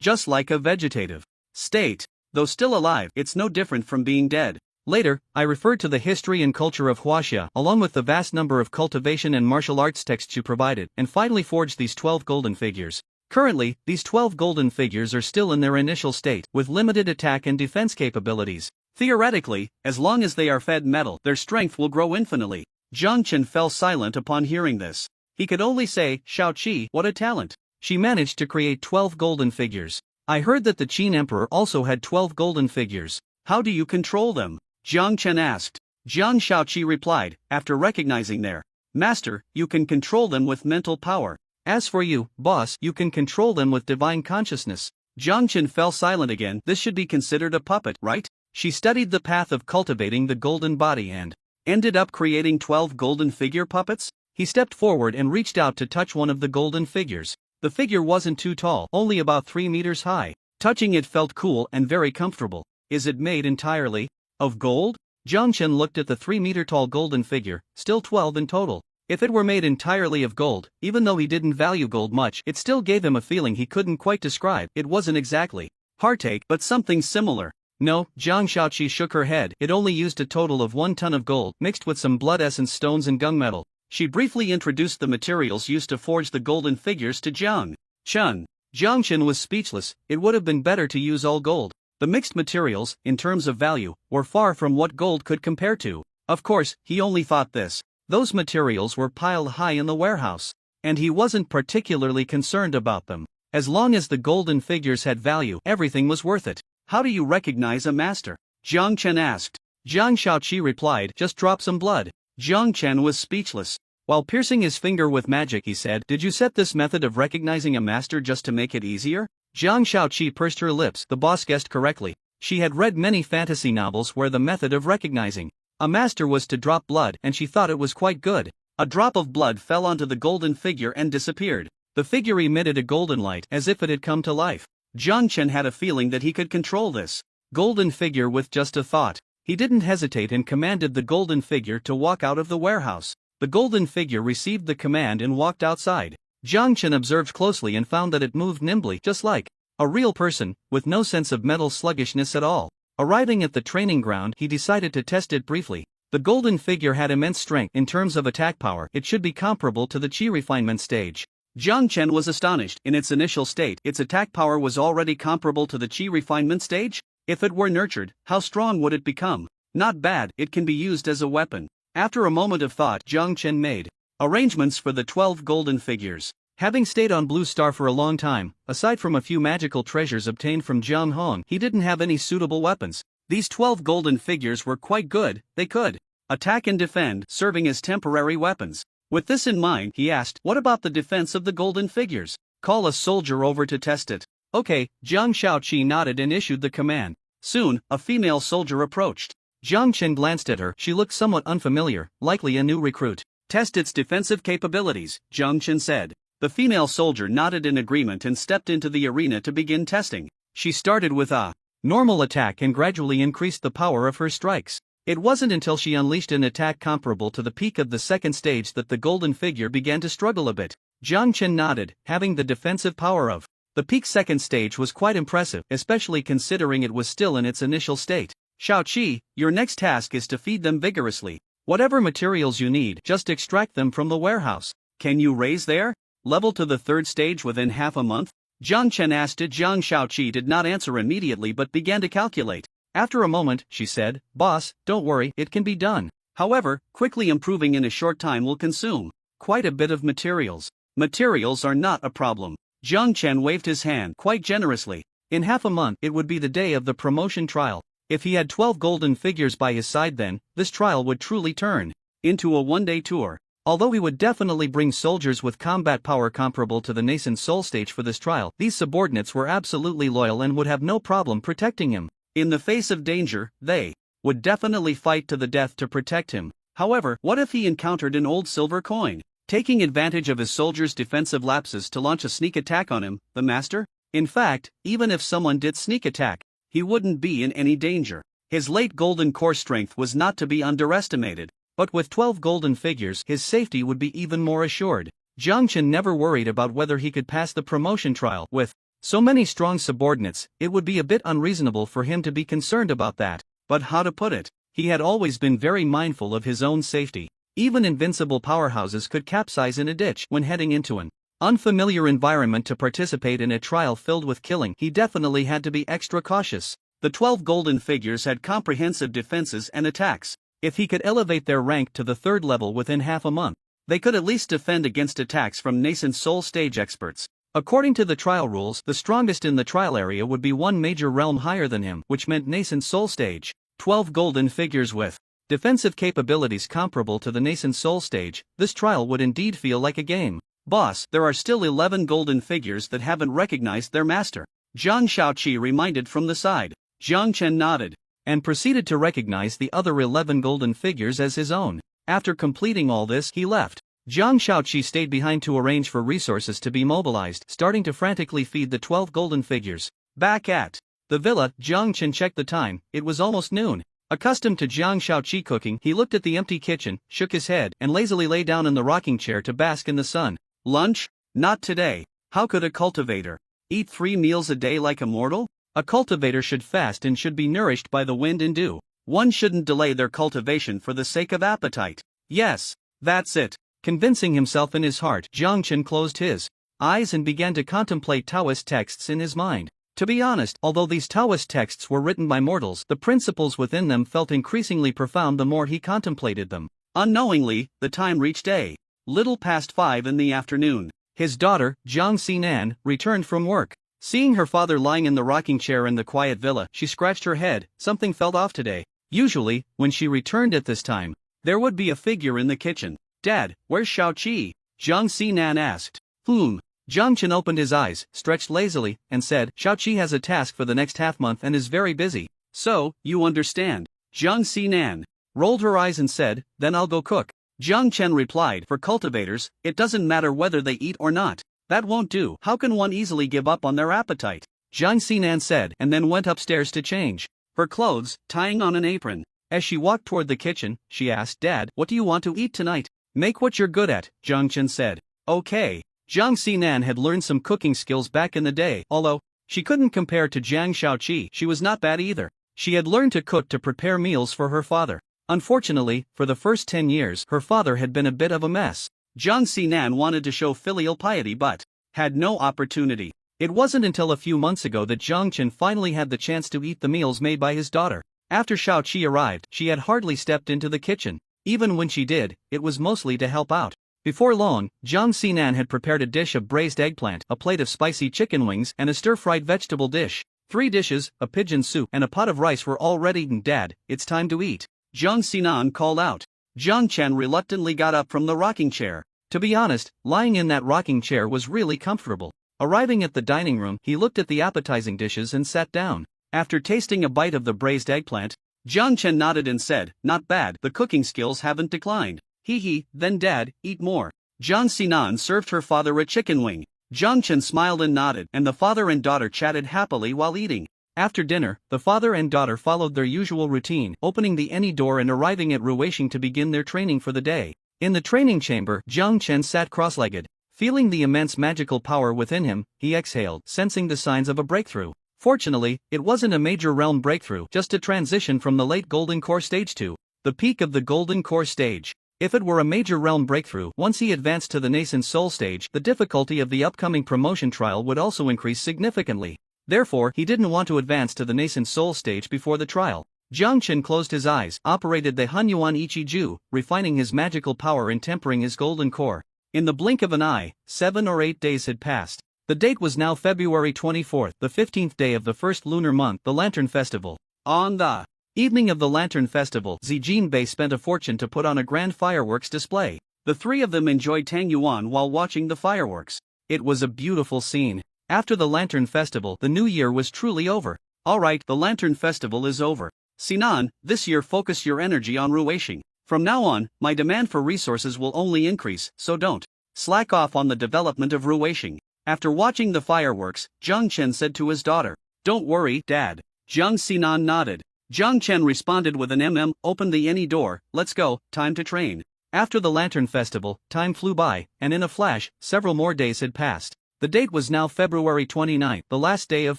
Just like a vegetative state. Though still alive, it's no different from being dead. Later, I referred to the history and culture of Huaxia, along with the vast number of cultivation and martial arts texts you provided, and finally forged these 12 golden figures. Currently, these 12 golden figures are still in their initial state, with limited attack and defense capabilities. Theoretically, as long as they are fed metal, their strength will grow infinitely. Jiang Chen fell silent upon hearing this. He could only say, Xiaoqi, what a talent. She managed to create 12 golden figures. I heard that the Qin Emperor also had 12 golden figures. How do you control them? Jiang Chen asked. Jiang Xiaoqi replied, after recognizing their master, you can control them with mental power. As for you, boss, you can control them with divine consciousness. Jiang Chen fell silent again. This should be considered a puppet, right? She studied the path of cultivating the golden body and ended up creating 12 golden figure puppets? He stepped forward and reached out to touch one of the golden figures. The figure wasn't too tall, only about 3 meters high. Touching it felt cool and very comfortable. Is it made entirely of gold? Jiang Chen looked at the 3-meter-tall golden figure, still 12 in total. If it were made entirely of gold, even though he didn't value gold much, it still gave him a feeling he couldn't quite describe. It wasn't exactly heartache, but something similar. No, Jiang Xiaoqi shook her head. It only used a total of 1 ton of gold, mixed with some blood essence stones and gunmetal. She briefly introduced the materials used to forge the golden figures to Jiang Chen. Jiang Chen was speechless. It would have been better to use all gold. The mixed materials, in terms of value, were far from what gold could compare to. Of course, he only thought this. Those materials were piled high in the warehouse, and he wasn't particularly concerned about them. As long as the golden figures had value, everything was worth it. How do you recognize a master? Jiang Chen asked. Jiang Xiaoqi replied, just drop some blood. Jiang Chen was speechless. While piercing his finger with magic, he said, did you set this method of recognizing a master just to make it easier? Jiang Xiaoqi pursed her lips. The boss guessed correctly. She had read many fantasy novels where the method of recognizing a master was to drop blood, and she thought it was quite good. A drop of blood fell onto the golden figure and disappeared. The figure emitted a golden light, as if it had come to life. Jiang Chen had a feeling that he could control this golden figure with just a thought. He didn't hesitate and commanded the golden figure to walk out of the warehouse. The golden figure received the command and walked outside. Jiang Chen observed closely and found that it moved nimbly, just like a real person, with no sense of mental sluggishness at all. Arriving at the training ground, he decided to test it briefly. The golden figure had immense strength. In terms of attack power, it should be comparable to the Qi refinement stage. Jiang Chen was astonished. In its initial state, its attack power was already comparable to the Qi refinement stage? If it were nurtured, how strong would it become? Not bad, it can be used as a weapon. After a moment of thought, Jiang Chen made arrangements for the 12 golden figures. Having stayed on Blue Star for a long time, aside from a few magical treasures obtained from Jiang Hong, he didn't have any suitable weapons. These 12 golden figures were quite good. They could attack and defend, serving as temporary weapons. With this in mind, he asked, what about the defense of the golden figures? Call a soldier over to test it. Okay, Jiang Xiaoqi nodded and issued the command. Soon, a female soldier approached. Jiang Chen glanced at her. She looked somewhat unfamiliar, likely a new recruit. Test its defensive capabilities, Jiang Chen said. The female soldier nodded in agreement and stepped into the arena to begin testing. She started with a normal attack and gradually increased the power of her strikes. It wasn't until she unleashed an attack comparable to the peak of the second stage that the golden figure began to struggle a bit. Jiang Chen nodded. Having the defensive power of the peak second stage was quite impressive, especially considering it was still in its initial state. Xiaoqi, your next task is to feed them vigorously. Whatever materials you need, just extract them from the warehouse. Can you raise their level to the third stage within half a month? Jiang Chen asked it. Jiang Xiaoqi did not answer immediately but began to calculate. After a moment, she said, boss, don't worry, it can be done. However, quickly improving in a short time will consume quite a bit of materials. Materials are not a problem. Jiang Chen waved his hand quite generously. In half a month it would be the day of the promotion trial. If he had 12 golden figures by his side, then this trial would truly turn into a one-day tour. Although he would definitely bring soldiers with combat power comparable to the nascent soul stage for this trial, these subordinates were absolutely loyal and would have no problem protecting him. In the face of danger, they would definitely fight to the death to protect him. However, what if he encountered an old silver coin? Taking advantage of his soldiers' defensive lapses to launch a sneak attack on him, the master? In fact, even if someone did sneak attack, he wouldn't be in any danger. His late golden core strength was not to be underestimated, but with 12 golden figures his safety would be even more assured. Jiang Chen never worried about whether he could pass the promotion trial. With so many strong subordinates, it would be a bit unreasonable for him to be concerned about that. But how to put it? He had always been very mindful of his own safety. Even invincible powerhouses could capsize in a ditch when heading into an unfamiliar environment. To participate in a trial filled with killing, he definitely had to be extra cautious. The 12 golden figures had comprehensive defenses and attacks. If he could elevate their rank to the 3rd level within half a month, they could at least defend against attacks from nascent soul stage experts. According to the trial rules, the strongest in the trial area would be one major realm higher than him, which meant nascent soul stage. 12 golden figures with defensive capabilities comparable to the nascent soul stage. This trial would indeed feel like a game. Boss, there are still 11 golden figures that haven't recognized their master. Zhang Shaoqi reminded from the side. Jiang Chen nodded and proceeded to recognize the other 11 golden figures as his own. After completing all this, he left. Zhang Shaoqi stayed behind to arrange for resources to be mobilized, starting to frantically feed the 12 golden figures. Back at the villa, Jiang Chen checked the time. It was almost noon. Accustomed to Zhang Shaoqi cooking, he looked at the empty kitchen, shook his head, and lazily lay down in the rocking chair to bask in the sun. Lunch? Not today. How could a cultivator eat 3 meals a day like a mortal? A cultivator should fast and should be nourished by the wind and dew. One shouldn't delay their cultivation for the sake of appetite. Yes, that's it. Convincing himself in his heart, Jiang Chen closed his eyes and began to contemplate Taoist texts in his mind. To be honest, although these Taoist texts were written by mortals, the principles within them felt increasingly profound the more he contemplated them. Unknowingly, the time reached a little past 5 in the afternoon. His daughter, Jiang Xinan, returned from work. Seeing her father lying in the rocking chair in the quiet villa, she scratched her head. Something felt off today. Usually, when she returned at this time, there would be a figure in the kitchen. Dad, where's Shaoqi? Jiang Xinan asked. Jiang Chen opened his eyes, stretched lazily, and said, Shaoqi has a task for the next half-month and is very busy. So, you understand. Jiang Xinan rolled her eyes and said, then I'll go cook. Jiang Chen replied, for cultivators, it doesn't matter whether they eat or not. That won't do. How can one easily give up on their appetite? Jiang Xinan said, and then went upstairs to change her clothes, tying on an apron. As she walked toward the kitchen, she asked, Dad, what do you want to eat tonight? Make what you're good at, Jiang Chen said. Okay. Jiang Xinan had learned some cooking skills back in the day, although she couldn't compare to Jiang Shaoqi. She was not bad either. She had learned to cook to prepare meals for her father. Unfortunately, for the first 10 years, her father had been a bit of a mess. Jiang Xinan wanted to show filial piety but had no opportunity. It wasn't until a few months ago that Jiang Chen finally had the chance to eat the meals made by his daughter. After Shaoqi arrived, she had hardly stepped into the kitchen. Even when she did, it was mostly to help out. Before long, Jiang Xinan had prepared a dish of braised eggplant, a plate of spicy chicken wings, and a stir-fried vegetable dish. 3 dishes, a pigeon soup, and a pot of rice were all ready. Dad, it's time to eat. Jiang Xinan called out. Jiang Chen reluctantly got up from the rocking chair. To be honest, lying in that rocking chair was really comfortable. Arriving at the dining room, he looked at the appetizing dishes and sat down. After tasting a bite of the braised eggplant, Jiang Chen nodded and said, not bad, the cooking skills haven't declined. Hee, then Dad, eat more. Jiang Xinan served her father a chicken wing. Jiang Chen smiled and nodded, and the father and daughter chatted happily while eating. After dinner, the father and daughter followed their usual routine, opening the any door and arriving at Ruweixing to begin their training for the day. In the training chamber, Jiang Chen sat cross-legged. Feeling the immense magical power within him, he exhaled, sensing the signs of a breakthrough. Fortunately, it wasn't a major realm breakthrough, just a transition from the late Golden Core stage to the peak of the Golden Core stage. If it were a major realm breakthrough, once he advanced to the nascent soul stage, the difficulty of the upcoming promotion trial would also increase significantly. Therefore, he didn't want to advance to the nascent soul stage before the trial. Jiang Chen closed his eyes, operated the Hunyuan Ichi-Ju, refining his magical power and tempering his golden core. In the blink of an eye, 7 or 8 days had passed. The date was now February 24th, the 15th day of the first lunar month, the Lantern Festival. On the evening of the Lantern Festival, Zijin Bei spent a fortune to put on a grand fireworks display. The three of them enjoyed Tang Yuan while watching the fireworks. It was a beautiful scene. After the Lantern Festival, the new year was truly over. Alright, the Lantern Festival is over. Sinan, this year focus your energy on Ruishing. From now on, my demand for resources will only increase, so don't slack off on the development of Ruishing. After watching the fireworks, Zhang Chen said to his daughter, "Don't worry, Dad." Zhang Sinan nodded. Zhang Chen responded with an open the any door, let's go, time to train. After the Lantern Festival, time flew by, and in a flash, several more days had passed. The date was now February 29th, the last day of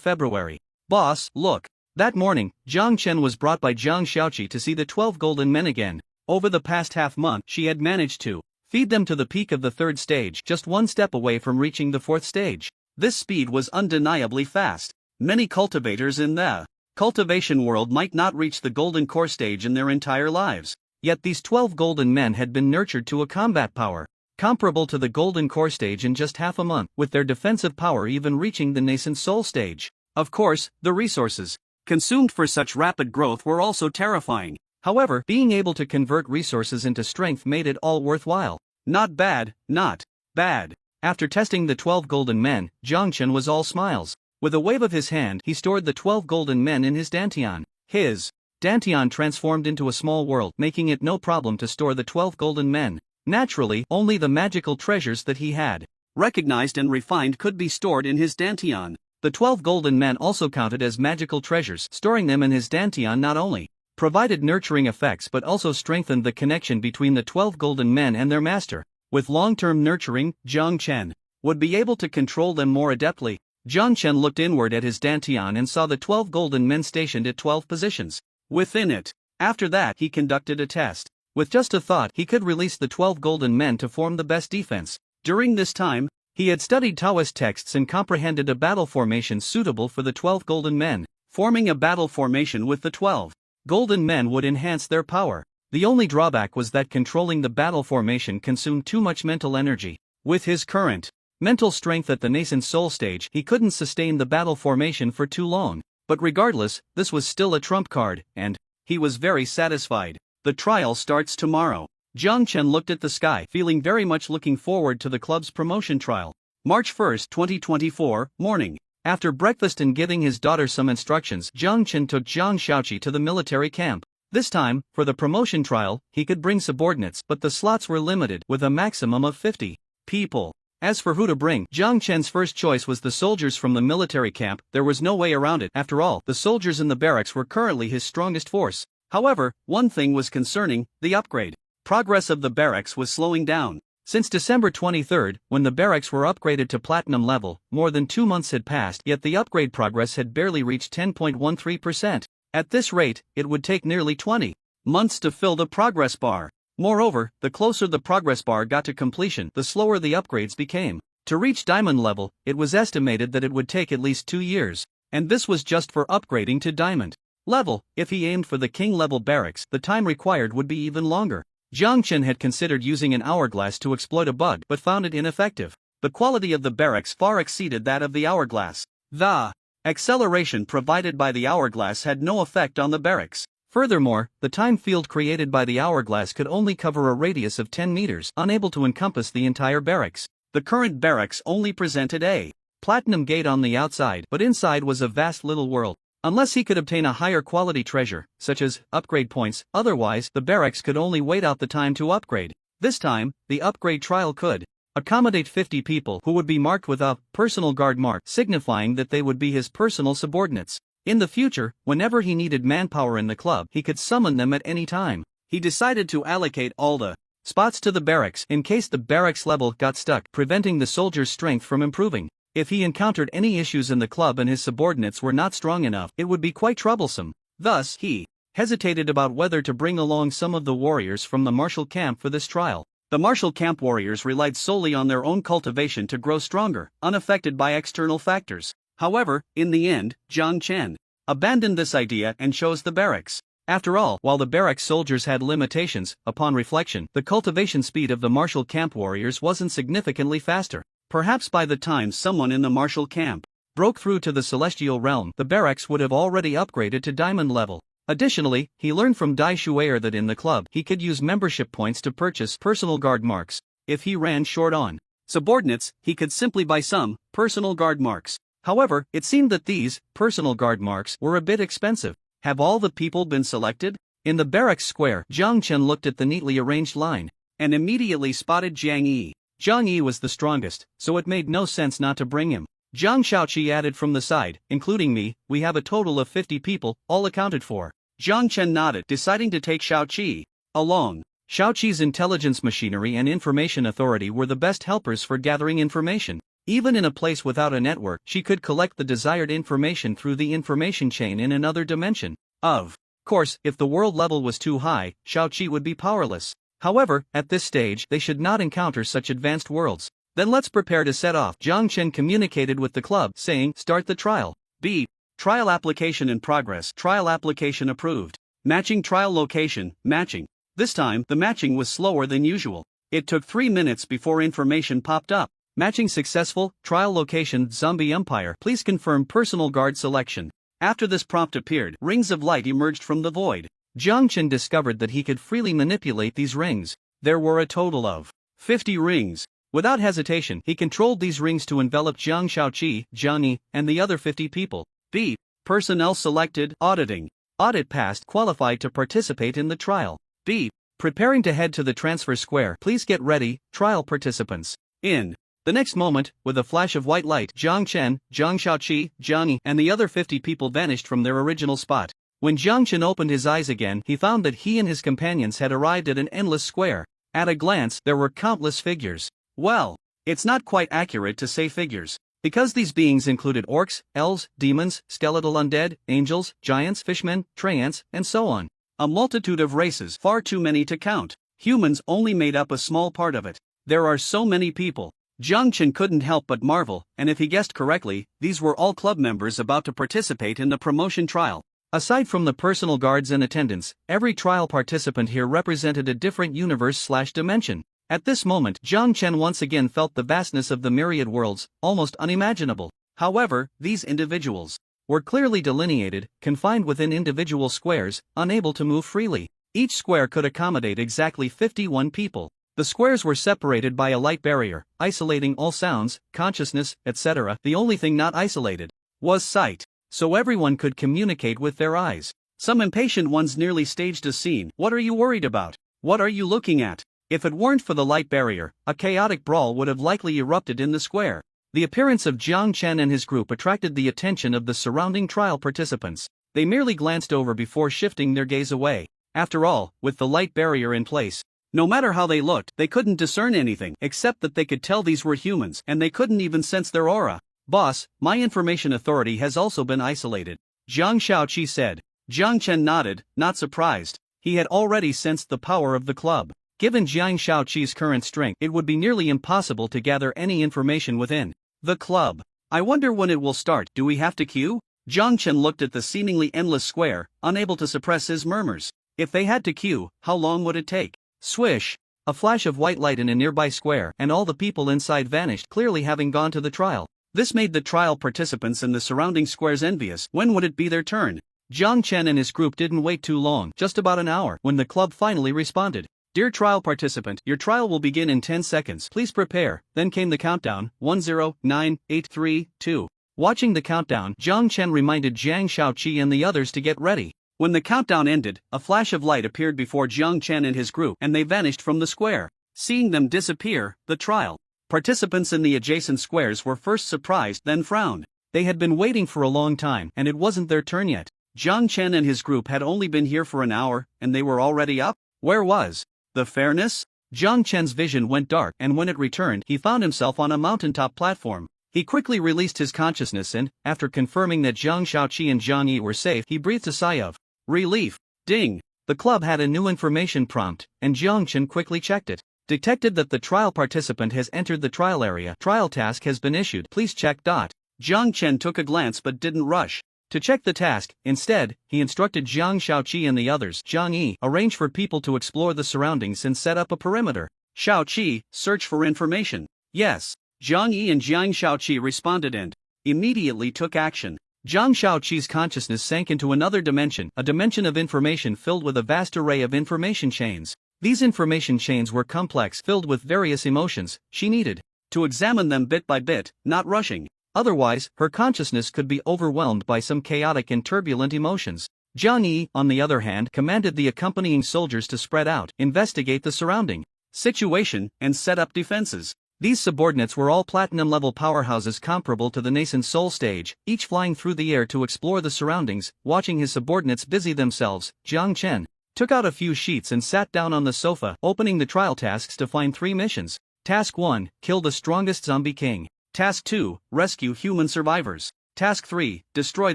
February. Boss, look. That morning, Zhang Chen was brought by Zhang Xiaoqi to see the 12 golden men again. Over the past half-month, she had managed to feed them to the peak of the 3rd stage, just one step away from reaching the 4th stage. This speed was undeniably fast. Many cultivators in the cultivation world might not reach the golden core stage in their entire lives. Yet these 12 golden men had been nurtured to a combat power comparable to the golden core stage in just half a month, with their defensive power even reaching the nascent soul stage. Of course, the resources consumed for such rapid growth were also terrifying. However, being able to convert resources into strength made it all worthwhile. Not bad, not bad. After testing the 12 golden men, Zhang Chen was all smiles. With a wave of his hand, he stored the 12 golden men in his dantian. His dantian transformed into a small world, making it no problem to store the 12 golden men. Naturally, only the magical treasures that he had recognized and refined could be stored in his dantian. The 12 golden men also counted as magical treasures. Storing them in his dantian not only provided nurturing effects but also strengthened the connection between the 12 golden men and their master. With long-term nurturing, Zhang Chen would be able to control them more adeptly. Zhang Chen looked inward at his dantian and saw the 12 golden men stationed at 12 positions within it. After that, he conducted a test. With just a thought, he could release the 12 golden men to form the best defense. During this time, he had studied Taoist texts and comprehended a battle formation suitable for the 12 golden men. Forming a battle formation with the 12 golden men would enhance their power. The only drawback was that controlling the battle formation consumed too much mental energy. With his current mental strength at the nascent soul stage, he couldn't sustain the battle formation for too long. But regardless, this was still a trump card, and he was very satisfied. The trial starts tomorrow. Zhang Chen looked at the sky, feeling very much looking forward to the club's promotion trial. March 1, 2024, morning. After breakfast and giving his daughter some instructions, Zhang Chen took Zhang Xiaoqi to the military camp. This time, for the promotion trial, he could bring subordinates, but the slots were limited, with a maximum of 50 people. As for who to bring, Zhang Chen's first choice was the soldiers from the military camp. There was no way around it. After all, the soldiers in the barracks were currently his strongest force. However, one thing was concerning: the upgrade progress of the barracks was slowing down. Since December 23, when the barracks were upgraded to platinum level, more than 2 months had passed, yet the upgrade progress had barely reached 10.13%. At this rate, it would take nearly 20 months to fill the progress bar. Moreover, the closer the progress bar got to completion, the slower the upgrades became. To reach diamond level, it was estimated that it would take at least 2 years. And this was just for upgrading to diamond level. If he aimed for the king level barracks, the time required would be even longer. Zhang Chen had considered using an hourglass to exploit a bug, but found it ineffective. The quality of the barracks far exceeded that of the hourglass. The acceleration provided by the hourglass had no effect on the barracks. Furthermore, the time field created by the hourglass could only cover a radius of 10 meters, unable to encompass the entire barracks. The current barracks only presented a platinum gate on the outside, but inside was a vast little world. Unless he could obtain a higher quality treasure, such as upgrade points, otherwise the barracks could only wait out the time to upgrade. This time, the upgrade trial could accommodate 50 people who would be marked with a personal guard mark, signifying that they would be his personal subordinates. In the future, whenever he needed manpower in the club, he could summon them at any time. He decided to allocate all the spots to the barracks in case the barracks level got stuck, preventing the soldiers' strength from improving. If he encountered any issues in the club and his subordinates were not strong enough, it would be quite troublesome. Thus, he hesitated about whether to bring along some of the warriors from the martial camp for this trial. The martial camp warriors relied solely on their own cultivation to grow stronger, unaffected by external factors. However, in the end, Zhang Chen abandoned this idea and chose the barracks. After all, while the barracks soldiers had limitations, upon reflection, the cultivation speed of the martial camp warriors wasn't significantly faster. Perhaps by the time someone in the martial camp broke through to the celestial realm, the barracks would have already upgraded to diamond level. Additionally, he learned from Dai Shuair that in the club he could use membership points to purchase personal guard marks. If he ran short on subordinates, he could simply buy some personal guard marks. However, it seemed that these personal guard marks were a bit expensive. Have all the people been selected? In the barracks square, Jiang Chen looked at the neatly arranged line and immediately spotted Jiang Yi. Jiang Yi was the strongest, so it made no sense not to bring him. Jiang Shaoqi added from the side, including me, we have a total of 50 people, all accounted for. Jiang Chen nodded, deciding to take Shaoqi along. Shaoqi's intelligence machinery and information authority were the best helpers for gathering information. Even in a place without a network, she could collect the desired information through the information chain in another dimension. Of course, if the world level was too high, Shaoqi would be powerless. However, at this stage, they should not encounter such advanced worlds. Then let's prepare to set off. Jiang Chen communicated with the club, saying, start the trial. B. Trial application in progress. Trial application approved. Matching trial location, matching. This time, the matching was slower than usual. It took 3 minutes before information popped up. Matching successful, trial location, Zombie Empire. Please confirm personal guard selection. After this prompt appeared, rings of light emerged from the void. Jiang Chen discovered that he could freely manipulate these rings. There were a total of 50 rings. Without hesitation, he controlled these rings to envelop Jiang Shaoqi, Jiang Yi, and the other 50 people. B. Personnel selected, auditing. Audit passed, qualified to participate in the trial. B. Preparing to head to the transfer square. Please get ready, trial participants. In the next moment, with a flash of white light, Jiang Chen, Jiang Shaoqi, Jiang Yi, and the other 50 people vanished from their original spot. When Jiang Chen opened his eyes again, he found that he and his companions had arrived at an endless square. At a glance, there were countless figures. Well, it's not quite accurate to say figures, because these beings included orcs, elves, demons, skeletal undead, angels, giants, fishmen, treants, and so on. A multitude of races, far too many to count. Humans only made up a small part of it. There are so many people. Jiang Chen couldn't help but marvel, and if he guessed correctly, these were all club members about to participate in the promotion trial. Aside from the personal guards and attendants, every trial participant here represented a different universe/dimension. At this moment, Jiang Chen once again felt the vastness of the myriad worlds, almost unimaginable. However, these individuals were clearly delineated, confined within individual squares, unable to move freely. Each square could accommodate exactly 51 people. The squares were separated by a light barrier, isolating all sounds, consciousness, etc. The only thing not isolated was sight, so everyone could communicate with their eyes. Some impatient ones nearly staged a scene. What are you worried about? What are you looking at? If it weren't for the light barrier, a chaotic brawl would have likely erupted in the square. The appearance of Jiang Chen and his group attracted the attention of the surrounding trial participants. They merely glanced over before shifting their gaze away. After all, with the light barrier in place, no matter how they looked, they couldn't discern anything, except that they could tell these were humans, and they couldn't even sense their aura. Boss, my information authority has also been isolated, Jiang Shaoqi said. Jiang Chen nodded, not surprised. He had already sensed the power of the club. Given Jiang Shaoqi's current strength, it would be nearly impossible to gather any information within the club. I wonder when it will start. Do we have to queue? Jiang Chen looked at the seemingly endless square, unable to suppress his murmurs. If they had to queue, how long would it take? Swish! A flash of white light in a nearby square, and all the people inside vanished, clearly having gone to the trial. This made the trial participants in the surrounding squares envious. When would it be their turn? Jiang Chen and his group didn't wait too long, just about an hour, when the club finally responded. Dear trial participant, your trial will begin in 10 seconds. Please prepare. Then came the countdown, 10, 9, 8, 3, 2. Watching the countdown, Jiang Chen reminded Jiang Shaoqi and the others to get ready. When the countdown ended, a flash of light appeared before Jiang Chen and his group, and they vanished from the square. Seeing them disappear, the trial participants in the adjacent squares were first surprised, then frowned. They had been waiting for a long time, and it wasn't their turn yet. Jiang Chen and his group had only been here for an hour, and they were already up? Where was the fairness? Jiang Chen's vision went dark, and when it returned, he found himself on a mountaintop platform. He quickly released his consciousness and, after confirming that Jiang Shaoqi and Jiang Yi were safe, he breathed a sigh of relief. Ding! The club had a new information prompt, and Jiang Chen quickly checked it. Detected that the trial participant has entered the trial area. Trial task has been issued. Please check. Jiang Chen took a glance but didn't rush to check the task. Instead, he instructed Jiang Shaoqi and the others, Jiang Yi, arrange for people to explore the surroundings and set up a perimeter. Shaoqi, search for information. Yes. Zhang Yi and Jiang Shaoqi responded and immediately took action. Jiang Shaoqi's consciousness sank into another dimension, a dimension of information filled with a vast array of information chains. These information chains were complex, filled with various emotions. She needed to examine them bit by bit, not rushing. Otherwise, her consciousness could be overwhelmed by some chaotic and turbulent emotions. Jiang Yi, on the other hand, commanded the accompanying soldiers to spread out, investigate the surrounding situation, and set up defenses. These subordinates were all platinum-level powerhouses comparable to the nascent soul stage, each flying through the air to explore the surroundings. Watching his subordinates busy themselves, Jiang Chen took out a few sheets and sat down on the sofa, opening the trial tasks to find 3 missions. Task 1, kill the strongest zombie king. Task 2, rescue human survivors. Task 3, destroy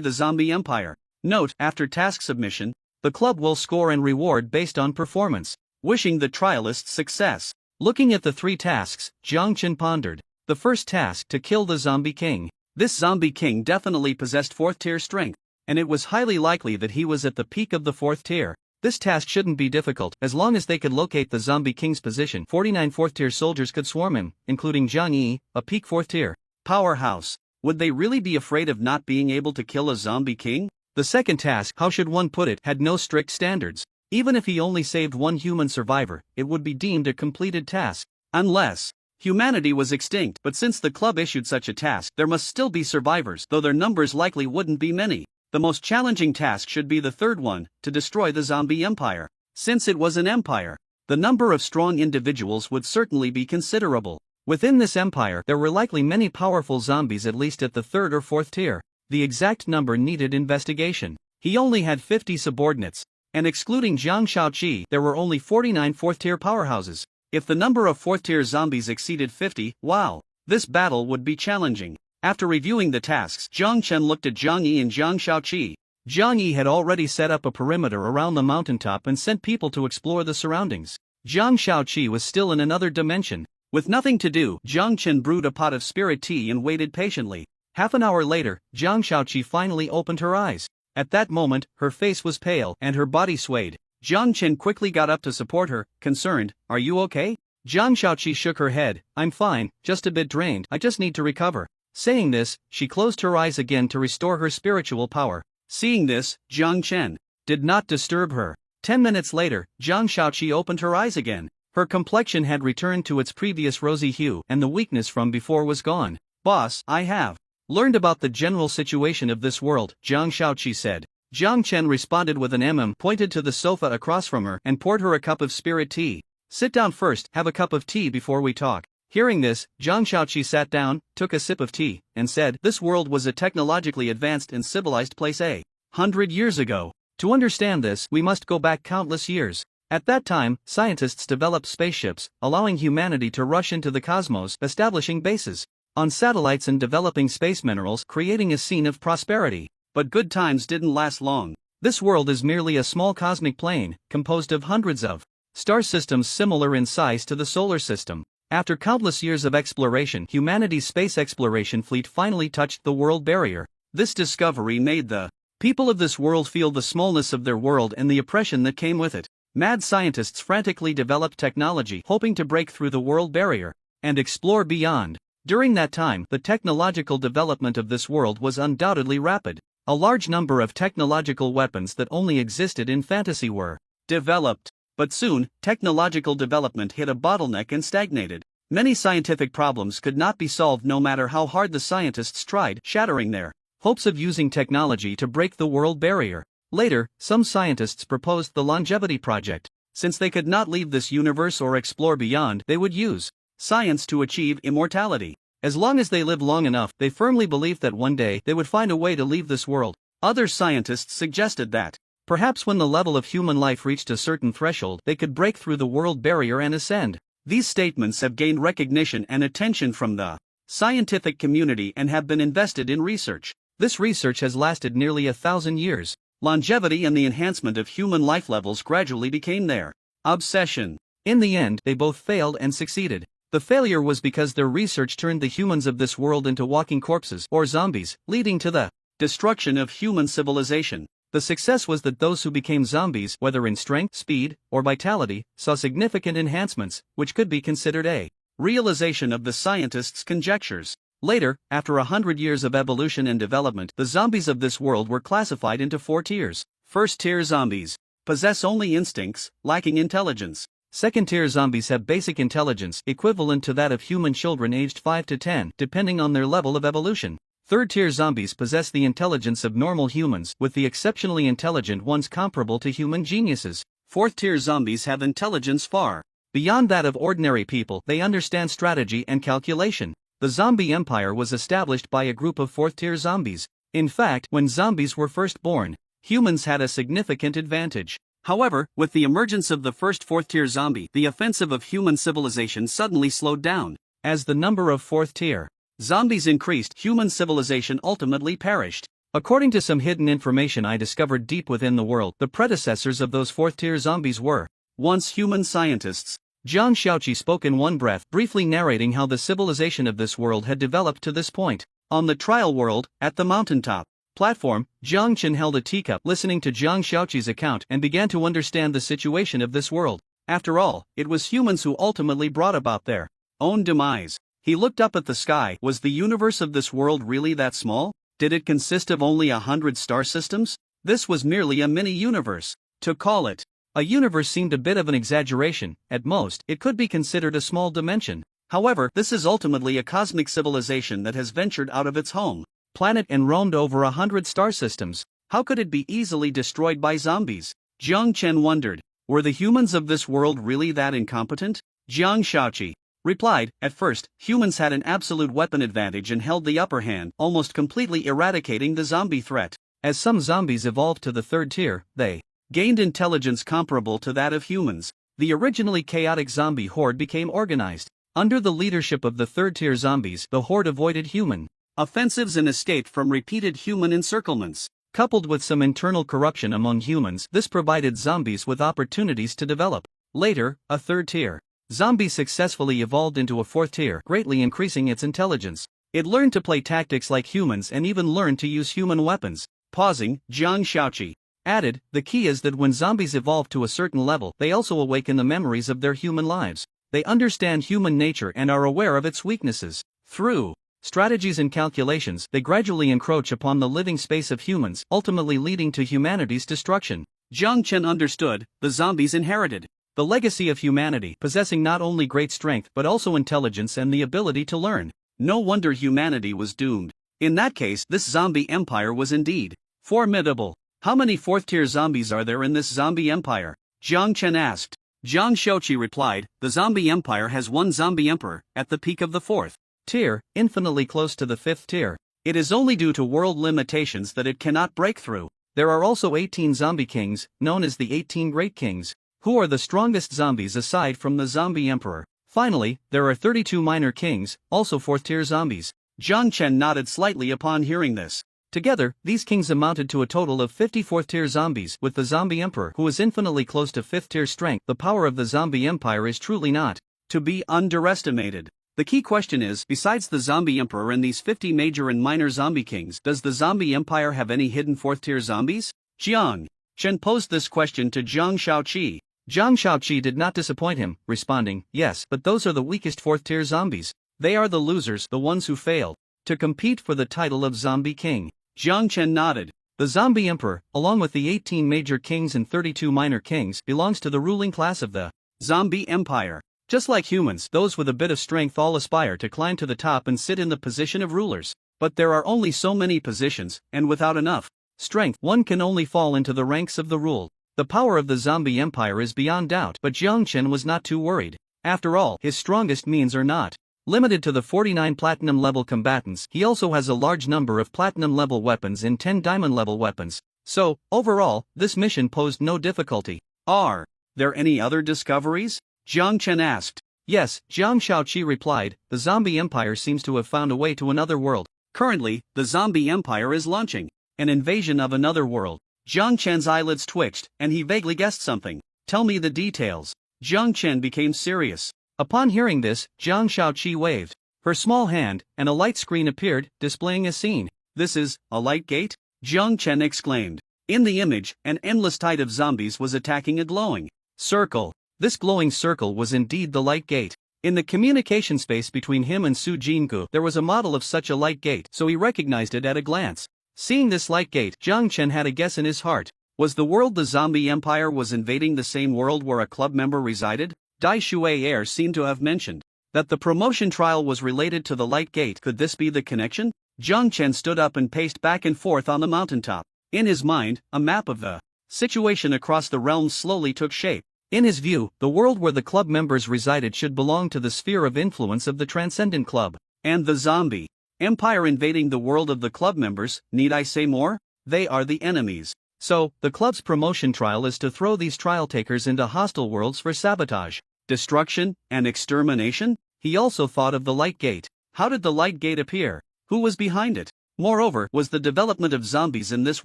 the zombie empire. Note, after task submission, the club will score and reward based on performance. Wishing the trialists success. Looking at the 3 tasks, Jiang Chen pondered. The first task, to kill the zombie king. This zombie king definitely possessed 4th tier strength, and it was highly likely that he was at the peak of the 4th tier. This task shouldn't be difficult, as long as they could locate the zombie king's position. 49 4th tier soldiers could swarm him, including Jiang Yi, a peak 4th tier powerhouse. Would they really be afraid of not being able to kill a zombie king? The second task, how should one put it, had no strict standards. Even if he only saved 1 human survivor, it would be deemed a completed task. Unless humanity was extinct. But since the club issued such a task, there must still be survivors, though their numbers likely wouldn't be many. The most challenging task should be the third one, to destroy the zombie empire. Since it was an empire, the number of strong individuals would certainly be considerable. Within this empire, there were likely many powerful zombies, at least at the 3rd or 4th tier. The exact number needed investigation. He only had 50 subordinates, and excluding Jiang Shaoqi, there were only 49 4th tier powerhouses. If the number of 4th tier zombies exceeded 50, wow, this battle would be challenging. After reviewing the tasks, Jiang Chen looked at Jiang Yi and Jiang Shaoqi. Jiang Yi had already set up a perimeter around the mountaintop and sent people to explore the surroundings. Jiang Shaoqi was still in another dimension. With nothing to do, Jiang Chen brewed a pot of spirit tea and waited patiently. Half an hour later, Jiang Shaoqi finally opened her eyes. At that moment, her face was pale and her body swayed. Jiang Chen quickly got up to support her, concerned. Are you okay? Jiang Shaoqi shook her head. I'm fine, just a bit drained. I just need to recover. Saying this, she closed her eyes again to restore her spiritual power. Seeing this, Jiang Chen did not disturb her. 10 minutes later, Jiang Shaoqi opened her eyes again. Her complexion had returned to its previous rosy hue, and the weakness from before was gone. Boss, I have learned about the general situation of this world, Jiang Shaoqi said. Jiang Chen responded with an pointed to the sofa across from her, and poured her a cup of spirit tea. Sit down first, have a cup of tea before we talk. Hearing this, Jiang Shaoqi sat down, took a sip of tea, and said, this world was a technologically advanced and civilized place 100 years ago. To understand this, we must go back countless years. At that time, scientists developed spaceships, allowing humanity to rush into the cosmos, establishing bases on satellites and developing space minerals, creating a scene of prosperity. But good times didn't last long. This world is merely a small cosmic plane, composed of hundreds of star systems similar in size to the solar system. After countless years of exploration, humanity's space exploration fleet finally touched the world barrier. This discovery made the people of this world feel the smallness of their world and the oppression that came with it. Mad scientists frantically developed technology, hoping to break through the world barrier and explore beyond. During that time, the technological development of this world was undoubtedly rapid. A large number of technological weapons that only existed in fantasy were developed. But soon, technological development hit a bottleneck and stagnated. Many scientific problems could not be solved no matter how hard the scientists tried, shattering their hopes of using technology to break the world barrier. Later, some scientists proposed the longevity project. Since they could not leave this universe or explore beyond, they would use science to achieve immortality. As long as they lived long enough, they firmly believed that one day they would find a way to leave this world. Other scientists suggested that perhaps when the level of human life reached a certain threshold, they could break through the world barrier and ascend. These statements have gained recognition and attention from the scientific community and have been invested in research. This research has lasted nearly 1,000 years. Longevity and the enhancement of human life levels gradually became their obsession. In the end, they both failed and succeeded. The failure was because their research turned the humans of this world into walking corpses, or zombies, leading to the destruction of human civilization. The success was that those who became zombies, whether in strength, speed, or vitality, saw significant enhancements, which could be considered a realization of the scientists' conjectures. Later, after 100 years of evolution and development, the zombies of this world were classified into 4 tiers. First-tier zombies possess only instincts, lacking intelligence. Second-tier zombies have basic intelligence equivalent to that of human children aged 5 to 10, depending on their level of evolution. Third-tier zombies possess the intelligence of normal humans, with the exceptionally intelligent ones comparable to human geniuses. Fourth-tier zombies have intelligence far beyond that of ordinary people. They understand strategy and calculation. The zombie empire was established by a group of fourth-tier zombies. In fact, when zombies were first born, humans had a significant advantage. However, with the emergence of the first fourth-tier zombie, the offensive of human civilization suddenly slowed down. As the number of fourth-tier zombies increased, human civilization ultimately perished. According to some hidden information I discovered deep within the world, the predecessors of those fourth-tier zombies were once human scientists. Zhang Xiaoqi spoke in one breath, briefly narrating how the civilization of this world had developed to this point. On the trial world, at the mountaintop platform, Jiang Chen held a teacup, listening to Zhang Xiaoqi's account, and began to understand the situation of this world. After all, it was humans who ultimately brought about their own demise. He looked up at the sky. Was the universe of this world really that small? Did it consist of only 100 star systems? This was merely a mini-universe. To call it a universe seemed a bit of an exaggeration. At most, it could be considered a small dimension. However, this is ultimately a cosmic civilization that has ventured out of its home planet and roamed over 100 star systems. How could it be easily destroyed by zombies? Jiang Chen wondered. Were the humans of this world really that incompetent? Jiang Xiaoqi replied, at first, humans had an absolute weapon advantage and held the upper hand, almost completely eradicating the zombie threat. As some zombies evolved to the third tier, they gained intelligence comparable to that of humans. The originally chaotic zombie horde became organized. Under the leadership of the third-tier zombies, the horde avoided human offensives and escaped from repeated human encirclements. Coupled with some internal corruption among humans, this provided zombies with opportunities to develop. Later, a third-tier zombie successfully evolved into a fourth tier, greatly increasing its intelligence. It learned to play tactics like humans and even learned to use human weapons. Pausing, Jiang Xiaoqi added, the key is that when zombies evolve to a certain level, they also awaken the memories of their human lives. They understand human nature and are aware of its weaknesses. Through strategies and calculations, they gradually encroach upon the living space of humans, ultimately leading to humanity's destruction. Jiang Chen understood, the zombies inherited the legacy of humanity, possessing not only great strength but also intelligence and the ability to learn. No wonder humanity was doomed. In that case, this zombie empire was indeed formidable. How many fourth-tier zombies are there in this zombie empire? Jiang Chen asked. Zhang Xiaoqi replied, the zombie empire has one zombie emperor, at the peak of the fourth tier, infinitely close to the fifth tier. It is only due to world limitations that it cannot break through. There are also 18 zombie kings, known as the 18 Great Kings, who are the strongest zombies aside from the zombie emperor. Finally, there are 32 minor kings, also fourth-tier zombies. Jiang Chen nodded slightly upon hearing this. Together, these kings amounted to a total of 50 fourth-tier zombies, with the zombie emperor who is infinitely close to fifth-tier strength. The power of the zombie empire is truly not to be underestimated. The key question is, besides the zombie emperor and these 50 major and minor zombie kings, does the zombie empire have any hidden fourth-tier zombies? Jiang Chen posed this question to Zhang Xiaoqi. Zhang Xiaoqi did not disappoint him, responding, yes, but those are the weakest fourth-tier zombies. They are the losers, the ones who fail to compete for the title of zombie king. Jiang Chen nodded. The zombie emperor, along with the 18 major kings and 32 minor kings, belongs to the ruling class of the zombie empire. Just like humans, those with a bit of strength all aspire to climb to the top and sit in the position of rulers. But there are only so many positions, and without enough strength, one can only fall into the ranks of the rule. The power of the zombie empire is beyond doubt, but Jiang Chen was not too worried. After all, his strongest means are not limited to the 49 platinum-level combatants. He also has a large number of platinum-level weapons and 10 diamond-level weapons. So, overall, this mission posed no difficulty. Are there any other discoveries? Jiang Chen asked. Yes, Zhang Xiaoqi replied, the zombie empire seems to have found a way to another world. Currently, the zombie empire is launching an invasion of another world. Jiang Chen's eyelids twitched, and he vaguely guessed something. Tell me the details. Jiang Chen became serious. Upon hearing this, Zhang Xiaoqi waved her small hand, and a light screen appeared, displaying a scene. This is a light gate? Jiang Chen exclaimed. In the image, an endless tide of zombies was attacking a glowing circle. This glowing circle was indeed the light gate. In the communication space between him and Su Jinggu, there was a model of such a light gate, so he recognized it at a glance. Seeing this light gate, Jiang Chen had a guess in his heart. Was the world the zombie empire was invading the same world where a club member resided? Dai Shui Air seemed to have mentioned that the promotion trial was related to the light gate. Could this be the connection? Jiang Chen stood up and paced back and forth on the mountaintop. In his mind, a map of the situation across the realms slowly took shape. In his view, the world where the club members resided should belong to the sphere of influence of the Transcendent Club. And the zombie empire invading the world of the club members, need I say more? They are the enemies. So, the club's promotion trial is to throw these trial takers into hostile worlds for sabotage, destruction, and extermination? He also thought of the light gate. How did the light gate appear? Who was behind it? Moreover, was the development of zombies in this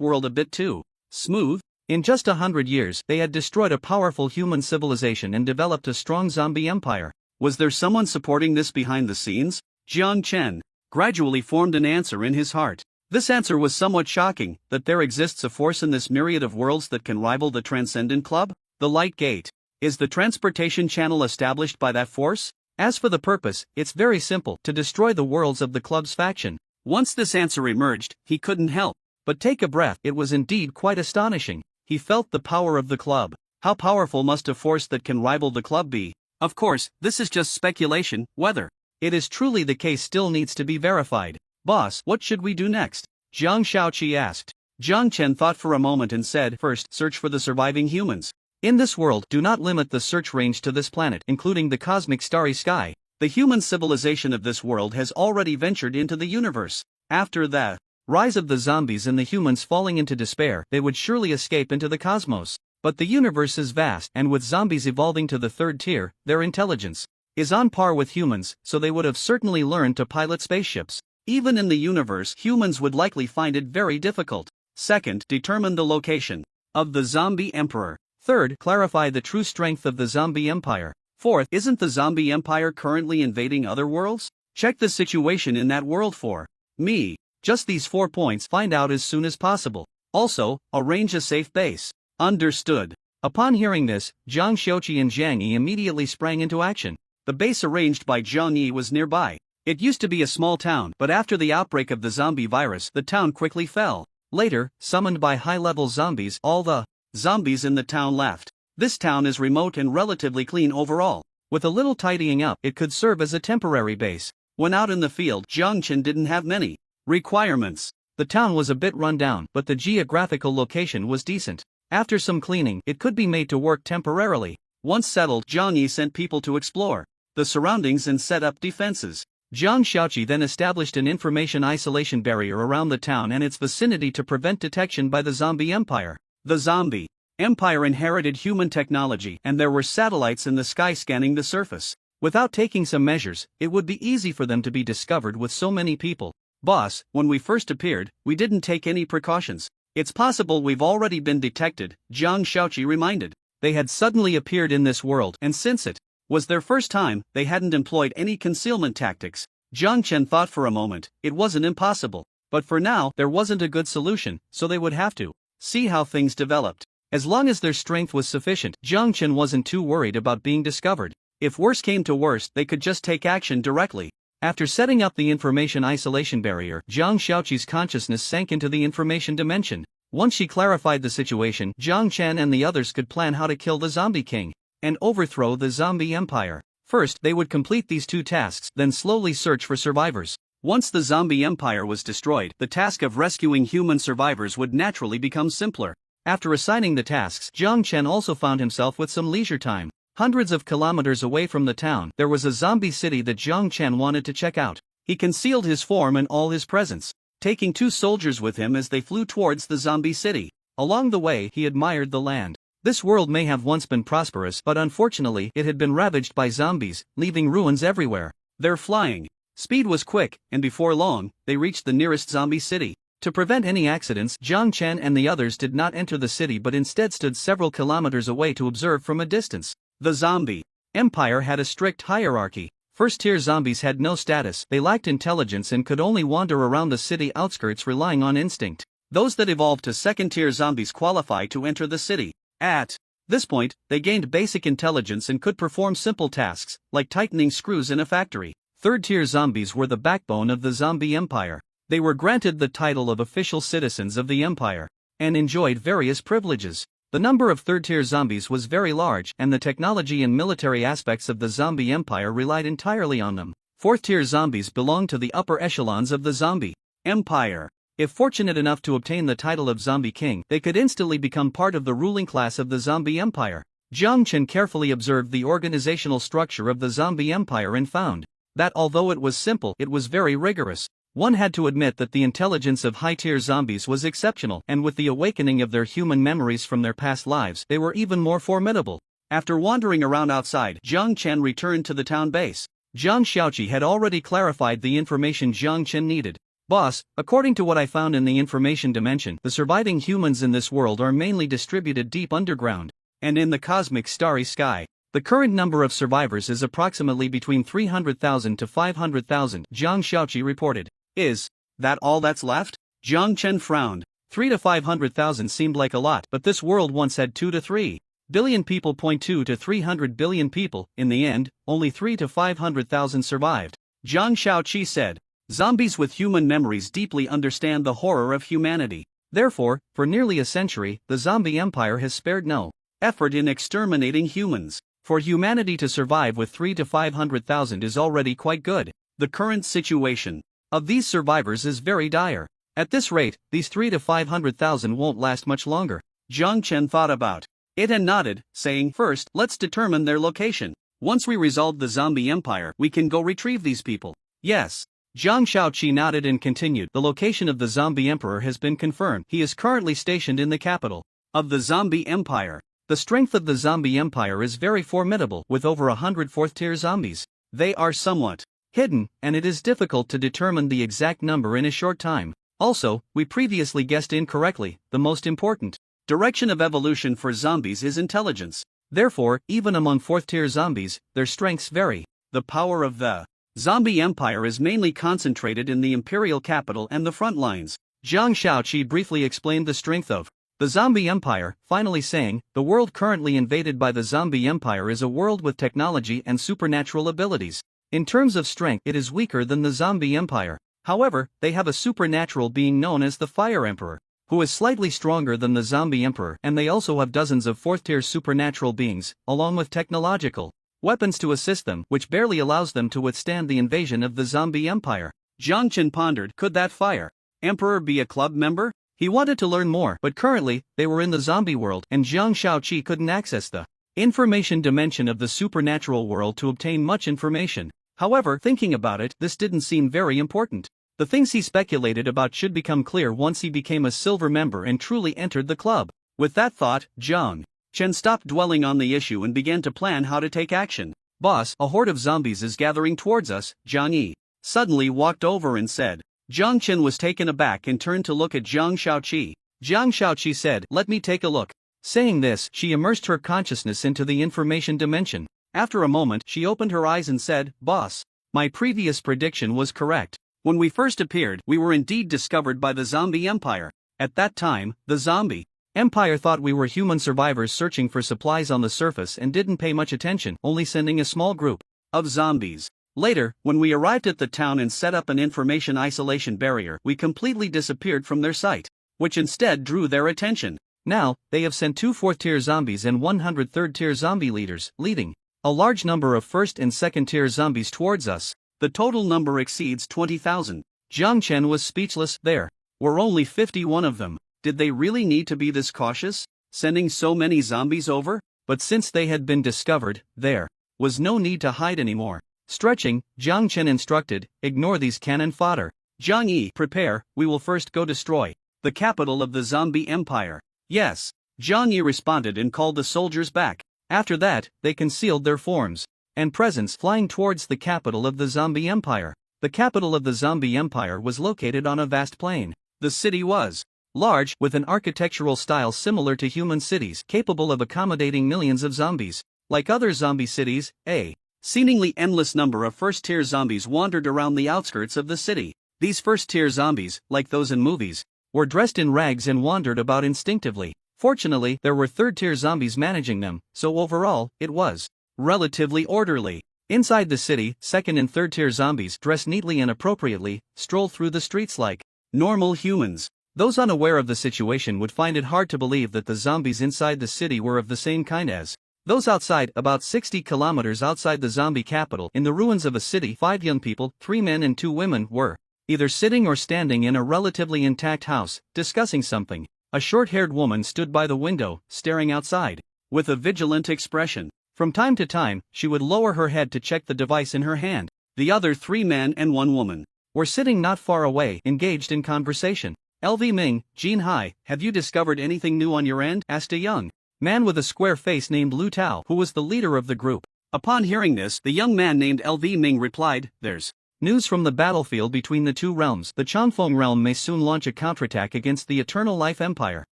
world a bit too smooth? In just 100 years, they had destroyed a powerful human civilization and developed a strong zombie empire. Was there someone supporting this behind the scenes? Jiang Chen gradually formed an answer in his heart. This answer was somewhat shocking, that there exists a force in this myriad of worlds that can rival the Transcendent Club? The Light Gate. Is the transportation channel established by that force? As for the purpose, it's very simple, to destroy the worlds of the club's faction. Once this answer emerged, he couldn't help but take a breath. It was indeed quite astonishing. He felt the power of the club. How powerful must a force that can rival the club be? Of course, this is just speculation. Whether it is truly the case still needs to be verified. Boss, what should we do next? Jiang Shaoqi asked. Jiang Chen thought for a moment and said, first, search for the surviving humans. In this world, do not limit the search range to this planet, including the cosmic starry sky. The human civilization of this world has already ventured into the universe. After the rise of the zombies and the humans falling into despair, they would surely escape into the cosmos. But the universe is vast, and with zombies evolving to the third tier, their intelligence is on par with humans, so they would have certainly learned to pilot spaceships. Even in the universe, humans would likely find it very difficult. Second, determine the location of the zombie emperor. Third, clarify the true strength of the zombie empire. Fourth, isn't the zombie empire currently invading other worlds? Check the situation in that world for me. Just these 4 points, find out as soon as possible. Also, arrange a safe base. Understood. Upon hearing this, Zhang Xiuqi and Zhang Yi immediately sprang into action. The base arranged by Zhang Yi was nearby. It used to be a small town, but after the outbreak of the zombie virus, the town quickly fell. Later, summoned by high-level zombies, all the zombies in the town left. This town is remote and relatively clean overall. With a little tidying up, it could serve as a temporary base. When out in the field, Jiang Chen didn't have many requirements. The town was a bit run down, but the geographical location was decent. After some cleaning, it could be made to work temporarily. Once settled, Zhang Yi sent people to explore the surroundings and set up defenses. Zhang Xiaoqi then established an information isolation barrier around the town and its vicinity to prevent detection by the zombie empire. The zombie empire inherited human technology, and there were satellites in the sky scanning the surface. Without taking some measures, it would be easy for them to be discovered with so many people. Boss, when we first appeared, we didn't take any precautions. It's possible we've already been detected, Zhang Xiaoqi reminded. They had suddenly appeared in this world, and since it was their first time, they hadn't employed any concealment tactics. Jiang Chen thought for a moment. It wasn't impossible. But for now, there wasn't a good solution, so they would have to see how things developed. As long as their strength was sufficient, Jiang Chen wasn't too worried about being discovered. If worse came to worst, they could just take action directly. After setting up the information isolation barrier, Zhang Xiaoqi's consciousness sank into the information dimension. Once she clarified the situation, Jiang Chen and the others could plan how to kill the Zombie King and overthrow the zombie empire. First, they would complete these 2 tasks, then slowly search for survivors. Once the zombie empire was destroyed, the task of rescuing human survivors would naturally become simpler. After assigning the tasks, Jiang Chen also found himself with some leisure time. Hundreds of kilometers away from the town, there was a zombie city that Jiang Chen wanted to check out. He concealed his form and all his presence, taking 2 soldiers with him as they flew towards the zombie city. Along the way, he admired the land. This world may have once been prosperous, but unfortunately, it had been ravaged by zombies, leaving ruins everywhere. Their flying speed was quick, and before long, they reached the nearest zombie city. To prevent any accidents, Jiang Chen and the others did not enter the city but instead stood several kilometers away to observe from a distance. The zombie empire had a strict hierarchy. First-tier zombies had no status, they lacked intelligence and could only wander around the city outskirts relying on instinct. Those that evolved to second-tier zombies qualify to enter the city. At This point, they gained basic intelligence and could perform simple tasks, like tightening screws in a factory. Third-tier zombies were the backbone of the zombie empire. They were granted the title of official citizens of the empire, and enjoyed various privileges. The number of third-tier zombies was very large, and the technology and military aspects of the zombie empire relied entirely on them. Fourth-tier zombies belonged to the upper echelons of the zombie empire. If fortunate enough to obtain the title of Zombie King, they could instantly become part of the ruling class of the zombie empire. Jiang Chen carefully observed the organizational structure of the zombie empire and found that although it was simple, it was very rigorous. One had to admit that the intelligence of high-tier zombies was exceptional, and with the awakening of their human memories from their past lives, they were even more formidable. After wandering around outside, Jiang Chen returned to the town base. Zhang Xiaoqi had already clarified the information Jiang Chen needed. Boss, according to what I found in the information dimension, the surviving humans in this world are mainly distributed deep underground, and in the cosmic starry sky. The current number of survivors is approximately between 300,000 to 500,000, Zhang Xiaoqi reported. Is that all that's left? Jiang Chen frowned. 3 to 500,000 seemed like a lot, but this world once had 2 to 3 billion people. 2 to 300 billion people. In the end, only 3 to 500,000 survived. Zhang Xiaoqi said. Zombies with human memories deeply understand the horror of humanity. Therefore, for nearly a century, the zombie empire has spared no effort in exterminating humans. For humanity to survive with 3 to 500,000 is already quite good. The current situation of these survivors is very dire. At this rate, these 3 to 500,000 won't last much longer. Jiang Chen thought about it and nodded, saying, first, let's determine their location. Once we resolve the zombie empire, we can go retrieve these people. Yes. Zhang Xiaoqi nodded and continued. The location of the zombie emperor has been confirmed. He is currently stationed in the capital of the zombie empire. The strength of the zombie empire is very formidable, with over 100 fourth-tier zombies. They are somewhat hidden, and it is difficult to determine the exact number in a short time. Also, we previously guessed incorrectly, the most important direction of evolution for zombies is intelligence. Therefore, even among fourth-tier zombies, their strengths vary. The power of the zombie empire is mainly concentrated in the imperial capital and the front lines. Zhang Xiaoqi briefly explained the strength of the zombie empire, finally saying, the world currently invaded by the zombie empire is a world with technology and supernatural abilities. In terms of strength, it is weaker than the zombie empire. However, they have a supernatural being known as the Fire Emperor, who is slightly stronger than the zombie emperor, and they also have dozens of fourth-tier supernatural beings, along with technological weapons to assist them, which barely allows them to withstand the invasion of the zombie empire. Jiang Chen pondered, could that Fire Emperor be a club member? He wanted to learn more, but currently, they were in the zombie world, and Zhang Xiaoqi couldn't access the information dimension of the supernatural world to obtain much information. However, thinking about it, this didn't seem very important. The things he speculated about should become clear once he became a silver member and truly entered the club. With that thought, Jiang Chen stopped dwelling on the issue and began to plan how to take action. Boss, a horde of zombies is gathering towards us. Jiang Yi suddenly walked over and said. Jiang Chen was taken aback and turned to look at Zhang Xiaoqi. Zhang Xiaoqi said, let me take a look. Saying this, she immersed her consciousness into the information dimension. After a moment, she opened her eyes and said, Boss, my previous prediction was correct. When we first appeared, we were indeed discovered by the zombie empire. At that time, the zombie empire thought we were human survivors searching for supplies on the surface and didn't pay much attention, only sending a small group of zombies. Later, when we arrived at the town and set up an information isolation barrier, we completely disappeared from their sight, which instead drew their attention. Now, they have sent 2 fourth-tier zombies and 100 third-tier zombie leaders, leading a large number of first and second-tier zombies towards us. The total number exceeds 20,000. Jiang Chen was speechless. There were only 51 of them. Did they really need to be this cautious, sending so many zombies over? But since they had been discovered, there was no need to hide anymore. Stretching, Jiang Chen instructed, ignore these cannon fodder. Jiang Yi, prepare, we will first go destroy the capital of the zombie empire. Yes. Jiang Yi responded and called the soldiers back. After that, they concealed their forms and presence, flying towards the capital of the zombie empire. The capital of the zombie empire was located on a vast plain. The city was large, with an architectural style similar to human cities, capable of accommodating millions of zombies. Like other zombie cities, a seemingly endless number of first-tier zombies wandered around the outskirts of the city. These first-tier zombies, like those in movies, were dressed in rags and wandered about instinctively. Fortunately, there were third-tier zombies managing them, so overall, it was relatively orderly. Inside the city, second and third-tier zombies, dressed neatly and appropriately, stroll through the streets like normal humans. Those unaware of the situation would find it hard to believe that the zombies inside the city were of the same kind as those outside. About 60 kilometers outside the zombie capital, in the ruins of a city, 5 young people, 3 men and 2 women, were either sitting or standing in a relatively intact house, discussing something. A short-haired woman stood by the window, staring outside with a vigilant expression. From time to time, she would lower her head to check the device in her hand. The other 3 men and 1 woman were sitting not far away, engaged in conversation. "LV Ming, Jin Hai, have you discovered anything new on your end?" asked a young man with a square face named Lu Tao, who was the leader of the group. Upon hearing this, the young man named LV Ming replied, "There's news from the battlefield between the 2 realms. The Changfeng realm may soon launch a counterattack against the Eternal Life Empire."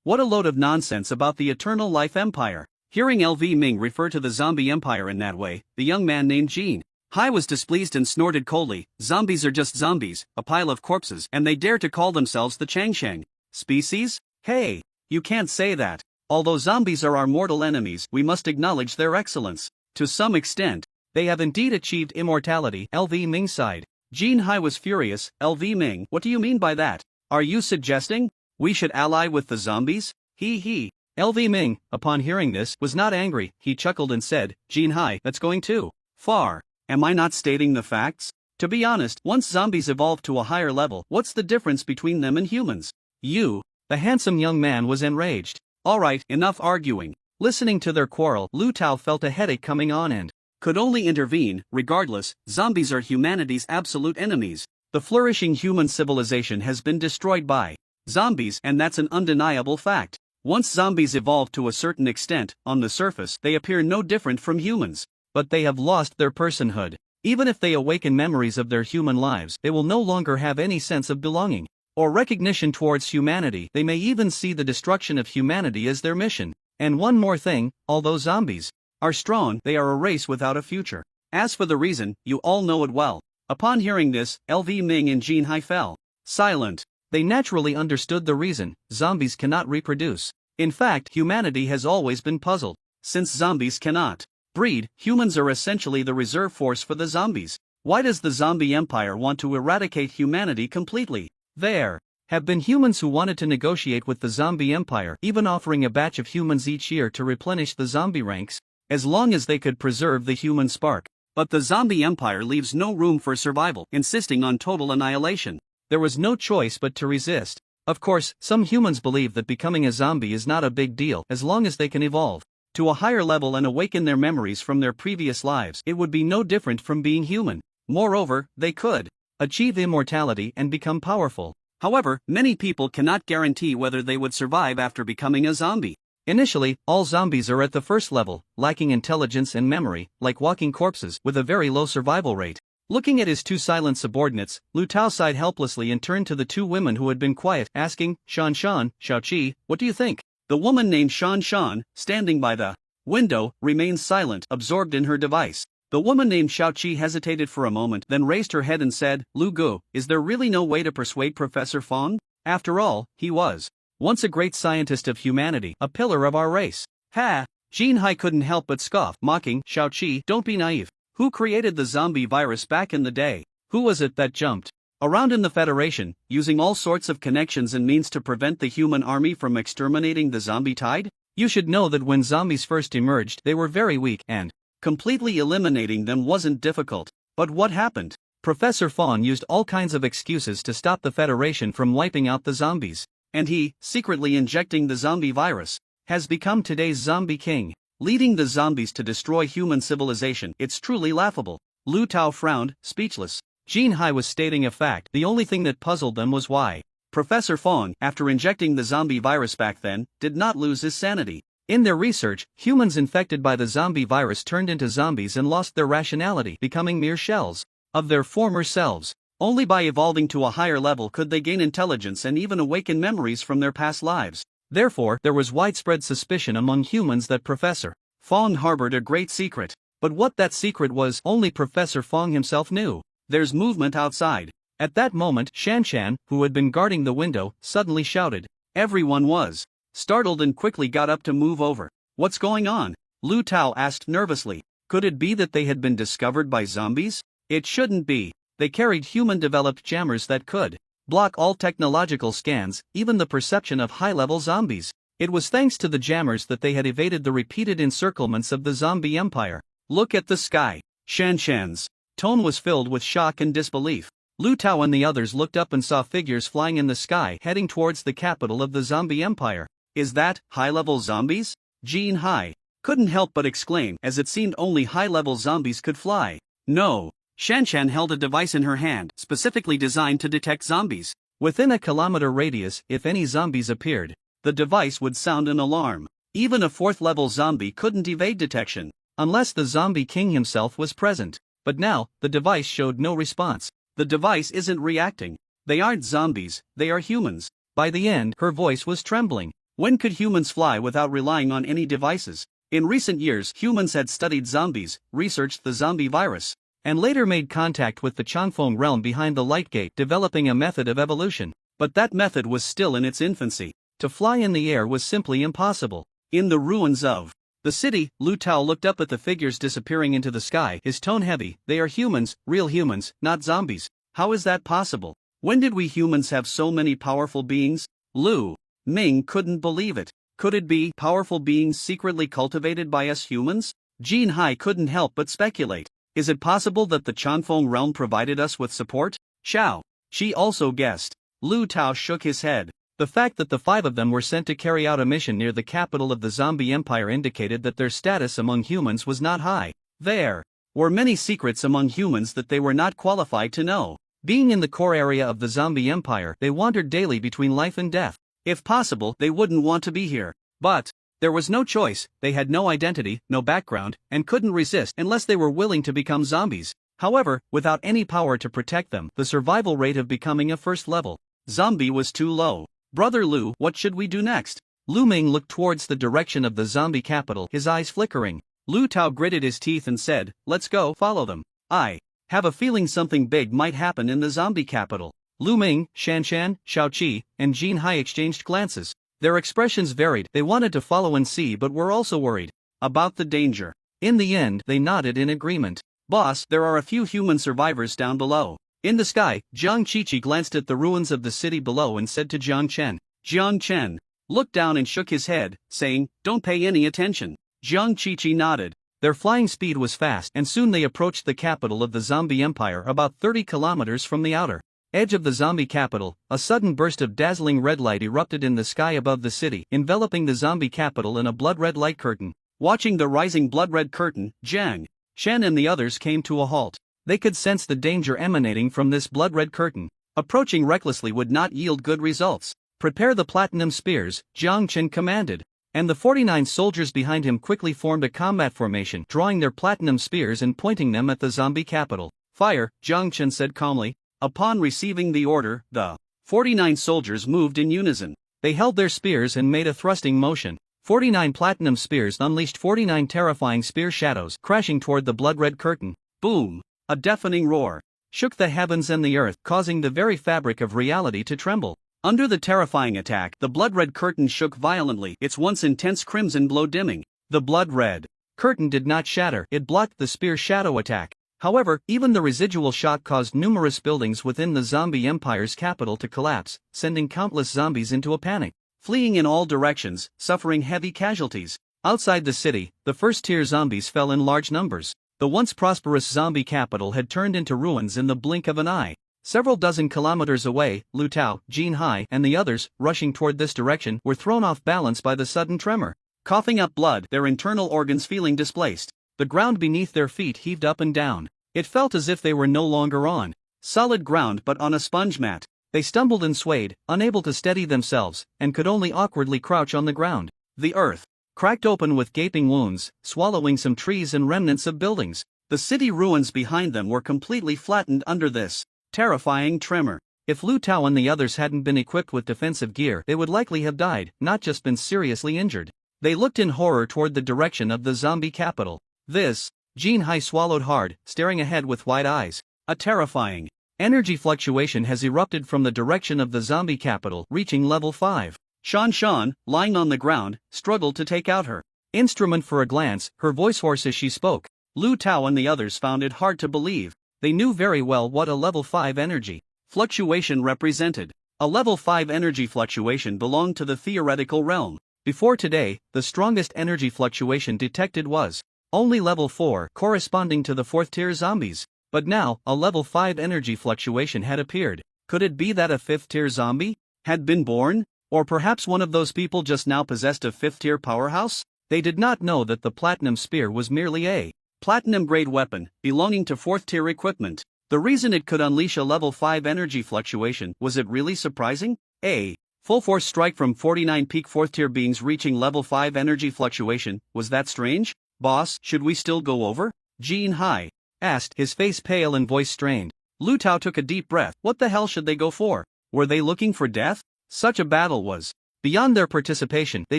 What a load of nonsense about the Eternal Life Empire. Hearing LV Ming refer to the zombie empire in that way, the young man named Jin Hai was displeased and snorted coldly, "Zombies are just zombies, a pile of corpses, and they dare to call themselves the Changsheng species? Hey, you can't say that. Although zombies are our mortal enemies, we must acknowledge their excellence. To some extent, they have indeed achieved immortality." LV Ming sighed. Jin Hai was furious. "LV Ming, what do you mean by that? Are you suggesting we should ally with the zombies? He. LV Ming, upon hearing this, was not angry. He chuckled and said, "Jin Hai, that's going too far. Am I not stating the facts? To be honest, once zombies evolve to a higher level, what's the difference between them and humans?" "You." The handsome young man was enraged. "Alright, enough arguing." Listening to their quarrel, Lu Tao felt a headache coming on and could only intervene. "Regardless, zombies are humanity's absolute enemies. The flourishing human civilization has been destroyed by zombies, and that's an undeniable fact. Once zombies evolve to a certain extent, on the surface, they appear no different from humans. But they have lost their personhood. Even if they awaken memories of their human lives, they will no longer have any sense of belonging or recognition towards humanity. They may even see the destruction of humanity as their mission. And one more thing, although zombies are strong, they are a race without a future. As for the reason, you all know it well." Upon hearing this, LV Ming and Jin Hai fell silent. They naturally understood the reason: zombies cannot reproduce. In fact, humanity has always been puzzled. Since zombies cannot breed, humans are essentially the reserve force for the zombies. Why does the zombie empire want to eradicate humanity completely? There have been humans who wanted to negotiate with the zombie empire, even offering a batch of humans each year to replenish the zombie ranks, as long as they could preserve the human spark. But the zombie empire leaves no room for survival, insisting on total annihilation. There was no choice but to resist. Of course, some humans believe that becoming a zombie is not a big deal as long as they can evolve to a higher level and awaken their memories from their previous lives. It would be no different from being human. Moreover, they could achieve immortality and become powerful. However, many people cannot guarantee whether they would survive after becoming a zombie. Initially, all zombies are at the first level, lacking intelligence and memory, like walking corpses, with a very low survival rate. Looking at his 2 silent subordinates, Lu Tao sighed helplessly and turned to the 2 women who had been quiet, asking, "Shan Shan, Xiaoqi, what do you think?" The woman named Shan Shan, standing by the window, remained silent, absorbed in her device. The woman named Xiaoqi hesitated for a moment, then raised her head and said, "Lu Gu, is there really no way to persuade Professor Fong? After all, he was once a great scientist of humanity, a pillar of our race." "Ha!" Jin Hai couldn't help but scoff, mocking, "Xiaoqi, don't be naive. Who created the zombie virus back in the day? Who was it that jumped around in the Federation, using all sorts of connections and means to prevent the human army from exterminating the zombie tide? You should know that when zombies first emerged, they were very weak, and completely eliminating them wasn't difficult. But what happened? Professor Fong used all kinds of excuses to stop the Federation from wiping out the zombies. And he, secretly injecting the zombie virus, has become today's zombie king, leading the zombies to destroy human civilization. It's truly laughable." Lu Tao frowned, speechless. Jin Hai was stating a fact. The only thing that puzzled them was why Professor Fong, after injecting the zombie virus back then, did not lose his sanity. In their research, humans infected by the zombie virus turned into zombies and lost their rationality, becoming mere shells of their former selves. Only by evolving to a higher level could they gain intelligence and even awaken memories from their past lives. Therefore, there was widespread suspicion among humans that Professor Fong harbored a great secret. But what that secret was, only Professor Fong himself knew. "There's movement outside." At that moment, Shan Shan, who had been guarding the window, suddenly shouted. Everyone was startled and quickly got up to move over. What's going on? Lu Tao asked nervously. Could it be that they had been discovered by zombies? It shouldn't be. They carried human-developed jammers that could block all technological scans, even the perception of high-level zombies. It was thanks to the jammers that they had evaded the repeated encirclements of the zombie empire. Look at the sky. Shan Shan's tone was filled with shock and disbelief. Lu Tao and the others looked up and saw figures flying in the sky heading towards the capital of the zombie empire. Is that high-level zombies? Jin Hai couldn't help but exclaim, as it seemed only high-level zombies could fly. No. Shanshan held a device in her hand, specifically designed to detect zombies. Within a kilometer radius, if any zombies appeared, the device would sound an alarm. Even a fourth-level zombie couldn't evade detection, unless the zombie king himself was present. But now, the device showed no response. The device isn't reacting. They aren't zombies, they are humans. By the end, her voice was trembling. When could humans fly without relying on any devices? In recent years, humans had studied zombies, researched the zombie virus, and later made contact with the Changfeng realm behind the light gate, developing a method of evolution. But that method was still in its infancy. To fly in the air was simply impossible. In the ruins of the city, Lu Tao looked up at the figures disappearing into the sky, his tone heavy. They are humans, real humans, not zombies. How is that possible? When did we humans have so many powerful beings? Lu Ming couldn't believe it. Could it be powerful beings secretly cultivated by us humans? Jin Hai couldn't help but speculate. Is it possible that the Changfeng realm provided us with support? Xiao. She also guessed. Lu Tao shook his head. The fact that the 5 of them were sent to carry out a mission near the capital of the zombie empire indicated that their status among humans was not high. There were many secrets among humans that they were not qualified to know. Being in the core area of the zombie empire, they wandered daily between life and death. If possible, they wouldn't want to be here. But there was no choice. They had no identity, no background, and couldn't resist unless they were willing to become zombies. However, without any power to protect them, the survival rate of becoming a first-level zombie was too low. Brother Lu, what should we do next? Lu Ming looked towards the direction of the zombie capital, his eyes flickering. Lu Tao gritted his teeth and said, "Let's go, follow them. I have a feeling something big might happen in the zombie capital." Lu Ming, Shanshan, Xiaoqi, and Jin Hai exchanged glances. Their expressions varied. They wanted to follow and see but were also worried about the danger. In the end, they nodded in agreement. Boss, there are a few human survivors down below. In the sky, Jiang Qiqi glanced at the ruins of the city below and said to Jiang Chen. Jiang Chen looked down and shook his head, saying, "Don't pay any attention." Jiang Qiqi nodded. Their flying speed was fast, and soon they approached the capital of the zombie empire, about 30 kilometers from the outer edge of the zombie capital. A sudden burst of dazzling red light erupted in the sky above the city, enveloping the zombie capital in a blood-red light curtain. Watching the rising blood-red curtain, Jiang Shen and the others came to a halt. They could sense the danger emanating from this blood-red curtain. Approaching recklessly would not yield good results. Prepare the platinum spears, Jiang Chen commanded. And the 49 soldiers behind him quickly formed a combat formation, drawing their platinum spears and pointing them at the zombie capital. Fire, Jiang Chen said calmly. Upon receiving the order, the 49 soldiers moved in unison. They held their spears and made a thrusting motion. 49 platinum spears unleashed 49 terrifying spear shadows, crashing toward the blood-red curtain. Boom! A deafening roar shook the heavens and the earth, causing the very fabric of reality to tremble. Under the terrifying attack, the blood-red curtain shook violently, its once intense crimson glow dimming. The blood-red curtain did not shatter, it blocked the spear shadow attack. However, even the residual shock caused numerous buildings within the zombie empire's capital to collapse, sending countless zombies into a panic, fleeing in all directions, suffering heavy casualties. Outside the city, the first-tier zombies fell in large numbers. The once prosperous zombie capital had turned into ruins in the blink of an eye. Several dozen kilometers away, Lu Tao, Jin Hai, and the others, rushing toward this direction, were thrown off balance by the sudden tremor. Coughing up blood, their internal organs feeling displaced. The ground beneath their feet heaved up and down. It felt as if they were no longer on solid ground but on a sponge mat. They stumbled and swayed, unable to steady themselves, and could only awkwardly crouch on the ground. The earth cracked open with gaping wounds, swallowing some trees and remnants of buildings. The city ruins behind them were completely flattened under this terrifying tremor. If Lu Tao and the others hadn't been equipped with defensive gear, they would likely have died, not just been seriously injured. They looked in horror toward the direction of the zombie capital. This, Jin Hai swallowed hard, staring ahead with wide eyes. A terrifying energy fluctuation has erupted from the direction of the zombie capital, reaching level 5. Shan, lying on the ground, struggled to take out her instrument for a glance, her voice hoarse as she spoke. Lu Tao and the others found it hard to believe. They knew very well what a level 5 energy fluctuation represented. A level 5 energy fluctuation belonged to the theoretical realm. Before today, the strongest energy fluctuation detected was only level 4, corresponding to the 4th tier zombies. But now, a level 5 energy fluctuation had appeared. Could it be that a 5th tier zombie had been born? Or perhaps one of those people just now possessed a 5th tier powerhouse? They did not know that the platinum spear was merely a platinum grade weapon, belonging to 4th tier equipment. The reason it could unleash a level 5 energy fluctuation, was it really surprising? A full force strike from 49 peak 4th tier beings reaching level 5 energy fluctuation, was that strange? Boss, should we still go over? Jean Hai asked, his face pale and voice strained. Lu Tao took a deep breath. What the hell should they go for? Were they looking for death? Such a battle was beyond their participation. They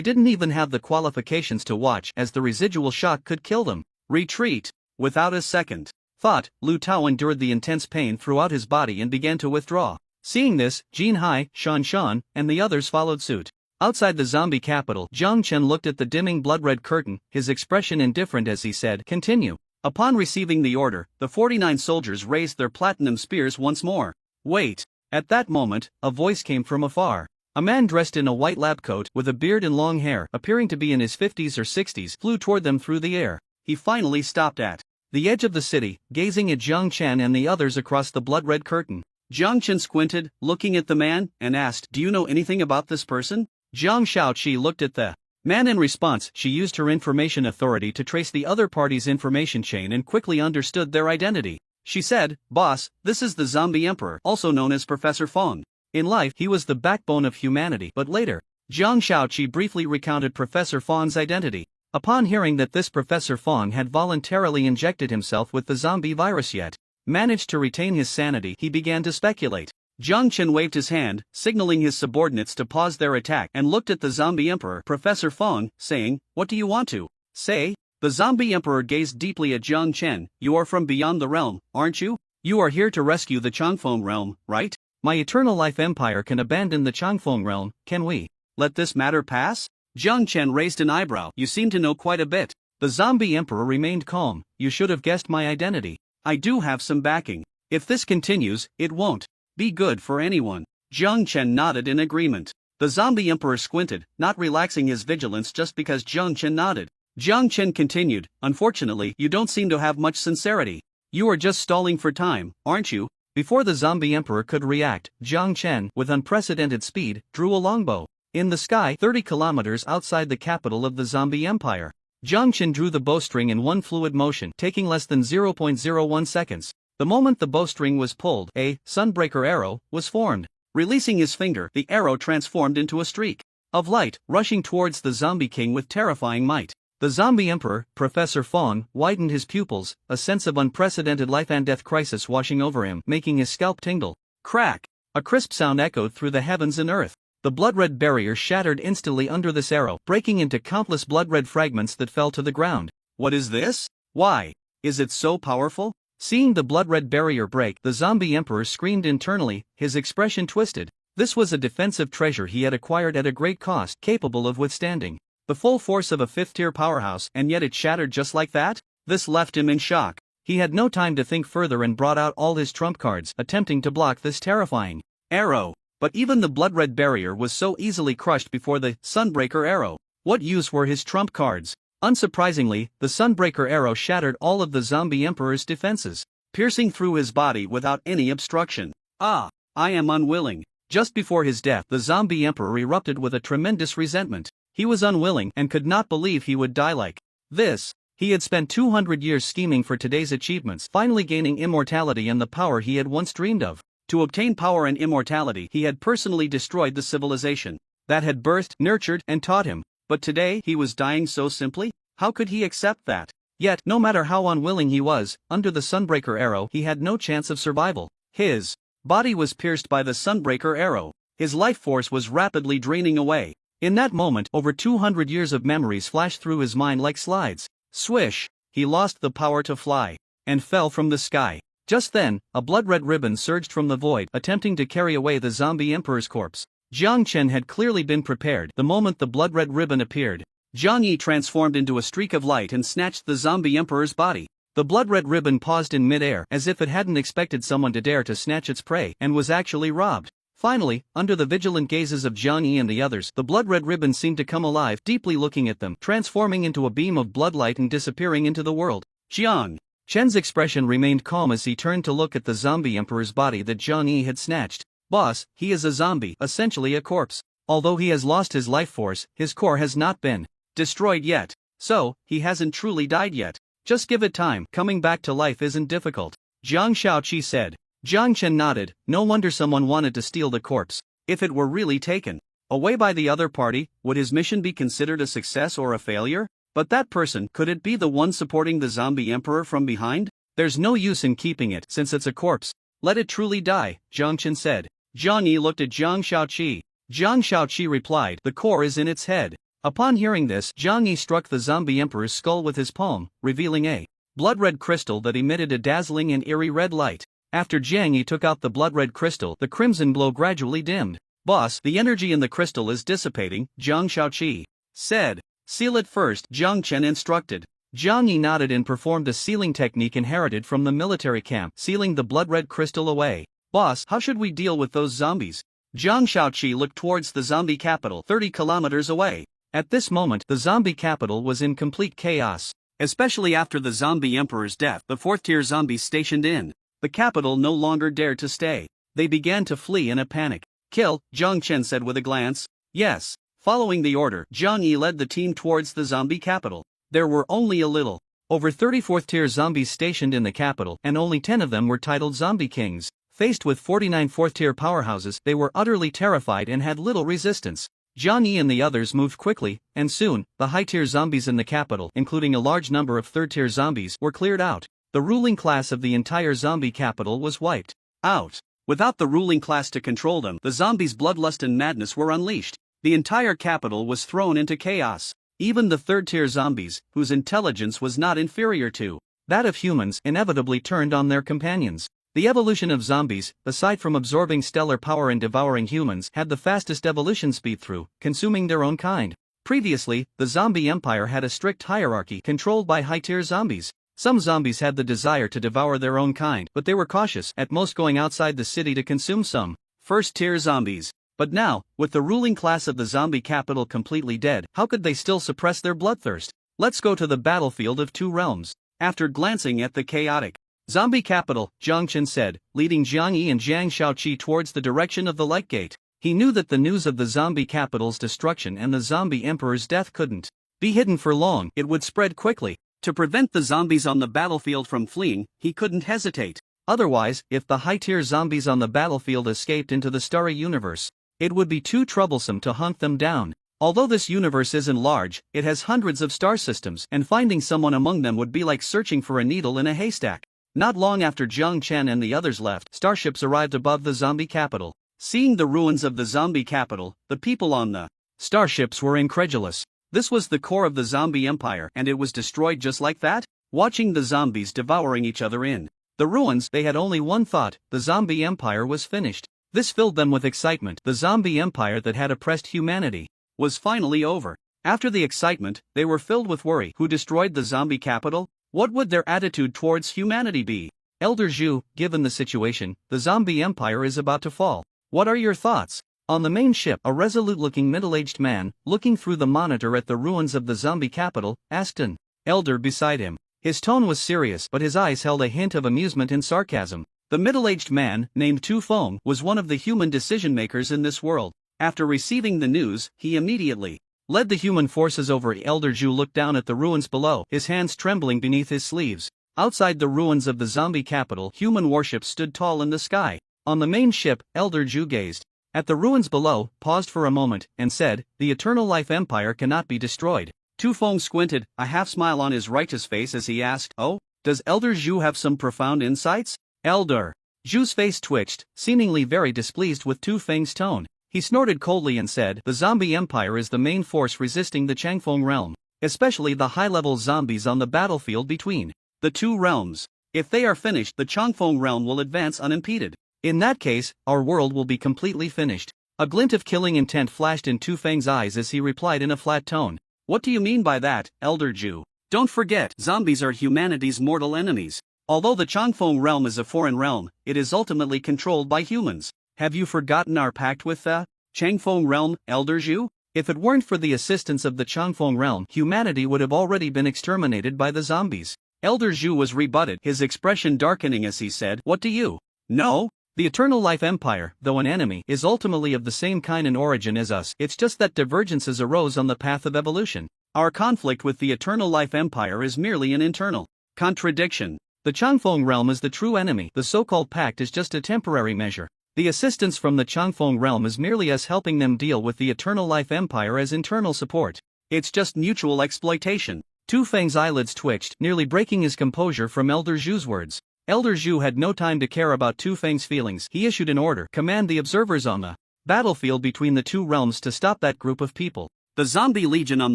didn't even have the qualifications to watch, as the residual shock could kill them. Retreat. Without a second thought, Lu Tao endured the intense pain throughout his body and began to withdraw. Seeing this, Jean Hai, Shan, and the others followed suit. Outside the zombie capital, Jiang Chen looked at the dimming blood-red curtain, his expression indifferent as he said, "Continue." Upon receiving the order, the 49 soldiers raised their platinum spears once more. Wait. At that moment, a voice came from afar. A man dressed in a white lab coat, with a beard and long hair, appearing to be in his 50s or 60s, flew toward them through the air. He finally stopped at the edge of the city, gazing at Jiang Chen and the others across the blood-red curtain. Jiang Chen squinted, looking at the man, and asked, "Do you know anything about this person?" Jiang Shaoqi looked at the man. In response, she used her information authority to trace the other party's information chain and quickly understood their identity. She said, "Boss, this is the Zombie Emperor, also known as Professor Fong. In life, he was the backbone of humanity, but later." Jiang Shaoqi briefly recounted Professor Fong's identity. Upon hearing that this Professor Fong had voluntarily injected himself with the zombie virus yet managed to retain his sanity, he began to speculate. Jiang Chen waved his hand, signaling his subordinates to pause their attack, and looked at the Zombie Emperor, Professor Fong, saying, "What do you want to say?" The Zombie Emperor gazed deeply at Jiang Chen. "You are from beyond the realm, aren't you? You are here to rescue the Changfeng realm, right? My Eternal Life Empire can abandon the Changfeng realm, can we let this matter pass?" Jiang Chen raised an eyebrow. "You seem to know quite a bit." The Zombie Emperor remained calm. "You should have guessed my identity. I do have some backing. If this continues, it won't be good for anyone." Jiang Chen nodded in agreement. The Zombie Emperor squinted, not relaxing his vigilance just because Jiang Chen nodded. Jiang Chen continued, "Unfortunately, you don't seem to have much sincerity. You are just stalling for time, aren't you?" Before the Zombie Emperor could react, Jiang Chen, with unprecedented speed, drew a longbow. In the sky, 30 kilometers outside the capital of the Zombie Empire, Jiang Chen drew the bowstring in one fluid motion, taking less than 0.01 seconds. The moment the bowstring was pulled, a sunbreaker arrow was formed. Releasing his finger, the arrow transformed into a streak of light, rushing towards the Zombie King with terrifying might. The Zombie Emperor, Professor Fong, widened his pupils, a sense of unprecedented life and death crisis washing over him, making his scalp tingle. Crack! A crisp sound echoed through the heavens and earth. The blood-red barrier shattered instantly under this arrow, breaking into countless blood-red fragments that fell to the ground. What is this? Why is it so powerful? Seeing the blood-red barrier break, the Zombie Emperor screamed internally, his expression twisted. This was a defensive treasure he had acquired at a great cost, capable of withstanding the full force of a 5th-tier powerhouse, and yet it shattered just like that? This left him in shock. He had no time to think further and brought out all his trump cards, attempting to block this terrifying arrow. But even the blood-red barrier was so easily crushed before the Sunbreaker arrow. What use were his trump cards? Unsurprisingly, the Sunbreaker arrow shattered all of the Zombie Emperor's defenses, piercing through his body without any obstruction. "Ah, I am unwilling." Just before his death, the Zombie Emperor erupted with a tremendous resentment. He was unwilling and could not believe he would die like this. He had spent 200 years scheming for today's achievements, finally gaining immortality and the power he had once dreamed of. To obtain power and immortality, he had personally destroyed the civilization that had birthed, nurtured, and taught him. But today, he was dying so simply? How could he accept that? Yet, no matter how unwilling he was, under the Sunbreaker arrow, he had no chance of survival. His body was pierced by the Sunbreaker arrow. His life force was rapidly draining away. In that moment, over 200 years of memories flashed through his mind like slides. Swish! He lost the power to fly and fell from the sky. Just then, a blood-red ribbon surged from the void, attempting to carry away the Zombie Emperor's corpse. Jiang Chen had clearly been prepared the moment the blood-red ribbon appeared. Jiang Yi transformed into a streak of light and snatched the zombie emperor's body. The blood-red ribbon paused in mid-air as if it hadn't expected someone to dare to snatch its prey and was actually robbed. Finally, under the vigilant gazes of Jiang Yi and the others, the blood-red ribbon seemed to come alive, deeply looking at them, transforming into a beam of bloodlight and disappearing into the world. Jiang Chen's expression remained calm as he turned to look at the zombie emperor's body that Jiang Yi had snatched. Boss, he is a zombie, essentially a corpse. Although he has lost his life force, his core has not been destroyed yet. So, he hasn't truly died yet. Just give it time, coming back to life isn't difficult. Jiang Shaoqi said. Jiang Chen nodded, no wonder someone wanted to steal the corpse. If it were really taken away by the other party, would his mission be considered a success or a failure? But that person, could it be the one supporting the zombie emperor from behind? There's no use in keeping it since it's a corpse. Let it truly die, Jiang Chen said. Jiang Yi looked at Jiang Shaoqi. Jiang Shaoqi replied, the core is in its head. Upon hearing this, Jiang Yi struck the zombie emperor's skull with his palm, revealing a blood-red crystal that emitted a dazzling and eerie red light. After Jiang Yi took out the blood-red crystal, the crimson glow gradually dimmed. Boss, the energy in the crystal is dissipating, Jiang Shaoqi said. Seal it first, Jiang Chen instructed. Jiang Yi nodded and performed a sealing technique inherited from the military camp, sealing the blood-red crystal away. Boss, how should we deal with those zombies? Jiang Shaoqi looked towards the zombie capital 30 kilometers away. At this moment, the zombie capital was in complete chaos. Especially after the zombie emperor's death, the 4th-tier zombies stationed in the capital no longer dared to stay. They began to flee in a panic. Kill, Jiang Chen said with a glance. Yes. Following the order, Jiang Yi led the team towards the zombie capital. There were only a little over 30 4th-tier zombies stationed in the capital, and only 10 of them were titled zombie kings. Faced with 49 4th-tier powerhouses, they were utterly terrified and had little resistance. Jiang Yi and the others moved quickly, and soon, the high-tier zombies in the capital, including a large number of 3rd-tier zombies, were cleared out. The ruling class of the entire zombie capital was wiped out. Without the ruling class to control them, the zombies' bloodlust and madness were unleashed. The entire capital was thrown into chaos. Even the 3rd-tier zombies, whose intelligence was not inferior to that of humans, inevitably turned on their companions. The evolution of zombies, aside from absorbing stellar power and devouring humans, had the fastest evolution speed through consuming their own kind. Previously, the zombie empire had a strict hierarchy controlled by high-tier zombies. Some zombies had the desire to devour their own kind, but they were cautious, at most going outside the city to consume some 1st-tier zombies. But now, with the ruling class of the zombie capital completely dead, how could they still suppress their bloodthirst? Let's go to the battlefield of 2 realms. After glancing at the chaotic zombie capital, Jiang Chen said, leading Jiang Yi and Jiang Shaoqi towards the direction of the light gate. He knew that the news of the zombie capital's destruction and the zombie emperor's death couldn't be hidden for long. It would spread quickly. To prevent the zombies on the battlefield from fleeing, he couldn't hesitate. Otherwise, if the high-tier zombies on the battlefield escaped into the starry universe, it would be too troublesome to hunt them down. Although this universe isn't large, it has hundreds of star systems, and finding someone among them would be like searching for a needle in a haystack. Not long after Jiang Chen and the others left, starships arrived above the zombie capital. Seeing the ruins of the zombie capital, the people on the starships were incredulous. This was the core of the zombie empire, and it was destroyed just like that? Watching the zombies devouring each other in the ruins, they had only one thought: the zombie empire was finished. This filled them with excitement. The zombie empire that had oppressed humanity was finally over. After the excitement, they were filled with worry. Who destroyed the zombie capital? What would their attitude towards humanity be? Elder Zhu, given the situation, the zombie empire is about to fall. What are your thoughts? On the main ship, a resolute-looking middle-aged man, looking through the monitor at the ruins of the zombie capital, asked an elder beside him. His tone was serious, but his eyes held a hint of amusement and sarcasm. The middle-aged man, named Tu Feng, was one of the human decision-makers in this world. After receiving the news, he immediately led the human forces over. Elder Zhu looked down at the ruins below, his hands trembling beneath his sleeves. Outside the ruins of the zombie capital, human warships stood tall in the sky. On the main ship, Elder Zhu gazed at the ruins below, paused for a moment, and said, "The Eternal Life Empire cannot be destroyed." Tu Feng squinted, a half-smile on his righteous face as he asked, "Oh, does Elder Zhu have some profound insights?" Elder Zhu's face twitched, seemingly very displeased with Tu Feng's tone. He snorted coldly and said, "The zombie empire is the main force resisting the Changfeng realm, especially the high-level zombies on the battlefield between the 2 realms. If they are finished, the Changfeng realm will advance unimpeded. In that case, our world will be completely finished." A glint of killing intent flashed in Tu Feng's eyes as he replied in a flat tone. What do you mean by that, Elder Zhu? Don't forget, zombies are humanity's mortal enemies. Although the Changfeng realm is a foreign realm, it is ultimately controlled by humans. Have you forgotten our pact with the Changfeng realm, Elder Zhu? If it weren't for the assistance of the Changfeng realm, humanity would have already been exterminated by the zombies. Elder Zhu was rebutted, his expression darkening as he said, What do you know? The Eternal Life Empire, though an enemy, is ultimately of the same kind and origin as us. It's just that divergences arose on the path of evolution. Our conflict with the Eternal Life Empire is merely an internal contradiction. The Changfeng realm is the true enemy. The so-called pact is just a temporary measure. The assistance from the Changfeng realm is merely us helping them deal with the Eternal Life Empire as internal support. It's just mutual exploitation. Tu Feng's eyelids twitched, nearly breaking his composure from Elder Zhu's words. Elder Zhu had no time to care about Tu Feng's feelings. He issued an order: command the observers on the battlefield between the two realms to stop that group of people. The zombie legion on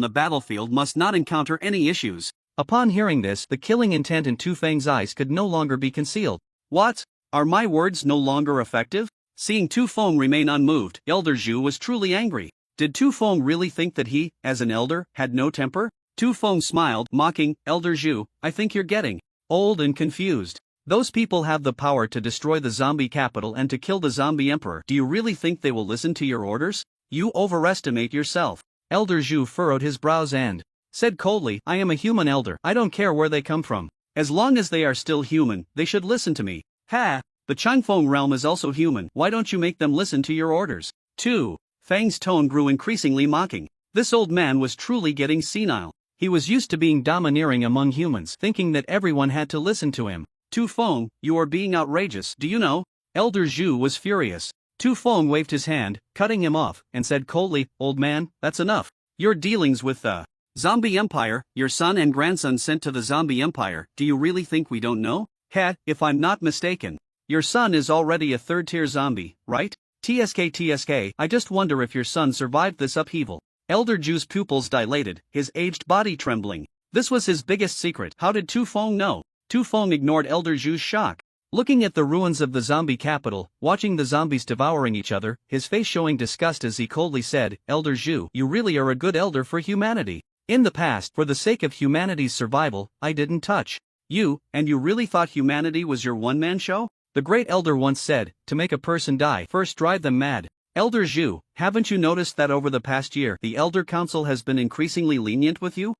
the battlefield must not encounter any issues. Upon hearing this, the killing intent in Tu Feng's eyes could no longer be concealed. What? Are my words no longer effective? Seeing Tu Feng remain unmoved, Elder Zhu was truly angry. Did Tu Feng really think that he, as an elder, had no temper? Tu Feng smiled, mocking, Elder Zhu, I think you're getting old and confused. Those people have the power to destroy the zombie capital and to kill the zombie emperor. Do you really think they will listen to your orders? You overestimate yourself. Elder Zhu furrowed his brows and said coldly, I am a human elder. I don't care where they come from. As long as they are still human, they should listen to me. Ha! The Changfeng realm is also human. Why don't you make them listen to your orders? Tu Feng's tone grew increasingly mocking. This old man was truly getting senile. He was used to being domineering among humans, thinking that everyone had to listen to him. Tu Feng, you are being outrageous, do you know? Elder Zhu was furious. Tu Feng waved his hand, cutting him off, and said coldly, Old man, that's enough. Your dealings with the zombie empire, your son and grandson sent to the zombie empire, do you really think we don't know? If I'm not mistaken, your son is already a third-tier zombie, right? TSK, I just wonder if your son survived this upheaval. Elder Zhu's pupils dilated, his aged body trembling. This was his biggest secret. How did Tu Feng know? Tu Feng ignored Elder Zhu's shock. Looking at the ruins of the zombie capital, watching the zombies devouring each other, his face showing disgust as he coldly said, Elder Zhu, you really are a good elder for humanity. In the past, for the sake of humanity's survival, I didn't touch you, and you really thought humanity was your one-man show? The great elder once said, to make a person die, first drive them mad. Elder Zhu, haven't you noticed that over the past year, the Elder Council has been increasingly lenient with you?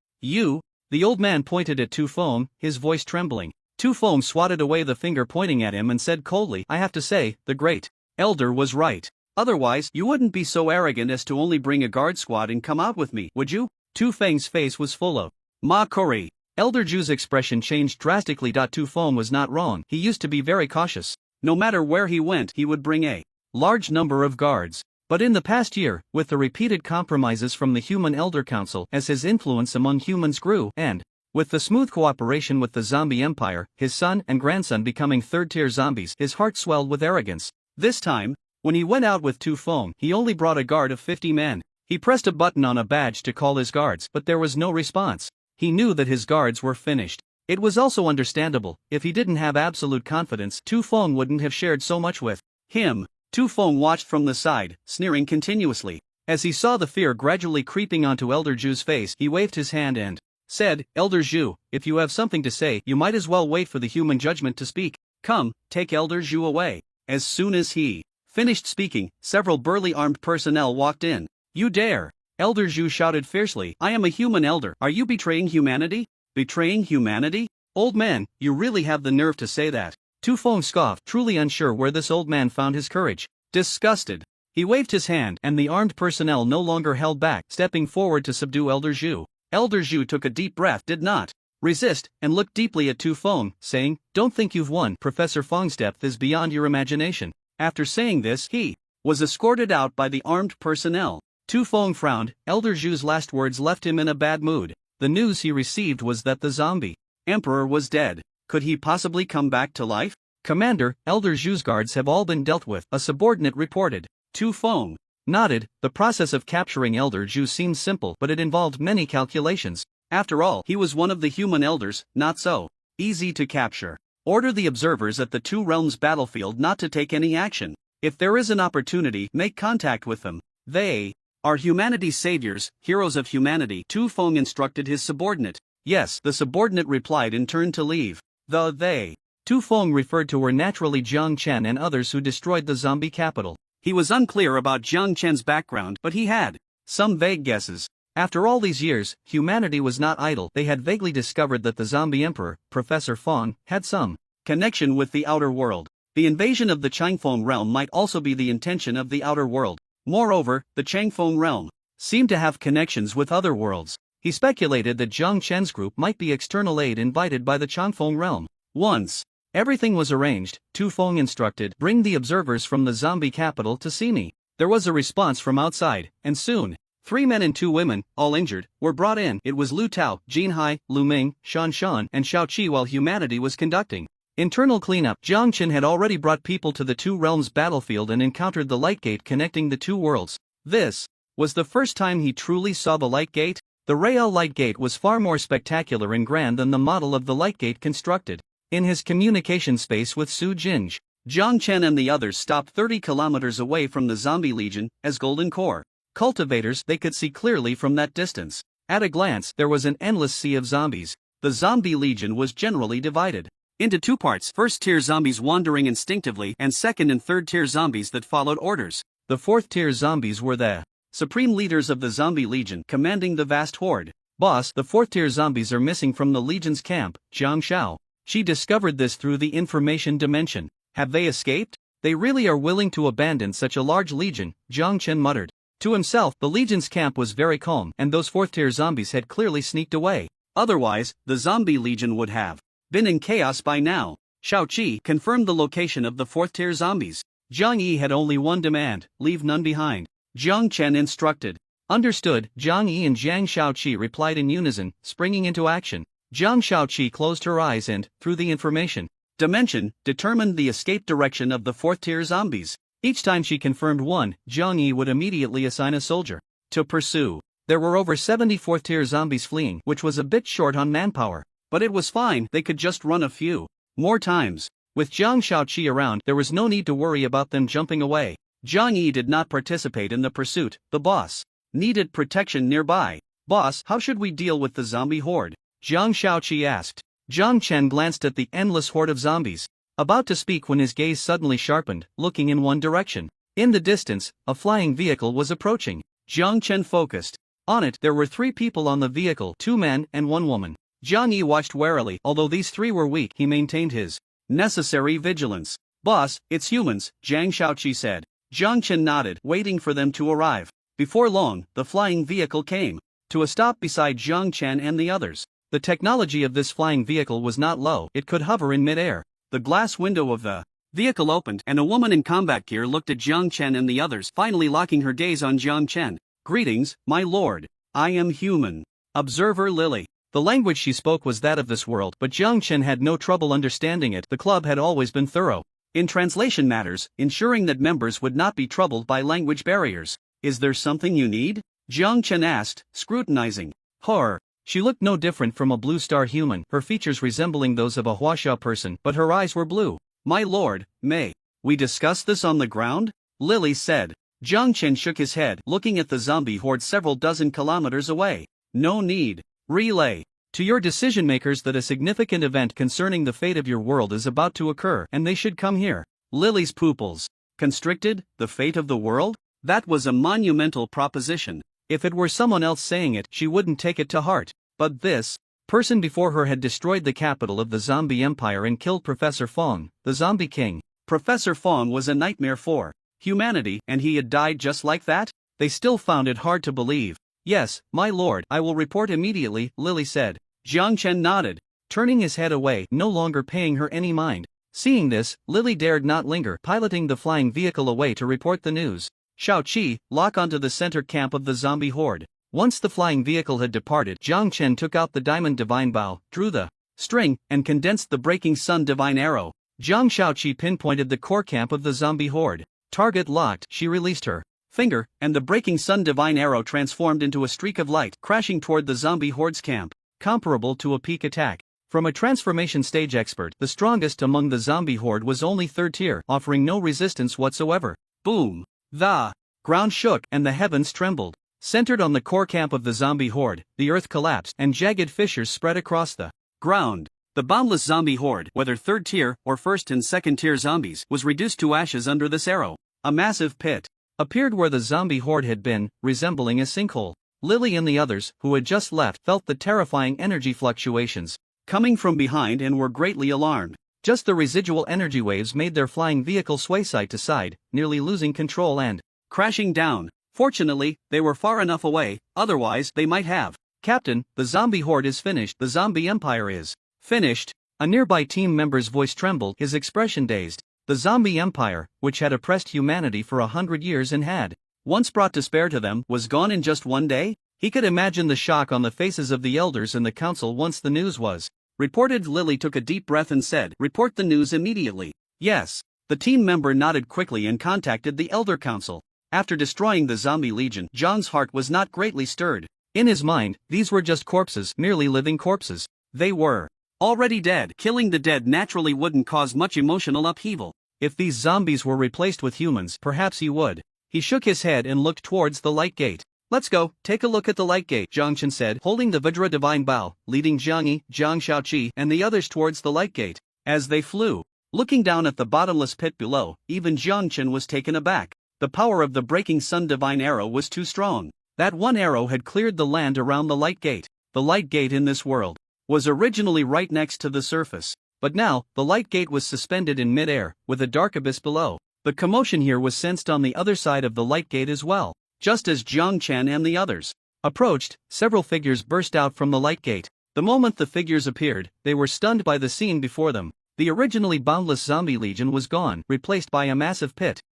The old man pointed at Tu Feng, his voice trembling. Tu Feng swatted away the finger pointing at him and said coldly, I have to say, the great elder was right. Otherwise, you wouldn't be so arrogant as to only bring a guard squad and come out with me, would you? Tu Feng's face was full of mockery. Elder Zhu's expression changed drastically. Tu Feng was not wrong. He used to be very cautious. No matter where he went, he would bring a large number of guards. But in the past year, with the repeated compromises from the Human Elder Council, as his influence among humans grew, and with the smooth cooperation with the zombie empire, his son and grandson becoming third-tier zombies, his heart swelled with arrogance. This time, when he went out with Tu Feng, he only brought a guard of 50 men. He pressed a button on a badge to call his guards, but there was no response. He knew that his guards were finished. It was also understandable. If he didn't have absolute confidence, Tu Feng wouldn't have shared so much with him. Tu Feng watched from the side, sneering continuously. As he saw the fear gradually creeping onto Elder Zhu's face, he waved his hand and said, Elder Zhu, if you have something to say, you might as well wait for the human judgment to speak. Come, take Elder Zhu away. As soon as he finished speaking, several burly armed personnel walked in. You dare! Elder Zhu shouted fiercely, I am a human elder. Are you betraying humanity? Betraying humanity? Old man, you really have the nerve to say that. Tu Feng scoffed, truly unsure where this old man found his courage. Disgusted, he waved his hand, and the armed personnel no longer held back, stepping forward to subdue Elder Zhu. Elder Zhu took a deep breath, did not resist, and looked deeply at Tu Feng, saying, Don't think you've won. Professor Feng's depth is beyond your imagination. After saying this, he was escorted out by the armed personnel. Tu Feng frowned. Elder Zhu's last words left him in a bad mood. The news he received was that the zombie emperor was dead. Could he possibly come back to life? Commander, Elder Zhu's guards have all been dealt with, a subordinate reported. Tu Feng nodded. The process of capturing Elder Zhu seemed simple, but it involved many calculations. After all, he was one of the human elders, not so easy to capture. Order the observers at the two realms battlefield not to take any action. If there is an opportunity, make contact with them. They are humanity's saviors, heroes of humanity, Tu Feng instructed his subordinate. Yes, the subordinate replied and turned to leave. They. Tu Feng referred to were naturally Jiang Chen and others who destroyed the zombie capital. He was unclear about Jiang Chen's background, but he had some vague guesses. After all these years, humanity was not idle. They had vaguely discovered that the zombie emperor, Professor Feng, had some connection with the outer world. The invasion of the Changfeng realm might also be the intention of the outer world. Moreover, the Changfeng realm seemed to have connections with other worlds. He speculated that Jiang Chen's group might be external aid invited by the Changfeng realm. Once everything was arranged, Tu Feng instructed, "Bring the observers from the zombie capital to see me." There was a response from outside, and soon 3 men and 2 women, all injured, were brought in. It was Lu Tao, Jin Hai, Lu Ming, Shan Shan, and Shao Qi while humanity was conducting internal cleanup. Jiang Chen had already brought people to the Two Realms battlefield and encountered the light gate connecting the two worlds. This was the first time he truly saw the light gate. The Rael light gate was far more spectacular and grand than the model of the light gate constructed in his communication space with Su Jinj. Jiang Chen and the others stopped 30 kilometers away from the zombie legion as Golden Core cultivators. They could see clearly from that distance. At a glance, there was an endless sea of zombies. The zombie legion was generally divided into 2 parts: first-tier zombies wandering instinctively and second and third-tier zombies that followed orders. The fourth-tier zombies were the supreme leaders of the zombie legion, commanding the vast horde. "Boss, the fourth-tier zombies are missing from the legion's camp," Jiang Shao. She discovered this through the information dimension. "Have they escaped? They really are willing to abandon such a large legion," Jiang Chen muttered. To himself, the legion's camp was very calm, and those fourth-tier zombies had clearly sneaked away. Otherwise, the zombie legion would have been in chaos by now. Shao Qi confirmed the location of the fourth-tier zombies. Jiang Yi had only one demand: leave none behind. Jiang Chen instructed. Understood. Jiang Yi and Jiang Shaoqi replied in unison, springing into action. Jiang Shaoqi closed her eyes and, through the information dimension, determined the escape direction of the fourth-tier zombies. Each time she confirmed one, Jiang Yi would immediately assign a soldier to pursue. There were over 70 fourth-tier zombies fleeing, which was a bit short on manpower. But it was fine, they could just run a few more times. With Jiang Shaoqi around, there was no need to worry about them jumping away. Jiang Yi did not participate in the pursuit. The boss needed protection nearby. "Boss, how should we deal with the zombie horde?" Jiang Shaoqi asked. Jiang Chen glanced at the endless horde of zombies, about to speak when his gaze suddenly sharpened, looking in one direction. In the distance, a flying vehicle was approaching. Jiang Chen focused. On it, there were 3 people on the vehicle, 2 men and 1 woman. Jiang Yi watched warily. Although these 3 were weak, he maintained his necessary vigilance. "Boss, it's humans," Jiang Shaoqi said. Jiang Chen nodded, waiting for them to arrive. Before long, the flying vehicle came to a stop beside Jiang Chen and the others. The technology of this flying vehicle was not low. It could hover in mid-air. The glass window of the vehicle opened, and a woman in combat gear looked at Jiang Chen and the others, finally locking her gaze on Jiang Chen. "Greetings, my lord. I am human. Observer Lily." The language she spoke was that of this world, but Jiang Chen had no trouble understanding it. The club had always been thorough in translation matters, ensuring that members would not be troubled by language barriers. "Is there something you need?" Jiang Chen asked, scrutinizing her. She looked no different from a blue star human, her features resembling those of a Huaxia person, but her eyes were blue. "My lord, may we discuss this on the ground?" Lily said. Jiang Chen shook his head, looking at the zombie horde several dozen kilometers away. "No need. Relay to your decision makers that a significant event concerning the fate of your world is about to occur, and they should come here." Lily's pupils constricted. The fate of the world? That was a monumental proposition. If it were someone else saying it, she wouldn't take it to heart. But this person before her had destroyed the capital of the zombie empire and killed Professor Feng, the zombie king. Professor Feng was a nightmare for humanity, and he had died just like that? They still found it hard to believe. "Yes, my lord, I will report immediately," Lily said. Jiang Chen nodded, turning his head away, no longer paying her any mind. Seeing this, Lily dared not linger, piloting the flying vehicle away to report the news. Shao Qi, lock onto the center camp of the zombie horde. Once the flying vehicle had departed, Jiang Chen took out the diamond divine bow, drew the string, and condensed the breaking sun divine arrow. Jiang Shaoqi pinpointed the core camp of the zombie horde. Target locked, she released her finger, and the breaking sun divine arrow transformed into a streak of light, crashing toward the zombie horde's camp, comparable to a peak attack. From a transformation stage expert, the strongest among the zombie horde was only 3rd tier, offering no resistance whatsoever. Boom! The ground shook and the heavens trembled. Centered on the core camp of the zombie horde, the earth collapsed and jagged fissures spread across the ground. The boundless zombie horde, whether 3rd tier or 1st and 2nd tier zombies, was reduced to ashes under this arrow. A massive pit appeared where the zombie horde had been, resembling a sinkhole. Lily and the others, who had just left, felt the terrifying energy fluctuations coming from behind and were greatly alarmed. Just the residual energy waves made their flying vehicle sway side to side, nearly losing control and crashing down. Fortunately, they were far enough away, otherwise they might have. Captain, the zombie horde is finished. The zombie empire is finished. A nearby team member's voice trembled, his expression dazed. The zombie empire, which had oppressed humanity for 100 years and had once brought despair to them, was gone in just one day? He could imagine the shock on the faces of the elders and the council once the news was reported. Lily took a deep breath and said, "Report the news immediately." Yes. The team member nodded quickly and contacted the elder council. After destroying the zombie legion, John's heart was not greatly stirred. In his mind, these were just corpses, merely living corpses. They were already dead. Killing the dead naturally wouldn't cause much emotional upheaval. If these zombies were replaced with humans, perhaps he would. He shook his head and looked towards the light gate. "Let's go, take a look at the light gate," Zhang Chen said, holding the Vajra Divine Bow, leading Jiang Yi, Jiang Shaoqi, and the others towards the light gate. As they flew, looking down at the bottomless pit below, even Jiang Chen was taken aback. The power of the breaking sun divine arrow was too strong. That one arrow had cleared the land around the light gate. The light gate in this world was originally right next to the surface, but now, the light gate was suspended in mid-air, with a dark abyss below. The commotion here was sensed on the other side of the light gate as well. Just as Jiang Chen and the others approached, several figures burst out from the light gate. The moment the figures appeared, they were stunned by the scene before them. The originally boundless zombie legion was gone, replaced by a massive pit.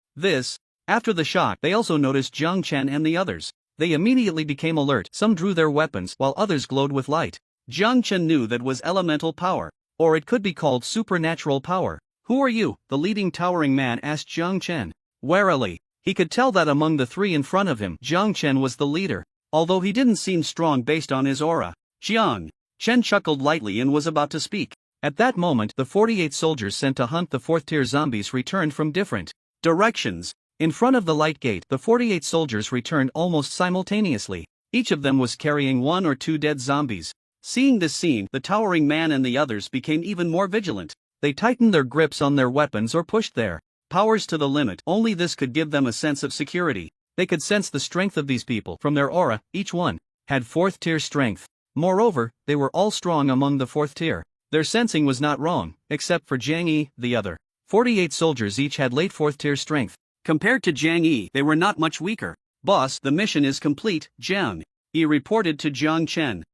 After the shock, they also noticed Jiang Chen and the others. They immediately became alert. Some drew their weapons, while others glowed with light. Jiang Chen knew that was elemental power, or it could be called supernatural power. "Who are you?" the leading towering man asked Jiang Chen. Warily, he could tell that among the three in front of him, Jiang Chen was the leader, although he didn't seem strong based on his aura. Jiang Chen chuckled lightly and was about to speak. At that moment, the 48 soldiers sent to hunt the 4th-tier zombies returned from different directions. In front of the light gate, the 48 soldiers returned almost simultaneously. Each of them was carrying 1 or 2 dead zombies. Seeing this scene, the towering man and the others became even more vigilant. They tightened their grips on their weapons or pushed their powers to the limit. Only this could give them a sense of security. They could sense the strength of these people from their aura. Each one had 4th-tier strength. Moreover, they were all strong among the 4th tier. Their sensing was not wrong, except for Jiang Yi, the other. 48 soldiers each had late 4th-tier strength. Compared to Jiang Yi, they were not much weaker. "Boss, the mission is complete," Jiang Yi reported to Jiang Chen.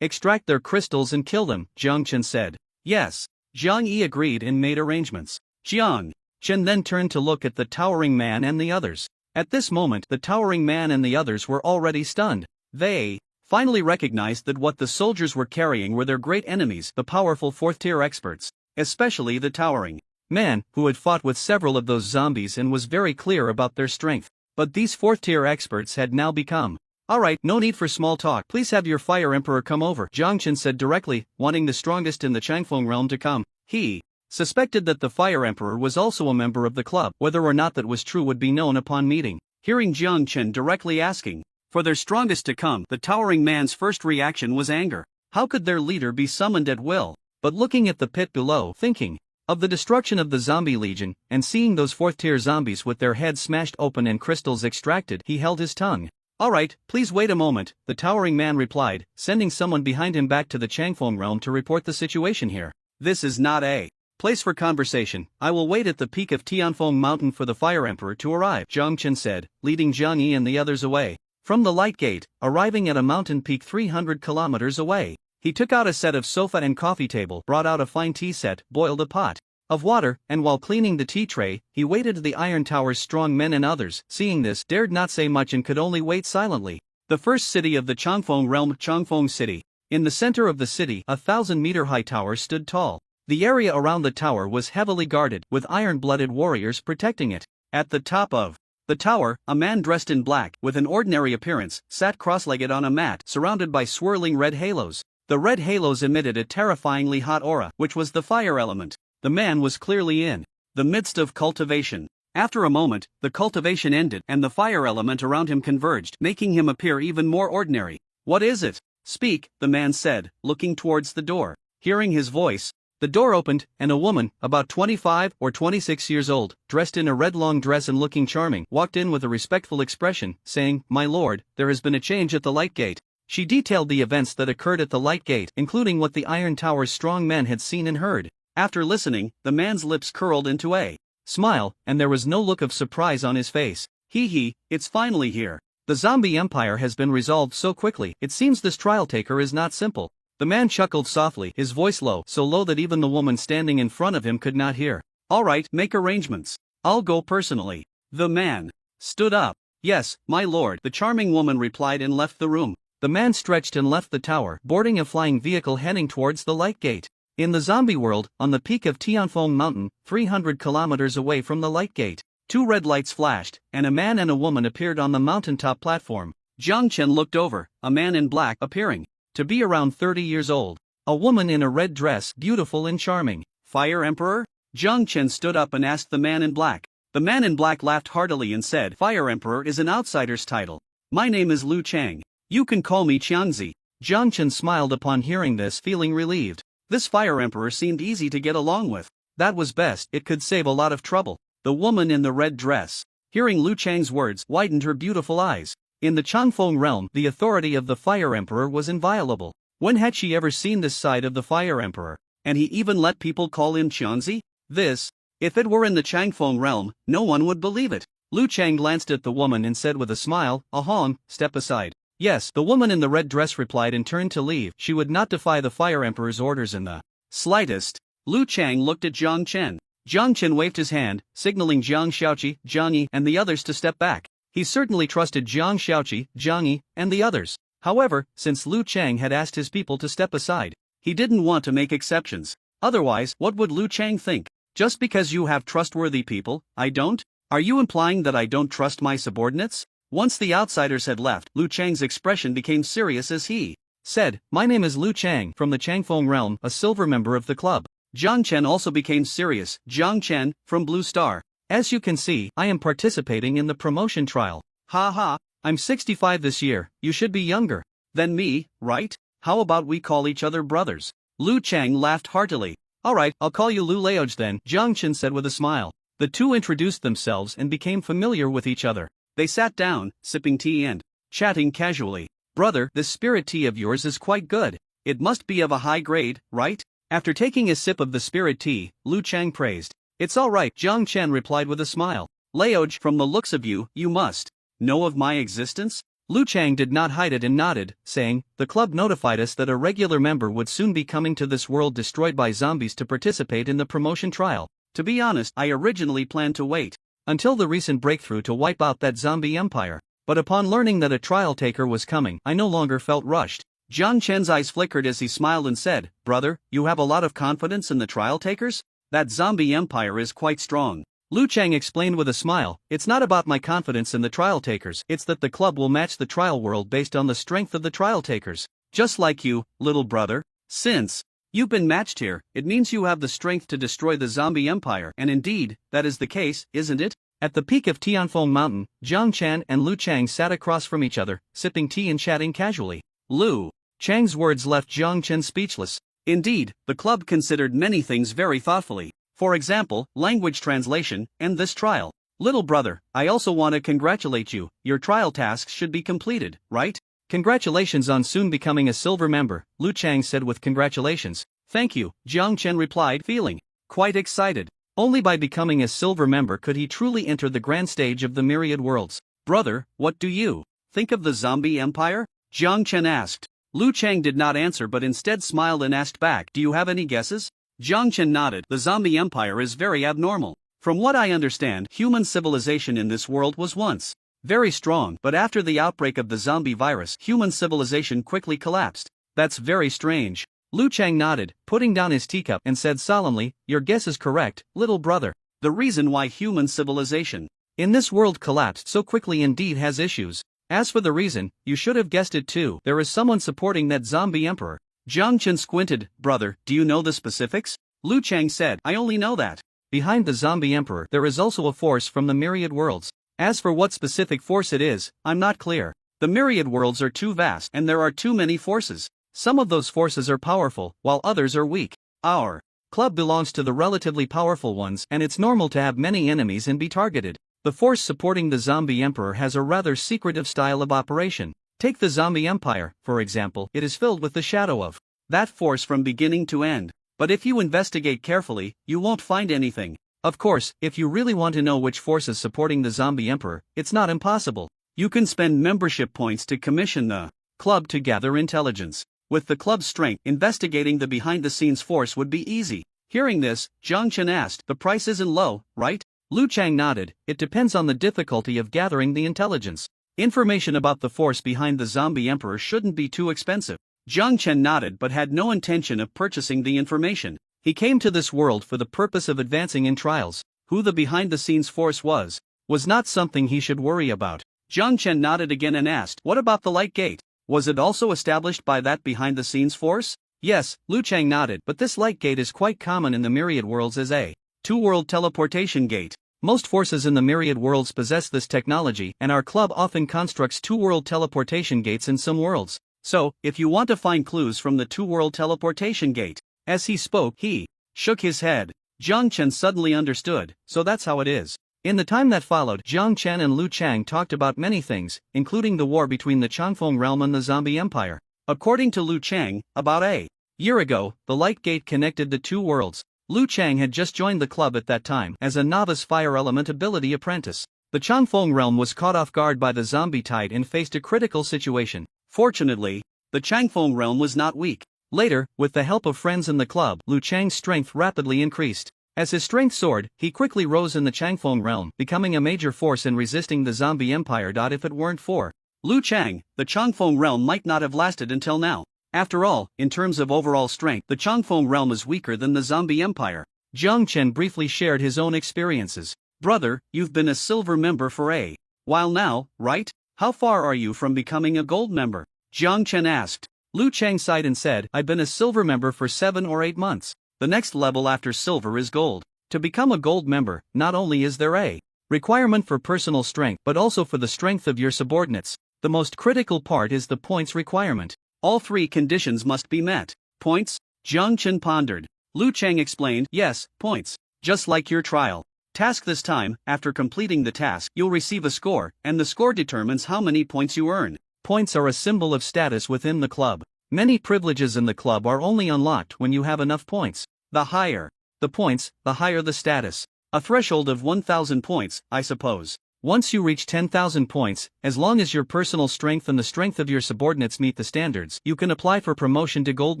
Extract their crystals and kill them," Jiang Chen said. Yes. Jiang Yi agreed and made arrangements. Jiang Chen then turned to look at the towering man and the others. At this moment, the towering man and the others were already stunned. They finally recognized that what the soldiers were carrying were their great enemies, the powerful 4th-tier experts, especially the towering man, who had fought with several of those zombies and was very clear about their strength. But these 4th-tier experts had now become. "Alright, no need for small talk. Please have your Fire Emperor come over," Jiang Chen said directly, wanting the strongest in the Changfeng realm to come. He suspected that the Fire Emperor was also a member of the club. Whether or not that was true would be known upon meeting. Hearing Jiang Chen directly asking for their strongest to come, the towering man's first reaction was anger. How could their leader be summoned at will? But looking at the pit below, thinking of the destruction of the zombie legion, and seeing those 4th-tier zombies with their heads smashed open and crystals extracted, he held his tongue. "Alright, please wait a moment," the towering man replied, sending someone behind him back to the Changfeng realm to report the situation here. "This is not a place for conversation. I will wait at the peak of Tianfeng Mountain for the Fire Emperor to arrive," Jiang Chen said, leading Jiang Yi and the others away from the light gate. Arriving at a mountain peak 300 kilometers away, he took out a set of sofa and coffee table, brought out a fine tea set, boiled a pot of water, and while cleaning the tea tray, he waited. The Iron Tower's strong men and others, seeing this, dared not say much and could only wait silently. The first city of the Changfeng realm, Changfeng City. In the center of the city, a 1,000-meter-high tower stood tall. The area around the tower was heavily guarded, with iron-blooded warriors protecting it. At the top of the tower, a man dressed in black, with an ordinary appearance, sat cross-legged on a mat, surrounded by swirling red halos. The red halos emitted a terrifyingly hot aura, which was the fire element. The man was clearly in the midst of cultivation. After a moment, the cultivation ended and the fire element around him converged, making him appear even more ordinary. What is it? Speak, the man said, looking towards the door. Hearing his voice, the door opened, and a woman, about 25 or 26 years old, dressed in a red long dress and looking charming, walked in with a respectful expression, saying, "My lord, there has been a change at the light gate." She detailed the events that occurred at the light gate, including what the Iron Tower's strong men had seen and heard. After listening, the man's lips curled into a smile, and there was no look of surprise on his face. Hee, it's finally here. The zombie empire has been resolved so quickly. It seems this trial taker is not simple. The man chuckled softly, his voice low, so low that even the woman standing in front of him could not hear. All right, make arrangements. I'll go personally. The man stood up. Yes, my lord, the charming woman replied and left the room. The man stretched and left the tower, boarding a flying vehicle heading towards the light gate. In the zombie world, on the peak of Tianfeng Mountain, 300 kilometers away from the light gate, two red lights flashed, and a man and a woman appeared on the mountaintop platform. Jiang Chen looked over, a man in black appearing to be around 30 years old. A woman in a red dress, beautiful and charming. Fire Emperor? Jiang Chen stood up and asked the man in black. The man in black laughed heartily and said, Fire Emperor is an outsider's title. My name is Lu Chang. You can call me Qiangzi. Jiang Chen smiled upon hearing this, feeling relieved. This Fire Emperor seemed easy to get along with. That was best, it could save a lot of trouble. The woman in the red dress, hearing Lu Chang's words, widened her beautiful eyes. In the Changfeng realm, the authority of the Fire Emperor was inviolable. When had she ever seen this side of the Fire Emperor? And he even let people call him Qiangzi? This, if it were in the Changfeng realm, no one would believe it. Lu Chang glanced at the woman and said with a smile, Ahong, step aside. Yes, the woman in the red dress replied and turned to leave. She would not defy the Fire Emperor's orders in the slightest. Lu Chang looked at Jiang Chen. Jiang Chen waved his hand, signaling Jiang Xiaoqi, Jiang Yi, and the others to step back. He certainly trusted Jiang Xiaoqi, Jiang Yi, and the others. However, since Lu Chang had asked his people to step aside, he didn't want to make exceptions. Otherwise, what would Lu Chang think? Just because you have trustworthy people, I don't? Are you implying that I don't trust my subordinates? Once the outsiders had left, Lu Chang's expression became serious as he said, My name is Lu Chang, from the Changfeng realm, a silver member of the club. Jiang Chen also became serious. Jiang Chen, from Blue Star. As you can see, I am participating in the promotion trial. Ha, I'm 65 this year, you should be younger than me, right? How about we call each other brothers? Lu Chang laughed heartily. Alright, I'll call you Lu Leoj then, Jiang Chen said with a smile. The two introduced themselves and became familiar with each other. They sat down, sipping tea and chatting casually. Brother, this spirit tea of yours is quite good. It must be of a high grade, right? After taking a sip of the spirit tea, Lu Chang praised. It's all right, Jiang Chen replied with a smile. Leoj, from the looks of you, you must know of my existence? Lu Chang did not hide it and nodded, saying, The club notified us that a regular member would soon be coming to this world destroyed by zombies to participate in the promotion trial. To be honest, I originally planned to wait until the recent breakthrough to wipe out that zombie empire. But upon learning that a trial taker was coming, I no longer felt rushed. Jiang Chen's eyes flickered as he smiled and said, Brother, you have a lot of confidence in the trial takers? That zombie empire is quite strong. Lu Chang explained with a smile, It's not about my confidence in the trial takers, it's that the club will match the trial world based on the strength of the trial takers. Just like you, little brother. Since you've been matched here, it means you have the strength to destroy the zombie empire, and indeed, that is the case, isn't it? At the peak of Tianfeng Mountain, Jiang Chen and Lu Chang sat across from each other, sipping tea and chatting casually. Lu Chang's words left Jiang Chen speechless. Indeed, the club considered many things very thoughtfully. For example, language translation, and this trial. Little brother, I also want to congratulate you, your trial tasks should be completed, right? Congratulations on soon becoming a silver member, Lu Chang said with congratulations. Thank you, Jiang Chen replied, feeling quite excited. Only by becoming a silver member could he truly enter the grand stage of the myriad worlds. Brother, what do you think of the zombie empire? Jiang Chen asked. Lu Chang did not answer but instead smiled and asked back, Do you have any guesses? Jiang Chen nodded. The zombie empire is very abnormal. From what I understand, human civilization in this world was once very strong, but after the outbreak of the zombie virus, human civilization quickly collapsed. That's very strange. Lu Chang nodded, putting down his teacup and said solemnly, Your guess is correct, little brother. The reason why human civilization in this world collapsed so quickly indeed has issues. As for the reason, you should have guessed it too. There is someone supporting that zombie emperor. Jiang Chen squinted. Brother, do you know the specifics? Lu Chang said, I only know that. Behind the zombie emperor there is also a force from the myriad worlds. As for what specific force it is, I'm not clear. The myriad worlds are too vast and there are too many forces. Some of those forces are powerful, while others are weak. Our club belongs to the relatively powerful ones and it's normal to have many enemies and be targeted. The force supporting the zombie emperor has a rather secretive style of operation. Take the zombie empire, for example, it is filled with the shadow of that force from beginning to end. But if you investigate carefully, you won't find anything. Of course, if you really want to know which force is supporting the zombie emperor, it's not impossible. You can spend membership points to commission the club to gather intelligence. With the club's strength, investigating the behind-the-scenes force would be easy. Hearing this, Jiang Chen asked, the price isn't low, right? Lu Chang nodded, it depends on the difficulty of gathering the intelligence. Information about the force behind the zombie emperor shouldn't be too expensive. Jiang Chen nodded but had no intention of purchasing the information. He came to this world for the purpose of advancing in trials. Who the behind-the-scenes force was not something he should worry about. Jiang Chen nodded again and asked, what about the light gate? Was it also established by that behind-the-scenes force? Yes, Lu Chang nodded, but this light gate is quite common in the myriad worlds as a two-world teleportation gate. Most forces in the myriad worlds possess this technology and our club often constructs two-world teleportation gates in some worlds. So, if you want to find clues from the two-world teleportation gate. As he spoke, he shook his head. Jiang Chen suddenly understood, so that's how it is. In the time that followed, Jiang Chen and Lu Chang talked about many things, including the war between the Changfeng realm and the zombie empire. According to Lu Chang, about a year ago, the light gate connected the two worlds. Lu Chang had just joined the club at that time as a novice fire element ability apprentice. The Changfeng realm was caught off guard by the zombie tide and faced a critical situation. Fortunately, the Changfeng realm was not weak. Later, with the help of friends in the club, Lu Chang's strength rapidly increased. As his strength soared, he quickly rose in the Changfeng realm, becoming a major force in resisting the zombie empire. If it weren't for Lu Chang, the Changfeng realm might not have lasted until now. After all, in terms of overall strength, the Changfeng realm is weaker than the zombie empire. Jiang Chen briefly shared his own experiences. Brother, you've been a silver member for a while now, right? How far are you from becoming a gold member? Jiang Chen asked. Lu Chang sighed and said, I've been a silver member for 7 or 8 months. The next level after silver is gold. To become a gold member, not only is there a requirement for personal strength but also for the strength of your subordinates. The most critical part is the points requirement. All 3 conditions must be met. Points? Jiang Chen pondered. Lu Chang explained, yes, points. Just like your trial task this time, after completing the task, you'll receive a score, and the score determines how many points you earn. Points are a symbol of status within the club. Many privileges in the club are only unlocked when you have enough points. The higher the points, the higher the status. A threshold of 1,000 points, I suppose. Once you reach 10,000 points, as long as your personal strength and the strength of your subordinates meet the standards, you can apply for promotion to gold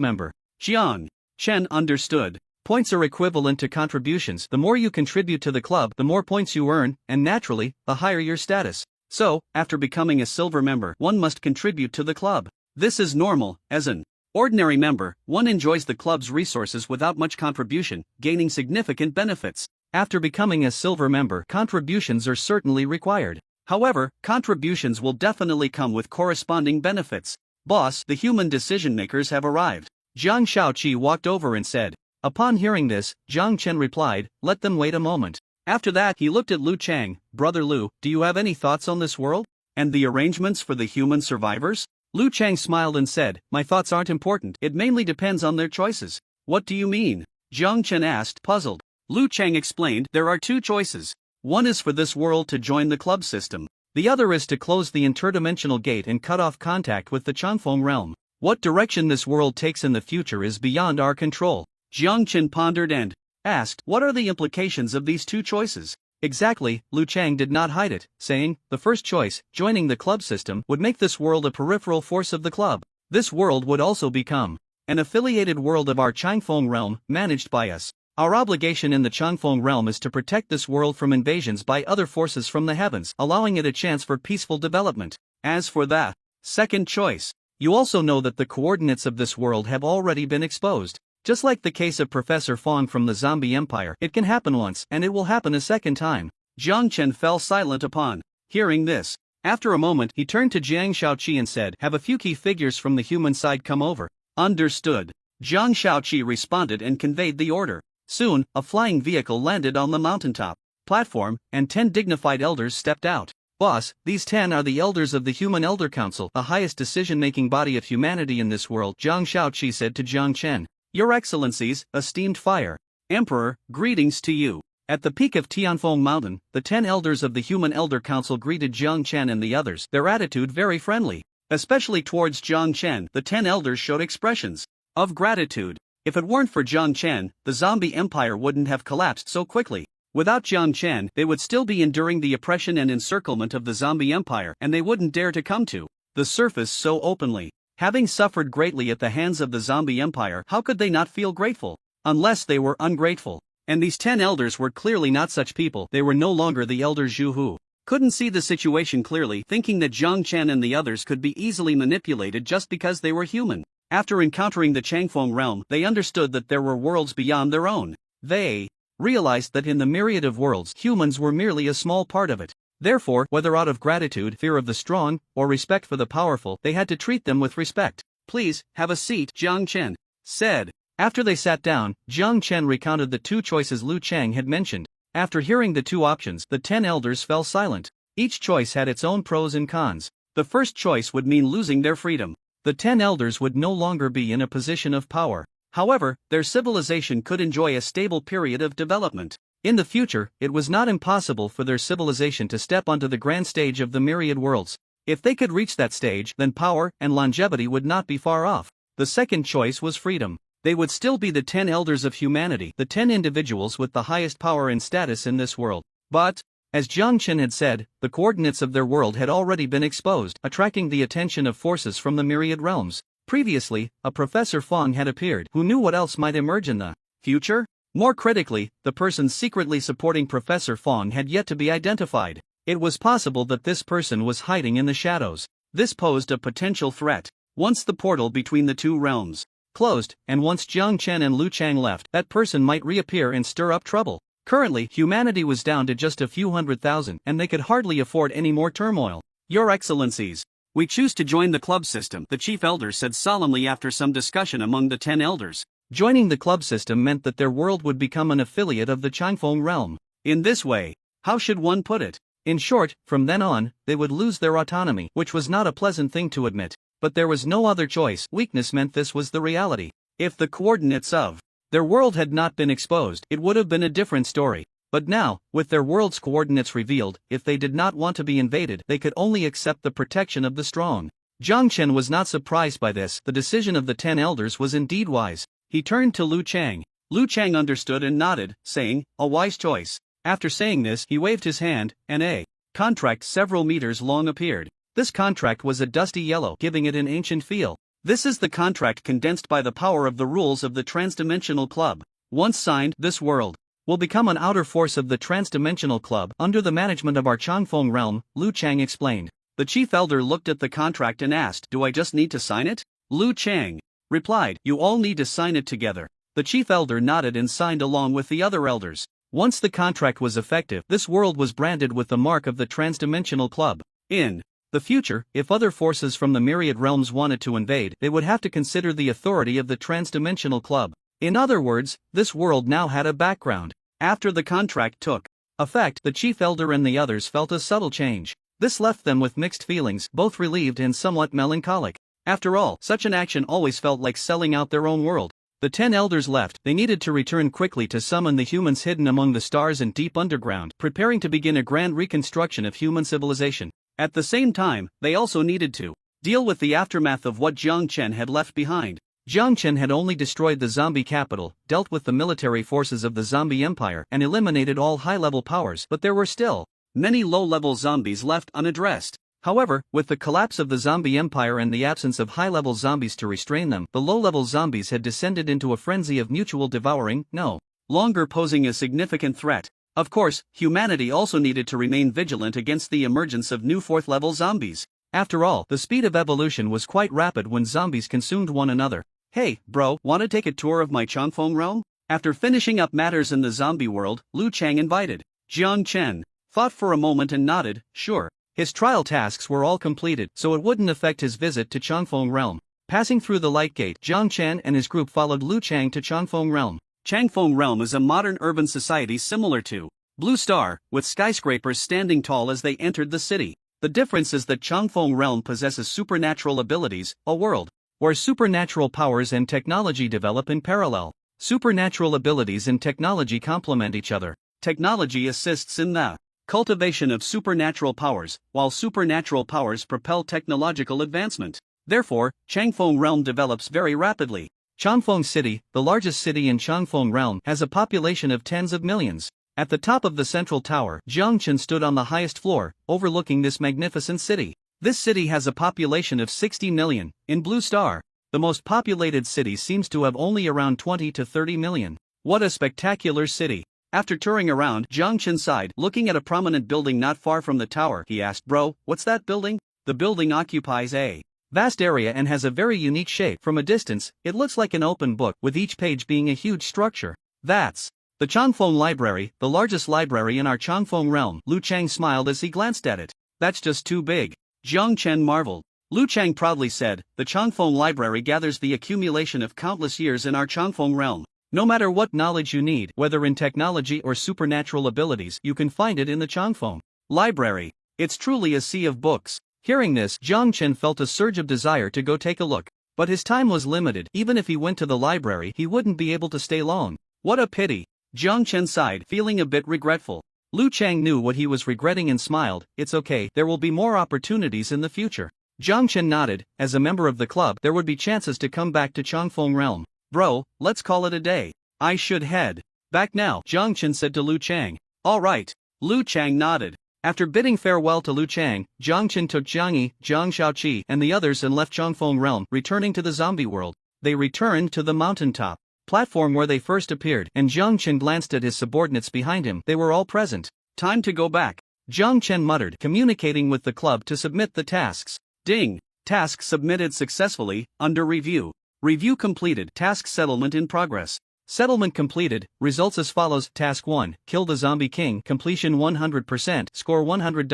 member. Jiang Chen understood. Points are equivalent to contributions. The more you contribute to the club, the more points you earn, and naturally, the higher your status. So, after becoming a silver member, one must contribute to the club. This is normal. As an ordinary member, one enjoys the club's resources without much contribution, gaining significant benefits. After becoming a silver member, contributions are certainly required. However, contributions will definitely come with corresponding benefits. Boss, the human decision-makers have arrived. Jiang Shaoqi walked over and said. Upon hearing this, Jiang Chen replied, let them wait a moment. After that, he looked at Lu Chang. Brother Lu, do you have any thoughts on this world? And the arrangements for the human survivors? Lu Chang smiled and said, my thoughts aren't important. It mainly depends on their choices. What do you mean? Jiang Chen asked, puzzled. Lu Chang explained, there are 2 choices. One is for this world to join the club system. The other is to close the interdimensional gate and cut off contact with the Changfeng realm. What direction this world takes in the future is beyond our control. Jiang Chen pondered and asked, what are the implications of these 2 choices? Exactly, Lu Chang did not hide it, saying, the first choice, joining the club system, would make this world a peripheral force of the club. This world would also become an affiliated world of our Changfeng realm, managed by us. Our obligation in the Changfeng realm is to protect this world from invasions by other forces from the heavens, allowing it a chance for peaceful development. As for the second choice, you also know that the coordinates of this world have already been exposed. Just like the case of Professor Fong from the Zombie Empire, it can happen once, and it will happen a second time. Jiang Chen fell silent upon hearing this. After a moment, he turned to Jiang Shaoqi and said, have a few key figures from the human side come over. Understood. Zhang Shaoqi responded and conveyed the order. Soon, a flying vehicle landed on the mountaintop platform, and 10 dignified elders stepped out. Boss, these 10 are the elders of the Human Elder Council, the highest decision-making body of humanity in this world, Zhang Shaoqi said to Jiang Chen. Your Excellencies, esteemed Fire Emperor, greetings to you. At the peak of Tianfeng Mountain, the 10 elders of the Human Elder Council greeted Jiang Chen and the others, their attitude very friendly. Especially towards Jiang Chen, the 10 elders showed expressions of gratitude. If it weren't for Jiang Chen, the zombie empire wouldn't have collapsed so quickly. Without Jiang Chen, they would still be enduring the oppression and encirclement of the zombie empire, and they wouldn't dare to come to the surface so openly. Having suffered greatly at the hands of the zombie empire, how could they not feel grateful? Unless they were ungrateful. And these 10 elders were clearly not such people. They were no longer the elders who couldn't see the situation clearly, thinking that Jiang Chen and the others could be easily manipulated just because they were human. After encountering the Changfeng realm, they understood that there were worlds beyond their own. They realized that in the myriad of worlds, humans were merely a small part of it. Therefore, whether out of gratitude, fear of the strong, or respect for the powerful, they had to treat them with respect. Please, have a seat, Jiang Chen said. After they sat down, Jiang Chen recounted the 2 choices Lu Chang had mentioned. After hearing the 2 options, the 10 elders fell silent. Each choice had its own pros and cons. The first choice would mean losing their freedom. The 10 elders would no longer be in a position of power. However, their civilization could enjoy a stable period of development. In the future, it was not impossible for their civilization to step onto the grand stage of the myriad worlds. If they could reach that stage, then power and longevity would not be far off. The second choice was freedom. They would still be the 10 elders of humanity, the 10 individuals with the highest power and status in this world. But, as Jiang Chen had said, the coordinates of their world had already been exposed, attracting the attention of forces from the myriad realms. Previously, a Professor Fong had appeared. Who knew what else might emerge in the future? More critically, the person secretly supporting Professor Fong had yet to be identified. It was possible that this person was hiding in the shadows. This posed a potential threat. Once the portal between the 2 realms closed, and once Jiang Chen and Lu Chang left, that person might reappear and stir up trouble. Currently, humanity was down to just a few 100,000, and they could hardly afford any more turmoil. Your Excellencies, we choose to join the club system, the chief elder said solemnly after some discussion among the 10 elders. Joining the club system meant that their world would become an affiliate of the Changfeng realm. In this way, how should one put it? In short, from then on, they would lose their autonomy, which was not a pleasant thing to admit. But there was no other choice. Weakness meant this was the reality. If the coordinates of their world had not been exposed, it would have been a different story. But now, with their world's coordinates revealed, if they did not want to be invaded, they could only accept the protection of the strong. Jiang Chen was not surprised by this. The decision of the 10 elders was indeed wise. He turned to Lu Chang. Lu Chang understood and nodded, saying, a wise choice. After saying this, he waved his hand, and a contract several meters long appeared. This contract was a dusty yellow, giving it an ancient feel. This is the contract condensed by the power of the rules of the Transdimensional Club. Once signed, this world will become an outer force of the Transdimensional Club, under the management of our Changfeng realm, Lu Chang explained. The chief elder looked at the contract and asked, do I just need to sign it? Lu Chang replied, you all need to sign it together. The chief elder nodded and signed along with the other elders. Once the contract was effective, this world was branded with the mark of the Transdimensional Club. In the future, if other forces from the myriad realms wanted to invade, they would have to consider the authority of the Transdimensional Club. In other words, this world now had a background. After the contract took effect, the chief elder and the others felt a subtle change. This left them with mixed feelings, both relieved and somewhat melancholic. After all, such an action always felt like selling out their own world. The 10 elders left. They needed to return quickly to summon the humans hidden among the stars and deep underground, preparing to begin a grand reconstruction of human civilization. At the same time, they also needed to deal with the aftermath of what Jiang Chen had left behind. Jiang Chen had only destroyed the zombie capital, dealt with the military forces of the zombie empire, and eliminated all high-level powers, but there were still many low-level zombies left unaddressed. However, with the collapse of the zombie empire and the absence of high-level zombies to restrain them, the low-level zombies had descended into a frenzy of mutual devouring, no longer posing a significant threat. Of course, humanity also needed to remain vigilant against the emergence of new fourth-level zombies. After all, the speed of evolution was quite rapid when zombies consumed one another. Hey, bro, wanna take a tour of my Changfeng realm? After finishing up matters in the zombie world, Lu Chang invited. Jiang Chen thought for a moment and nodded, sure. His trial tasks were all completed, so it wouldn't affect his visit to Changfeng realm. Passing through the light gate, Jiang Chen and his group followed Lu Chang to Changfeng Realm. Changfeng Realm is a modern urban society similar to Blue Star, with skyscrapers standing tall as they entered the city. The difference is that Changfeng Realm possesses supernatural abilities, a world where supernatural powers and technology develop in parallel. Supernatural abilities and technology complement each other. Technology assists in the cultivation of supernatural powers, while supernatural powers propel technological advancement. Therefore, Changfeng Realm develops very rapidly. Changfeng City, the largest city in Changfeng Realm, has a population of tens of millions. At the top of the central tower, Jiangchen stood on the highest floor, overlooking this magnificent city. This city has a population of 60 million. In Blue Star, the most populated city seems to have only around 20 to 30 million. What a spectacular city! After touring around, Jiangchen sighed, looking at a prominent building not far from the tower. He asked, "Bro, what's that building?" The building occupies a vast area and has a very unique shape. From a distance, it looks like an open book, with each page being a huge structure. That's the Changfeng Library, the largest library in our Changfeng Realm. Lu Chang smiled as he glanced at it. That's just too big. Jiang Chen marveled. Lu Chang proudly said, "The Changfeng Library gathers the accumulation of countless years in our Changfeng Realm. No matter what knowledge you need, whether in technology or supernatural abilities, you can find it in the Changfeng Library. It's truly a sea of books." Hearing this, Jiang Chen felt a surge of desire to go take a look. But his time was limited. Even if he went to the library, he wouldn't be able to stay long. What a pity. Jiang Chen sighed, feeling a bit regretful. Lu Chang knew what he was regretting and smiled. "It's okay, there will be more opportunities in the future." Jiang Chen nodded. As a member of the club, there would be chances to come back to Changfeng Realm. "Bro, let's call it a day. I should head back now," Jiang Chen said to Lu Chang. "All right." Lu Chang nodded. After bidding farewell to Lu Chang, Jiang Chen took Jiang Yi, Jiang Shaoqi, and the others and left Changfeng Realm, returning to the zombie world. They returned to the mountaintop platform where they first appeared, and Jiang Chen glanced at his subordinates behind him. They were all present. "Time to go back," Jiang Chen muttered, communicating with the club to submit the tasks. Ding! Task submitted successfully, under review. Review completed. Task settlement in progress. Settlement completed. Results as follows. Task 1, kill the zombie king, completion 100%, score 100.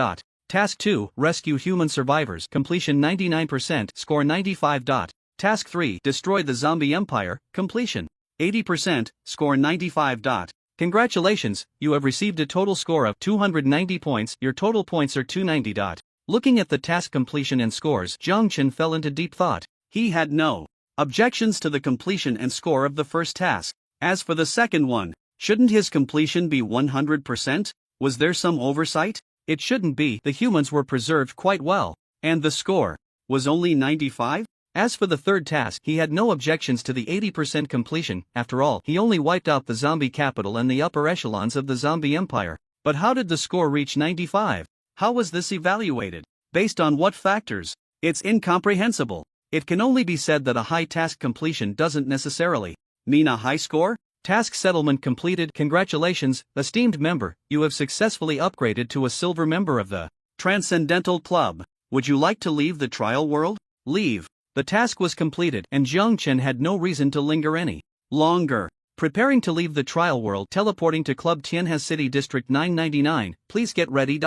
Task 2, rescue human survivors, completion 99%, score 95. Task 3, destroy the zombie empire, completion 80%, score 95. Congratulations, you have received a total score of 290 points, your total points are 290. Looking at the task completion and scores, Jiang Chen fell into deep thought. He had no objections to the completion and score of the first task. As for the second one, shouldn't his completion be 100%? Was there some oversight? It shouldn't be. The humans were preserved quite well, and the score was only 95? As for the third task, he had no objections to the 80% completion. After all, he only wiped out the zombie capital and the upper echelons of the zombie empire. But how did the score reach 95? How was this evaluated? Based on what factors? It's incomprehensible. It can only be said that a high task completion doesn't necessarily mean a high score. Task settlement completed. Congratulations, esteemed member, you have successfully upgraded to a silver member of the Transcendental Club. Would you like to leave the trial world? Leave. The task was completed, and Jiang Chen had no reason to linger any longer. Preparing to leave the trial world, teleporting to Club Tianhe City District 999, please get ready.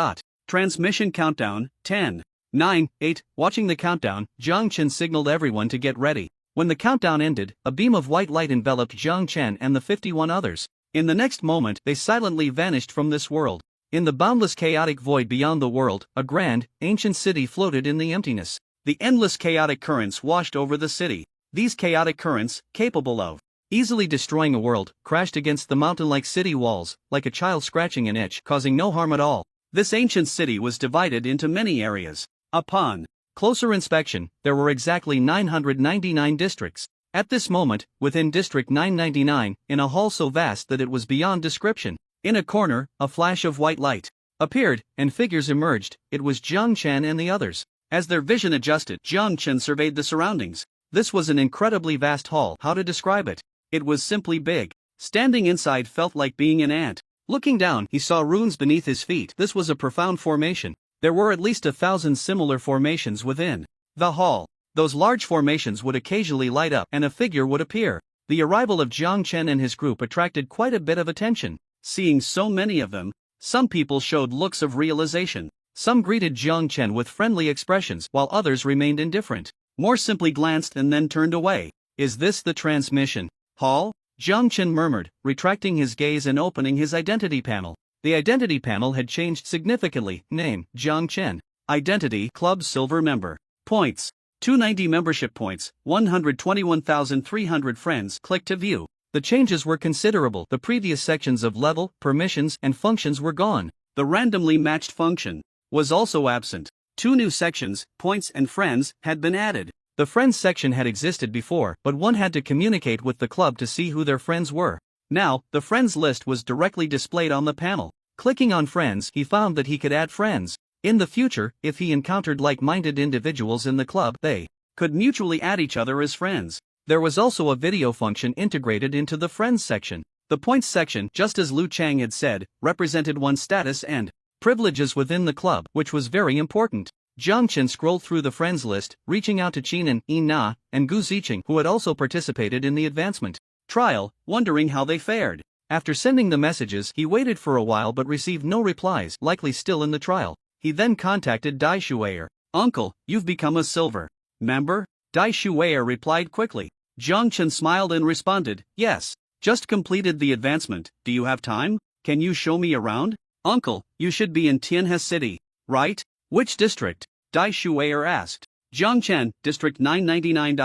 Transmission countdown, 10, 9, 8. Watching the countdown, Jiang Chen signaled everyone to get ready. When the countdown ended, a beam of white light enveloped Jiang Chen and the 51 others. In the next moment, they silently vanished from this world. In the boundless chaotic void beyond the world, a grand, ancient city floated in the emptiness. The endless chaotic currents washed over the city. These chaotic currents, capable of easily destroying a world, crashed against the mountain-like city walls, like a child scratching an itch, causing no harm at all. This ancient city was divided into many areas. Upon closer inspection, there were exactly 999 districts. At this moment, within District 999, in a hall so vast that it was beyond description, in a corner, a flash of white light appeared, and figures emerged. It was Jiang Chen and the others. As their vision adjusted, Jiang Chen surveyed the surroundings. This was an incredibly vast hall. How to describe it? It was simply big. Standing inside felt like being an ant. Looking down, he saw runes beneath his feet. This was a profound formation. There were at least 1,000 similar formations within the hall. Those large formations would occasionally light up, and a figure would appear. The arrival of Jiang Chen and his group attracted quite a bit of attention. Seeing so many of them, some people showed looks of realization. Some greeted Jiang Chen with friendly expressions, while others remained indifferent. more simply glanced and then turned away. Is this the transmission hall? Jiang Chen murmured, retracting his gaze and opening his identity panel. The identity panel had changed significantly. Name, Jiang Chen. Identity, Club Silver Member. Points, 290 membership points, 121,300 friends. Click to view. The changes were considerable. The previous sections of level, permissions, and functions were gone. The randomly matched function was also absent. 2 new sections, points and friends, had been added. The friends section had existed before, but one had to communicate with the club to see who their friends were. Now, the friends list was directly displayed on the panel. Clicking on friends, he found that he could add friends. In the future, if he encountered like-minded individuals in the club, they could mutually add each other as friends. There was also a video function integrated into the friends section. The points section, just as Lu Chang had said, represented one's status and privileges within the club, which was very important. Jiang Chen scrolled through the friends list, reaching out to Qinan, Yin Na, and Gu Ziqing, who had also participated in the advancement trial, wondering how they fared. After sending the messages, he waited for a while but received no replies, likely still in the trial. He then contacted Dai Shuier. Uncle, you've become a silver member? Dai Shuier replied quickly. Jiang Chen smiled and responded, yes. Just completed the advancement, do you have time? Can you show me around? Uncle, you should be in Tianhe City, right? Which district? Dai Shuier asked. Jiang Chen, District 999.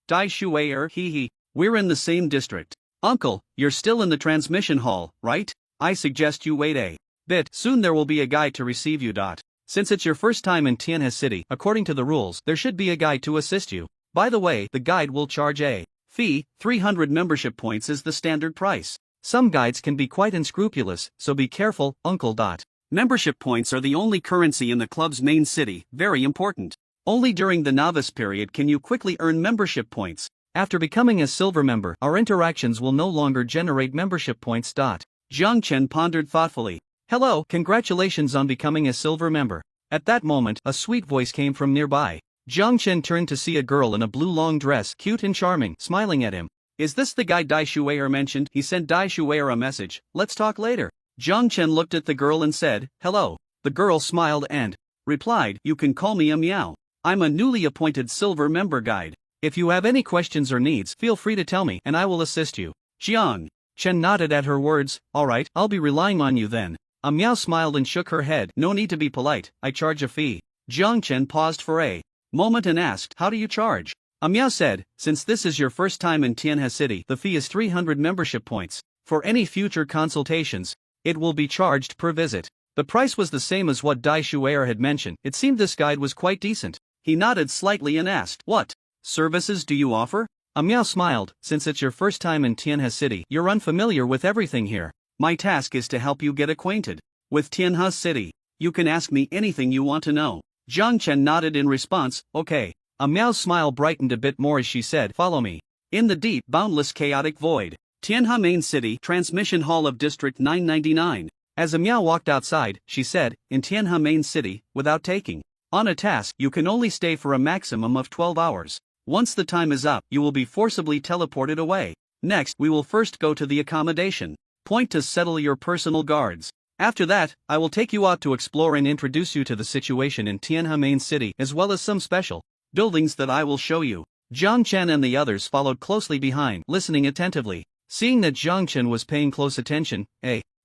Dai Shuier, hee. We're in the same district. Uncle, you're still in the transmission hall, right? I suggest you wait a bit. Soon there will be a guide to receive you. Since it's your first time in Tianhe City, according to the rules, there should be a guide to assist you. By the way, the guide will charge a fee. 300 membership points is the standard price. Some guides can be quite unscrupulous, so be careful, Uncle. Membership points are the only currency in the club's main city, very important. Only during the novice period can you quickly earn membership points. After becoming a silver member, our interactions will no longer generate membership points. Jiang Chen pondered thoughtfully. Hello, congratulations on becoming a silver member. At that moment, a sweet voice came from nearby. Jiang Chen turned to see a girl in a blue long dress, cute and charming, smiling at him. Is this the guy Dai Shuier mentioned? He sent Dai Shuier a message. Let's talk later. Jiang Chen looked at the girl and said, hello. The girl smiled and replied, you can call me a meow. I'm a newly appointed silver member guide. If you have any questions or needs, feel free to tell me and I will assist you. Jiang Chen nodded at her words. Alright, I'll be relying on you then. A meow smiled and shook her head. No need to be polite, I charge a fee. Jiang Chen paused for a moment and asked, how do you charge? A meow said, since this is your first time in Tianhe City, the fee is 300 membership points. For any future consultations, it will be charged per visit. The price was the same as what Dai Shuier had mentioned. It seemed this guide was quite decent. He nodded slightly and asked, what services do you offer? A meow smiled, since it's your first time in Tianhe City, you're unfamiliar with everything here. My task is to help you get acquainted with Tianhe City. You can ask me anything you want to know. Jiang Chen nodded in response, okay. A meow's smile brightened a bit more as she said, follow me. In the deep, boundless chaotic void. Tianhe Main City, Transmission Hall of District 999. As a meow walked outside, she said, in Tianhe Main City, without taking on a task, you can only stay for a maximum of 12 hours. Once the time is up, you will be forcibly teleported away. Next, we will first go to the accommodation point to settle your personal guards. After that, I will take you out to explore and introduce you to the situation in Tianhe Main City as well as some special buildings that I will show you. Jiang Chen and the others followed closely behind, listening attentively. Seeing that Jiang Chen was paying close attention,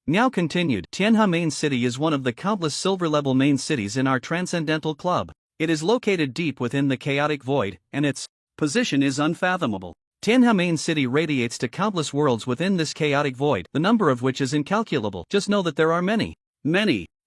meow continued. Tianhe Main City is one of the countless silver-level main cities in our Transcendental Club. It is located deep within the chaotic void, and its position is unfathomable. Tianhe Main City radiates to countless worlds within this chaotic void, the number of which is incalculable. Just know that there are many.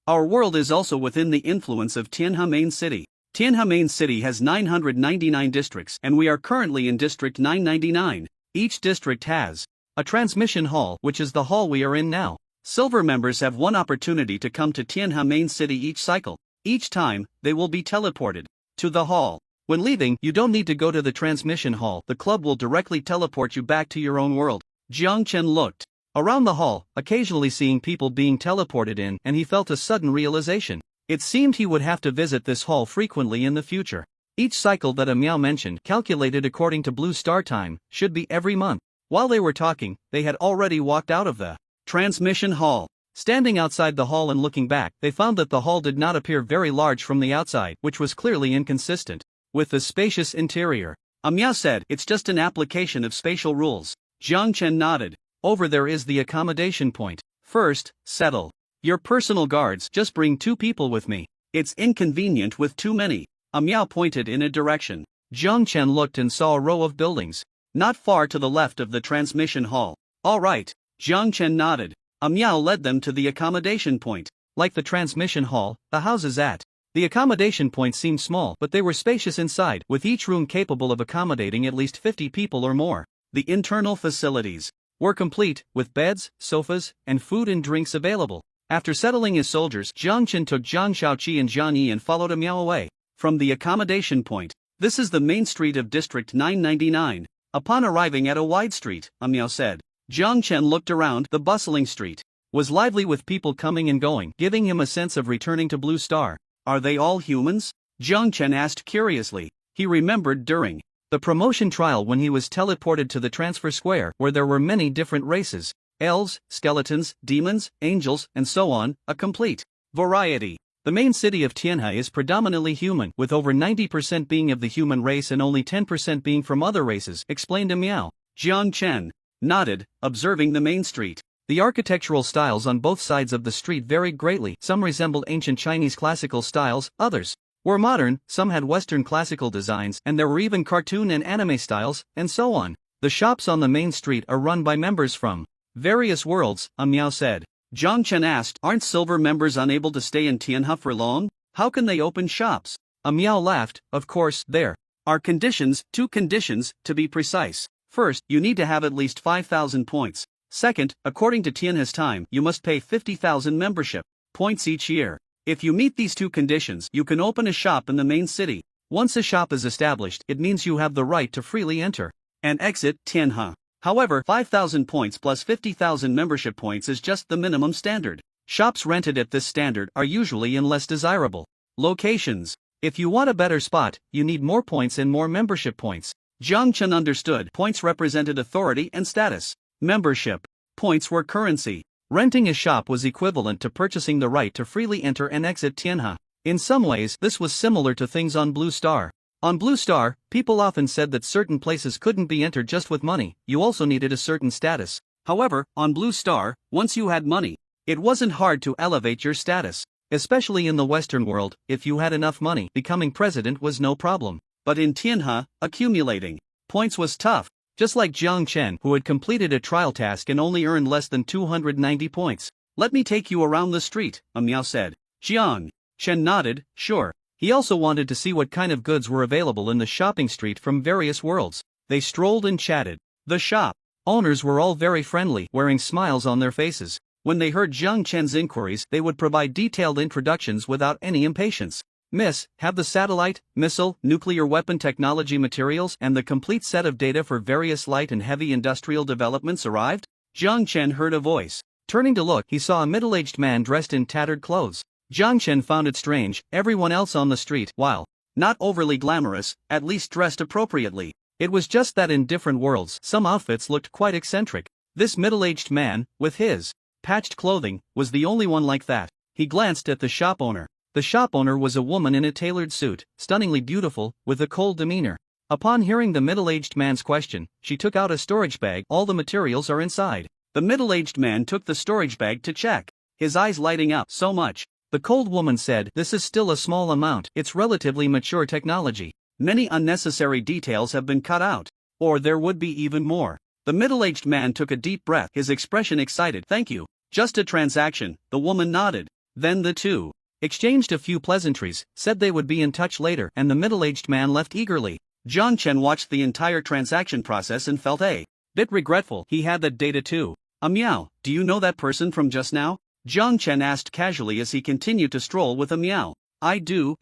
Our world is also within the influence of Tianhe Main City. Tianhe Main City has 999 districts, and we are currently in District 999. Each district has a transmission hall, which is the hall we are in now. Silver members have one opportunity to come to Tianhe Main City each cycle. Each time, they will be teleported to the hall. When leaving, you don't need to go to the transmission hall. The club will directly teleport you back to your own world. Jiang Chen looked around the hall, occasionally seeing people being teleported in, and he felt a sudden realization. It seemed he would have to visit this hall frequently in the future. Each cycle that a meow mentioned, calculated according to Blue Star time, should be every month. While they were talking, they had already walked out of the transmission hall. Standing outside the hall and looking back, they found that the hall did not appear very large from the outside, which was clearly inconsistent. with the spacious interior. Miao said, it's just an application of spatial rules. Jiang Chen nodded. Over there is the accommodation point. First, settle your personal guards. Just bring 2 people with me. It's inconvenient with too many. Miao pointed in a direction. Jiang Chen looked and saw a row of buildings, not far to the left of the transmission hall. All right. Jiang Chen nodded. Miao led them to the accommodation point. Like the transmission hall, the houses at the accommodation point seemed small, but they were spacious inside, with each room capable of accommodating at least 50 people or more. The internal facilities were complete, with beds, sofas, and food and drinks available. After settling his soldiers, Jiang Chen took Zhang Shaoqi and Jiang Yi and followed Miao away from the accommodation point. This is the main street of District 999. Upon arriving at a wide street, Miao said. Jiang Chen looked around. The bustling street was lively with people coming and going, giving him a sense of returning to Blue Star. Are they all humans? Jiang Chen asked curiously. He remembered during the promotion trial when he was teleported to the transfer square, where there were many different races: elves, skeletons, demons, angels, and so on, a complete variety. The main city of Tianhe is predominantly human, with over 90% being of the human race and only 10% being from other races, explained Miao. Jiang Chen nodded, observing the main street. The architectural styles on both sides of the street varied greatly. Some resembled ancient Chinese classical styles, others were modern, some had Western classical designs, and there were even cartoon and anime styles, and so on. The shops on the main street are run by members from various worlds, Miao said. Jiang Chen asked, aren't silver members unable to stay in Tianhe for long? How can they open shops? Miao laughed. Of course, there are conditions, 2 conditions, to be precise. First, you need to have at least 5,000 points. Second, according to Tianhe's time, you must pay 50,000 membership points each year. If you meet these 2 conditions, you can open a shop in the main city. Once a shop is established, it means you have the right to freely enter and exit Tianhe. However, 5,000 points plus 50,000 membership points is just the minimum standard. Shops rented at this standard are usually in less desirable locations. If you want a better spot, you need more points and more membership points. Jiang Chen understood. Points represented authority and status. Membership points were currency. Renting a shop was equivalent to purchasing the right to freely enter and exit Tianhe. In some ways, this was similar to things on Blue Star. On Blue Star, people often said that certain places couldn't be entered just with money, you also needed a certain status. However, on Blue Star, once you had money, it wasn't hard to elevate your status. Especially in the Western world, if you had enough money, becoming president was no problem. But in Tianhe, accumulating points was tough. Just like Jiang Chen, who had completed a trial task and only earned less than 290 points. Let me take you around the street, Miao said. Jiang Chen nodded, sure. He also wanted to see what kind of goods were available in the shopping street from various worlds. They strolled and chatted. The shop owners were all very friendly, wearing smiles on their faces. When they heard Jiang Chen's inquiries, they would provide detailed introductions without any impatience. Miss, have the satellite, missile, nuclear weapon technology materials and the complete set of data for various light and heavy industrial developments arrived? Jiang Chen heard a voice. Turning to look, he saw a middle-aged man dressed in tattered clothes. Jiang Chen found it strange, everyone else on the street, while not overly glamorous, at least dressed appropriately. It was just that in different worlds, some outfits looked quite eccentric. This middle-aged man, with his patched clothing, was the only one like that. He glanced at the shop owner. The shop owner was a woman in a tailored suit, stunningly beautiful, with a cold demeanor. Upon hearing the middle-aged man's question, she took out a storage bag. All the materials are inside. The middle-aged man took the storage bag to check, his eyes lighting up. So much. The cold woman said, this is still a small amount, it's relatively mature technology. Many unnecessary details have been cut out. Or there would be even more. The middle-aged man took a deep breath, his expression excited. Thank you. Just a transaction, the woman nodded. Then the two exchanged a few pleasantries, said they would be in touch later, and the middle-aged man left eagerly. Jiang Chen watched the entire transaction process and felt a bit regretful. He had that data too. Miao, do you know that person from just now? Jiang Chen asked casually as he continued to stroll with Miao. I do,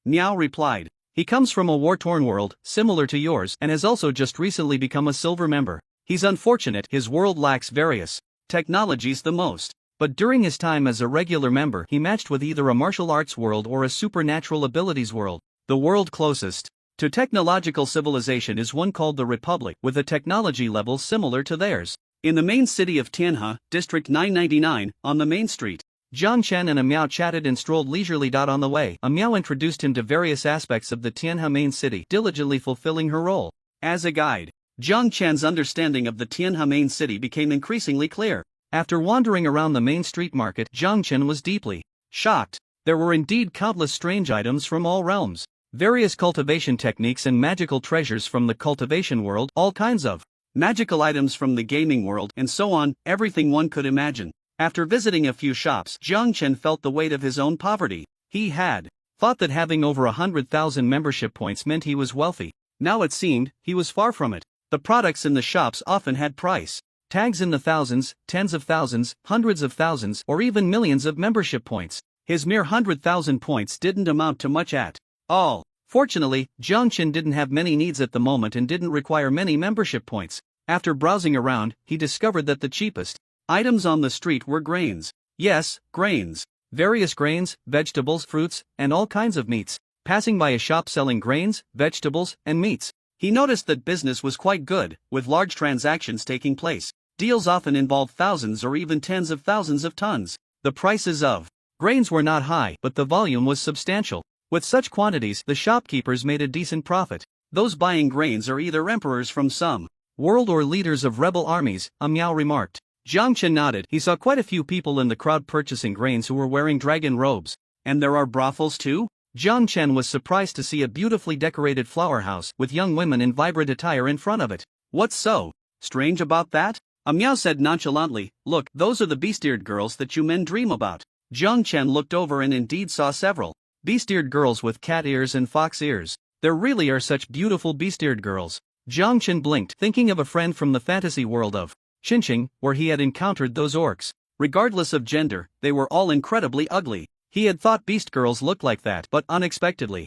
Miao replied. He comes from a war-torn world, similar to yours, and has also just recently become a silver member. He's unfortunate, his world lacks various technologies the most. But during his time as a regular member, he matched with either a martial arts world or a supernatural abilities world. The world closest to technological civilization is one called the Republic, with a technology level similar to theirs. In the main city of Tianhe, District 999, on the main street, Jiang Chen and Miao chatted and strolled leisurely. On the way, Miao introduced him to various aspects of the Tianhe main city, diligently fulfilling her role as a guide. Jiang Chen's understanding of the Tianhe main city became increasingly clear. After wandering around the main street market, Jiang Chen was deeply shocked. There were indeed countless strange items from all realms, various cultivation techniques and magical treasures from the cultivation world, all kinds of magical items from the gaming world, and so on, everything one could imagine. After visiting a few shops, Jiang Chen felt the weight of his own poverty. He had thought that having over 100,000 membership points meant he was wealthy. Now it seemed he was far from it. The products in the shops often had price tags in the thousands, tens of thousands, hundreds of thousands, or even millions of membership points. His mere 100,000 points didn't amount to much at all. Fortunately, Jiang Chen didn't have many needs at the moment and didn't require many membership points. After browsing around, he discovered that the cheapest items on the street were grains. Yes, grains. Various grains, vegetables, fruits, and all kinds of meats. Passing by a shop selling grains, vegetables, and meats, he noticed that business was quite good, with large transactions taking place. Deals often involved thousands or even tens of thousands of tons. The prices of grains were not high, but the volume was substantial. With such quantities, the shopkeepers made a decent profit. Those buying grains are either emperors from some world or leaders of rebel armies, Miao remarked. Jiang Chen nodded. He saw quite a few people in the crowd purchasing grains who were wearing dragon robes. And there are brothels too? Jiang Chen was surprised to see a beautifully decorated flower house with young women in vibrant attire in front of it. What's so strange about that? Miao said nonchalantly, look, those are the beast-eared girls that you men dream about. Jiang Chen looked over and indeed saw several beast-eared girls with cat ears and fox ears. There really are such beautiful beast-eared girls. Jiang Chen blinked, thinking of a friend from the fantasy world of Qinqing, where he had encountered those orcs. Regardless of gender, they were all incredibly ugly. He had thought beast girls looked like that, but unexpectedly.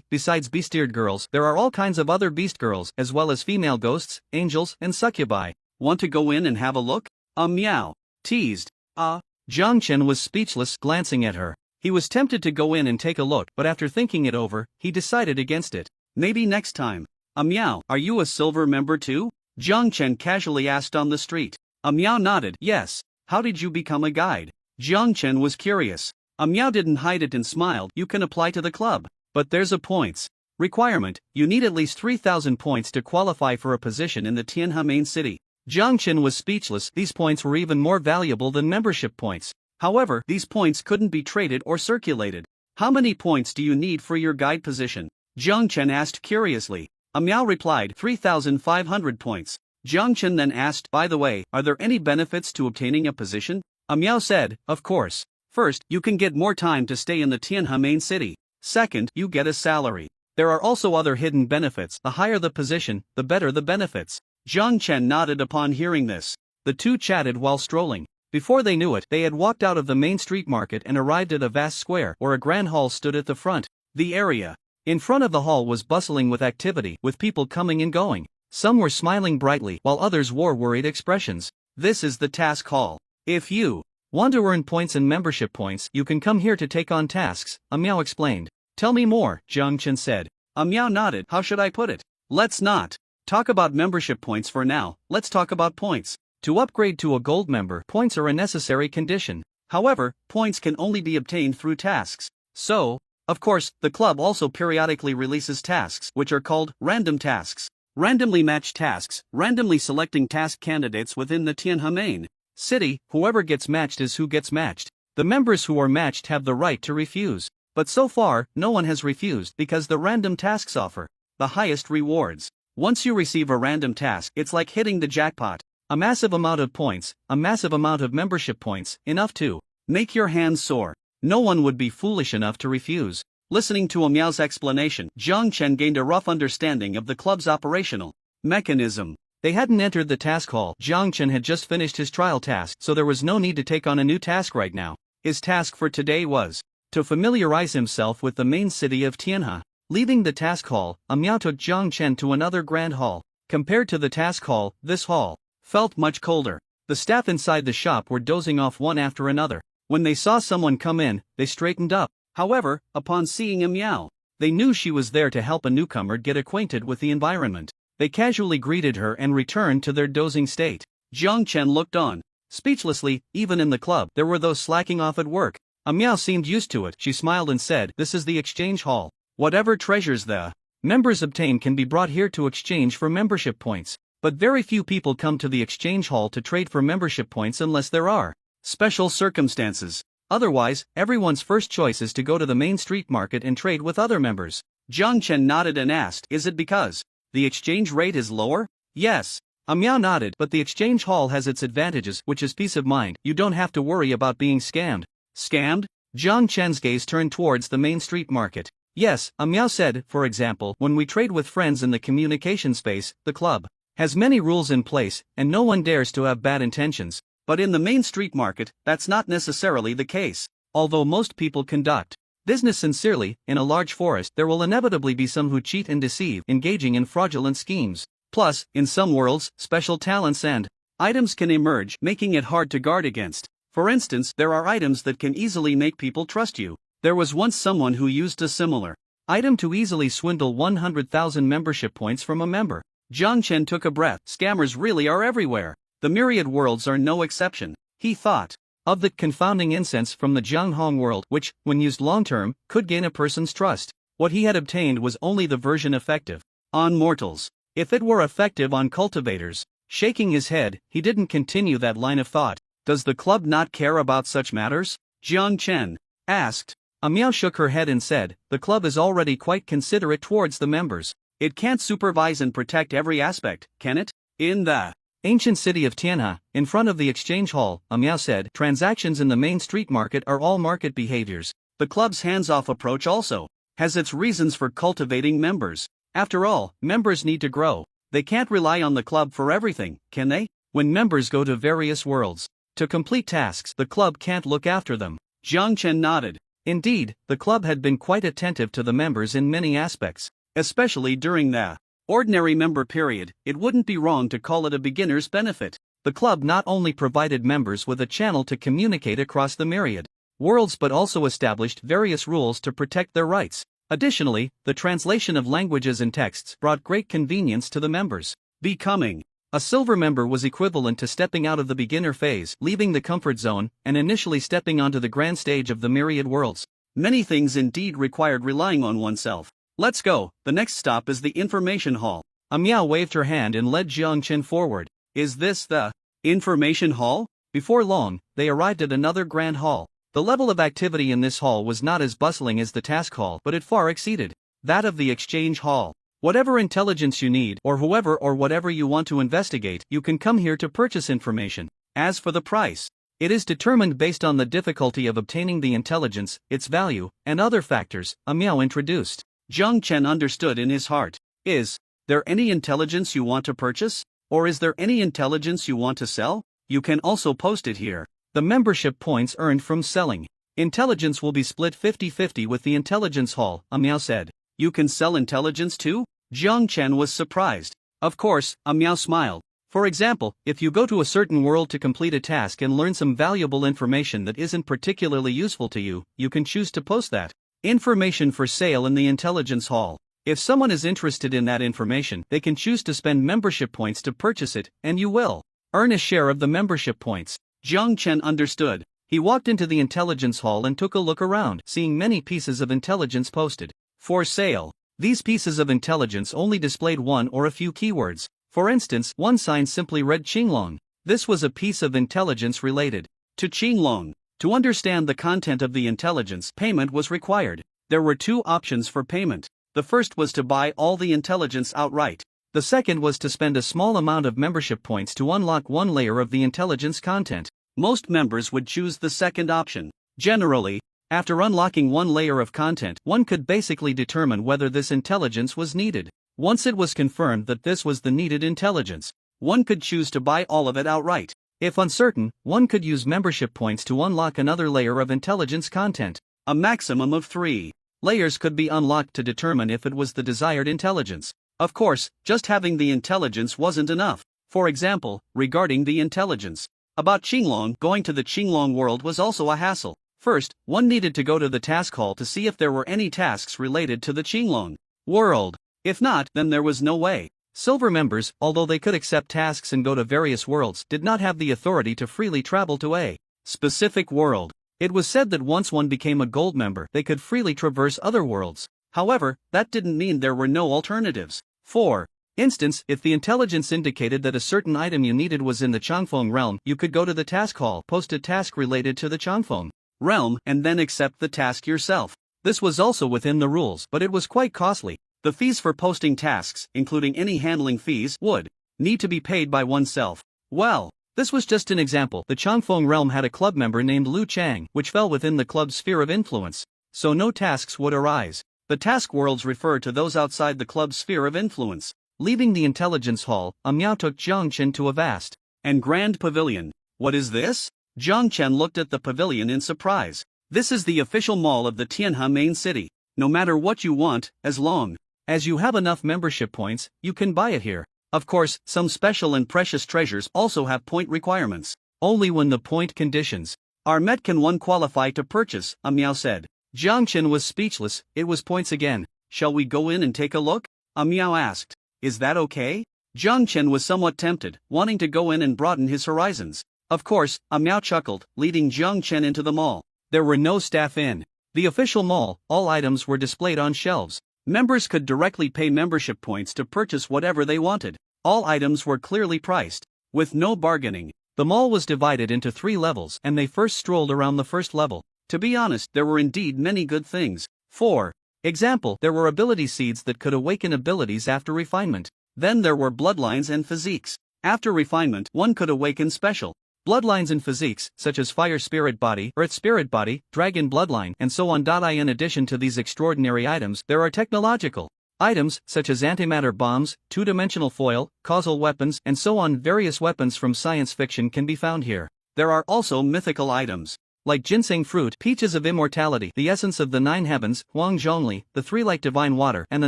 Besides beast-eared girls, there are all kinds of other beast girls, as well as female ghosts, angels, and succubi. Want to go in and have a look? Miao teased. Jiang Chen was speechless, glancing at her. He was tempted to go in and take a look, but after thinking it over, he decided against it. Maybe next time. Miao, are you a silver member too? Jiang Chen casually asked on the street. Miao nodded. Yes. How did you become a guide? Jiang Chen was curious. Miao didn't hide it and smiled. You can apply to the club. But there's a points requirement. You need at least 3,000 points to qualify for a position in the Tianhe main city. Jiang Chen was speechless. These points were even more valuable than membership points. However, these points couldn't be traded or circulated. How many points do you need for your guide position? Jiang Chen asked curiously. Miao replied, 3,500 points. Jiang Chen then asked, by the way, are there any benefits to obtaining a position? Miao said, of course. First, you can get more time to stay in the Tianhe main city. Second, you get a salary. There are also other hidden benefits. The higher the position, the better the benefits. Jiang Chen nodded upon hearing this. The two chatted while strolling. Before they knew it, they had walked out of the main street market and arrived at a vast square where a grand hall stood at the front. The area in front of the hall was bustling with activity, with people coming and going. Some were smiling brightly, while others wore worried expressions. This is the task hall. If you want to earn points and membership points, you can come here to take on tasks, Miao explained. Tell me more, Jiang Chen said. Miao nodded. How should I put it? Let's not talk about membership points for now, let's talk about points. To upgrade to a gold member, points are a necessary condition. However, points can only be obtained through tasks. So, of course, the club also periodically releases tasks, which are called random tasks. Randomly matched tasks, randomly selecting task candidates within the Tianhe main city. Whoever gets matched is who gets matched. The members who are matched have the right to refuse. But so far, no one has refused because the random tasks offer the highest rewards. Once you receive a random task, it's like hitting the jackpot. A massive amount of points, a massive amount of membership points, enough to make your hands sore. No one would be foolish enough to refuse. Listening to Miao's explanation, Jiang Chen gained a rough understanding of the club's operational mechanism. They hadn't entered the task hall. Jiang Chen had just finished his trial task, so there was no need to take on a new task right now. His task for today was to familiarize himself with the main city of Tianhe. Leaving the task hall, Miao took Jiang Chen to another grand hall. Compared to the task hall, this hall felt much colder. The staff inside the shop were dozing off one after another. When they saw someone come in, they straightened up. However, upon seeing Miao, they knew she was there to help a newcomer get acquainted with the environment. They casually greeted her and returned to their dozing state. Jiang Chen looked on. Speechlessly, even in the club, there were those slacking off at work. Meow seemed used to it. She smiled and said, "This is the exchange hall. Whatever treasures the members obtain can be brought here to exchange for membership points. But very few people come to the exchange hall to trade for membership points unless there are special circumstances. Otherwise, everyone's first choice is to go to the main street market and trade with other members." Jiang Chen nodded and asked, "Is it because the exchange rate is lower?" "Yes." Meow nodded, "But the exchange hall has its advantages, which is peace of mind. You don't have to worry about being scammed." "Scammed?" Jiang Chen's gaze turned towards the main street market. "Yes," Meow said, "for example, when we trade with friends in the communication space, the club has many rules in place, and no one dares to have bad intentions. But in the main street market, that's not necessarily the case. Although most people conduct business sincerely, in a large forest there will inevitably be some who cheat and deceive, engaging in fraudulent schemes. Plus, in some worlds, special talents and items can emerge, making it hard to guard against. For instance, there are items that can easily make people trust you. There was once someone who used a similar item to easily swindle 100,000 membership points from a member." Jiang Chen took a breath. Scammers really are everywhere. The myriad worlds are no exception. He thought of the confounding incense from the Jianghong world, which, when used long-term, could gain a person's trust. What he had obtained was only the version effective on mortals. If it were effective on cultivators. Shaking his head, he didn't continue that line of thought. "Does the club not care about such matters?" Jiang Chen asked. Meow shook her head and said, "The club is already quite considerate towards the members. It can't supervise and protect every aspect, can it?" In the ancient city of Tianhe, in front of the exchange hall, Meow said, "Transactions in the main street market are all market behaviors. The club's hands-off approach also has its reasons for cultivating members. After all, members need to grow. They can't rely on the club for everything, can they? When members go to various worlds to complete tasks, the club can't look after them." Jiang Chen nodded. Indeed, the club had been quite attentive to the members in many aspects. Especially during the ordinary member period, it wouldn't be wrong to call it a beginner's benefit. The club not only provided members with a channel to communicate across the myriad worlds but also established various rules to protect their rights. Additionally, the translation of languages and texts brought great convenience to the members. Becoming a silver member was equivalent to stepping out of the beginner phase, leaving the comfort zone, and initially stepping onto the grand stage of the myriad worlds. Many things indeed required relying on oneself. "Let's go, the next stop is the information hall." Meow waved her hand and led Jiang Chen forward. "Is this the information hall?" Before long, they arrived at another grand hall. The level of activity in this hall was not as bustling as the task hall, but it far exceeded that of the exchange hall. Whatever intelligence you need, or whoever or whatever you want to investigate, you can come here to purchase information. As for the price, it is determined based on the difficulty of obtaining the intelligence, its value, and other factors, Meow introduced. Jiang Chen understood in his heart. "Is there any intelligence you want to purchase? Or is there any intelligence you want to sell? You can also post it here. The membership points earned from selling intelligence will be split 50-50 with the intelligence hall," Meow said. "You can sell intelligence too?" Jiang Chen was surprised. "Of course," Meow smiled. "For example, if you go to a certain world to complete a task and learn some valuable information that isn't particularly useful to you, you can choose to post that information for sale in the intelligence hall. If someone is interested in that information, they can choose to spend membership points to purchase it, and you will earn a share of the membership points." Jiang Chen understood. He walked into the intelligence hall and took a look around, seeing many pieces of intelligence posted for sale. These pieces of intelligence only displayed one or a few keywords. For instance, one sign simply read Qinglong. This was a piece of intelligence related to Qinglong. To understand the content of the intelligence, payment was required. There were two options for payment. The first was to buy all the intelligence outright. The second was to spend a small amount of membership points to unlock one layer of the intelligence content. Most members would choose the second option. Generally, after unlocking one layer of content, one could basically determine whether this intelligence was needed. Once it was confirmed that this was the needed intelligence, one could choose to buy all of it outright. If uncertain, one could use membership points to unlock another layer of intelligence content. A maximum of 3 layers could be unlocked to determine if it was the desired intelligence. Of course, just having the intelligence wasn't enough. For example, regarding the intelligence about Qinglong, going to the Qinglong world was also a hassle. First, one needed to go to the task hall to see if there were any tasks related to the Qinglong world. If not, then there was no way. Silver members, although they could accept tasks and go to various worlds, did not have the authority to freely travel to a specific world. It was said that once one became a gold member, they could freely traverse other worlds. However, that didn't mean there were no alternatives. For instance, if the intelligence indicated that a certain item you needed was in the Changfeng realm, you could go to the task hall, post a task related to the Changfeng realm, and then accept the task yourself. This was also within the rules, but it was quite costly. The fees for posting tasks, including any handling fees, would need to be paid by oneself. Well, this was just an example. The Changfeng realm had a club member named Lu Chang, which fell within the club's sphere of influence, so no tasks would arise. The task worlds refer to those outside the club's sphere of influence. Leaving the intelligence hall, Miao took Jiang Chen to a vast and grand pavilion. What is this? Jiang Chen looked at the pavilion in surprise. This is the official mall of the Tianhe main city. No matter what you want, as long as you have enough membership points, you can buy it here. Of course, some special and precious treasures also have point requirements. Only when the point conditions are met can one qualify to purchase, Miao said. Jiang Chen was speechless. It was points again. Shall we go in and take a look? Miao asked. Is that okay? Jiang Chen was somewhat tempted, wanting to go in and broaden his horizons. Of course, Miao chuckled, leading Jiang Chen into the mall. There were no staff in the official mall. All items were displayed on shelves. Members could directly pay membership points to purchase whatever they wanted. All items were clearly priced, with no bargaining. The mall was divided into 3 levels, and they first strolled around the first level. To be honest, there were indeed many good things. For example, there were ability seeds that could awaken abilities after refinement. Then there were bloodlines and physiques. After refinement, one could awaken special bloodlines and physiques, such as Fire Spirit Body, Earth Spirit Body, Dragon Bloodline, and so on. In addition to these extraordinary items, there are technological items, such as antimatter bombs, 2-dimensional foil, causal weapons, and so on. Various weapons from science fiction can be found here. There are also mythical items, like ginseng fruit, peaches of immortality, the essence of the 9 heavens, Huang Zhongli, the 3-light divine water, and the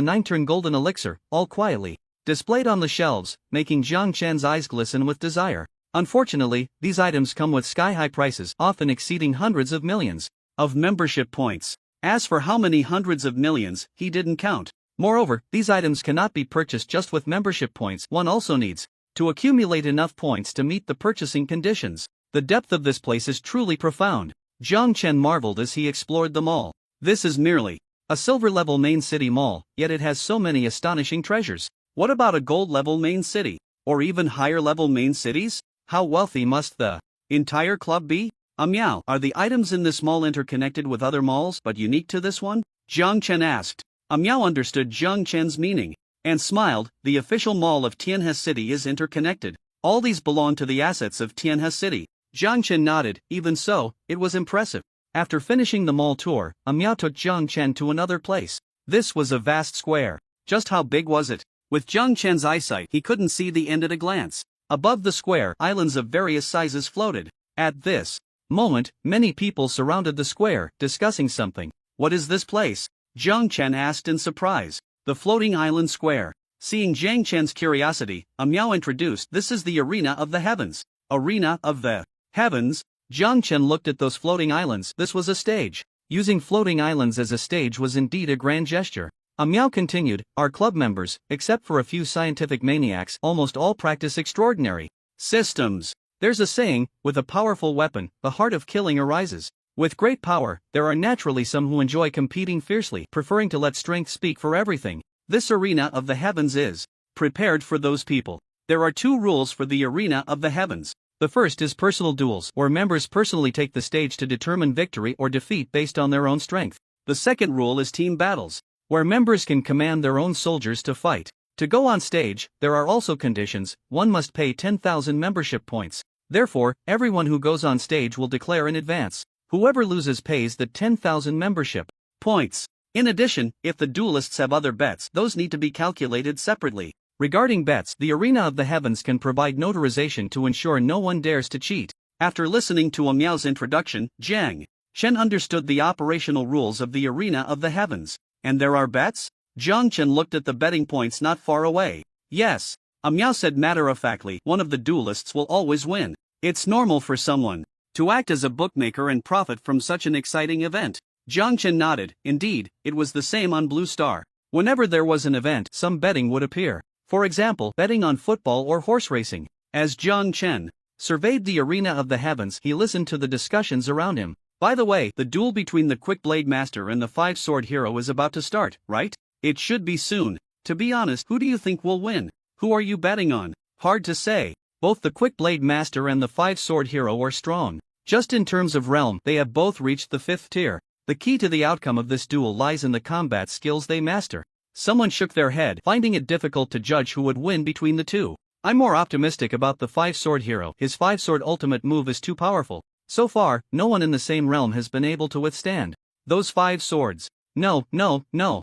9-turn golden elixir, all quietly displayed on the shelves, making Jiang Chen's eyes glisten with desire. Unfortunately, these items come with sky-high prices, often exceeding hundreds of millions of membership points. As for how many hundreds of millions, he didn't count. Moreover, these items cannot be purchased just with membership points. One also needs to accumulate enough points to meet the purchasing conditions. The depth of this place is truly profound. Jiang Chen marveled as he explored the mall. This is merely a silver-level main city mall, yet it has so many astonishing treasures. What about a gold-level main city? Or even higher-level main cities? How wealthy must the entire club be? Miao, are the items in this mall interconnected with other malls but unique to this one? Jiang Chen asked. Miao understood Jiang Chen's meaning and smiled. The official mall of Tianhe City is interconnected. All these belong to the assets of Tianhe City. Jiang Chen nodded. Even so, it was impressive. After finishing the mall tour, Miao took Jiang Chen to another place. This was a vast square. Just how big was it? With Jiang Chen's eyesight, he couldn't see the end at a glance. Above the square, islands of various sizes floated. At this moment, many people surrounded the square, discussing something. What is this place? Jiang Chen asked in surprise. The floating island square. Seeing Jiang Chen's curiosity, Miao introduced, this is the Arena of the Heavens. Arena of the Heavens? Jiang Chen looked at those floating islands. This was a stage. Using floating islands as a stage was indeed a grand gesture. Miao continued, our club members, except for a few scientific maniacs, almost all practice extraordinary systems. There's a saying, with a powerful weapon, the heart of killing arises. With great power, there are naturally some who enjoy competing fiercely, preferring to let strength speak for everything. This Arena of the Heavens is prepared for those people. There are 2 rules for the Arena of the Heavens. The first is personal duels, where members personally take the stage to determine victory or defeat based on their own strength. The second rule is team battles, where members can command their own soldiers to fight. To go on stage, there are also conditions. One must pay 10,000 membership points. Therefore, everyone who goes on stage will declare in advance. Whoever loses pays the 10,000 membership points. In addition, if the duelists have other bets, those need to be calculated separately. Regarding bets, the Arena of the Heavens can provide notarization to ensure no one dares to cheat. After listening to Miao's introduction, Jiang Chen understood the operational rules of the Arena of the Heavens. And there are bets? Jiang Chen looked at the betting points not far away. Yes. Miao said matter-of-factly, one of the duelists will always win. It's normal for someone to act as a bookmaker and profit from such an exciting event. Jiang Chen nodded. Indeed, it was the same on Blue Star. Whenever there was an event, some betting would appear. For example, betting on football or horse racing. As Jiang Chen surveyed the arena of the heavens, he listened to the discussions around him. By the way, the duel between the Quick Blade Master and the Five-Sword Hero is about to start, right? It should be soon. To be honest, who do you think will win? Who are you betting on? Hard to say. Both the Quick Blade Master and the Five-Sword Hero are strong. Just in terms of realm, they have both reached the 5th tier. The key to the outcome of this duel lies in the combat skills they master. Someone shook their head, finding it difficult to judge who would win between the two. I'm more optimistic about the Five-Sword Hero. His Five-Sword ultimate move is too powerful. So far, no one in the same realm has been able to withstand those 5 swords. No,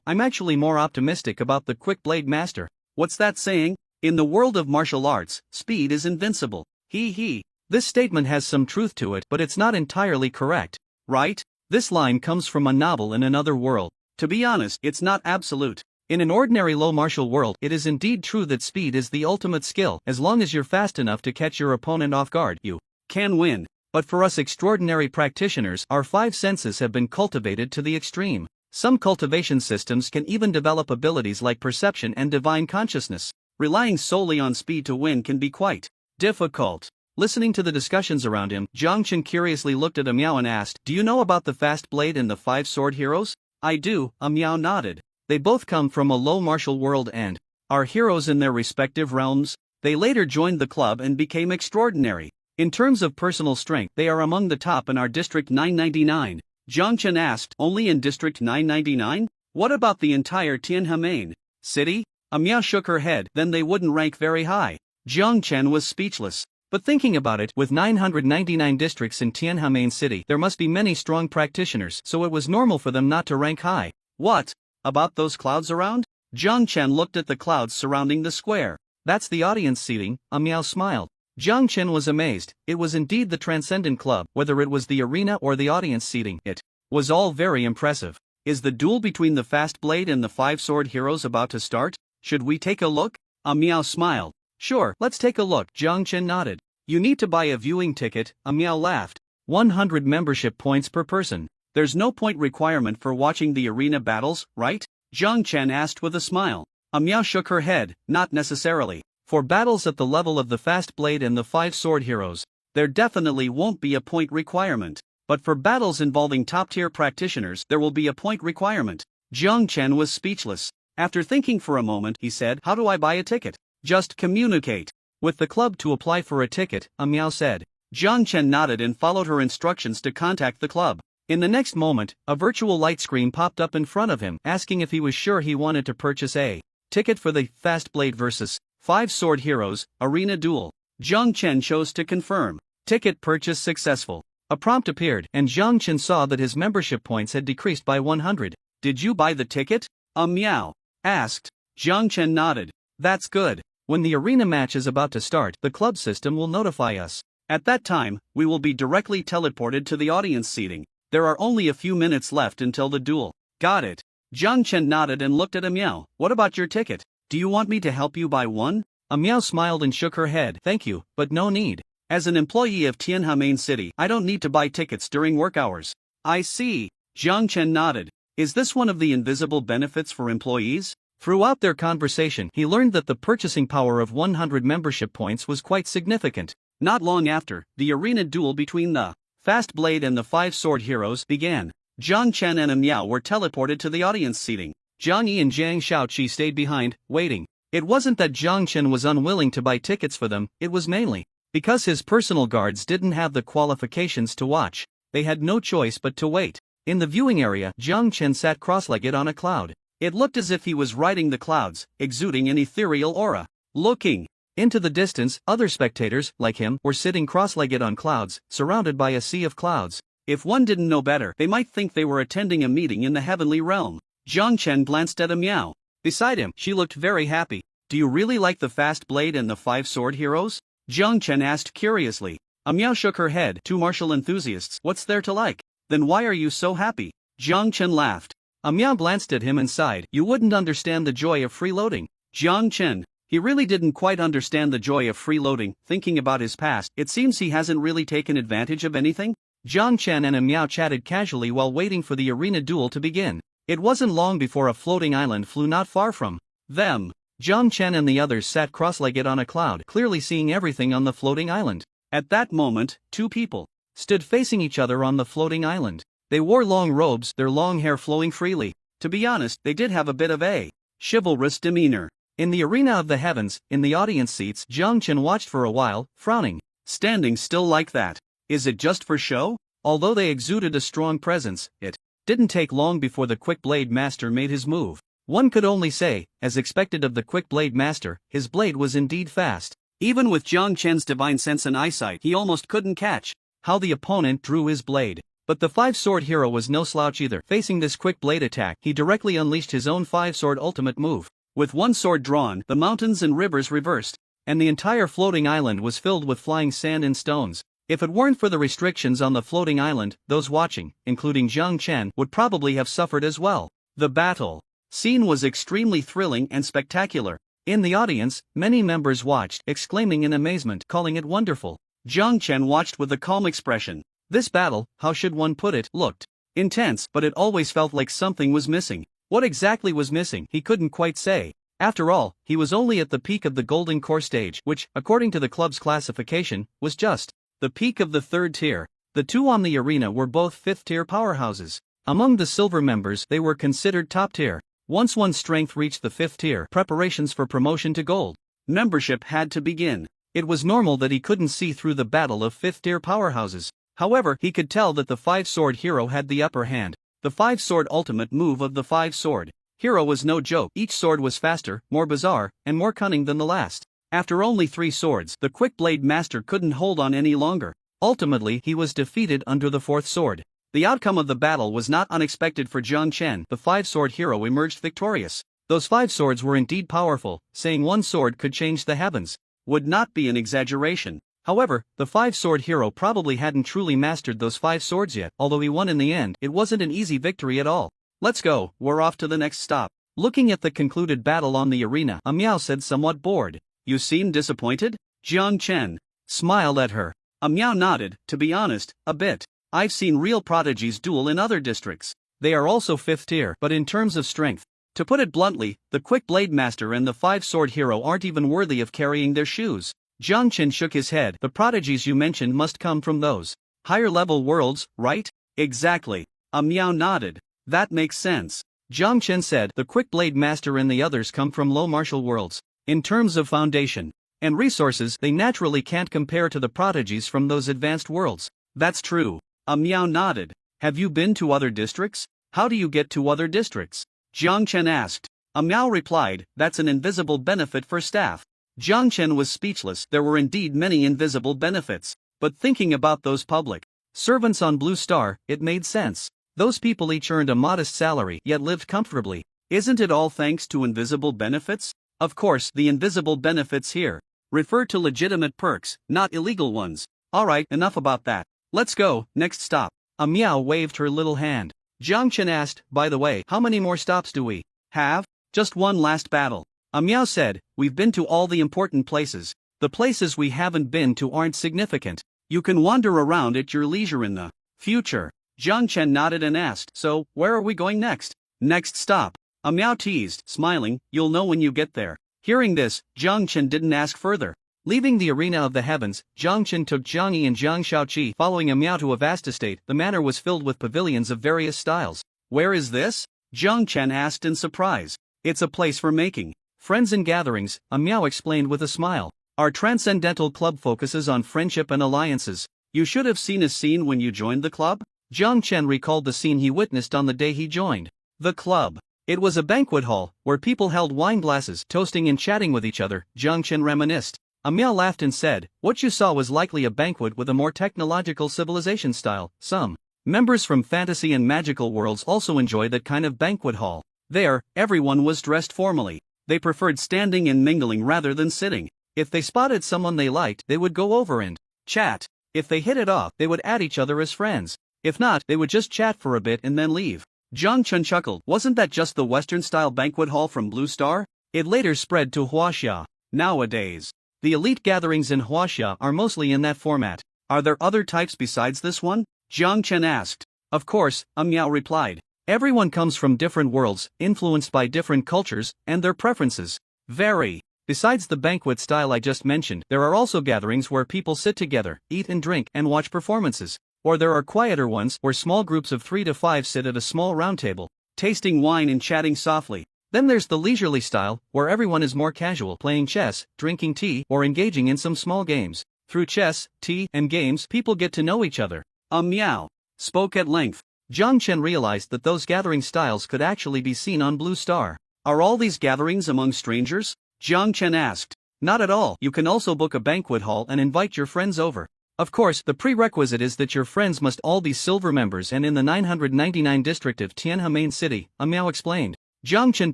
I'm actually more optimistic about the Quick Blade Master. What's that saying? In the world of martial arts, speed is invincible. He. This statement has some truth to it, but it's not entirely correct, right? This line comes from a novel in another world. To be honest, it's not absolute. In an ordinary low martial world, it is indeed true that speed is the ultimate skill. As long as you're fast enough to catch your opponent off guard, you can win. But for us extraordinary practitioners, our 5 senses have been cultivated to the extreme. Some cultivation systems can even develop abilities like perception and divine consciousness. Relying solely on speed to win can be quite difficult. Listening to the discussions around him, Jiang Chen curiously looked at Miao and asked, "Do you know about the Fast Blade and the 5 Sword Heroes?" "I do," Miao nodded. "They both come from a low martial world and are heroes in their respective realms. They later joined the club and became extraordinary. In terms of personal strength, they are among the top in our District 999. Jiang Chen asked, "Only in District 999? What about the entire Tiananmen city?" Miao shook her head. "Then they wouldn't rank very high." Jiang Chen was speechless. But thinking about it, with 999 districts in Tiananmen city, there must be many strong practitioners, so it was normal for them not to rank high. "What about those clouds around?" Jiang Chen looked at the clouds surrounding the square. "That's the audience seating," Miao smiled. Jiang Chen was amazed. It was indeed the Transcendent Club, whether it was the arena or the audience seating. It was all very impressive. "Is the duel between the Fast Blade and the Five-Sword Heroes about to start? Should we take a look?" Miao smiled. "Sure, let's take a look," Jiang Chen nodded. "You need to buy a viewing ticket," Miao laughed. 100 membership points per person. "There's no point requirement for watching the arena battles, right?" Jiang Chen asked with a smile. Miao shook her head. "Not necessarily. For battles at the level of the Fast Blade and the Five-Sword Heroes, there definitely won't be a point requirement. But for battles involving top-tier practitioners, there will be a point requirement." Jiang Chen was speechless. After thinking for a moment, he said, "How do I buy a ticket?" "Just communicate with the club to apply for a ticket," Miao said. Jiang Chen nodded and followed her instructions to contact the club. In the next moment, a virtual light screen popped up in front of him, asking if he was sure he wanted to purchase a ticket for the Fast Blade vs. Five-Sword Heroes Arena Duel. Jiang Chen chose to confirm. Ticket purchase successful. A prompt appeared, and Jiang Chen saw that his membership points had decreased by 100. "Did you buy the ticket?" Miao asked. Jiang Chen nodded. "That's good. When the arena match is about to start, the club system will notify us. At that time, we will be directly teleported to the audience seating. There are only a few minutes left until the duel." "Got it." Jiang Chen nodded and looked at Miao. "What about your ticket? Do you want me to help you buy one?" Miao smiled and shook her head. "Thank you, but no need. As an employee of Tiananmen City, I don't need to buy tickets during work hours." "I see." Jiang Chen nodded. "Is this one of the invisible benefits for employees?" Throughout their conversation, he learned that the purchasing power of 100 membership points was quite significant. Not long after, the arena duel between the Fast Blade and the Five-Sword Heroes began. Jiang Chen and Miao were teleported to the audience seating. Zhang Yi and Jiang Shaoqi stayed behind, waiting. It wasn't that Jiang Chen was unwilling to buy tickets for them, it was mainly because his personal guards didn't have the qualifications to watch. They had no choice but to wait. In the viewing area, Jiang Chen sat cross-legged on a cloud. It looked as if he was riding the clouds, exuding an ethereal aura. Looking into the distance, other spectators, like him, were sitting cross-legged on clouds, surrounded by a sea of clouds. If one didn't know better, they might think they were attending a meeting in the heavenly realm. Jiang Chen glanced at Miao. Beside him, she looked very happy. "Do you really like the Fast Blade and the Five-Sword Heroes?" Jiang Chen asked curiously. Miao shook her head. "Two martial enthusiasts, what's there to like? Then why are you so happy?" Jiang Chen laughed. Miao glanced at him and sighed. "You wouldn't understand the joy of freeloading." Jiang Chen. He really didn't quite understand the joy of freeloading. Thinking about his past, it seems he hasn't really taken advantage of anything. Jiang Chen and Miao chatted casually while waiting for the arena duel to begin. It wasn't long before a floating island flew not far from them. Jiang Chen and the others sat cross-legged on a cloud, clearly seeing everything on the floating island. At that moment, two people stood facing each other on the floating island. They wore long robes, their long hair flowing freely. To be honest, they did have a bit of a chivalrous demeanor. In the arena of the heavens, in the audience seats, Jiang Chen watched for a while, frowning. Standing still like that. Is it just for show? Although they exuded a strong presence, it didn't take long before the Quick Blade Master made his move. One could only say, as expected of the Quick Blade Master, his blade was indeed fast. Even with Jiang Chen's divine sense and eyesight, he almost couldn't catch how the opponent drew his blade. But the five-sword hero was no slouch either. Facing this quick blade attack, he directly unleashed his own five-sword ultimate move. With one sword drawn, the mountains and rivers reversed, and the entire floating island was filled with flying sand and stones. If it weren't for the restrictions on the floating island, those watching, including Jiang Chen, would probably have suffered as well. The battle scene was extremely thrilling and spectacular. In the audience, many members watched, exclaiming in amazement, calling it wonderful. Jiang Chen watched with a calm expression. This battle, how should one put it, looked intense, but it always felt like something was missing. What exactly was missing, he couldn't quite say. After all, he was only at the peak of the Golden Core stage, which, according to the club's classification, was just the peak of the third tier. The two on the arena were both fifth-tier powerhouses. Among the silver members, they were considered top tier. Once one's strength reached the fifth tier, preparations for promotion to gold membership had to begin. It was normal that he couldn't see through the battle of fifth-tier powerhouses. However, he could tell that the five-sword hero had the upper hand. The five-sword ultimate move of the five-sword hero was no joke. Each sword was faster, more bizarre, and more cunning than the last. After only 3 swords, the Quick Blade Master couldn't hold on any longer. Ultimately, he was defeated under the fourth sword. The outcome of the battle was not unexpected for Jiang Chen. The five-sword hero emerged victorious. Those 5 swords were indeed powerful, saying one sword could change the heavens would not be an exaggeration. However, the five-sword hero probably hadn't truly mastered those 5 swords yet. Although he won in the end, it wasn't an easy victory at all. Let's go, we're off to the next stop. Looking at the concluded battle on the arena, Miao said somewhat bored. You seem disappointed? Jiang Chen smiled at her. Miao nodded, to be honest, a bit. I've seen real prodigies duel in other districts. They are also 5th tier, but in terms of strength, to put it bluntly, the Quick Blade Master and the five-sword hero aren't even worthy of carrying their shoes. Jiang Chen shook his head. The prodigies you mentioned must come from those higher-level worlds, right? Exactly. Miao nodded. That makes sense. Jiang Chen said, the Quick Blade Master and the others come from low martial worlds. In terms of foundation and resources, they naturally can't compare to the prodigies from those advanced worlds. That's true. Miao nodded. Have you been to other districts? How do you get to other districts? Jiang Chen asked. Miao replied, that's an invisible benefit for staff. Jiang Chen was speechless. There were indeed many invisible benefits. But thinking about those public servants on Blue Star, it made sense. Those people each earned a modest salary yet lived comfortably. Isn't it all thanks to invisible benefits? Of course, the invisible benefits here refer to legitimate perks, not illegal ones. Alright, enough about that. Let's go, next stop. Miao waved her little hand. Jiang Chen asked, by the way, how many more stops do we have? Just one last battle. Miao said, we've been to all the important places. The places we haven't been to aren't significant. You can wander around at your leisure in the future. Jiang Chen nodded and asked, so, where are we going next? Next stop. Miao teased, smiling, you'll know when you get there. Hearing this, Jiang Chen didn't ask further. Leaving the arena of the heavens, Jiang Chen took Jiang Yi and Jiang Shaoqi following Miao to a vast estate. The manor was filled with pavilions of various styles. Where is this? Jiang Chen asked in surprise. It's a place for making friends and gatherings, Miao explained with a smile. Our transcendental club focuses on friendship and alliances. You should have seen a scene when you joined the club? Jiang Chen recalled the scene he witnessed on the day he joined the club. It was a banquet hall, where people held wine glasses, toasting and chatting with each other. Jiang Chen reminisced. Miao laughed and said, what you saw was likely a banquet with a more technological civilization style. Some members from fantasy and magical worlds also enjoy that kind of banquet hall. There, everyone was dressed formally. They preferred standing and mingling rather than sitting. If they spotted someone they liked, they would go over and chat. If they hit it off, they would add each other as friends. If not, they would just chat for a bit and then leave. Jiang Chen chuckled. Wasn't that just the Western-style banquet hall from Blue Star? It later spread to Huaxia. Nowadays, the elite gatherings in Huaxia are mostly in that format. Are there other types besides this one? Jiang Chen asked. Of course, Miao replied. Everyone comes from different worlds, influenced by different cultures and their preferences. Very. Besides the banquet style I just mentioned, there are also gatherings where people sit together, eat and drink, and watch performances. Or there are quieter ones where small groups of 3 to 5 sit at a small round table, tasting wine and chatting softly. Then there's the leisurely style, where everyone is more casual, playing chess, drinking tea, or engaging in some small games. Through chess, tea, and games, people get to know each other. Meow spoke at length. Jiang Chen realized that those gathering styles could actually be seen on Blue Star. Are all these gatherings among strangers? Jiang Chen asked. Not at all. You can also book a banquet hall and invite your friends over. Of course, the prerequisite is that your friends must all be silver members and in the 999 district of Tianhe main city, Miao explained. Jiang Chen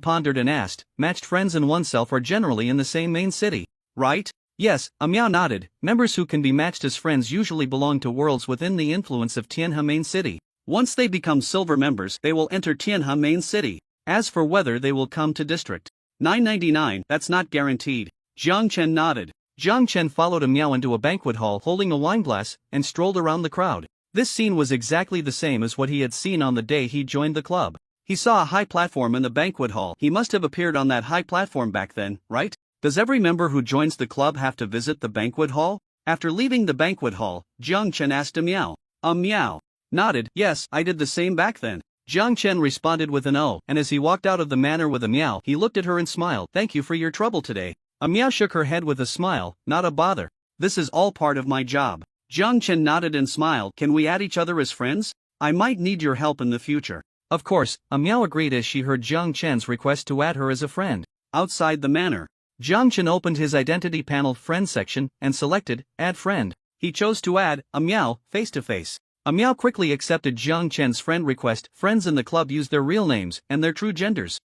pondered and asked, matched friends and oneself are generally in the same main city, right? Yes, Miao nodded. Members who can be matched as friends usually belong to worlds within the influence of Tianhe main city. Once they become silver members, they will enter Tianhe main city. As for whether they will come to district 999, that's not guaranteed. Jiang Chen nodded. Jiang Chen followed Miao into a banquet hall holding a wineglass and strolled around the crowd. This scene was exactly the same as what he had seen on the day he joined the club. He saw a high platform in the banquet hall. He must have appeared on that high platform back then, right? Does every member who joins the club have to visit the banquet hall? After leaving the banquet hall, Jiang Chen asked Miao. Miao nodded. Yes, I did the same back then. Jiang Chen responded with an "oh," and as he walked out of the manor with Miao, he looked at her and smiled. Thank you for your trouble today. Miao shook her head with a smile. Not a bother. This is all part of my job. Jiang Chen nodded and smiled. Can we add each other as friends? I might need your help in the future. Of course, Miao agreed as she heard Jiang Chen's request to add her as a friend. Outside the manor, Jiang Chen opened his identity panel friend section and selected add friend. He chose to add Miao face to face. Miao quickly accepted Jiang Chen's friend request. Friends in the club use their real names and their true genders.